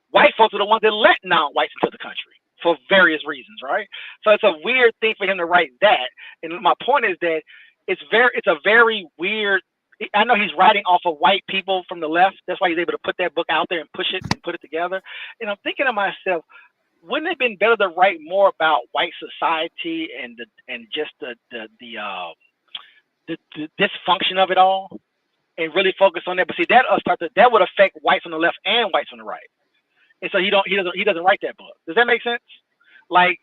White folks are the ones that let non-whites into the country for various reasons, right? So it's a weird thing for him to write that. And my point is that it's a very weird. I know he's writing off of white people from the left. That's why he's able to put that book out there and push it and put it together. And I'm thinking to myself, wouldn't it have been better to write more about white society and just the dysfunction of it all, and really focus on that? But see, that would affect whites on the left and whites on the right. And so he doesn't write that book. Does that make sense? Like,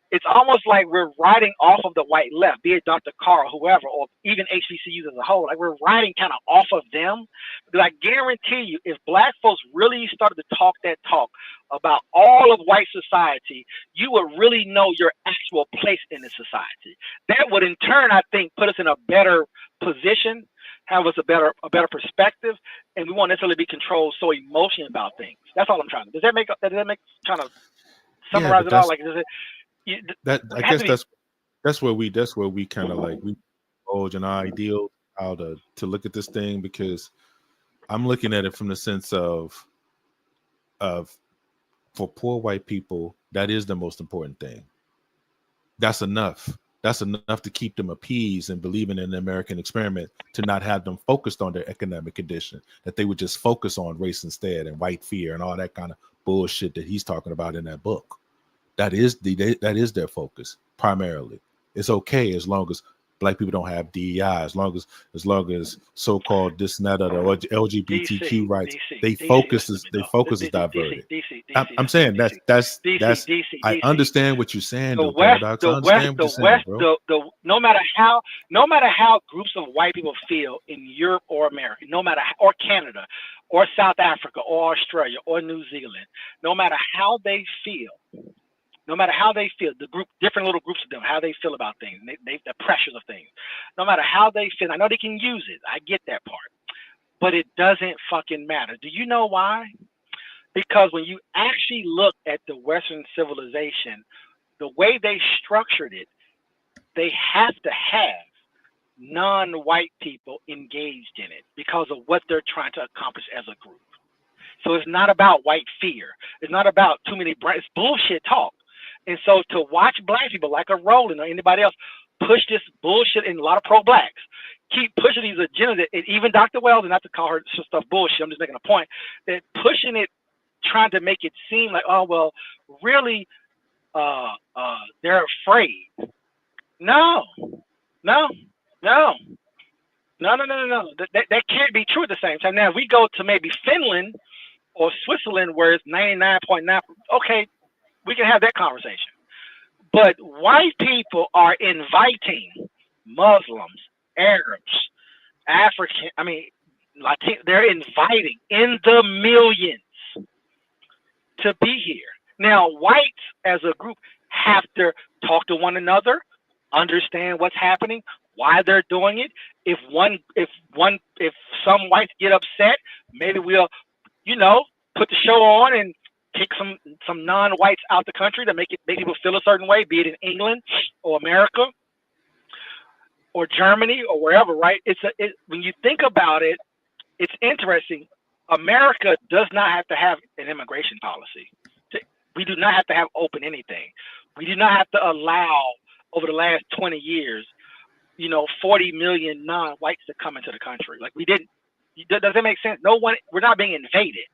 it's almost like we're riding off of the white left, be it Dr. Carr or whoever, or even HBCUs as a whole. Like, we're riding kind of off of them. Because I guarantee you, if black folks really started to talk that talk about all of white society, you would really know your actual place in the society. That would in turn, I think, put us in a better position, have us a better perspective, and we won't necessarily be controlled so emotionally about things. That's all I'm trying to. Does that make kind of summarize it all? Like, does it? I guess that's where we kind of like we indulge in our ideal how to look at this thing, because I'm looking at it from the sense of for poor white people, that is the most important thing. That's enough. that's enough to keep them appeased and believing in the American experiment, to not have them focused on their economic condition, that they would just focus on race instead and white fear and all that kind of bullshit that he's talking about in that book. That is their focus primarily. It's okay as long as Black people don't have DEI, as long as so-called this and that or LGBTQ rights, they focus is diverted. I'm saying that's I understand what you're saying, though, Paradox. I understand what you're saying, bro. No matter how groups of white people feel in Europe or America, no matter or Canada or South Africa or Australia or New Zealand, no matter how they feel, the group, different little groups of them, how they feel about things, the pressures of things, no matter how they feel, I know they can use it. I get that part, but it doesn't fucking matter. Do you know why? Because when you actually look at the Western civilization, the way they structured it, they have to have non-white people engaged in it because of what they're trying to accomplish as a group. So it's not about white fear. It's not about too many it's bullshit talk. And so to watch Black people like a Roland or anybody else push this bullshit, and a lot of pro-Blacks keep pushing these agendas, and even Dr. Wells, and not to call her stuff bullshit, I'm just making a point, that pushing it, trying to make it seem like, oh, well, really, they're afraid. No. That can't be true at the same time. Now, if we go to maybe Finland or Switzerland, where it's 99.9, okay, we can have that conversation. But white people are inviting Muslims, Arabs, African, Latino, they're inviting in the millions to be here. Now, whites as a group have to talk to one another, understand what's happening, why they're doing it. If some whites get upset, maybe we'll, put the show on and kick some non-whites out the country to make people feel a certain way, be it in England or America or Germany or wherever, right? When you think about it, it's interesting. America does not have to have an immigration policy. We do not have to have open anything. We do not have to allow, over the last 20 years, 40 million non-whites to come into the country. Like, we didn't. Does that make sense? We're not being invaded.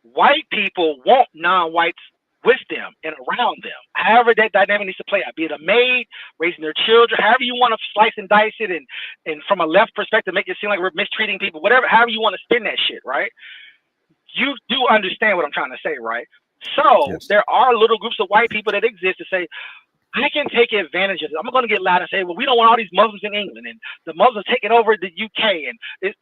White people want non-whites with them and around them. However that dynamic needs to play out, be it a maid, raising their children, however you want to slice and dice it, and from a left perspective, make it seem like we're mistreating people, however you want to spin that shit, right? You do understand what I'm trying to say, right? So yes. There are little groups of white people that exist to say, I can take advantage of it. I'm going to get loud and say, well, we don't want all these Muslims in England, and the Muslims taking over the UK, and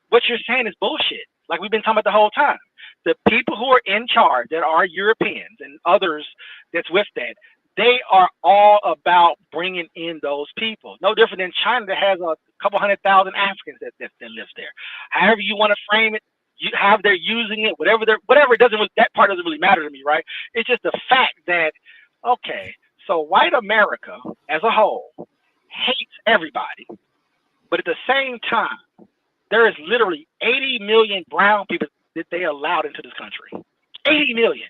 what you're saying is bullshit. Like we've been talking about the whole time. The people who are in charge, that are Europeans and others that's with that, they are all about bringing in those people. No different than China that has a couple 100,000 Africans that lives there. However you want to frame it, how they're using it, whatever it doesn't really, that part doesn't really matter to me, right? It's just the fact that, okay, so white America as a whole hates everybody, but at the same time, there is literally 80 million brown people that they allowed into this country. 80 million.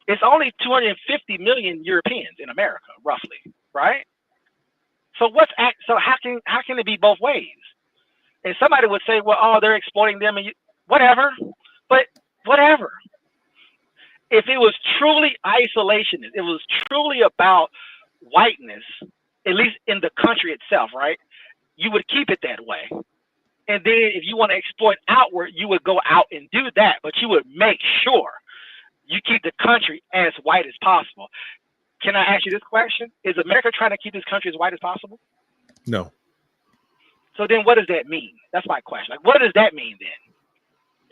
It's only 250 million Europeans in America, roughly, right? So how can it be both ways? And somebody would say, well, oh, they're exploiting them, and whatever. But whatever. If it was truly isolationist, it was truly about whiteness, at least in the country itself, right? You would keep it that way. And then if you want to exploit outward, you would go out and do that, but you would make sure you keep the country as white as possible. Can I ask you this question? Is America trying to keep this country as white as possible? No. So then what does that mean? That's my question. Like, what does that mean then?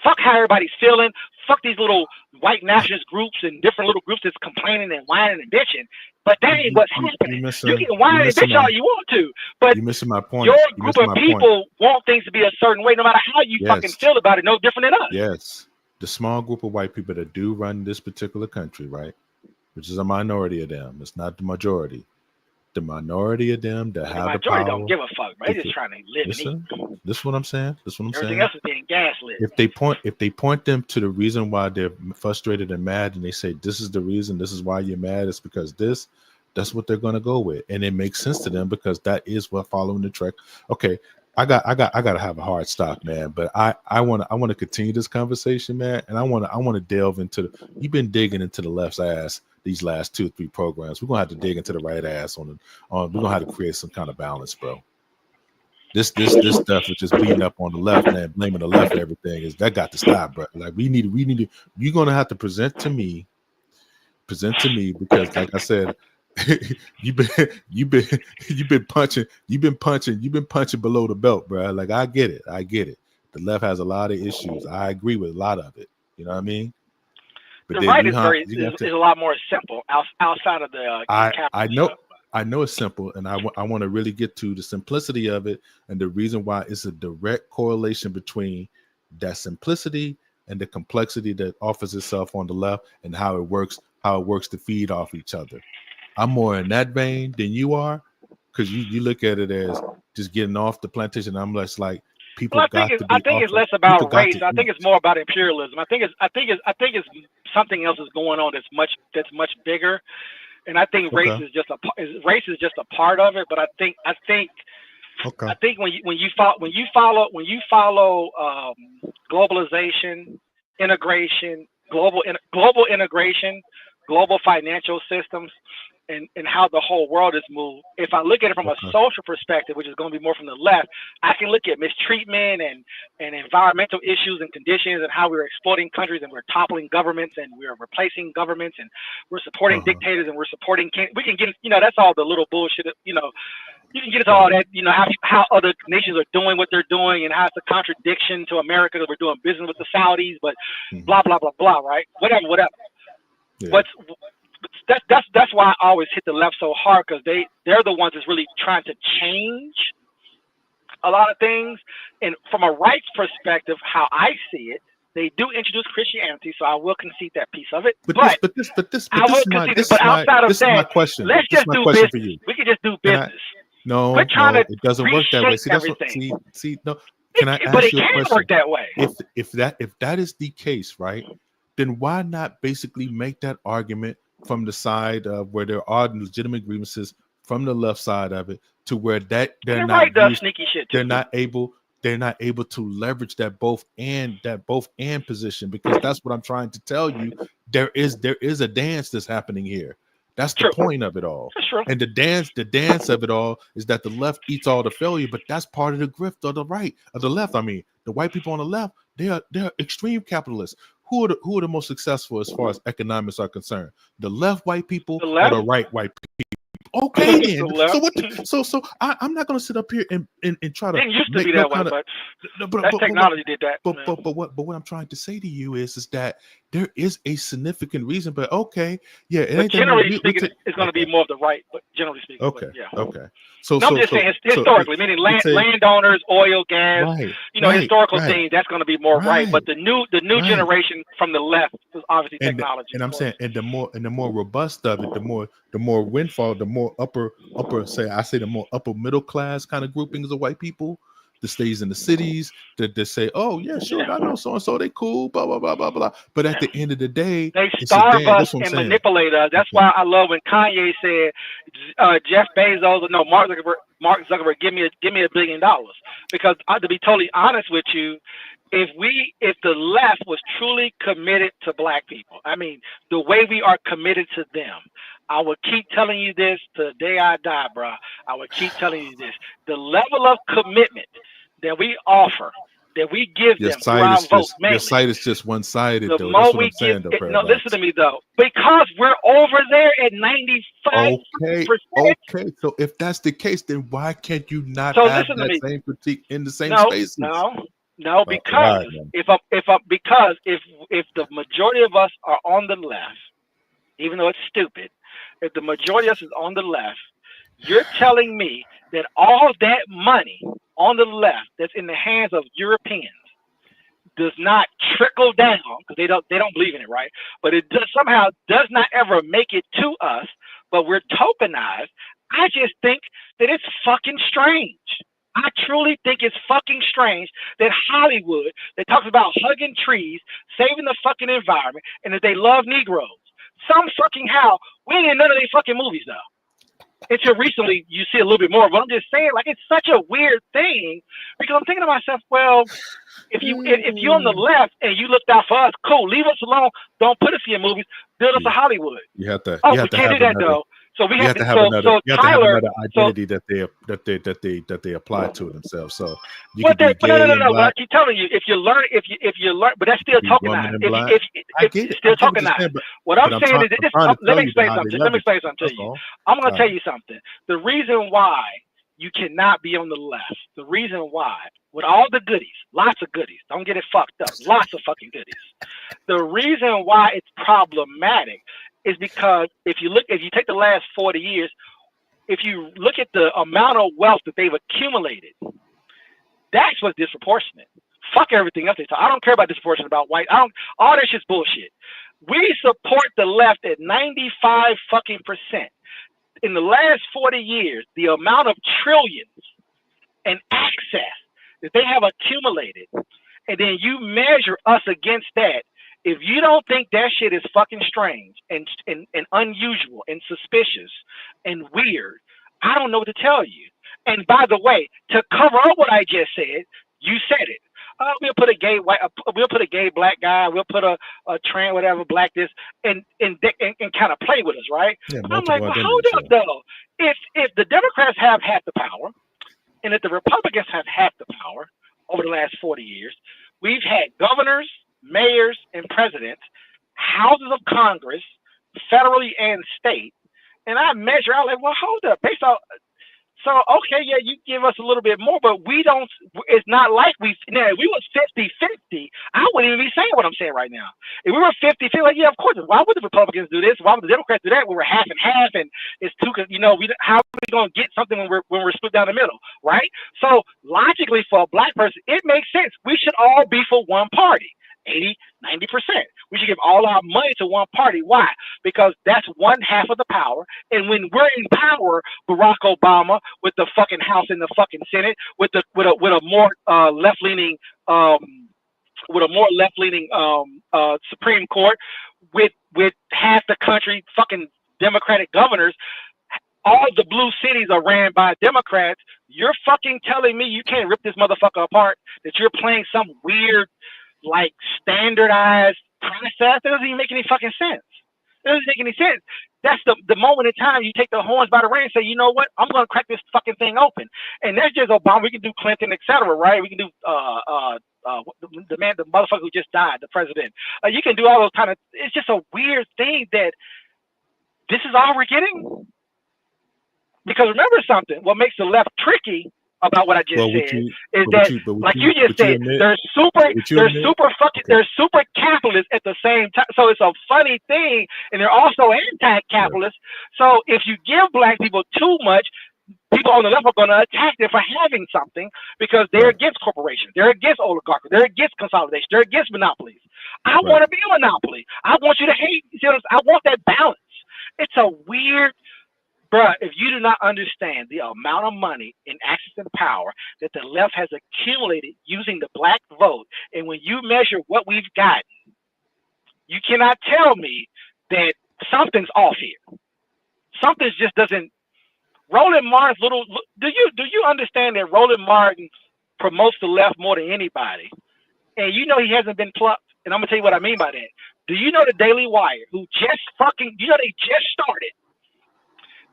Fuck how everybody's feeling. Fuck these little white nationalist groups and different little groups that's complaining and whining and bitching. But that ain't what's happening. You can whine and bitch all you want to. But you're missing my point. Your group of people want things to be a certain way, no matter how you fucking feel about it, no different than us. Yes. The small group of white people that do run this particular country, right? Which is a minority of them. It's not the majority. The minority of them that have the power. The majority don't give a fuck, right? They're just trying to live and eat. This is what I'm saying. Everything else is being gaslit. If they point them to the reason why they're frustrated and mad, and they say this is the reason, this is why you're mad, it's because this, That's what they're going to go with, and it makes sense to them because that is what following the track. Okay, I got to have a hard stop, man. But I want to continue this conversation, man, and I want to delve into. You've been digging into the left's ass these last 2 or 3 programs. We're gonna have to dig into the right ass on. We're gonna have to create some kind of balance, bro. This stuff is just beating up on the left, man, blaming the left for everything. Is that got to stop, bro? Like we need to. You're gonna have to present to me because, like I said, you've been punching below the belt, bro. Like I get it. The left has a lot of issues. I agree with a lot of it. You know what I mean? But the right is a lot more simple outside of the. I know it's simple, and I want to really get to the simplicity of it and the reason why it's a direct correlation between that simplicity and the complexity that offers itself on the left and how it works to feed off each other. I'm more in that vein than you are, because you look at it as just getting off the plantation. I'm less like people. Well, I think it's less about race. I think it's more about imperialism. I think it's something else is going on that's much bigger. And I think race is just a part of it. But I think when you follow globalization, integration, global integration, global financial systems, and how the whole world is moved. If I look at it from a social perspective, which is going to be more from the left, I can look at mistreatment and environmental issues and conditions and how we're exploiting countries and we're toppling governments and we're replacing governments and we're supporting dictators and we're supporting we can get, that's all the little bullshit, you can get into all that, how other nations are doing what they're doing and how it's a contradiction to America that we're doing business with the Saudis, but blah, blah, blah, blah, right? Whatever. Yeah. That's why I always hit the left so hard, because they're the ones that's really trying to change a lot of things. And from a rights perspective, how I see it, they do introduce Christianity, so I will concede that piece of it. But this is my question. Let's just do business. We can just do business. It doesn't work that way. See, no. Can I ask you a question? But it can work that way. If that is the case, right? Then why not basically make that argument from the side of where there are legitimate grievances from the left side of it, to where that they're not able to leverage that both and position, because that's what I'm trying to tell you. There is a dance that's happening here. That's the point of it all. And the dance of it all is that the left eats all the failure, but that's part of the grift of the left. I mean, the white people on the left, they're extreme capitalists. Who are the most successful as far as economics are concerned? The left white people or the right white people? Okay, then. I'm not going to sit up here and try to. It used to be that way, but technology did that. But what I'm trying to say to you is that there is a significant reason. But okay, yeah. But generally speaking, it's going to be more of the right. But generally speaking, okay. I'm just saying historically, meaning landowners, oil, gas, historical things. That's going to be more right. But the new generation from the left is obviously technology. And I'm saying, and the more robust of it, the more windfall, the more upper the more upper middle class kind of groupings of white people that stays in the cities that say, oh yeah, sure, I know so and so, they cool, blah blah blah blah blah. But at the end of the day, they starve us and manipulate us. That's why I love when Kanye said, Jeff Bezos, no, Mark Zuckerberg, give me $1 billion, because to be totally honest with you, if the left was truly committed to black people, I mean, the way we are committed to them, I would keep telling you this to the day I die, bro. I would keep telling you this. The level of commitment that we offer, that we give them, your site is just one-sided, though. That's what I'm saying, though. No, listen to me, though. Because we're over there at 95%. Okay. So if that's the case, then why can't you not have that same critique in the same spaces? No, because if the majority of us are on the left, even though it's stupid, if the majority of us is on the left, you're telling me that all that money on the left that's in the hands of Europeans does not trickle down, because they don't believe in it, right? But it somehow does not ever make it to us, but we're tokenized. I just think that it's fucking strange. I truly think it's fucking strange that Hollywood, that talks about hugging trees, saving the fucking environment, and that they love Negroes, some fucking how, we ain't in none of these fucking movies, though. until recently you see a little bit more. But I'm just saying, like, it's such a weird thing because I'm thinking to myself, well, if you're on the left and you looked out for us, cool. Leave us alone. Don't put us in movies. Build us a Hollywood. You have to. Oh, You have we to can't have do that another. though. So we You have have to to. have another. So You have to have Tyler. another identity that they apply to themselves. So you But could be gay and no. But I black. keep telling you, if you learn, but that's still Be tokenized. woman and black. I If get it's it. still I get what you're tokenized. saying, What I'm but saying is that I'm trying to let tell me you explain how they something. Let me leverage explain it. something to That's you. all. I'm gonna All tell right. you something. The reason why you cannot be on the left, the reason why, with all the goodies, lots of goodies, don't get it fucked up, lots of fucking goodies. The reason why it's problematic is because if you take the last 40 years, if you look at the amount of wealth that they've accumulated, that's what's disproportionate. Fuck everything else they talk. I don't care about disproportionate about white. All that shit's bullshit. We support the left at 95 fucking percent. In the last 40 years, the amount of trillions and access that they have accumulated, and then you measure us against that. If you don't think that shit is fucking strange and unusual and suspicious and weird, I don't know what to tell you. And by the way, to cover up what I just said, you said it. We'll put a gay white, we'll put a gay black guy, we'll put a trans whatever black this, and kind of play with us, right? Yeah, But I'm like, well, multiple hold up identities. though. If the Democrats have half the power, and if the Republicans have half the power over the last 40 years, we've had governors, mayors, and presidents, houses of Congress, federally and state, and I measure out like, well, hold up, based on. So, okay, yeah, you give us a little bit more, but we don't, it's not like if we was 50-50, I wouldn't even be saying what I'm saying right now. If we were 50-50, like, yeah, of course, why would the Republicans do this? Why would the Democrats do that? We were half and half, and it's two, how are we going to get something when we're split down the middle, right? So, logically, for a black person, it makes sense. We should all be for one party. 80, 90%. We should give all our money to one party. Why? Because that's one half of the power. And when we're in power, Barack Obama with the fucking House and the fucking Senate, with a more left-leaning Supreme Court, with half the country fucking Democratic governors, all the blue cities are ran by Democrats. You're fucking telling me you can't rip this motherfucker apart? That you're playing some weird, like, standardized process? That doesn't even make any fucking sense. It doesn't make any sense. That's the moment in time you take the horns by the reins and say, you know what? I'm going to crack this fucking thing open. And that's just Obama. We can do Clinton, etc., right? We can do the motherfucker who just died, the president. You can do all those kind of. It's just a weird thing that this is all we're getting. Because remember something. What makes the left tricky about what I just said is that, like you just said, they're super capitalists at the same time. So it's a funny thing, and they're also anti-capitalist. So if you give black people too much, people on the left are going to attack them for having something because they're against corporations, they're against oligarchy, they're against consolidation, they're against monopolies. I want to be a monopoly. I want you to hate. I want that balance. It's a weird. Bruh, if you do not understand the amount of money and access and power that the left has accumulated using the black vote, and when you measure what we've gotten, you cannot tell me that something's off here. Something just doesn't. Roland Martin's do you understand that Roland Martin promotes the left more than anybody? And you know he hasn't been plucked. And I'm gonna tell you what I mean by that. Do you know the Daily Wire, who they just started?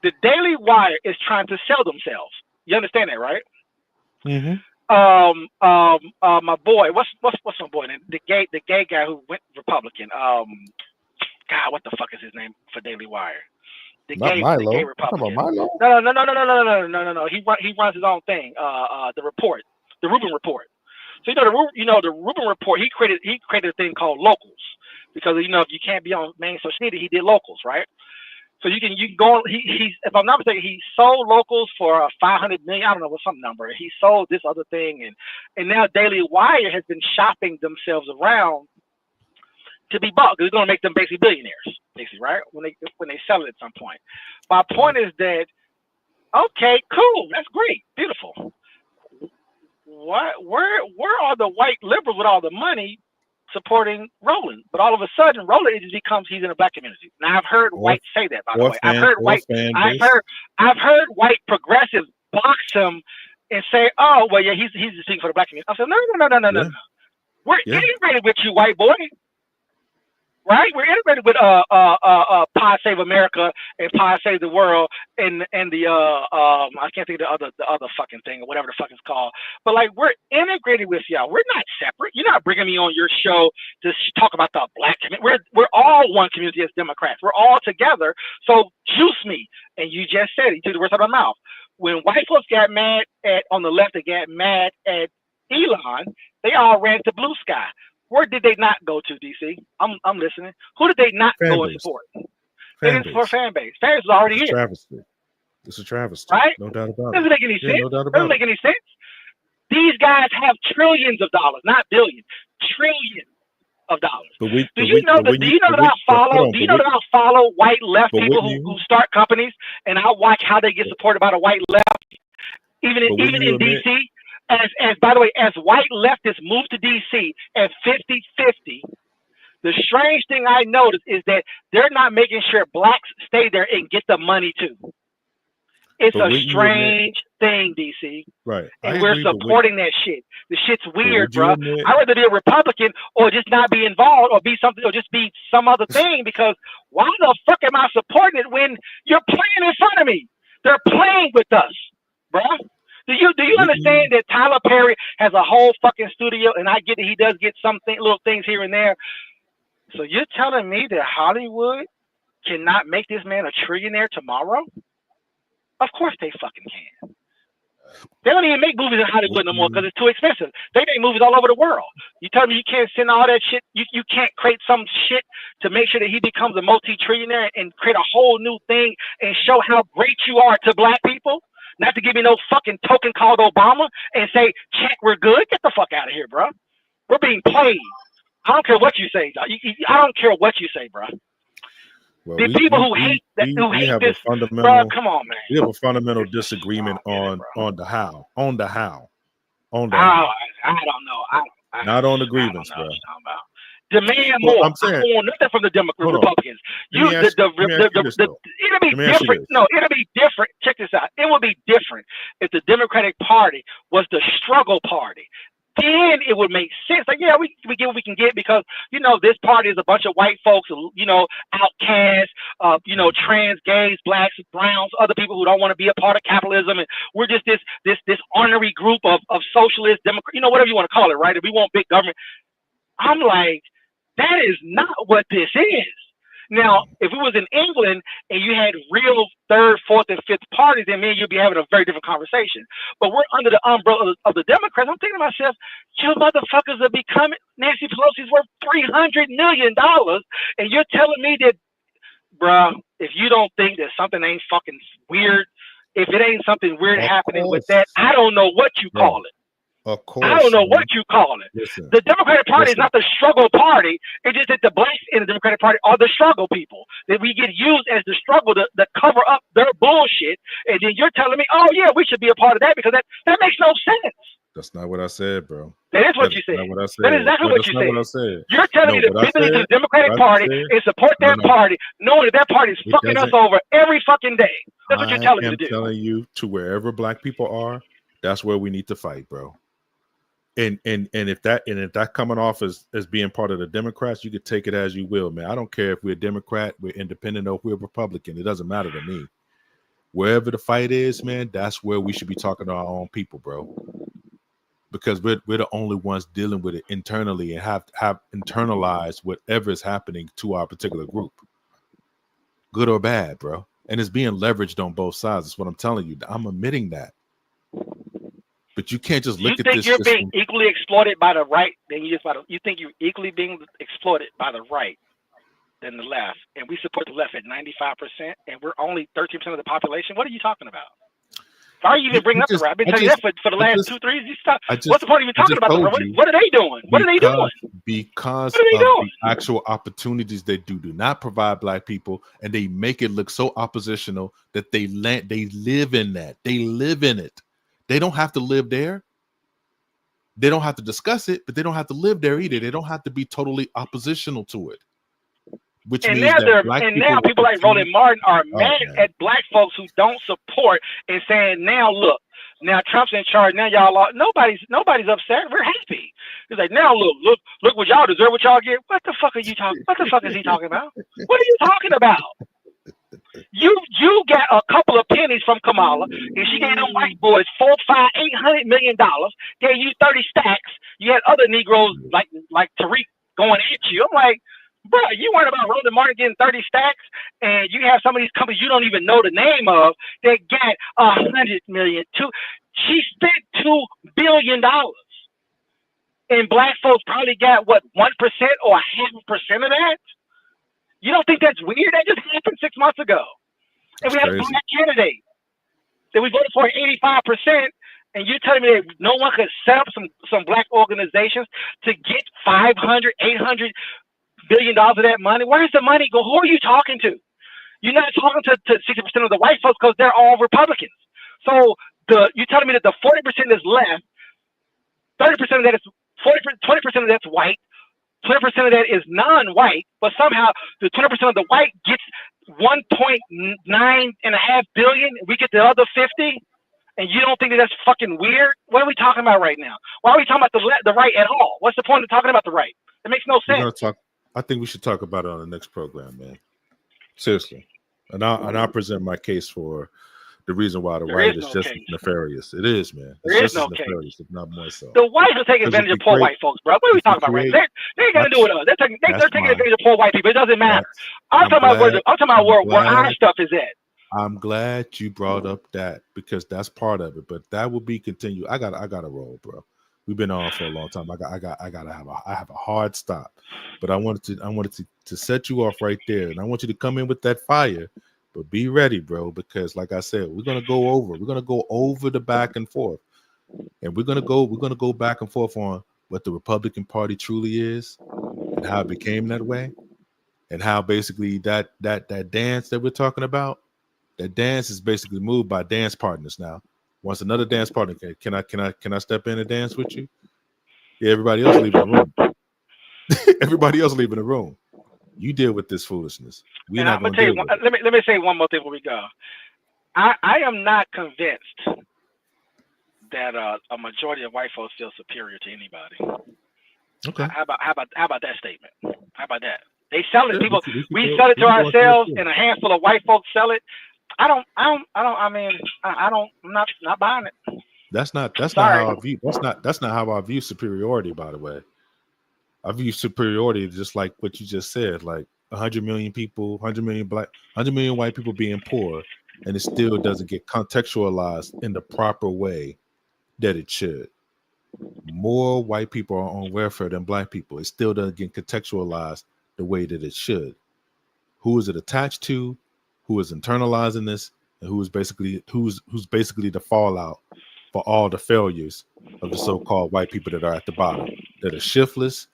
The Daily Wire is trying to sell themselves. You understand that, right? Mm-hmm. My boy, what's my boy name? The gay guy who went Republican. God, what the fuck is his name for Daily Wire? The gay Republican. Milo? No. He runs his own thing. The Report, the Rubin Report. So the Rubin Report. He created a thing called Locals because if you can't be on main social media, he did Locals, right? So you can go. He's if I'm not mistaken, he sold Locals for $500 million. I don't know what some number. He sold this other thing, and now Daily Wire has been shopping themselves around to be bought because it's going to make them basically billionaires, basically, right? When they sell it at some point. My point is that okay, cool, that's great, beautiful. Where are the white liberals with all the money supporting Roland, but all of a sudden, Roland it just becomes he's in a black community. Now I've heard white say that, by the way. I've heard white progressives box him and say, "Oh, well, yeah, he's speaking for the black community." I said, "No. We're integrated with you, white boy." Right, we're integrated with Pod Save America and Pod Save the World and the I can't think of the other fucking thing or whatever the fuck it's called. But like we're integrated with y'all. We're not separate. You're not bringing me on your show to talk about the black community. We're all one community as Democrats. We're all together. So juice me. And you just said it. You took the words out of my mouth. When white folks got mad on the left, they got mad at Elon. They all ran to Blue Sky. Where did they not go to, DC? I'm listening. Who did they not go and support? They didn't support fan base. Fan base is already here. It's a travesty. Right? No doubt about it. Doesn't make any sense. No doubt about Doesn't make any sense. These guys have trillions of dollars, not billions. Trillions of dollars. Do you know that I follow white left people who start companies and I watch how they get supported by the white left, even in DC? As by the way, as white leftists move to DC at 50-50, the strange thing I noticed is that they're not making sure blacks stay there and get the money too. It's a strange thing, DC. Right. And we're supporting that shit. The shit's weird, bro. I'd rather be a Republican or just not be involved or be something or just be some other thing because why the fuck am I supporting it when you're playing in front of me? They're playing with us, bro. Do you understand that Tyler Perry has a whole fucking studio, and I get that he does get little things here and there. So you're telling me that Hollywood cannot make this man a trillionaire tomorrow? Of course they fucking can. They don't even make movies in Hollywood no more because it's too expensive. They make movies all over the world. You tell me you can't send all that shit. You can't create some shit to make sure that he becomes a multi-trillionaire and create a whole new thing and show how great you are to black people? Not to give me no fucking token called Obama and say, check, we're good. Get the fuck out of here, bro. We're being played. I don't care what you say. I don't care what you say, bro. Well, the people who hate this, bro, come on, man. We have a fundamental disagreement on the how. On the how. I don't know. Not on the grievance, bro. Demand more. I'm saying, I don't want nothing from the Republicans. It'll be different. No, it'll be different. Check this out. It would be different if the Democratic Party was the struggle party. Then it would make sense. Like, yeah, we get what we can get because, this party is a bunch of white folks, outcasts, trans, gays, blacks, browns, other people who don't want to be a part of capitalism. And we're just this ornery group of socialist, Democrat, whatever you want to call it, right? If we want big government. I'm like, that is not what this is. Now, if it was in England and you had real third, fourth, and fifth parties, then me and you'd be having a very different conversation. But we're under the umbrella of the Democrats. I'm thinking to myself, you motherfuckers are becoming Nancy Pelosi's worth $300 million, and you're telling me that, bruh, if you don't think that something ain't fucking weird, if it ain't something weird happening with that, I don't know what you call it. Of course, I don't know what you call it. Listen, the Democratic Party is not the struggle party. It's just that the blacks in the Democratic Party are the struggle people. That we get used as the struggle to cover up their bullshit. And then you're telling me, oh, yeah, we should be a part of that because that makes no sense. That's not what I said, bro. That is what you said. Not what I said. That is exactly what you said. What I said. You're telling me to pivot into the Democratic Party and support that party, knowing that party is fucking us over every fucking day. That's what you're telling me to do. I'm telling you, to wherever black people are, that's where we need to fight, bro. And if that coming off as being part of the Democrats, you could take it as you will, man. I don't care if we're a Democrat, we're independent, or if we're a Republican. It doesn't matter to me. Wherever the fight is, man, that's where we should be talking to our own people, bro. Because we're the only ones dealing with it internally and have internalized whatever is happening to our particular group, good or bad, bro. And it's being leveraged on both sides. That's what I'm telling you. I'm admitting that. But you can't just look at this. You think you're being equally exploited by the right? Then you think you're equally being exploited by the right than the left, and we support the left at 95%, and we're only 13% of the population. What are you talking about? Why are you even bringing up the right? I've been telling you that for the last 2-3 years. What's the point of even talking about the right? What are they doing? What are they doing? Because of the actual opportunities they do not provide black people, and they make it look so oppositional that they live in that. They live in it. They don't have to live there. they don't have to discuss it, but they don't have to live there either. They don't have to be totally oppositional to it. Which And means now that black now people like Roland Martin are mad man. at black folks who don't support and saying, now look, now Trump's in charge. Now y'all are, nobody's upset. We're happy. He's like, now look what y'all deserve, what y'all get. What the fuck are you talking? What the fuck is he talking about? What are you talking about? You got a couple of pennies from Kamala, and she gave them white boys $400, $500, $800 million. Gave you 30 stacks. You had other Negroes like Tariq going at you. I'm like, bro, you worried about Roland Martin getting 30 stacks, and you have some of these companies you don't even know the name of that got $100 million. She spent $2 billion, and black folks probably got what 1% or 0.5% of that. You don't think that's weird? That just happened 6 months ago, and we had a black candidate that we voted for 85%. And you're telling me that no one could set up some black organizations to get $500, $800 billion of that money? Where does the money go? Who are you talking to? You're not talking to 60% of the white folks because they're all Republicans. So you're telling me that the 40% that's left, 30% of that is 20% of that's white, 20% of that is non-white, but somehow the 20% of the white gets 1.9 billion. We get the other 50, and you don't think that that's fucking weird? What are we talking about right now? Why are we talking about the right at all? What's the point of talking about the right? It makes no sense. I think we should talk about it on the next program, man. Seriously, and I'll present my case for the reason why the right is just as nefarious. It is, man. It's just as nefarious, if not more so. The whites are taking advantage of poor white folks, bro. What are we talking about right now? They ain't gonna do it. They're taking advantage of poor white people. It doesn't matter. I'm talking about where our stuff is at. I'm glad you brought up that, because that's part of it. But that will be continued. I gotta roll, bro. We've been on for a long time. I have a hard stop. But I wanted to set you off right there, and I want you to come in with that fire. But be ready, bro, because like I said, we're gonna go over the back and forth, and we're gonna go back and forth on what the Republican Party truly is, and how it became that way, and how basically that dance that we're talking about, that dance is basically moved by dance partners now. Once another dance partner, can I step in and dance with you? Yeah, everybody else leaving the room. Everybody else leaving the room. You deal with this foolishness. We're not going to deal with it. Let me say one more thing before we go. I am not convinced that a majority of white folks feel superior to anybody. Okay. How about that statement? How about that? They sell it. People, we sell it to ourselves, and a handful of white folks sell it. I'm not buying it. That's not how I view. That's not how I view superiority, by the way. I view superiority just like what you just said, like 100 million people, 100 million white people being poor, and it still doesn't get contextualized in the proper way that it should. More white people are on welfare than black people. It still doesn't get contextualized the way that it should. Who is it attached to? Who is internalizing this? And who's basically the fallout for all the failures of the so-called white people that are at the bottom, that are shiftless,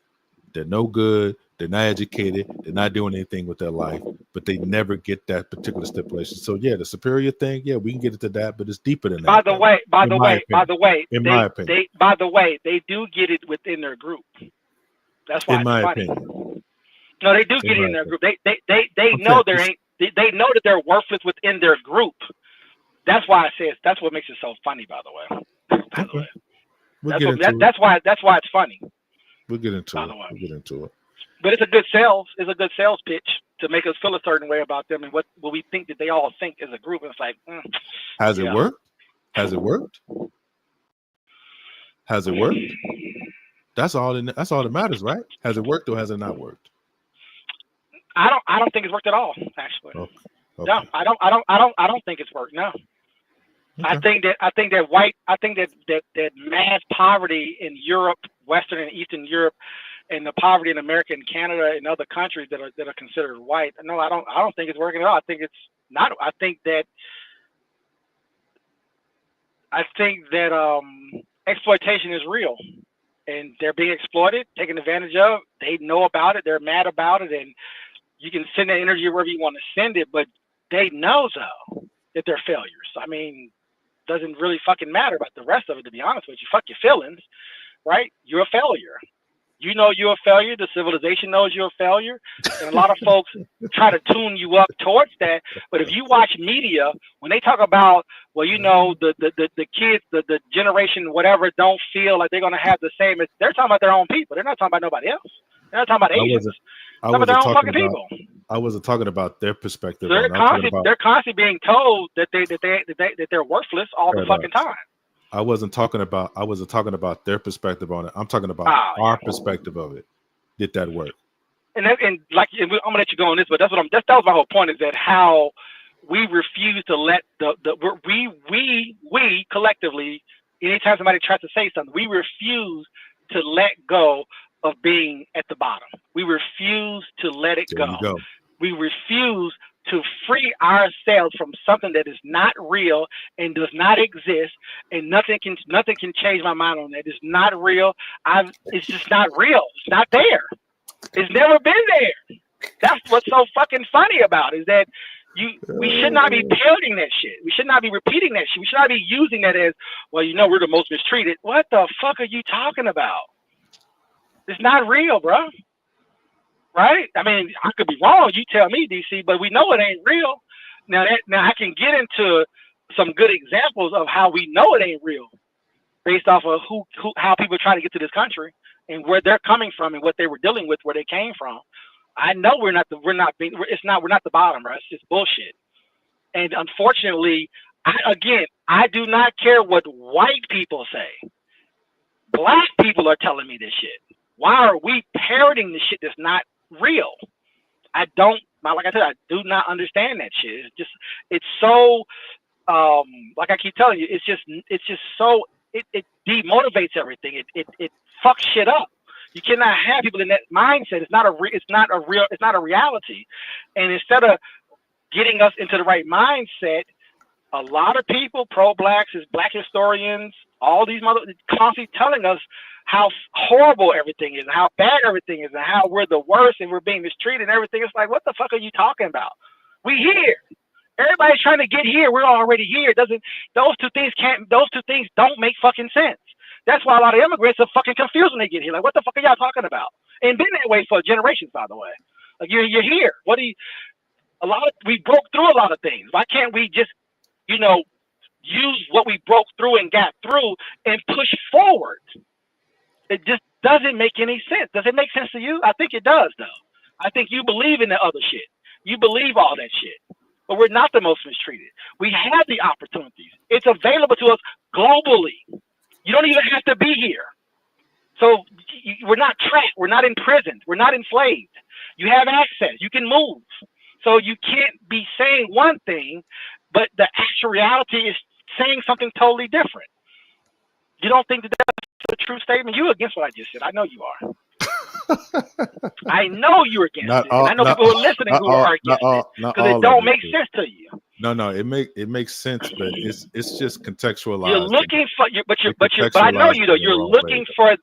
they're no good, they're not educated, they're not doing anything with their life, but they never get that particular stipulation. So yeah, the superior thing, yeah, we can get into that, but it's deeper than that. By the way, they do get it within their group. That's why in my funny. opinion. No, they do get it in their group. They know they know that they're worthless within their group. That's why I say that's what makes it so funny, by the way. That's why it's funny. We'll get into it. But it's a good sales pitch to make us feel a certain way about them and what we think that they all think as a group. And it's like, Has it worked? Has it worked? That's all that matters, right? Has it worked or has it not worked? I don't think it's worked at all, actually. Okay. No, I don't think it's worked. No. Okay. I think that mass poverty in Europe, Western and Eastern Europe, and the poverty in America and Canada and other countries that are considered white. No, I don't think it's working at all. I think it's not. I think that exploitation is real, and they're being exploited, taken advantage of. They know about it. They're mad about it, and you can send that energy wherever you want to send it, but they know though that they're failures. I mean, doesn't really fucking matter about the rest of it, to be honest with you. Fuck your feelings. right? You're a failure. You know you're a failure. The civilization knows you're a failure, and a lot of folks try to tune you up towards that. But if you watch media, when they talk about, well, you know, the kids, the generation, whatever, don't feel like they're gonna have the same. They're talking about their own people. They're not talking about nobody else. They're not talking about Asians. I They're talking about their wasn't own talking fucking about. people. I wasn't talking about their perspective. So on it. I'm talking they're about constantly being told that they're worthless all the fucking paradox. time. I wasn't talking about their perspective on it. I'm talking about our perspective of it. Did that work? And I'm gonna let you go on this, but that was my whole point, is that how we refuse to let we collectively, anytime somebody tries to say something, we refuse to let go of being at the bottom. We refuse to let it There you go. We refuse to free ourselves from something that is not real and does not exist, and nothing can change my mind on that. It's not real. It's just not real. It's not there. It's never been there. That's what's so fucking funny about it, is that we should not be parroting that shit. We should not be repeating that shit. We should not be using that as, well, you know, we're the most mistreated. What the fuck are you talking about? It's not real, bro. Right? I mean, I could be wrong. You tell me, DC, but we know it ain't real. Now I can get into some good examples of how we know it ain't real, based off of how people try to get to this country and where they're coming from and what they were dealing with, where they came from. I know we're not the bottom, bro. It's just bullshit. And unfortunately, I do not care what white people say. Black people are telling me this shit. Why are we parroting the shit that's not real? Like I said, I do not understand that shit. It's so, like I keep telling you, it's just so, it demotivates everything. It fucks shit up. You cannot have people in that mindset. It's not a reality. And instead of getting us into the right mindset, a lot of people, pro-blacks, black historians, all these constantly telling us how horrible everything is, and how bad everything is, and how we're the worst and we're being mistreated and everything. It's like, what the fuck are you talking about? We here. Everybody's trying to get here. We're already here. Those two things don't make fucking sense. That's why a lot of immigrants are fucking confused when they get here. Like, what the fuck are y'all talking about? And been that way for generations, by the way. Like, you're here. We broke through a lot of things. Why can't we just, you know, use what we broke through and got through and push forward? It just doesn't make any sense. Does it make sense to you? I think it does, though. I think you believe in the other shit. You believe all that shit. But we're not the most mistreated. We have the opportunities. It's available to us globally. You don't even have to be here. So we're not trapped. We're not imprisoned. We're not enslaved. You have access. You can move. So you can't be saying one thing, but the actual reality is saying something totally different. You don't think that's a true statement? You're against what I just said. I know you are. I know you're against it. I know people who are listening who are against it because it don't make sense to you. No, it makes sense, but it's just contextualized. You're looking for but I know you though. You're looking for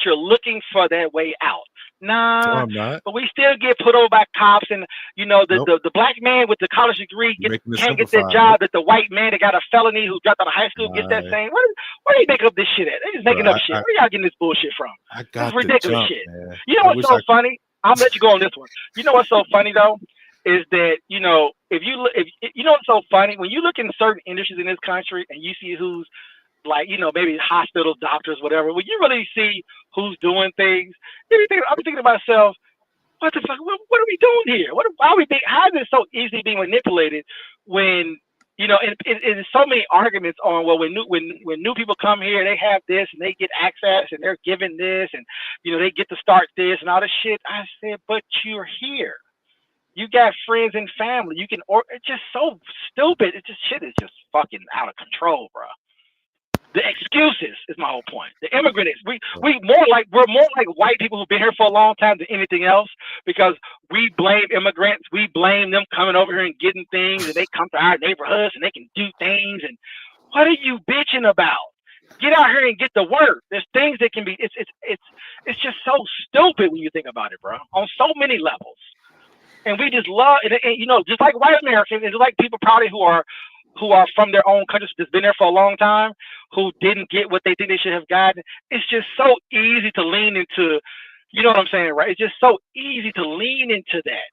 you're looking for that way out. Nah, no, I'm not. But we still get put over by cops, and you know the black man with the college degree can't get that job that the white man that got a felony who dropped out of high school gets that same. Where do you make up this shit at? They just making up shit. Where y'all getting this bullshit from? This is ridiculous shit. Man. You know what's so funny? I'm gonna let you go on this one. You know what's so funny though? Is that, you know, if you know what's so funny, when you look in certain industries in this country and you see who's like, you know, maybe hospitals, doctors, whatever, when you really see who's doing things, I'm thinking to myself, what the fuck? What are we doing here? How is it so easily being manipulated when, you know, and there's so many arguments on, well, when new people come here, they have this and they get access and they're given this and, you know, they get to start this and all this shit. I said, but you're here. You got friends and family. You can, it's just so stupid. Shit is just fucking out of control, bro. The excuses is my whole point. The immigrant is we're more like white people who've been here for a long time than anything else, because we blame immigrants. We blame them coming over here and getting things, and they come to our neighborhoods and they can do things. And what are you bitching about? Get out here and get the work. There's things that can be. It's just so stupid when you think about it, bro. On so many levels. And we just love, and you know, just like white Americans, and just like people probably who are from their own countries, that's been there for a long time, who didn't get what they think they should have gotten. It's just so easy to lean into, you know what I'm saying, right? It's just so easy to lean into that.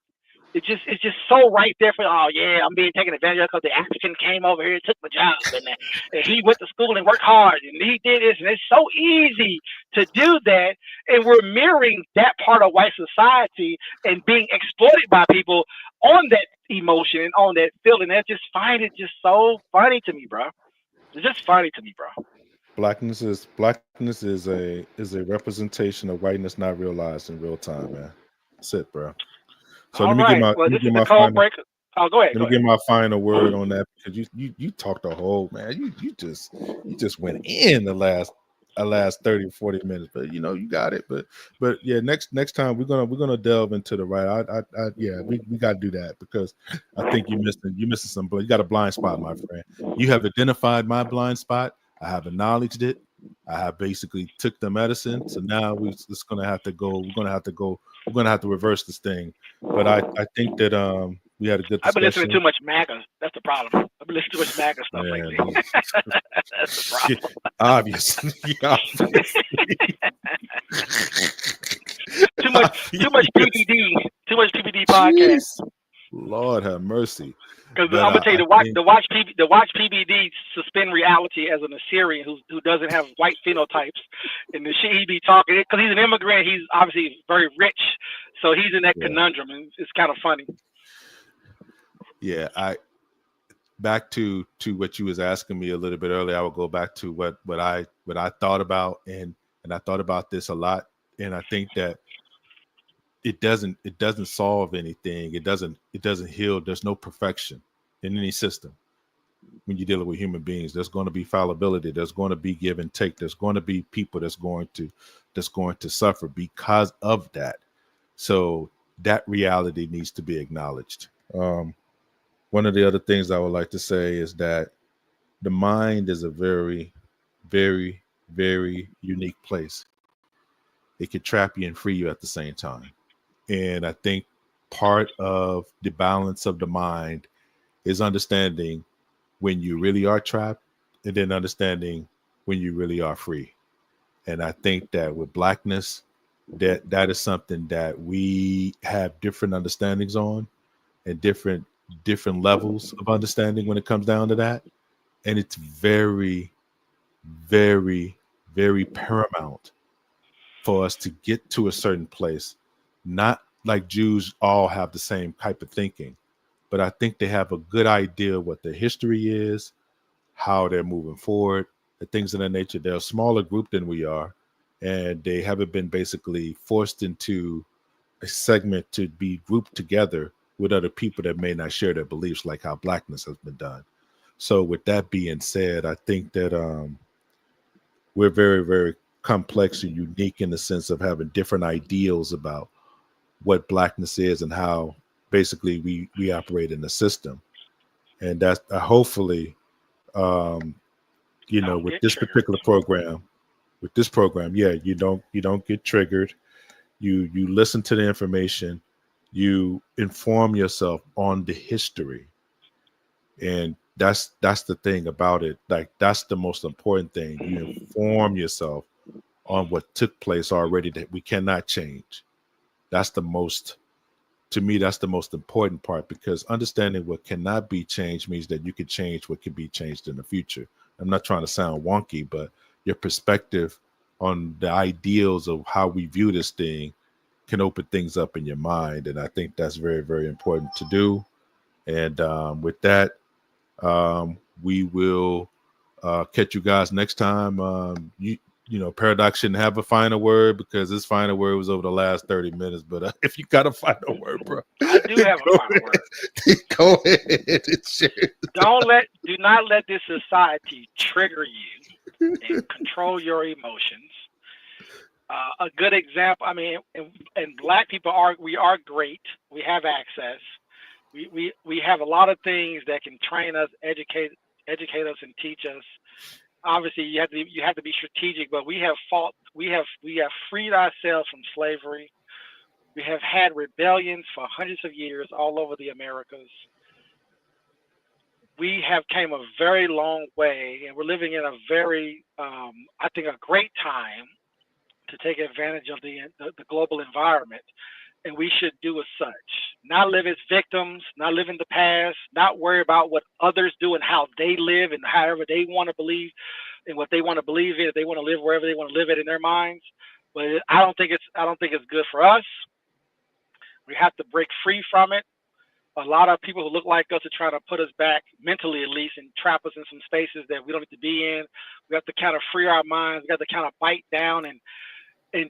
It's just so right there for, oh yeah, I'm being taken advantage of because the African came over here and took my job, and he went to school and worked hard and he did this, and it's so easy to do that, and we're mirroring that part of white society and being exploited by people on that emotion and on that feeling. I just find it just so funny to me, bro. It's just funny to me, bro. Blackness is a representation of whiteness not realized in real time, man. That's it, bro. So All let me get right. my Well, let me this is get the my code final breaker. Oh, go ahead. let Go me ahead. get my final word on that, because you talked the whole, man. You just went in the last 30 or 40 minutes, but you got it. But yeah, next time we're gonna delve into the right. Yeah, we got to do that, because I think you're missing some. You got a blind spot, my friend. You have identified my blind spot. I have acknowledged it. I have basically took the medicine. So now we're gonna have to go. We're gonna have to reverse this thing. But I think that we had a good I've been listening discussion. to too much MAGA. That's the problem. I've been listening to too much MAGA stuff lately. Man, That's the problem. obviously. Too much PPD. Too much PPD podcast. Jeez. Lord have mercy. Because But I'm gonna tell you, I think, the watch PBD suspend reality as an Assyrian who doesn't have white phenotypes, and the shit he be talking, because he's an immigrant, he's obviously very rich, so he's in that conundrum, and it's kind of funny. yeah, back to what you was asking me a little bit earlier. I would go back to what I thought about, and I thought about this a lot, and I think that it doesn't solve anything. It doesn't heal. There's no perfection in any system. When you're dealing with human beings, there's going to be fallibility. There's going to be give and take. There's going to be people that's going to suffer because of that. So that reality needs to be acknowledged. One of the other things I would like to say is that the mind is a very, very, very unique place. It can trap you and free you at the same time. And I think part of the balance of the mind is understanding when you really are trapped, and then understanding when you really are free. And I think that with Blackness, that is something that we have different understandings on, and different levels of understanding when it comes down to that. And it's very, very, very paramount for us to get to a certain place. Not like Jews all have the same type of thinking, but I think they have a good idea of what their history is, how they're moving forward, the things of that nature. They're a smaller group than we are, and they haven't been basically forced into a segment to be grouped together with other people that may not share their beliefs, like how Blackness has been done. So with that being said, I think that we're very, very complex and unique in the sense of having different ideals about what Blackness is and how basically we operate in the system. And that's hopefully, with this particular program, yeah, you don't get triggered. You listen to the information, you inform yourself on the history, and that's the thing about it. Like, that's the most important thing. You inform yourself on what took place already that we cannot change. That's the most important part, because understanding what cannot be changed means that you can change what can be changed in the future. I'm not trying to sound wonky, but your perspective on the ideals of how we view this thing can open things up in your mind. And I think that's very, very important to do. And with that, we will catch you guys next time. Paradox shouldn't have a final word, because his final word was over the last 30 minutes. But if you got a final word, bro, I do have a final word. Go ahead and share. Do not let this society trigger you and control your emotions. A good example, I mean, and Black people we are great. We have access. We have a lot of things that can train us, educate us, and teach us. Obviously, you have to be strategic, but we have freed ourselves from slavery. We have had rebellions for hundreds of years all over the Americas. we have came a very long way, and we're living in a very, I think, a great time to take advantage of the global environment, and we should do as such. Not live as victims, not live in the past, not worry about what others do and how they live and however they want to believe and what they want to believe in. If they want to live wherever they want to live it in their minds, but I don't think it's good for us. We have to break free from it. A lot of people who look like us are trying to put us back mentally, at least, and trap us in some spaces that we don't need to be in. We have to kind of free our minds. We have to kind of bite down and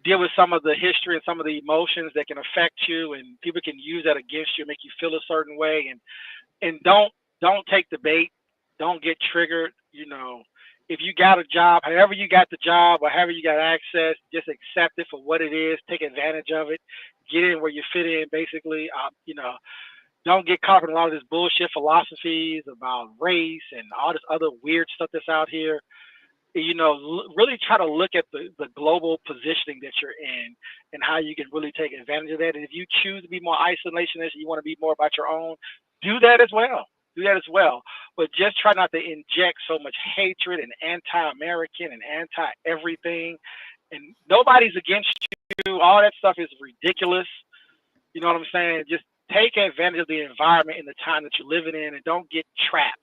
deal with some of the history and some of the emotions that can affect you, and people can use that against you, make you feel a certain way. And don't take the bait. Don't get triggered. You know, if you got a job, however you got the job or however you got access, just accept it for what it is. Take advantage of it. Get in where you fit in, basically. You know, don't get caught in a lot of this bullshit philosophies about race and all this other weird stuff that's out here. You know, really try to look at the global positioning that you're in and how you can really take advantage of that. And if you choose to be more isolationist, you want to be more about your own, do that as well. Do that as well. But just try not to inject so much hatred and anti-American and anti-everything. And nobody's against you. All that stuff is ridiculous. You know what I'm saying? Just take advantage of the environment and the time that you're living in, and don't get trapped.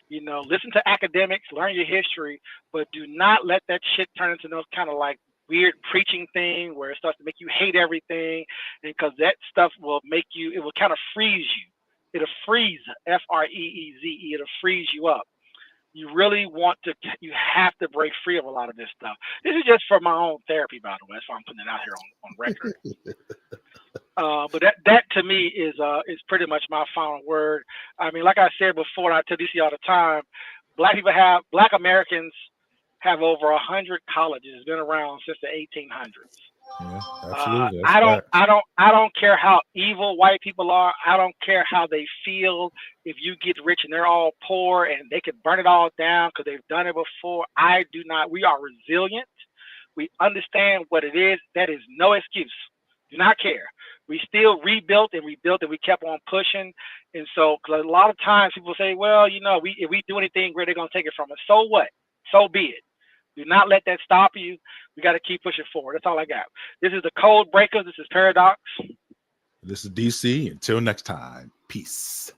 You know, listen to academics, learn your history, but do not let that shit turn into those kind of like weird preaching thing where it starts to make you hate everything, because that stuff will make you, it will kind of freeze you. It'll freeze, F-R-E-E-Z-E, it'll freeze you up. You really want to, you have to break free of a lot of this stuff. This is just for my own therapy, by the way. That's why I'm putting it out here on record. But that to me is pretty much my final word. I mean, like I said before, and I tell DC all the time, Black Americans have over 100 colleges. It's been around since the 1800s. Yeah, absolutely. I don't care how evil white people are. I don't care how they feel. If you get rich and they're all poor and they could burn it all down because they've done it before, I do not. We are resilient. We understand what it is. That is no excuse. Do not care. We still rebuilt and we kept on pushing. And so, cause a lot of times people say, well, you know, if we do anything great, they're going to take it from us. So what? So be it. Do not let that stop you. We got to keep pushing forward. That's all I got. This is the Code Breakers. This is Paradox. This is DC. Until next time, peace.